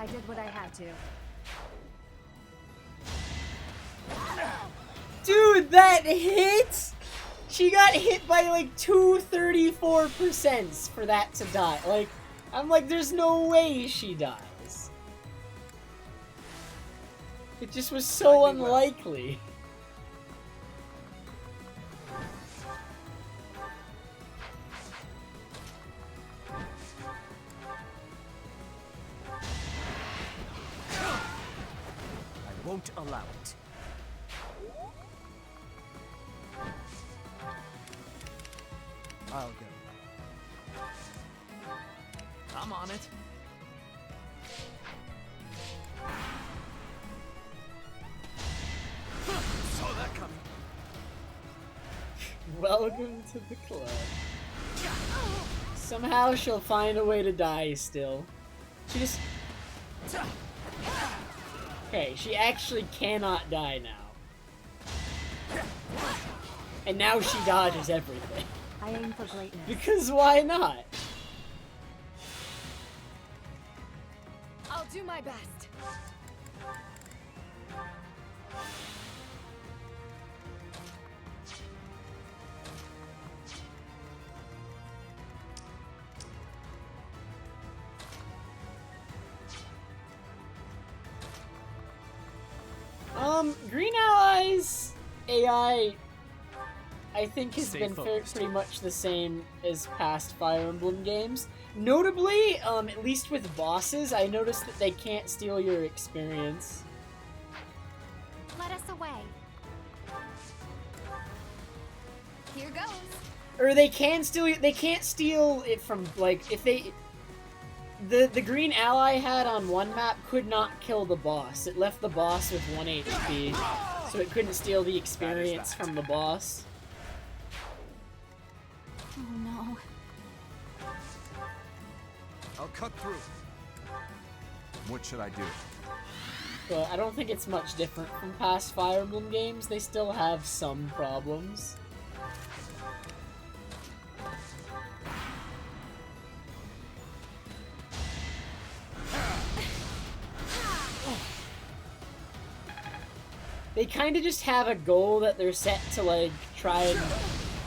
I did what I had to. Dude, that hit? She got hit by like 234% for that to die. Like, I'm like, there's no way she dies. It just was so unlikely. I won't allow it. I'll go. I'm on it. Saw that coming. Welcome to the club. Somehow she'll find a way to die still. She just... Okay, she actually cannot die now. And now she dodges everything. I aim for greatness. Because why not? I'll do my best. Green Allies AI, I think, has Stay been focused. pretty much the same as past Fire Emblem games. Notably, at least with bosses, I noticed that they can't steal your experience. Let us away. Here goes. Or they can steal. They can't steal it from, like, if they. The green ally had on one map could not kill the boss. It left the boss with 1 HP, so it couldn't steal the experience from the boss. Oh no. I'll cut through. What should I do? But I don't think it's much different from past Fire Emblem games. They still have some problems. They kind of just have a goal that they're set to, like, try and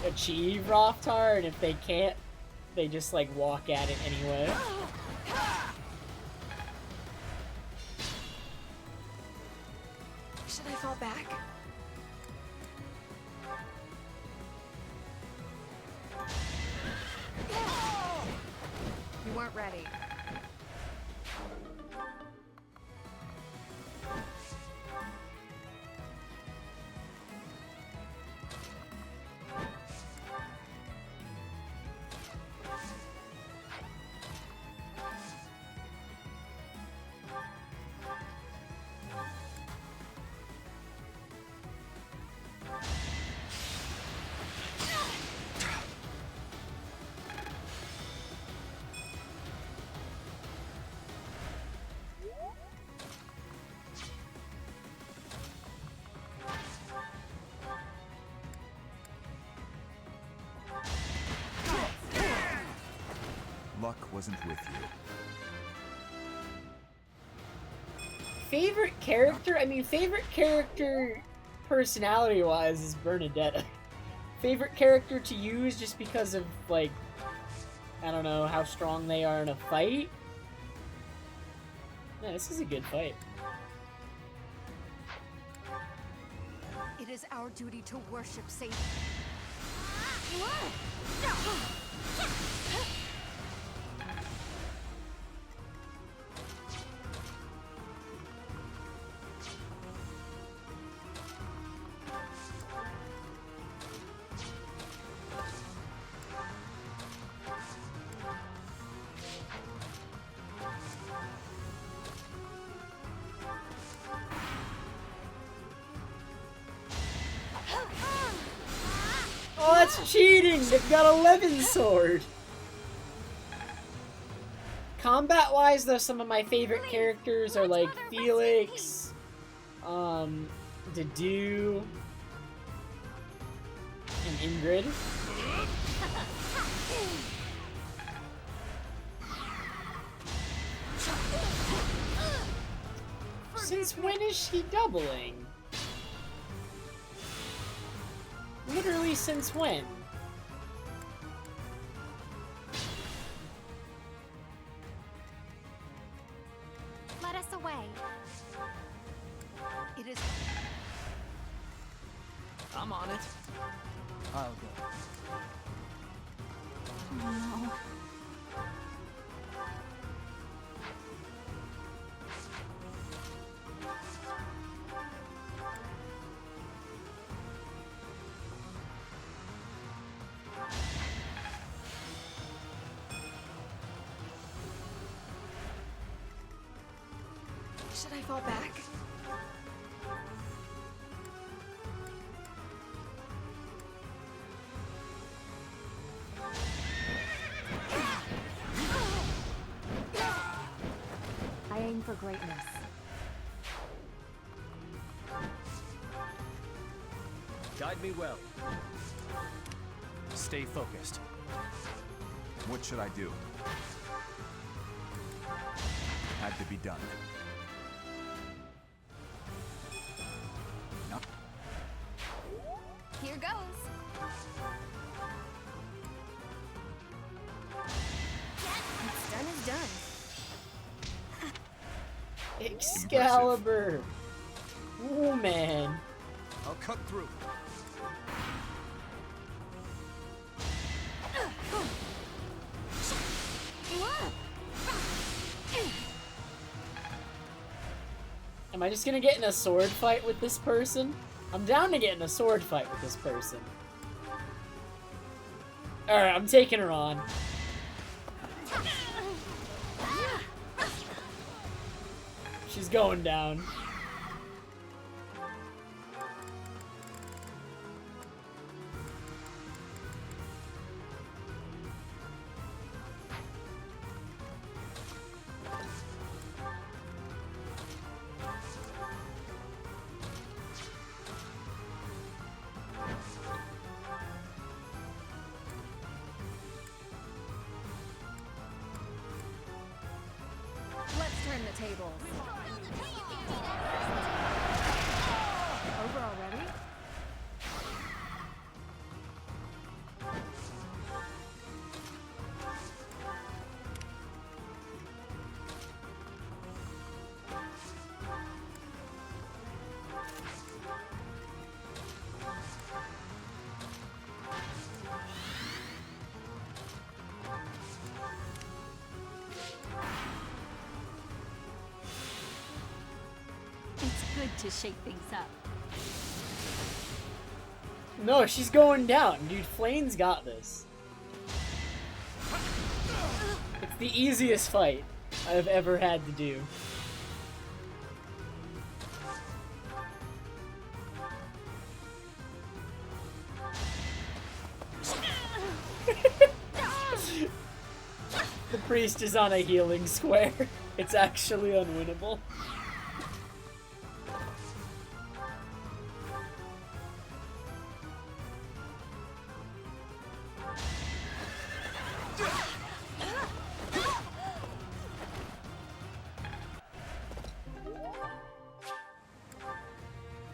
achieve, Roftar, and if they can't, they just, like, walk at it anyway. Should I fall back? You weren't ready. Luck wasn't with you. Favorite character? I mean, favorite character personality-wise is Bernadetta. Favorite character to use just because of, like, I don't know, how strong they are in a fight? Yeah, this is a good fight. It is our duty to worship Satan. Oh, that's cheating! They've got a Levin sword! Combat-wise, though, some of my favorite characters are, like, Felix, Dedue, and Ingrid. Since when is she doubling? Literally since when? Let us away. It is. I'm on it. I'll go. Oh no. Should I fall back? aim for greatness. Guide me well. Stay focused. What should I do? Had to be done. No. Here goes. What's done is done. Excalibur! Oh man. I'll cut through. Am I just gonna get in a sword fight with this person? I'm down to get in a sword fight with this person. Alright, I'm taking her on. She's going down. Let's turn the tables. Over already? It's good to shake things up. No, she's going down. Dude, Flane's got this. It's the easiest fight I've ever had to do. The priest is on a healing square. It's actually unwinnable.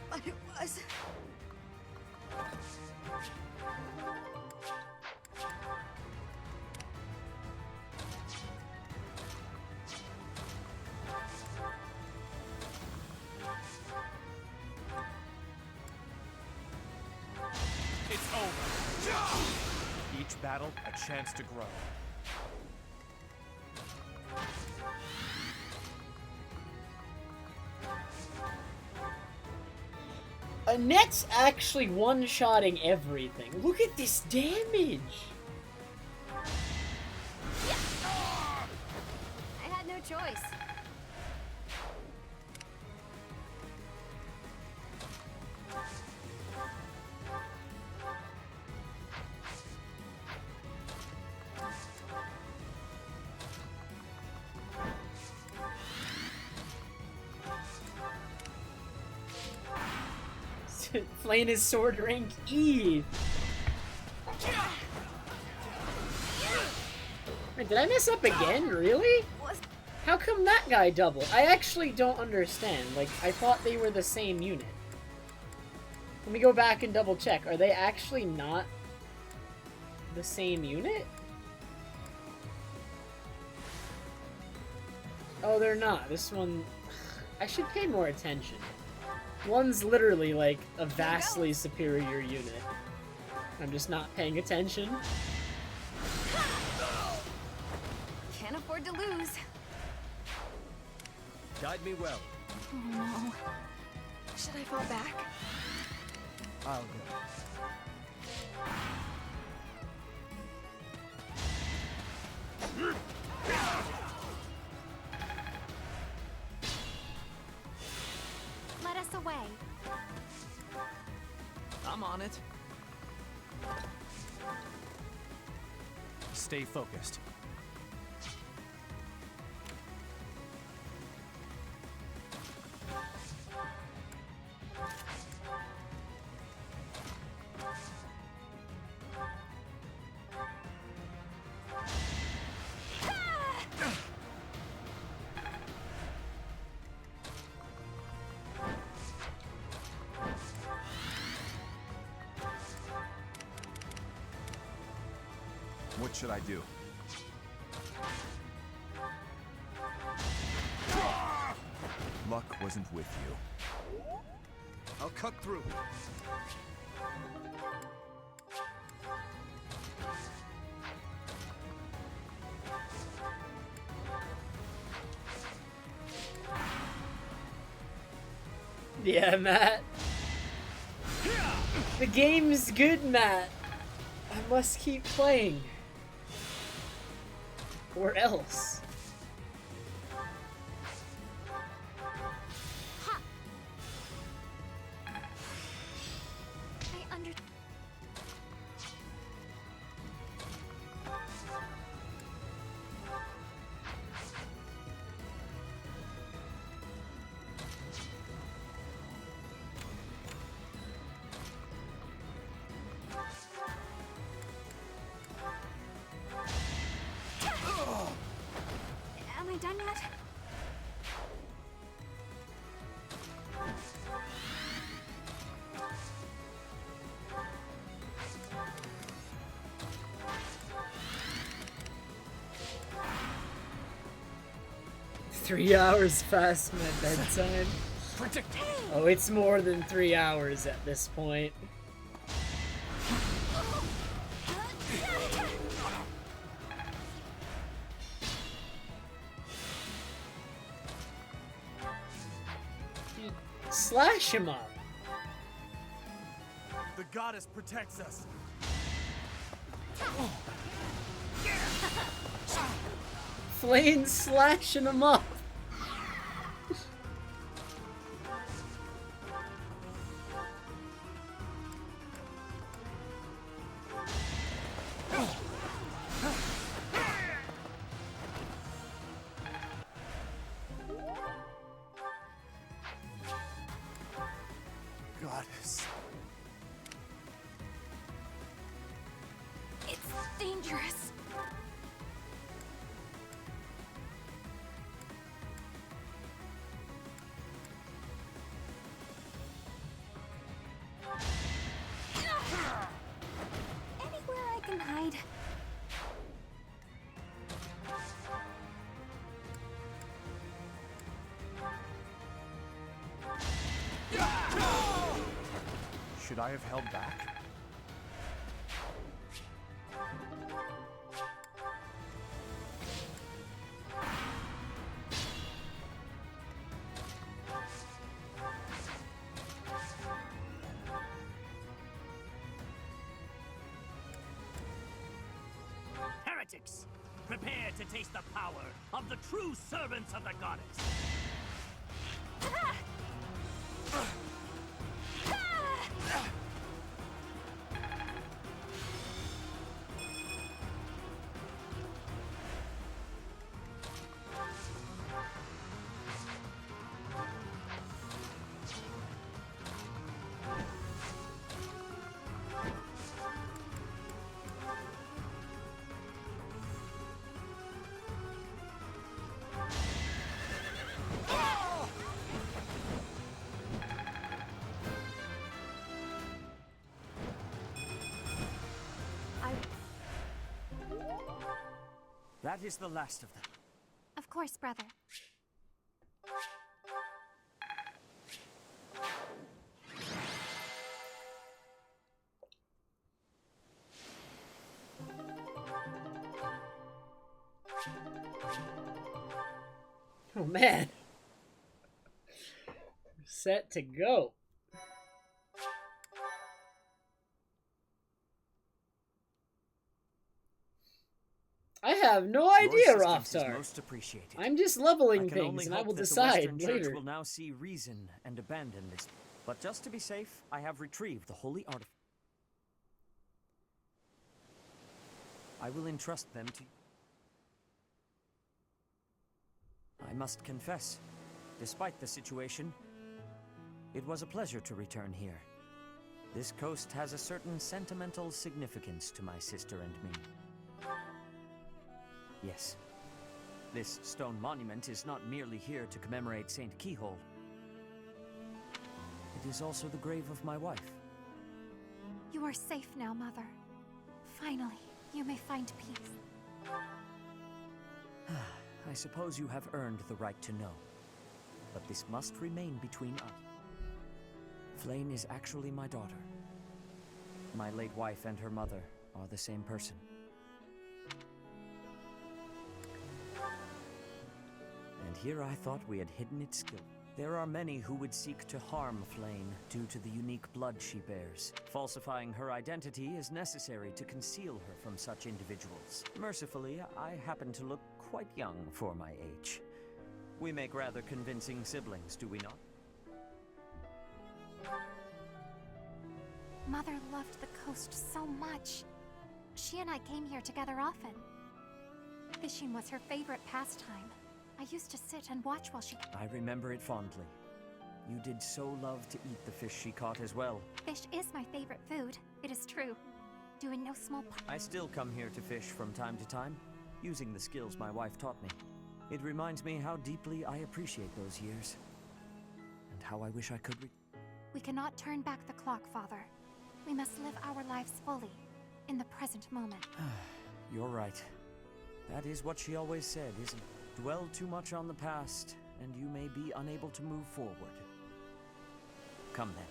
But it was... It's over. Each battle, a chance to grow. Annette's actually one-shotting everything. Look at this damage! I had no choice. Flane is sword rank E. Wait, did I mess up again? Really? How come that guy doubled? I actually don't understand. Like, I thought they were the same unit. Let me go back and double check. Are they actually not the same unit? Oh, they're not. This one... I should pay more attention. One's literally, like, a vastly superior unit. I'm just not paying attention. Can't afford to lose. Guide me well. Oh no. Should I fall back? I'll go. Let us away. I'm on it. Stay focused. should I do? Luck wasn't with you. I'll cut through. Yeah, Matt. The game's good, Matt. I must keep playing. Or else. I under... 3 hours past my bedtime. Oh, it's more than 3 hours at this point. Slash him up. The goddess protects us. Flane's slashing him up. Goddess. It's dangerous. Anywhere I can hide. Should I have held back? Heretics, prepare to taste the power of the true servants of the goddess. That is the last of them. Of course, brother. Oh man. We're set to go. I have no idea, Roftar. Most appreciated. I'm just leveling I can only things, and I hope will that the decide Western Church later. will now see reason and abandon this. But just to be safe, I have retrieved the holy artifact. I will entrust them to you. I must confess, despite the situation, it was a pleasure to return here. This coast has a certain sentimental significance to my sister and me. Yes, this stone monument is not merely here to commemorate Saint Keyhole. It is also the grave of my wife. You are safe now, Mother. Finally. you may find peace. I suppose you have earned the right to know. But this must remain between us. Flayn is actually my daughter. My late wife and her mother are the same person. And here I thought we had hidden its skill. There are many who would seek to harm Flayn due to the unique blood she bears. Falsifying her identity is necessary to conceal her from such individuals. Mercifully, I happen to look quite young for my age. We make rather convincing siblings, do we not? Mother loved the coast so much. She and I came here together often. Fishing was her favorite pastime. I used to sit and watch while she... I remember it fondly. You did so love to eat the fish she caught as well. Fish is my favorite food. It is true. Doing no small part... I still come here to fish from time to time, using the skills my wife taught me. It reminds me how deeply I appreciate those years. And how I wish I could We cannot turn back the clock, Father. We must live our lives fully, in the present moment. You're right. That is what she always said, isn't it? Dwell too much on the past, and you may be unable to move forward. Come then.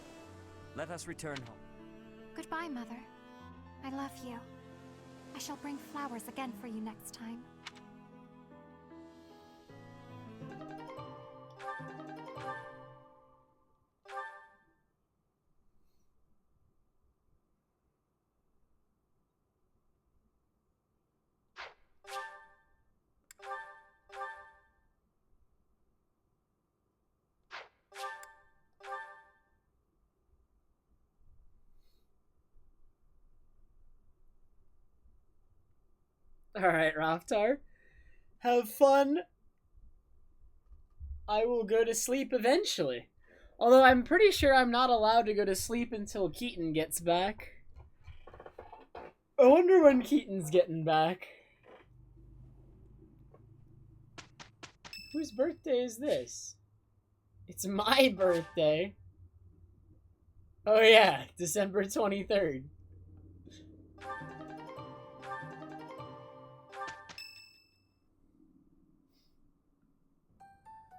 Let us return home. Goodbye, Mother. I love you. I shall bring flowers again for you next time. Alright, Raftar. Have fun. I will go to sleep eventually. Although I'm pretty sure I'm not allowed to go to sleep until Keaton gets back. I wonder when Keaton's getting back. Whose birthday is this? It's my birthday. Oh yeah, December 23rd.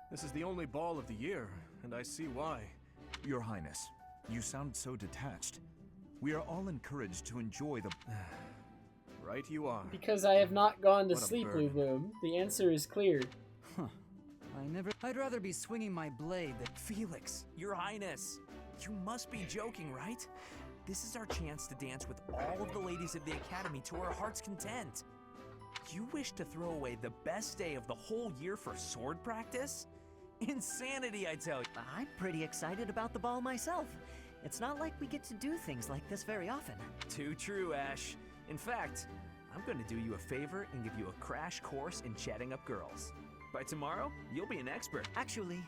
This is the only ball of the year, and I see why. Your Highness, you sound so detached. We are all encouraged to enjoy the... Right you are. Because I have not gone to What a sleep, burden. Bloom. The answer is clear. I'd rather be swinging my blade than... Felix, Your Highness, you must be joking, right? This is our chance to dance with all of the ladies of the Academy to our heart's content. You wish to throw away the best day of the whole year for sword practice? Insanity, I tell you. I'm pretty excited about the ball myself. It's not like we get to do things like this very often. Too true, Ash. In fact, I'm going to do you a favor and give you a crash course in chatting up girls. By tomorrow, you'll be an expert. Actually,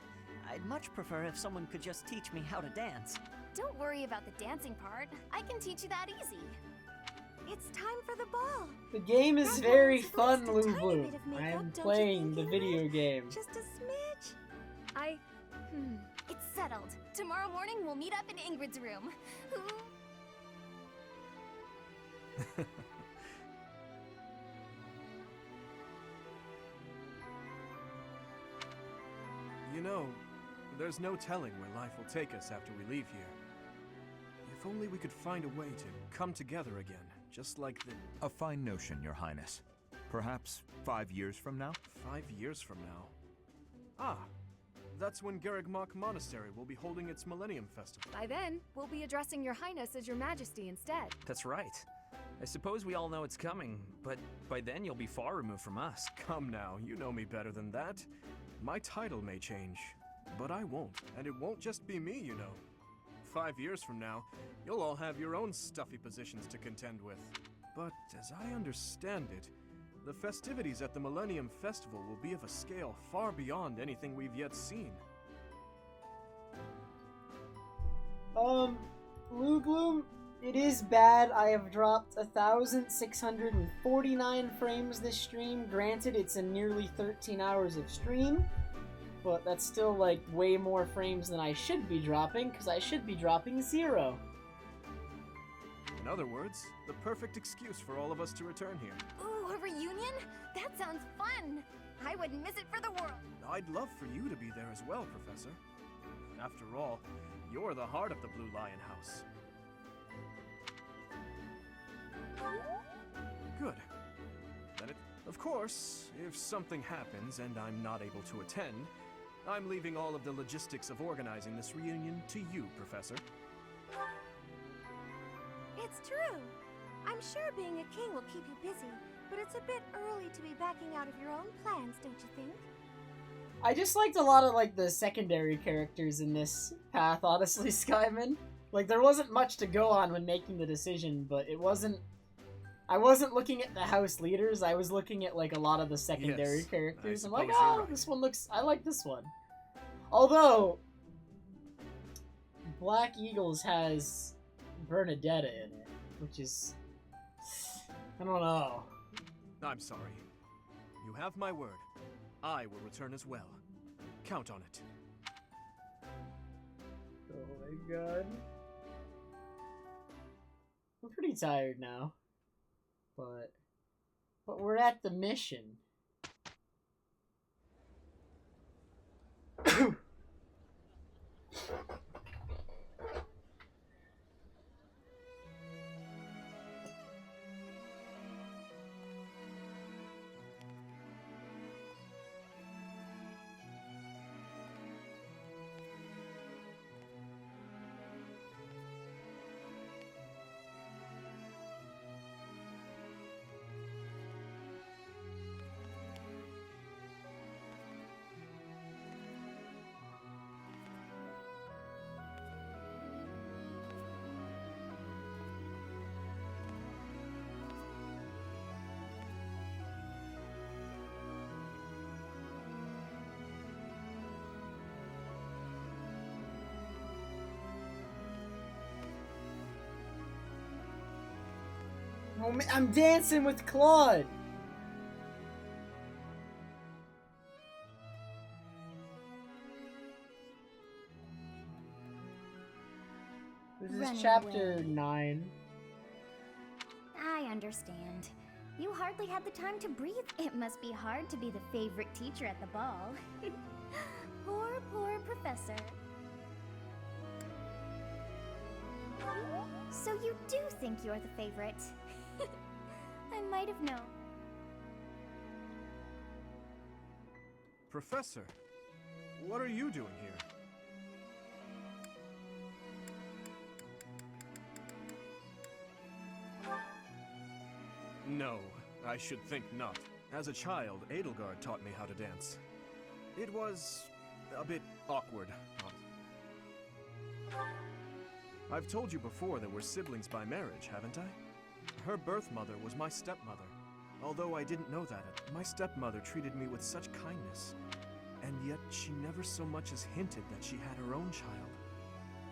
I'd much prefer if someone could just teach me how to dance. Don't worry about the dancing part. I can teach you that easy. It's time for the ball. The game is very fun, Lou Blue. I am playing the video game. Just a smidge. It's settled. Tomorrow morning we'll meet up in Ingrid's room. You know, there's no telling where life will take us after we leave here. If only we could find a way to come together again, just like the... A fine notion, Your Highness. Perhaps 5 years from now? 5 years from now? Ah, that's when Garrigmach Monastery will be holding its Millennium Festival. By then, we'll be addressing your highness as your majesty instead. That's right. I suppose we all know it's coming, but by then you'll be far removed from us. Come now, you know me better than that. My title may change, but I won't. And it won't just be me, you know. 5 years from now, you'll all have your own stuffy positions to contend with. But as I understand it, the festivities at the Millennium Festival will be of a scale far beyond anything we've yet seen. Lou Gloom, it is bad. I have dropped 1,649 frames this stream. Granted, it's in nearly 13 hours of stream, but that's still, like, way more frames than I should be dropping, because I should be dropping 0. And In other words, the perfect excuse for all of us to return here. Ooh, a reunion? That sounds fun! I wouldn't miss it for the world! I'd love for you to be there as well, Professor. After all, you're the heart of the Blue Lion House. Good. Then of course, if something happens and I'm not able to attend, I'm leaving all of the logistics of organizing this reunion to you, Professor. It's true. I'm sure being a king will keep you busy, but it's a bit early to be backing out of your own plans, don't you think? I just liked a lot of, like, the secondary characters in this path, honestly, Skyman. Like, there wasn't much to go on when making the decision, but I wasn't looking at the house leaders, I was looking at, like, a lot of the secondary characters. I'm like, oh, this one looks... I like this one. Although, Black Eagles has Bernadetta in it, which is... I don't know. I'm sorry. You have my word. I will return as well. Count on it. Oh my god. I'm pretty tired now. But we're at the mission. Oh man, I'm dancing with Claude! This is Run chapter away. 9. I understand. You hardly had the time to breathe. It must be hard to be the favorite teacher at the ball. Poor professor. So you do think you're the favorite? I might have known. Professor, what are you doing here? No, I should think not. As a child, Edelgard taught me how to dance. It was a bit awkward. I've told you before that we're siblings by marriage, haven't I? Her birth mother was my stepmother. Although I didn't know that, my stepmother treated me with such kindness. And yet she never so much as hinted that she had her own child.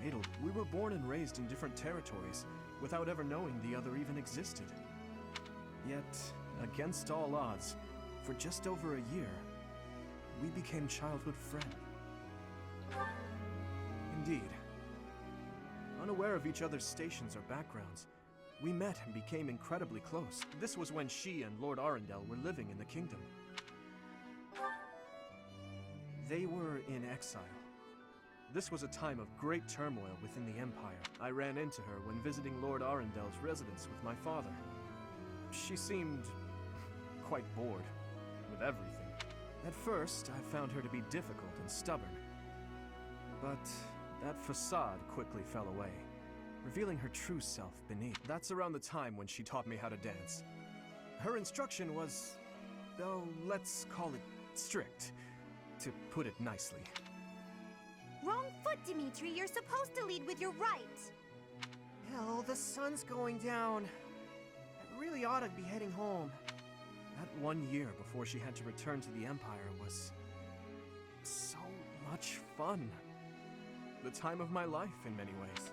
Adel, we were born and raised in different territories, without ever knowing the other even existed. Yet, against all odds, for just over a year, we became childhood friends. Indeed. Unaware of each other's stations or backgrounds, we met and became incredibly close. This was when she and Lord Arundel were living in the kingdom. They were in exile. This was a time of great turmoil within the Empire. I ran into her when visiting Lord Arundel's residence with my father. She seemed quite bored with everything. At first, I found her to be difficult and stubborn. But that facade quickly fell away, revealing her true self beneath. That's around the time when she taught me how to dance. Her instruction was, oh, let's call it strict, to put it nicely. Wrong foot, Dimitri. You're supposed to lead with your right. Hell, the sun's going down. I really ought to be heading home. That 1 year before she had to return to the Empire was so much fun. The time of my life in many ways.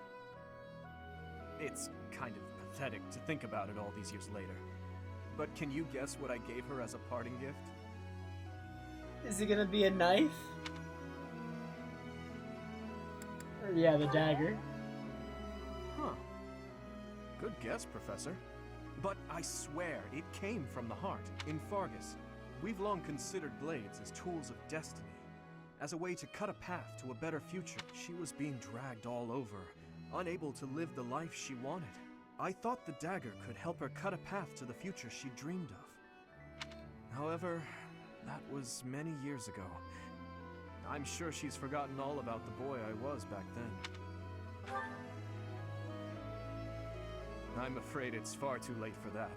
It's kind of pathetic to think about it all these years later. But can you guess what I gave her as a parting gift? Is it gonna be a knife? Or yeah, the dagger. Huh. Good guess, Professor. But I swear, it came from the heart. In Fargus, we've long considered blades as tools of destiny, as a way to cut a path to a better future. She was being dragged all over, unable to live the life she wanted. I thought the dagger could help her cut a path to the future she dreamed of. However, that was many years ago. I'm sure she's forgotten all about the boy I was back then. I'm afraid it's far too late for that.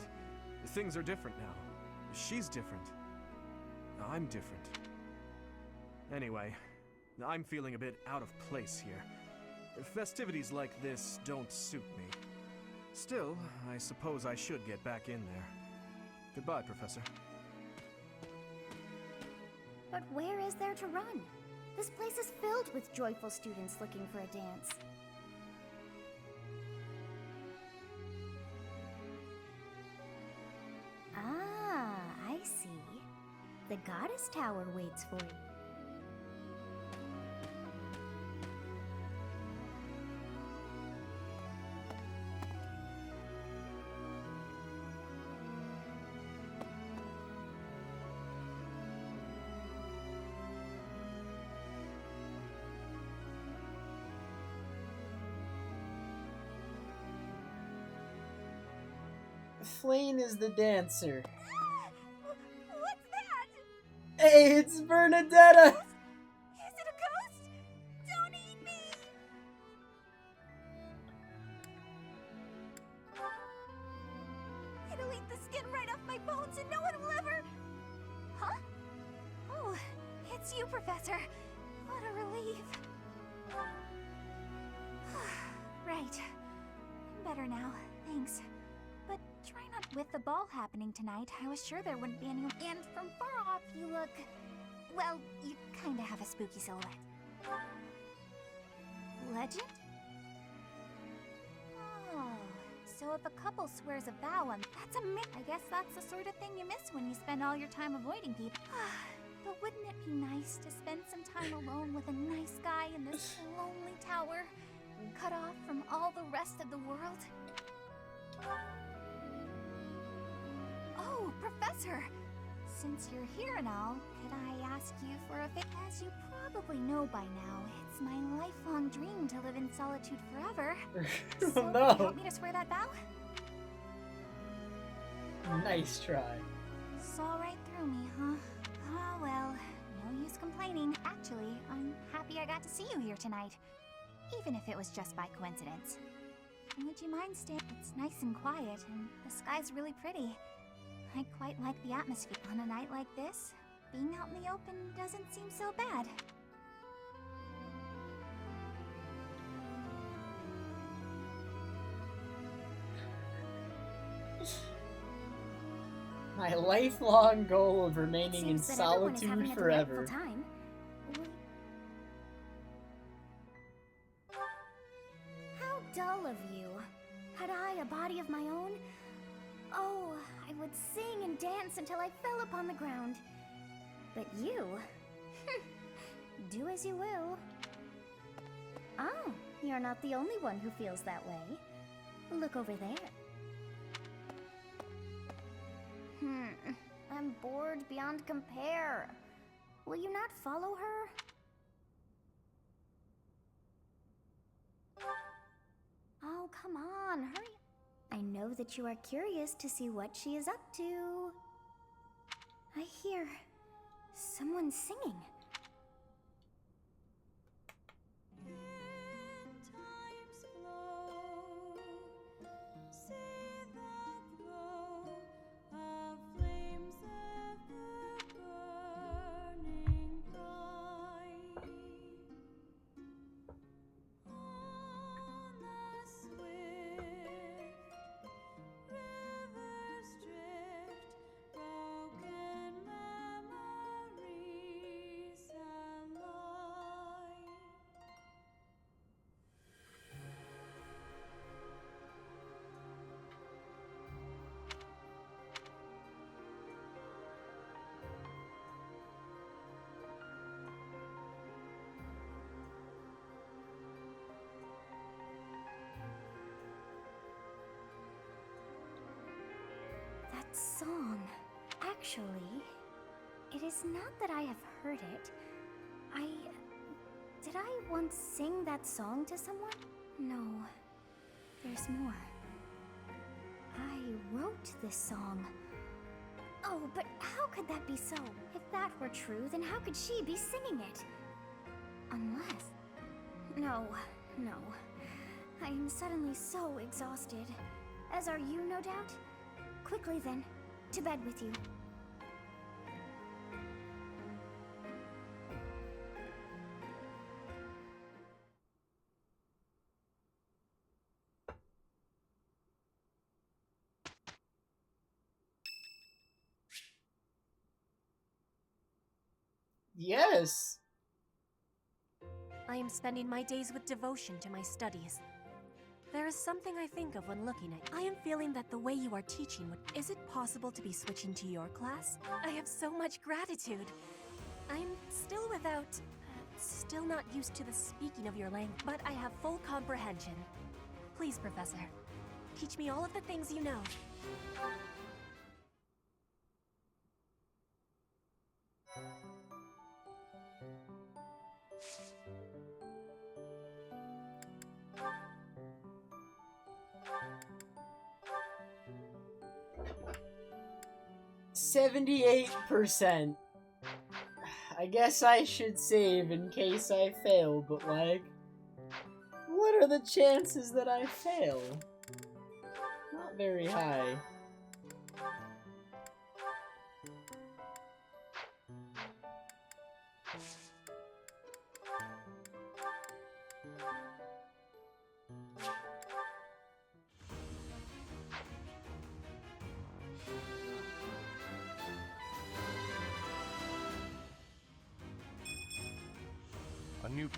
Things are different now. She's different. I'm different. Anyway, I'm feeling a bit out of place here. Festivities like this don't suit me. Still, I suppose I should get back in there. Goodbye, Professor. But where is there to run? This place is filled with joyful students looking for a dance. Ah, I see. The Goddess Tower waits for you. Flane is the dancer. What's that? Hey, it's Bernadetta! Is it a ghost? Don't eat me! It'll eat the skin right off my bones and no one will ever... Huh? Oh, it's you, Professor. What a relief. Right. I'm better now, thanks. But try not... With the ball happening tonight, I was sure there wouldn't be anyone... And from far off, you look... Well, you kinda have a spooky silhouette. Legend? Oh, so if a couple swears a vow on... That's I guess that's the sort of thing you miss when you spend all your time avoiding people. But wouldn't it be nice to spend some time alone with a nice guy in this lonely tower, cut off from all the rest of the world? Oh, Professor! Since you're here and all, could I ask you for a favor? As you probably know by now, it's my lifelong dream to live in solitude forever. So, Oh, would no. you help me to swear that vow? Nice try. Saw right through me, huh? Oh well, no use complaining. Actually, I'm happy I got to see you here tonight, even if it was just by coincidence. Would you mind staying? It's nice and quiet, and the sky's really pretty. I quite like the atmosphere. On a night like this, being out in the open doesn't seem so bad. My lifelong goal of remaining in Seems that everyone is having solitude a forever. delightful time. How dull of you. Had I a body of my own? Oh, I would sing and dance until I fell upon the ground. But you... do as you will. Oh, you're not the only one who feels that way. Look over there. I'm bored beyond compare. Will you not follow her? Oh, come on, hurry. I know that you are curious to see what she is up to. I hear someone singing. song. Actually, it is not that I have heard it. Did I once sing that song to someone? No. There's more. I wrote this song. Oh, but how could that be so? If that were true, then how could she be singing it? Unless... No. I am suddenly so exhausted. As are you, no doubt? Quickly then, to bed with you. Yes! I am spending my days with devotion to my studies. There is something I think of when looking at you. I am feeling that the way you are teaching would... Is it possible to be switching to your class? I have so much gratitude. I'm still without... still not used to the speaking of your language, but I have full comprehension. Please, Professor, teach me all of the things you know. 78%. I guess I should save in case I fail, but like... What are the chances that I fail? Not very high. A new...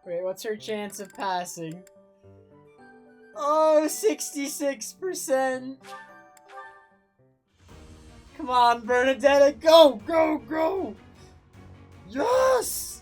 Wait, what's her chance of passing? Oh, 66%! Come on, Bernadetta, go, go, go! Yes!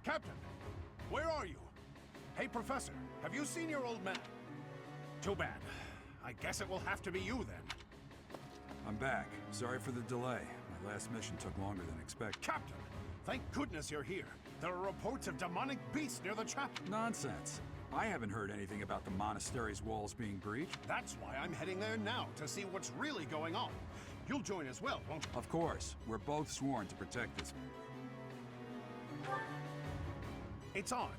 Captain, where are you? Hey, Professor, have you seen your old man? Too bad. I guess it will have to be you then. I'm back. Sorry for the delay. My last mission took longer than expected. Captain, thank goodness you're here. There are reports of demonic beasts near the chapel. Nonsense. I haven't heard anything about the monastery's walls being breached. That's why I'm heading there now, to see what's really going on. You'll join as well, won't you? Of course. We're both sworn to protect this. It's odd.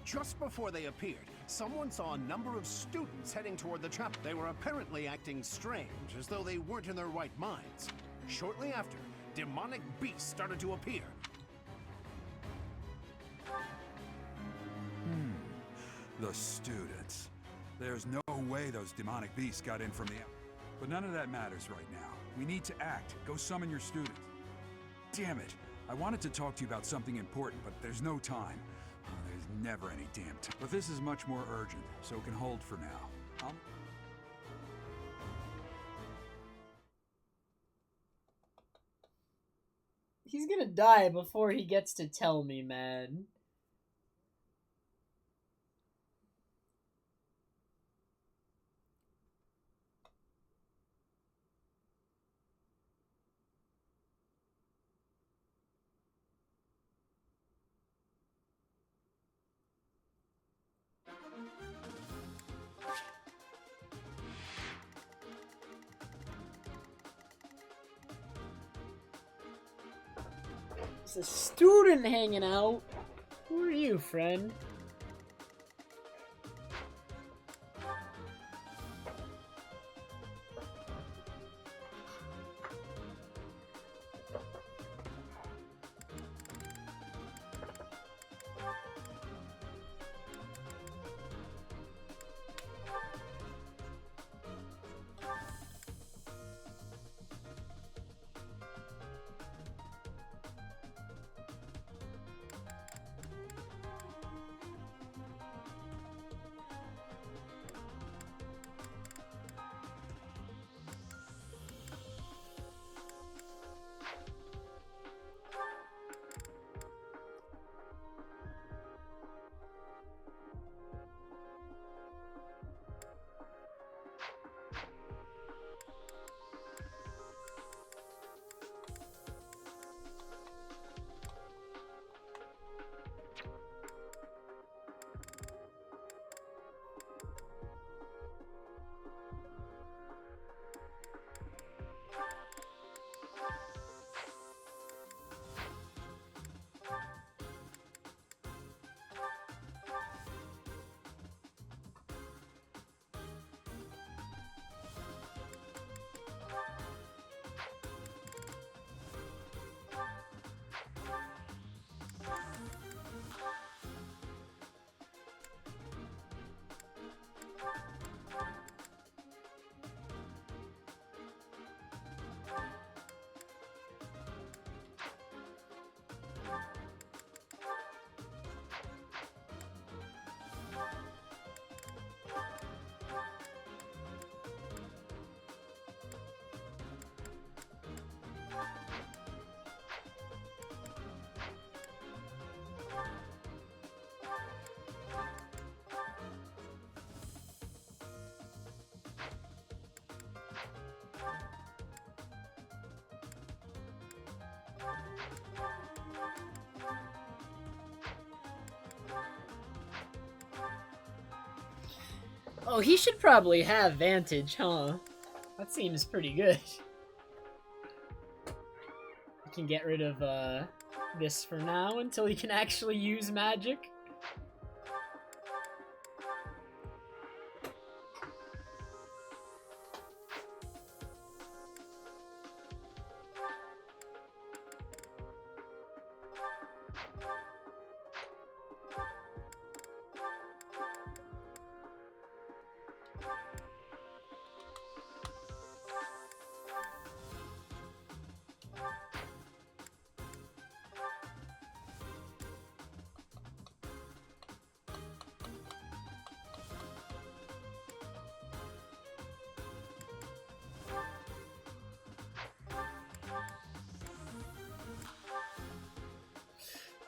Just before they appeared, someone saw a number of students heading toward the chapel. They were apparently acting strange, as though they weren't in their right minds. Shortly after, demonic beasts started to appear. The students. There's no way those demonic beasts got in from the... But none of that matters right now. We need to act. Go summon your students. Damn it. I wanted to talk to you about something important, but there's no time. There's never any damn time. But this is much more urgent, so it can hold for now. He's gonna die before he gets to tell me, man. It's a student hanging out. Who are you, friend? Oh, he should probably have Vantage, huh? That seems pretty good. We can get rid of, this for now until he can actually use magic.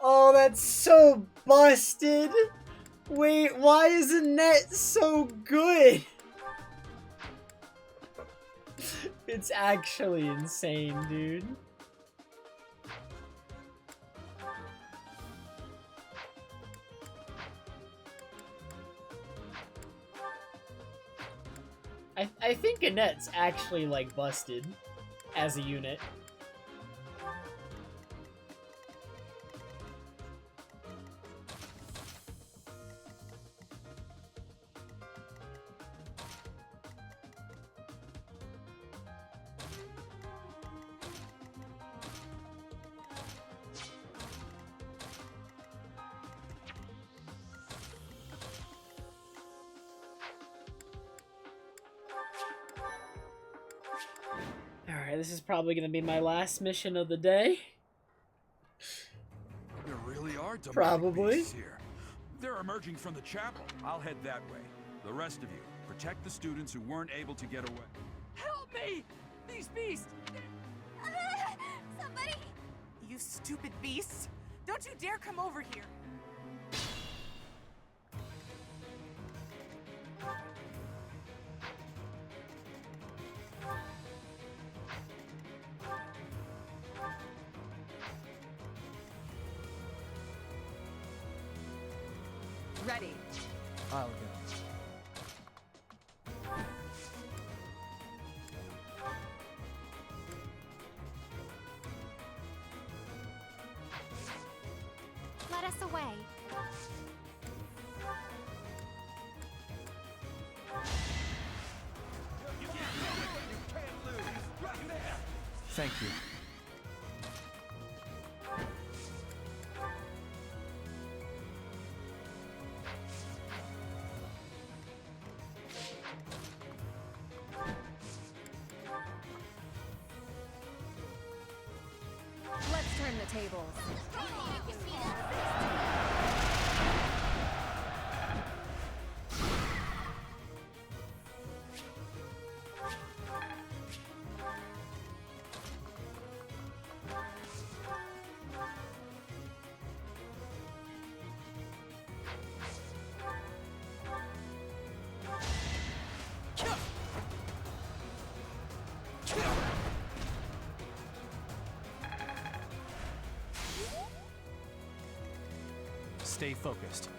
Oh, that's so busted! Wait, why is Annette so good? It's actually insane, dude. I think Annette's actually, like, busted as a unit. Alright, this is probably gonna be my last mission of the day. There really are demonic Probably. beasts here. They're emerging from the chapel. I'll head that way. The rest of you, protect the students who weren't able to get away. Help me! These beasts! Somebody! You stupid beasts! Don't you dare come over here! Ready. I'll go. Let us away. Thank you. Let's turn the tables. Stay focused.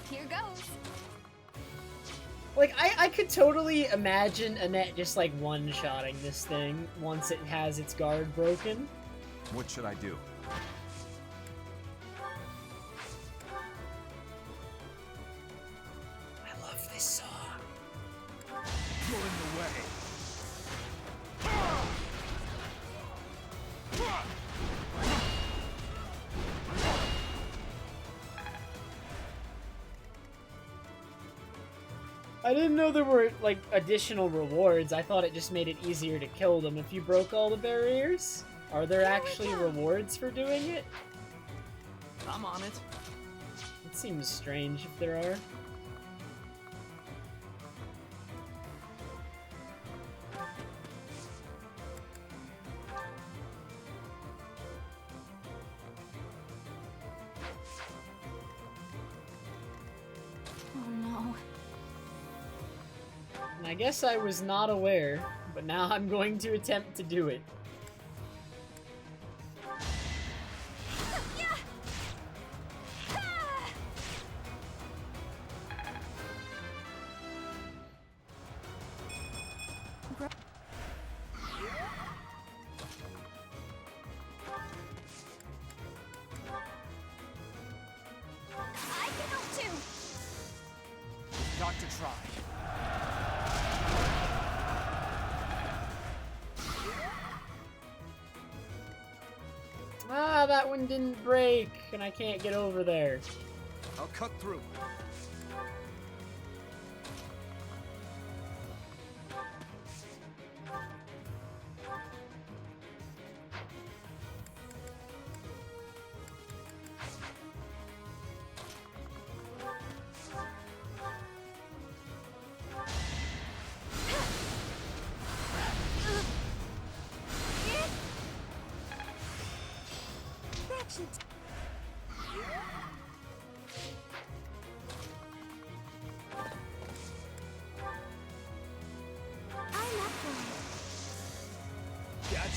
Here goes. Like, I could totally imagine Annette just, like, one-shotting this thing once it has its guard broken. What should I do? I love this song. You're in the way. I didn't know there were, like, additional rewards. I thought it just made it easier to kill them if you broke all the barriers. Are there actually rewards for doing it? I'm on it. It seems strange if there are. Oh no. And I guess I was not aware, but now I'm going to attempt to do it. I can help too. Got to try. Ah, that one didn't break, and I can't get over there. I'll cut through.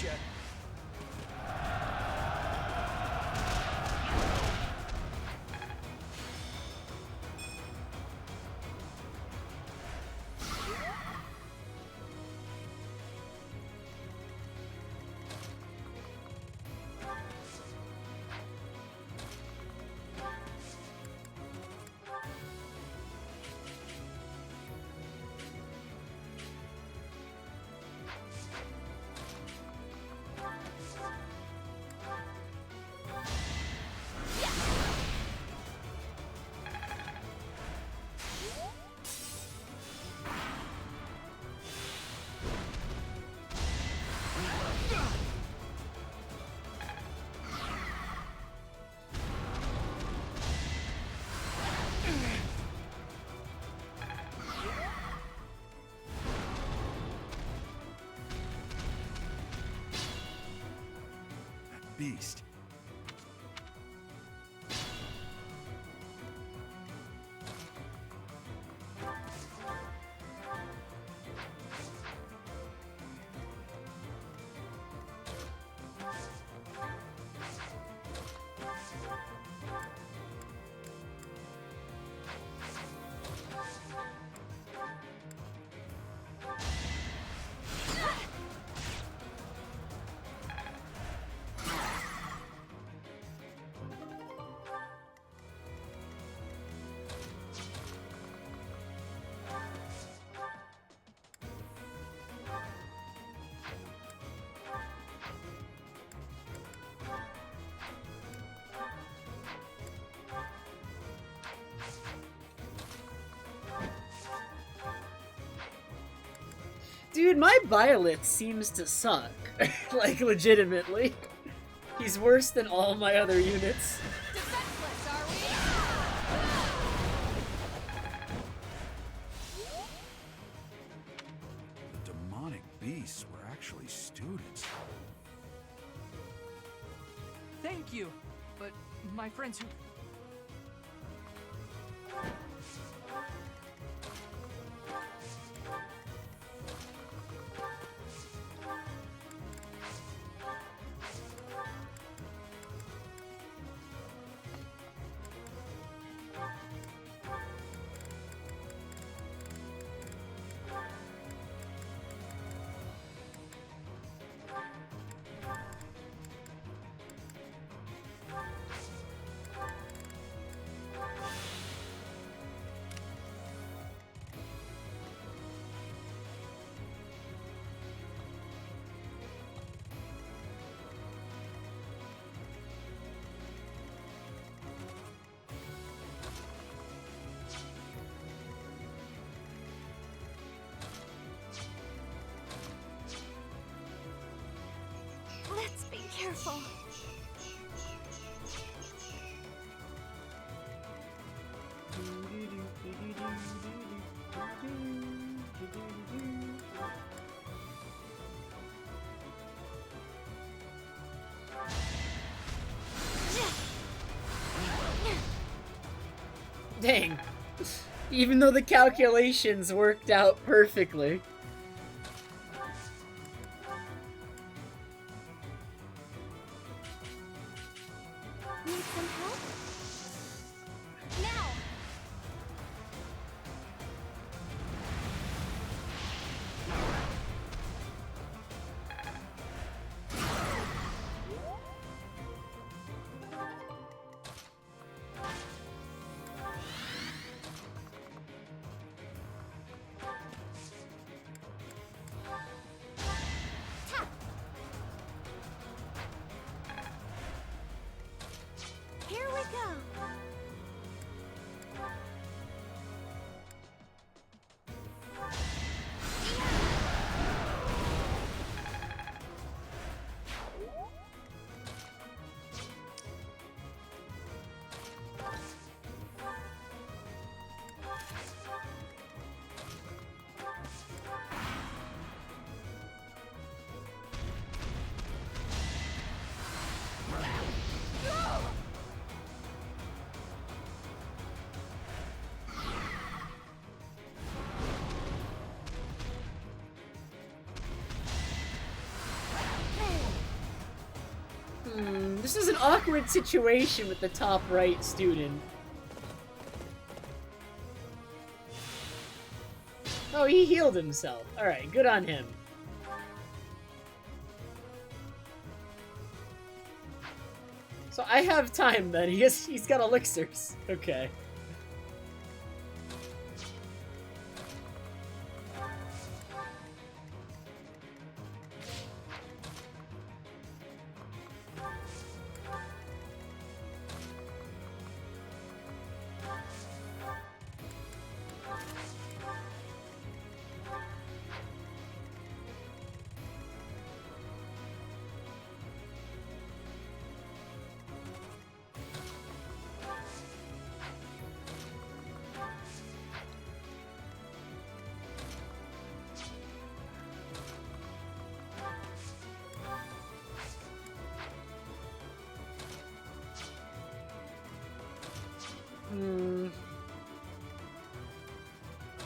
Gotcha! Beast. Dude, my Violet seems to suck. Like, legitimately. He's worse than all my other units. Defenseless, are we? The demonic beasts were actually students. Thank you. But my friends who... Let's be careful. Dang. Even though the calculations worked out perfectly. Need some help? Now! This is an awkward situation with the top right student. Oh, he healed himself. Alright, good on him. So I have time then. He's got elixirs. Okay.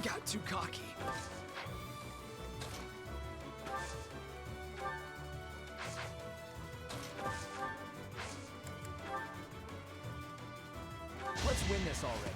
Got too cocky. Let's win this already.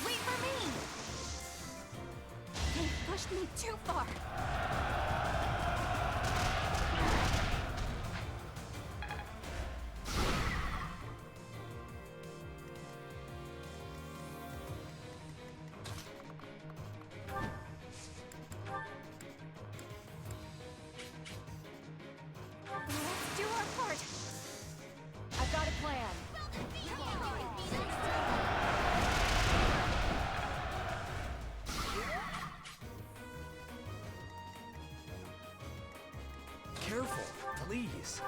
Wait for me! They pushed me too far. Let's do our part. I've got a plan. Careful, please.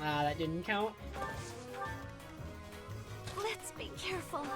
Ah, that didn't count. Let's be careful.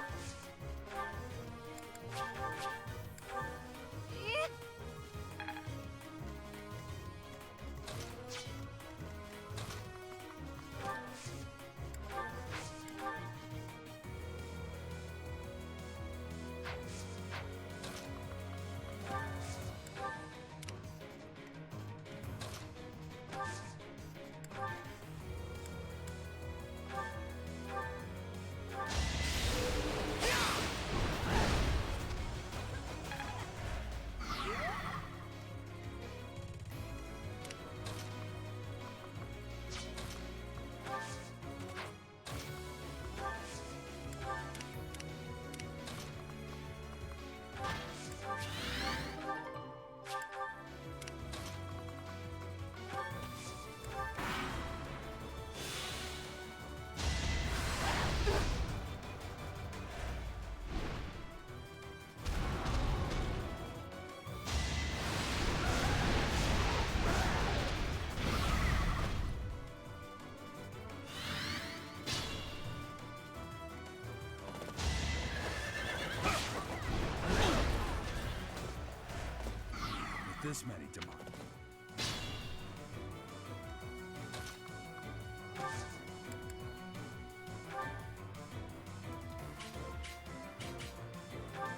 This many demonic.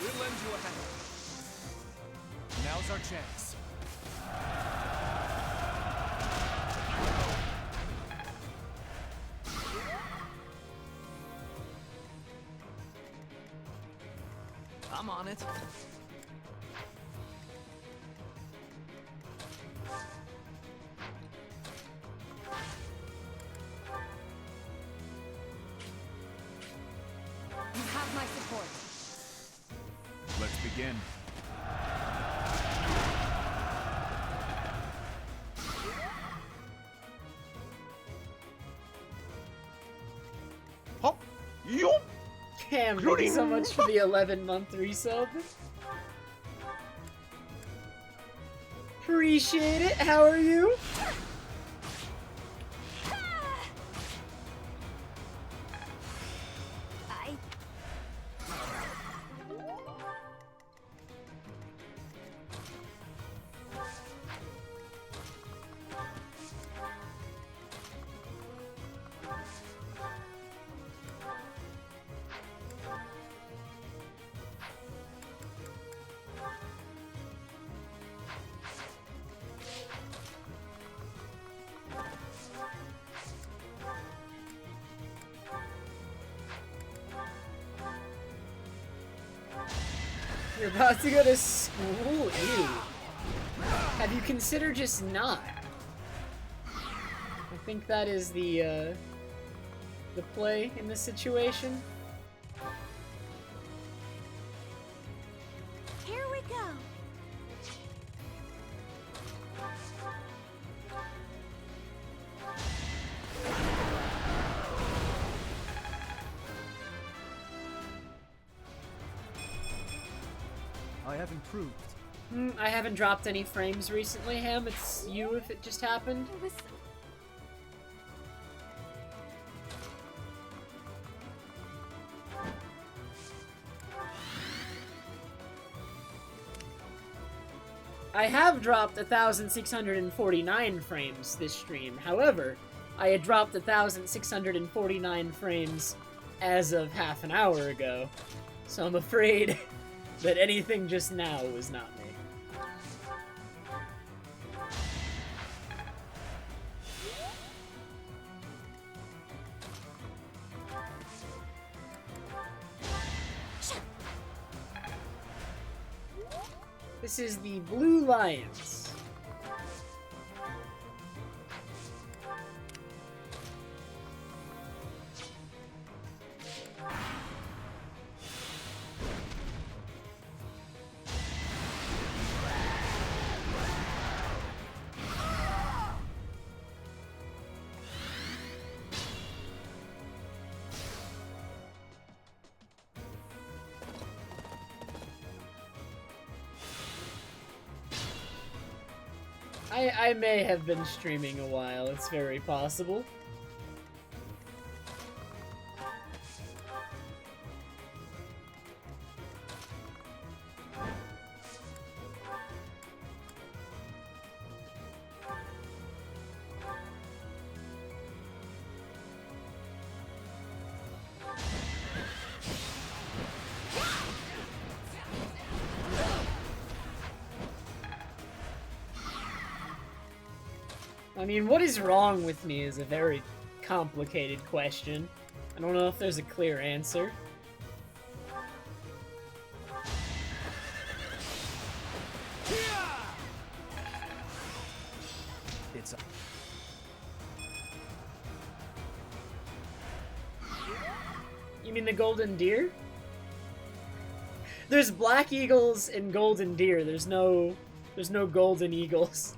We'll lend you a hand. Now's our chance. I'm on it. You have my support. Let's begin. Hop. Yup. Cam, thank you so much for the 11-month resub. Appreciate it. How are you? You're about to go to school? Ew. Have you considered just not? I think that is the play in this situation. Here we go. I have improved. I haven't dropped any frames recently, Ham. It's you if it just happened. It was I have dropped 1,649 frames this stream. However, I had dropped 1,649 frames as of half an hour ago. So I'm afraid that anything just now was not me. This is the Blue Lions. I may have been streaming a while, it's very possible. I mean, what is wrong with me is a very complicated question. I don't know if there's a clear answer. It's a... You mean the golden deer? There's black eagles and golden deer. There's no golden eagles.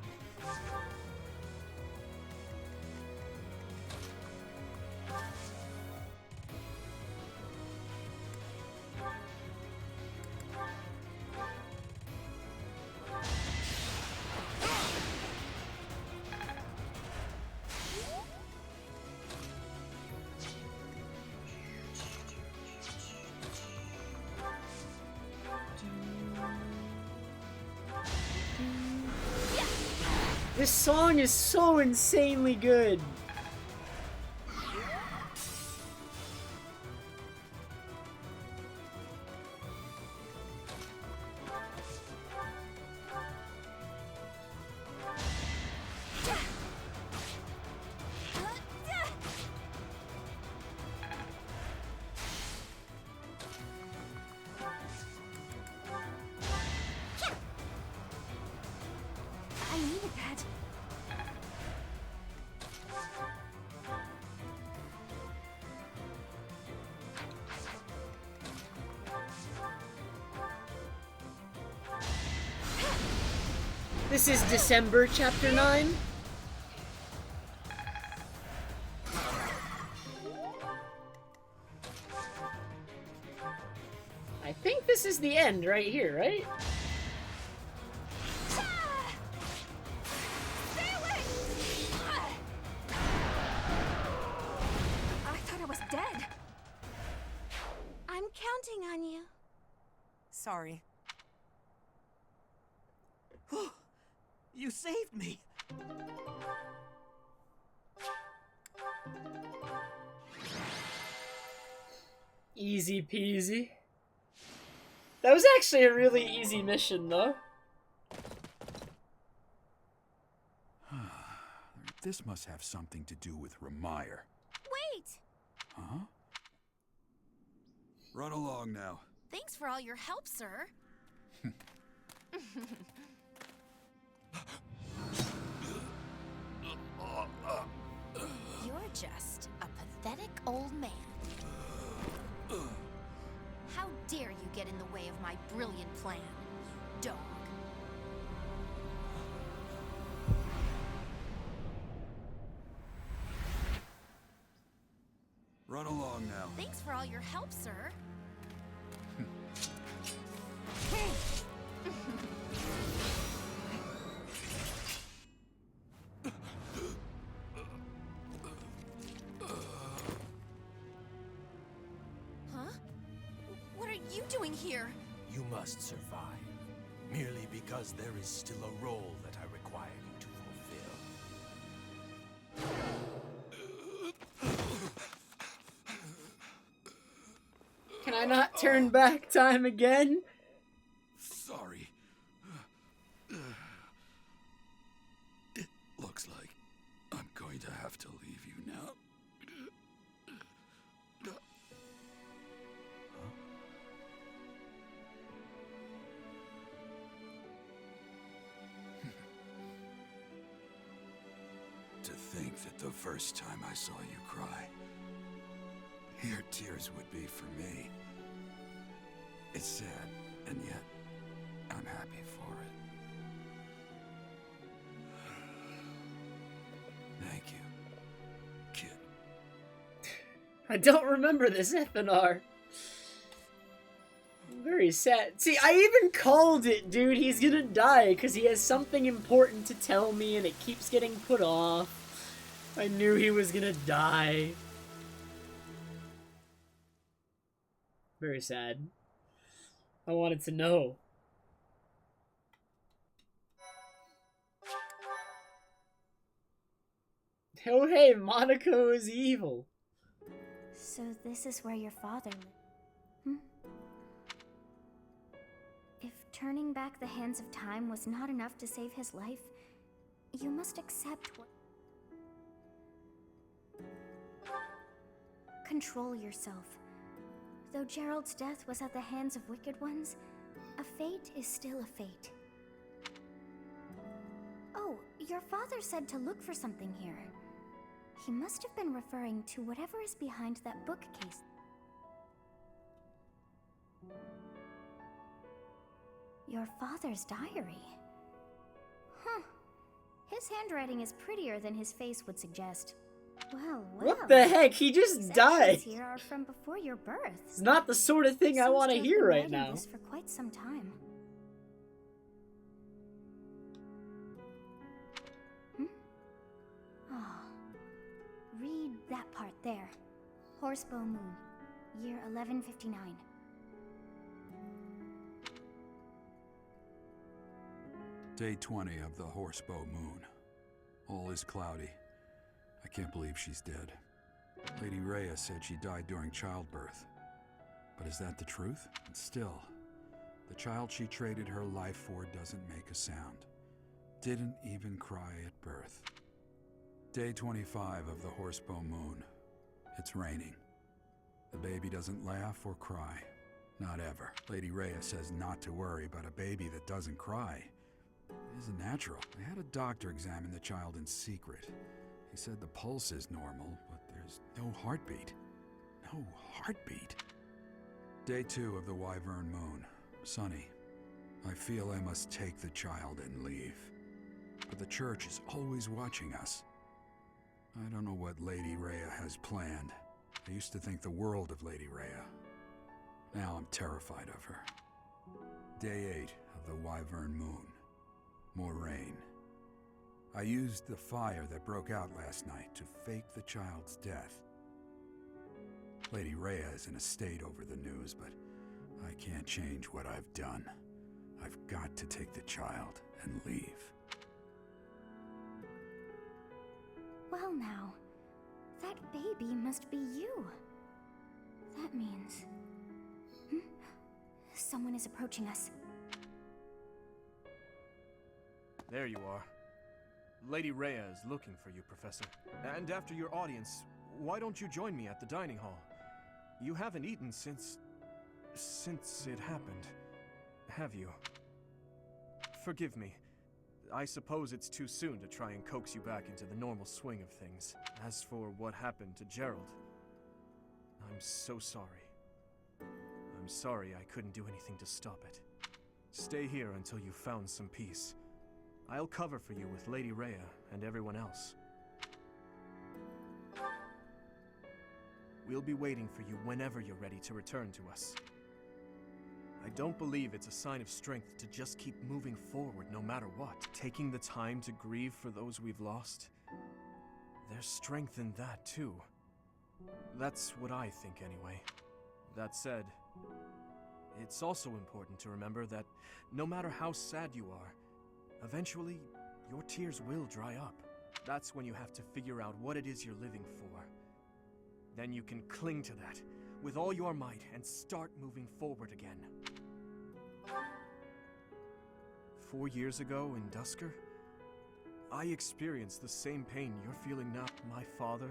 This song is so insanely good. I needed that. This is December chapter 9. I think this is the end right here, right? I thought I was dead. I'm counting on you. Sorry. You saved me. Easy peasy. That was actually a really easy mission, though. This must have something to do with Remire. Wait! Huh? Run along now. Thanks for all your help, sir. You're just a pathetic old man. How dare you get in the way of my brilliant plan, dog? Run along now. Thanks for all your help, sir. Huh? What are you doing here? You must survive, merely because there is still a role that I require you to fulfill. Can I not turn back time again? Sorry. It looks like I'm going to have to leave you now. To think that the first time I saw you cry, your tears would be for me. It's sad, and yet I'm happy for it. Thank you, kid. I don't remember this FNR. Very sad. See, I even called it, dude. He's gonna die because he has something important to tell me and it keeps getting put off. I knew he was gonna die. Very sad. I wanted to know. Oh hey, Monaco is evil. So this is where your father lived. Hmm? If turning back the hands of time was not enough to save his life, you must accept what... control yourself. Though Gerald's death was at the hands of wicked ones, a fate is still a fate. Oh, your father said to look for something here. He must have been referring to whatever is behind that bookcase. Your father's diary. Huh. His handwriting is prettier than his face would suggest. Well, What the heck? He just These died. entries here are from before your birth. It's not the sort of thing I want to Seems hear have been right writing now. This for quite some time. Ah, read that part there. Horsebow Moon, year 1159. Day 20 of the Horsebow Moon. All is cloudy. I can't believe she's dead. Lady Rhea said she died during childbirth. But is that the truth? And still, the child she traded her life for doesn't make a sound. Didn't even cry at birth. Day 25 of the Horsebow Moon. It's raining. The baby doesn't laugh or cry. Not ever. Lady Rhea says not to worry about a baby that doesn't cry. It isn't natural. I had a doctor examine the child in secret. He said the pulse is normal, but there's no heartbeat. No heartbeat. Day 2 of the Wyvern Moon. Sunny. I feel I must take the child and leave. But the church is always watching us. I don't know what Lady Rhea has planned. I used to think the world of Lady Rhea. Now I'm terrified of her. Day 8 of the Wyvern Moon. More rain. I used the fire that broke out last night to fake the child's death. Lady Rhea is in a state over the news, but I can't change what I've done. I've got to take the child and leave. Well now, that baby must be you. That means... Someone is approaching us. There you are. Lady Rhea is looking for you, Professor. And after your audience, why don't you join me at the dining hall? You haven't eaten since it happened, have you? Forgive me. I suppose it's too soon to try and coax you back into the normal swing of things. As for what happened to Gerald, I'm so sorry. I'm sorry I couldn't do anything to stop it. Stay here until you've found some peace. I'll cover for you with Lady Rhea and everyone else. We'll be waiting for you whenever you're ready to return to us. I don't believe it's a sign of strength to just keep moving forward no matter what. Taking the time to grieve for those we've lost. There's strength in that too. That's what I think anyway. That said, it's also important to remember that no matter how sad you are, eventually your tears will dry up. That's when you have to figure out what it is you're living for. Then you can cling to that with all your might and start moving forward again. 4 years ago in Dusker, I experienced the same pain you're feeling now. My father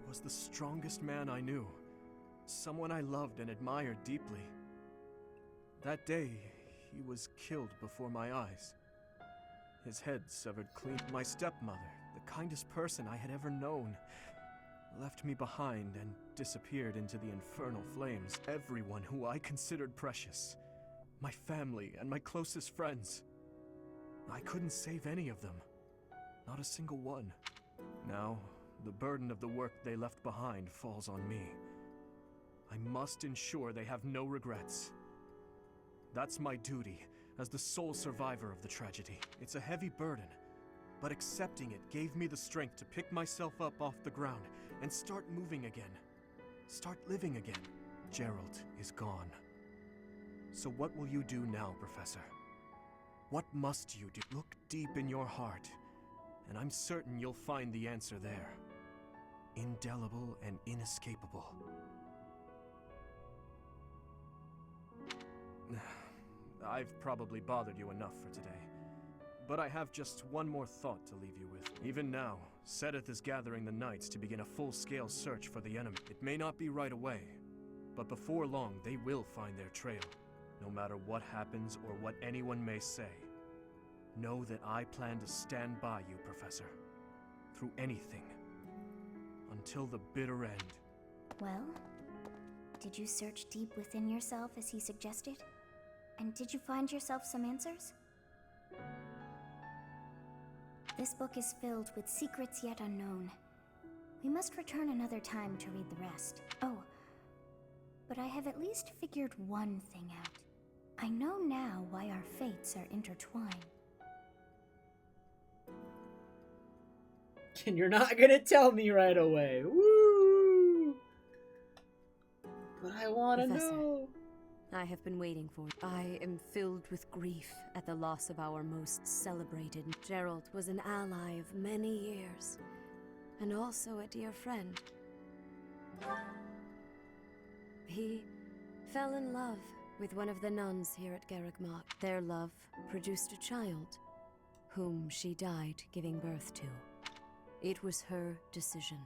was the strongest man I knew, someone I loved and admired deeply. That day, he was killed before my eyes. His head severed clean. My stepmother, the kindest person I had ever known, left me behind and disappeared into the infernal flames. Everyone who I considered precious, my family and my closest friends, I couldn't save any of them. Not a single one. Now, the burden of the work they left behind falls on me. I must ensure they have no regrets. That's my duty as the sole survivor of the tragedy. It's a heavy burden, but accepting it gave me the strength to pick myself up off the ground and start moving again. Start living again. Gerald is gone. So what will you do now, Professor? What must you do? Look deep in your heart, and I'm certain you'll find the answer there. Indelible and inescapable. I've probably bothered you enough for today. But I have just one more thought to leave you with. Even now, Sedith is gathering the knights to begin a full-scale search for the enemy. It may not be right away, but before long they will find their trail. No matter what happens or what anyone may say, know that I plan to stand by you, Professor. Through anything. Until the bitter end. Well, did you search deep within yourself as he suggested? And did you find yourself some answers? This book is filled with secrets yet unknown. We must return another time to read the rest. Oh, but I have at least figured one thing out. I know now why our fates are intertwined. And you're not gonna tell me right away. Woo! But I wanna know. I have been waiting for. I am filled with grief at the loss of our most celebrated. Gerald was an ally of many years, and also a dear friend. He fell in love with one of the nuns here at Garreg-Mach. Their love produced a child, whom she died giving birth to. It was her decision.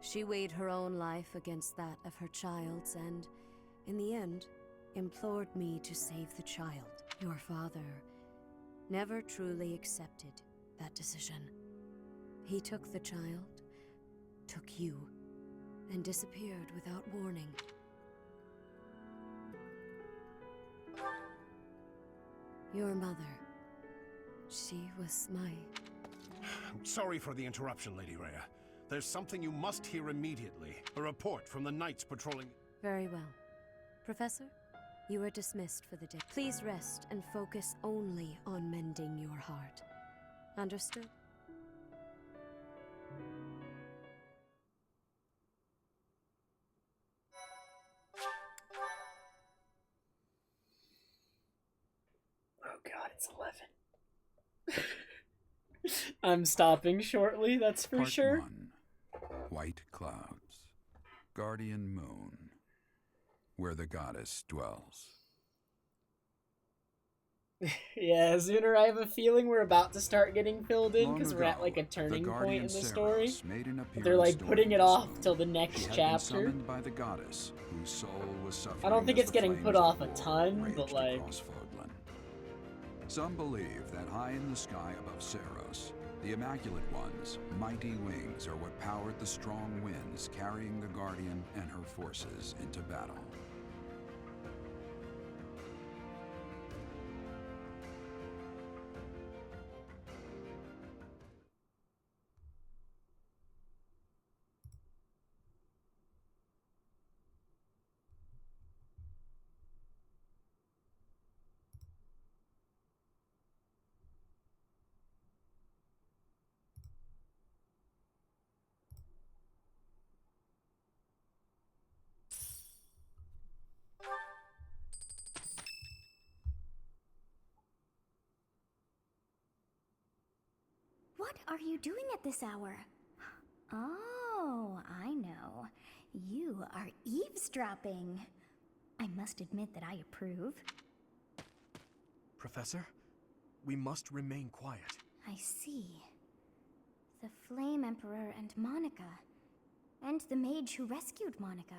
She weighed her own life against that of her child's and, in the end, implored me to save the child. Your father never truly accepted that decision. He took the child, took you, and disappeared without warning. Your mother, she was my... Sorry for the interruption, Lady Rhea. There's something you must hear immediately. A report from the knights patrolling... Very well. Professor, you are dismissed for the day. Please rest and focus only on mending your heart. Understood? Oh god, it's 11. I'm stopping shortly, that's for Part sure. 1. White Clouds. Guardian Moon. Where the goddess dwells. Yeah, Zuner, I have a feeling we're about to start getting filled in Long because we're at ago, like a turning the point guardian in the story. Ceros made an But they're like appearance putting during it the off zone. till the She next had been chapter. summoned by the goddess, whose soul was suffering I don't think as it's the getting flames put of off a war ton, but raged like... across Fodlan. Some believe that high in the sky above Ceros, the Immaculate One's mighty wings are what powered the strong winds carrying the Guardian and her forces into battle. What are you doing at this hour? Oh, I know. You are eavesdropping. I must admit that I approve. Professor, we must remain quiet. I see. The Flame Emperor and Monica. And the mage who rescued Monica.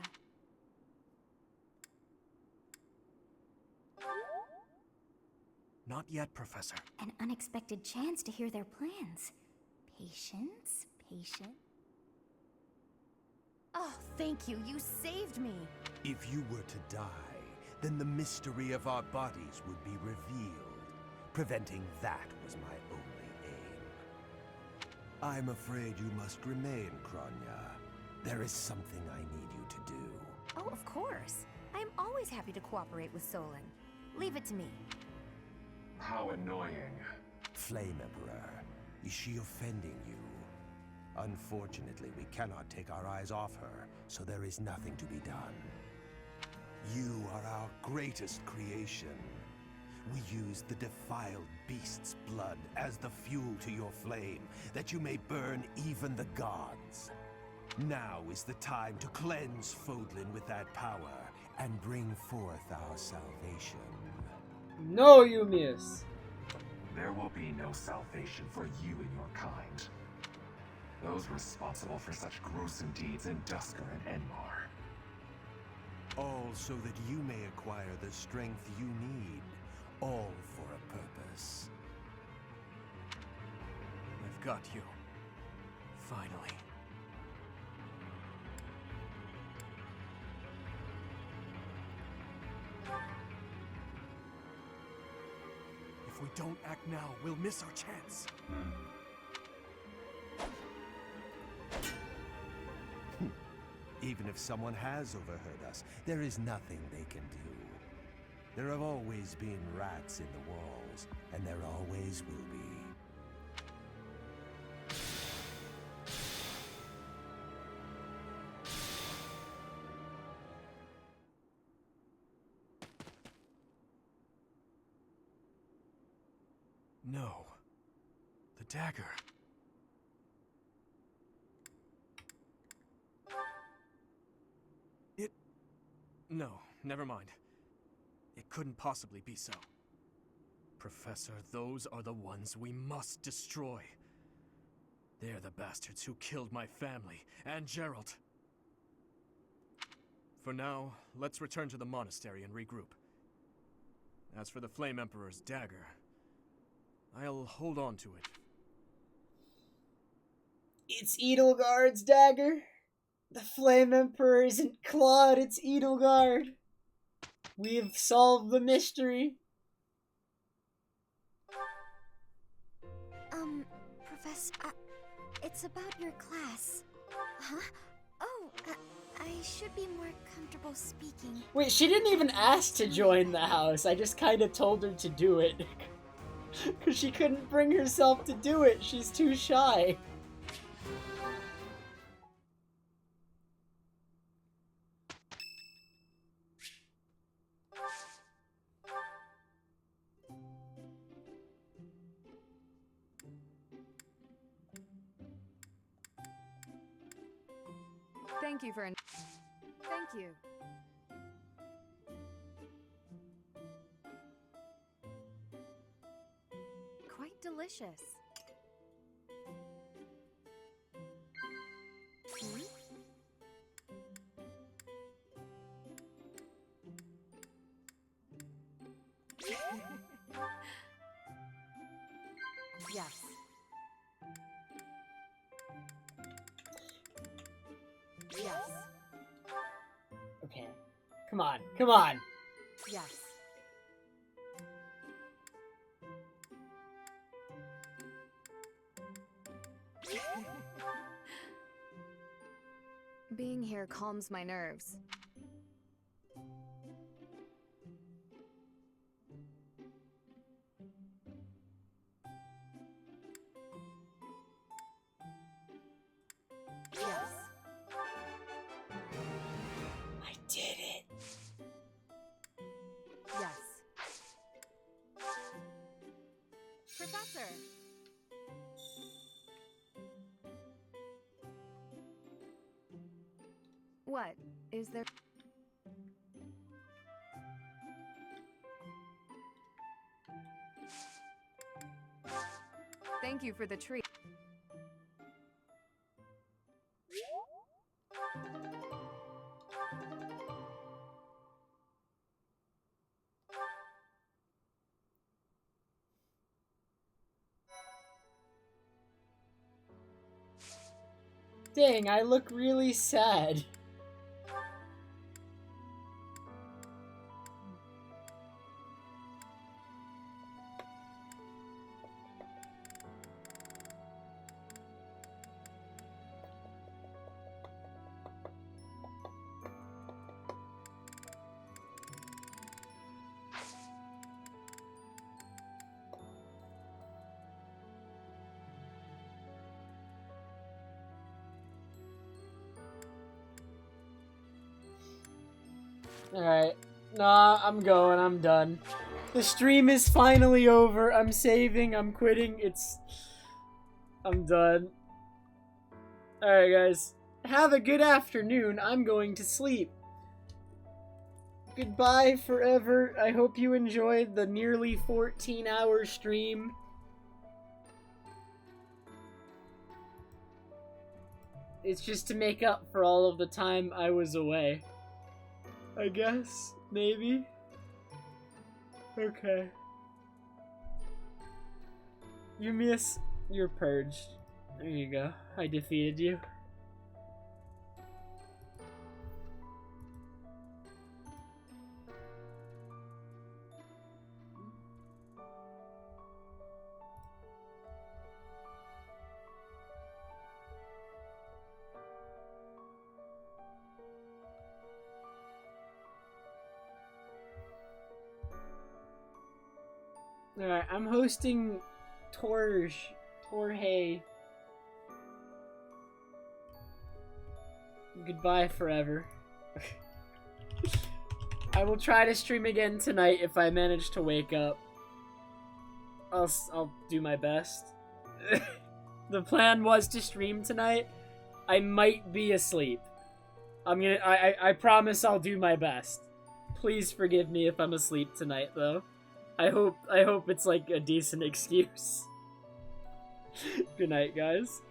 Not yet, Professor. An unexpected chance to hear their plans. Patience, patience. Oh, thank you. You saved me. If you were to die, then the mystery of our bodies would be revealed. Preventing that was my only aim. I'm afraid you must remain, Kronya. There is something I need you to do. Oh, of course. I'm always happy to cooperate with Solon. Leave it to me. How annoying. Flame Emperor, is she offending you? Unfortunately, we cannot take our eyes off her, so there is nothing to be done. You are our greatest creation. We use the defiled beast's blood as the fuel to your flame, that you may burn even the gods. Now is the time to cleanse Fodlan with that power and bring forth our salvation. No, you miss. There will be no salvation for you and your kind. Those responsible for such gruesome deeds in Dusker and Enmar. All so that you may acquire the strength you need. All for a purpose. I've got you. Finally. If we don't act now, we'll miss our chance. Even if someone has overheard us, there is nothing they can do. There have always been rats in the walls, and there always will be. No. The dagger. No, never mind. It couldn't possibly be so. Professor, those are the ones we must destroy. They're the bastards who killed my family and Gerald. For now, let's return to the monastery and regroup. As for the Flame Emperor's dagger, I'll hold on to it. It's Edelgard's dagger. The Flame Emperor isn't Claude, it's Edelgard. We've solved the mystery. Professor, it's about your class. Huh? Oh, I should be more comfortable speaking. Wait, she didn't even ask to join the house. I just kind of told her to do it. Because she couldn't bring herself to do it. She's too shy. Thank you for... Thank you. Quite delicious. Hmm? Yes. Yes. Okay. Come on. Come on. Yes. Being here calms my nerves. Yes. I did it. Yes. Professor! What? Is there... Thank you for the treat. Dang, I look really sad. Alright. Nah, I'm going. I'm done. The stream is finally over. I'm saving. I'm quitting. I'm done. Alright, guys. Have a good afternoon. I'm going to sleep. Goodbye forever. I hope you enjoyed the nearly 14-hour stream. It's just to make up for all of the time I was away. I guess, maybe. Okay. Eumius, you're purged. There you go. I defeated you. Alright, I'm hosting Torhei. Goodbye forever. I will try to stream again tonight if I manage to wake up. I'll do my best. The plan was to stream tonight. I might be asleep. I promise I'll do my best. Please forgive me if I'm asleep tonight though. I hope it's like a decent excuse. Good night, guys.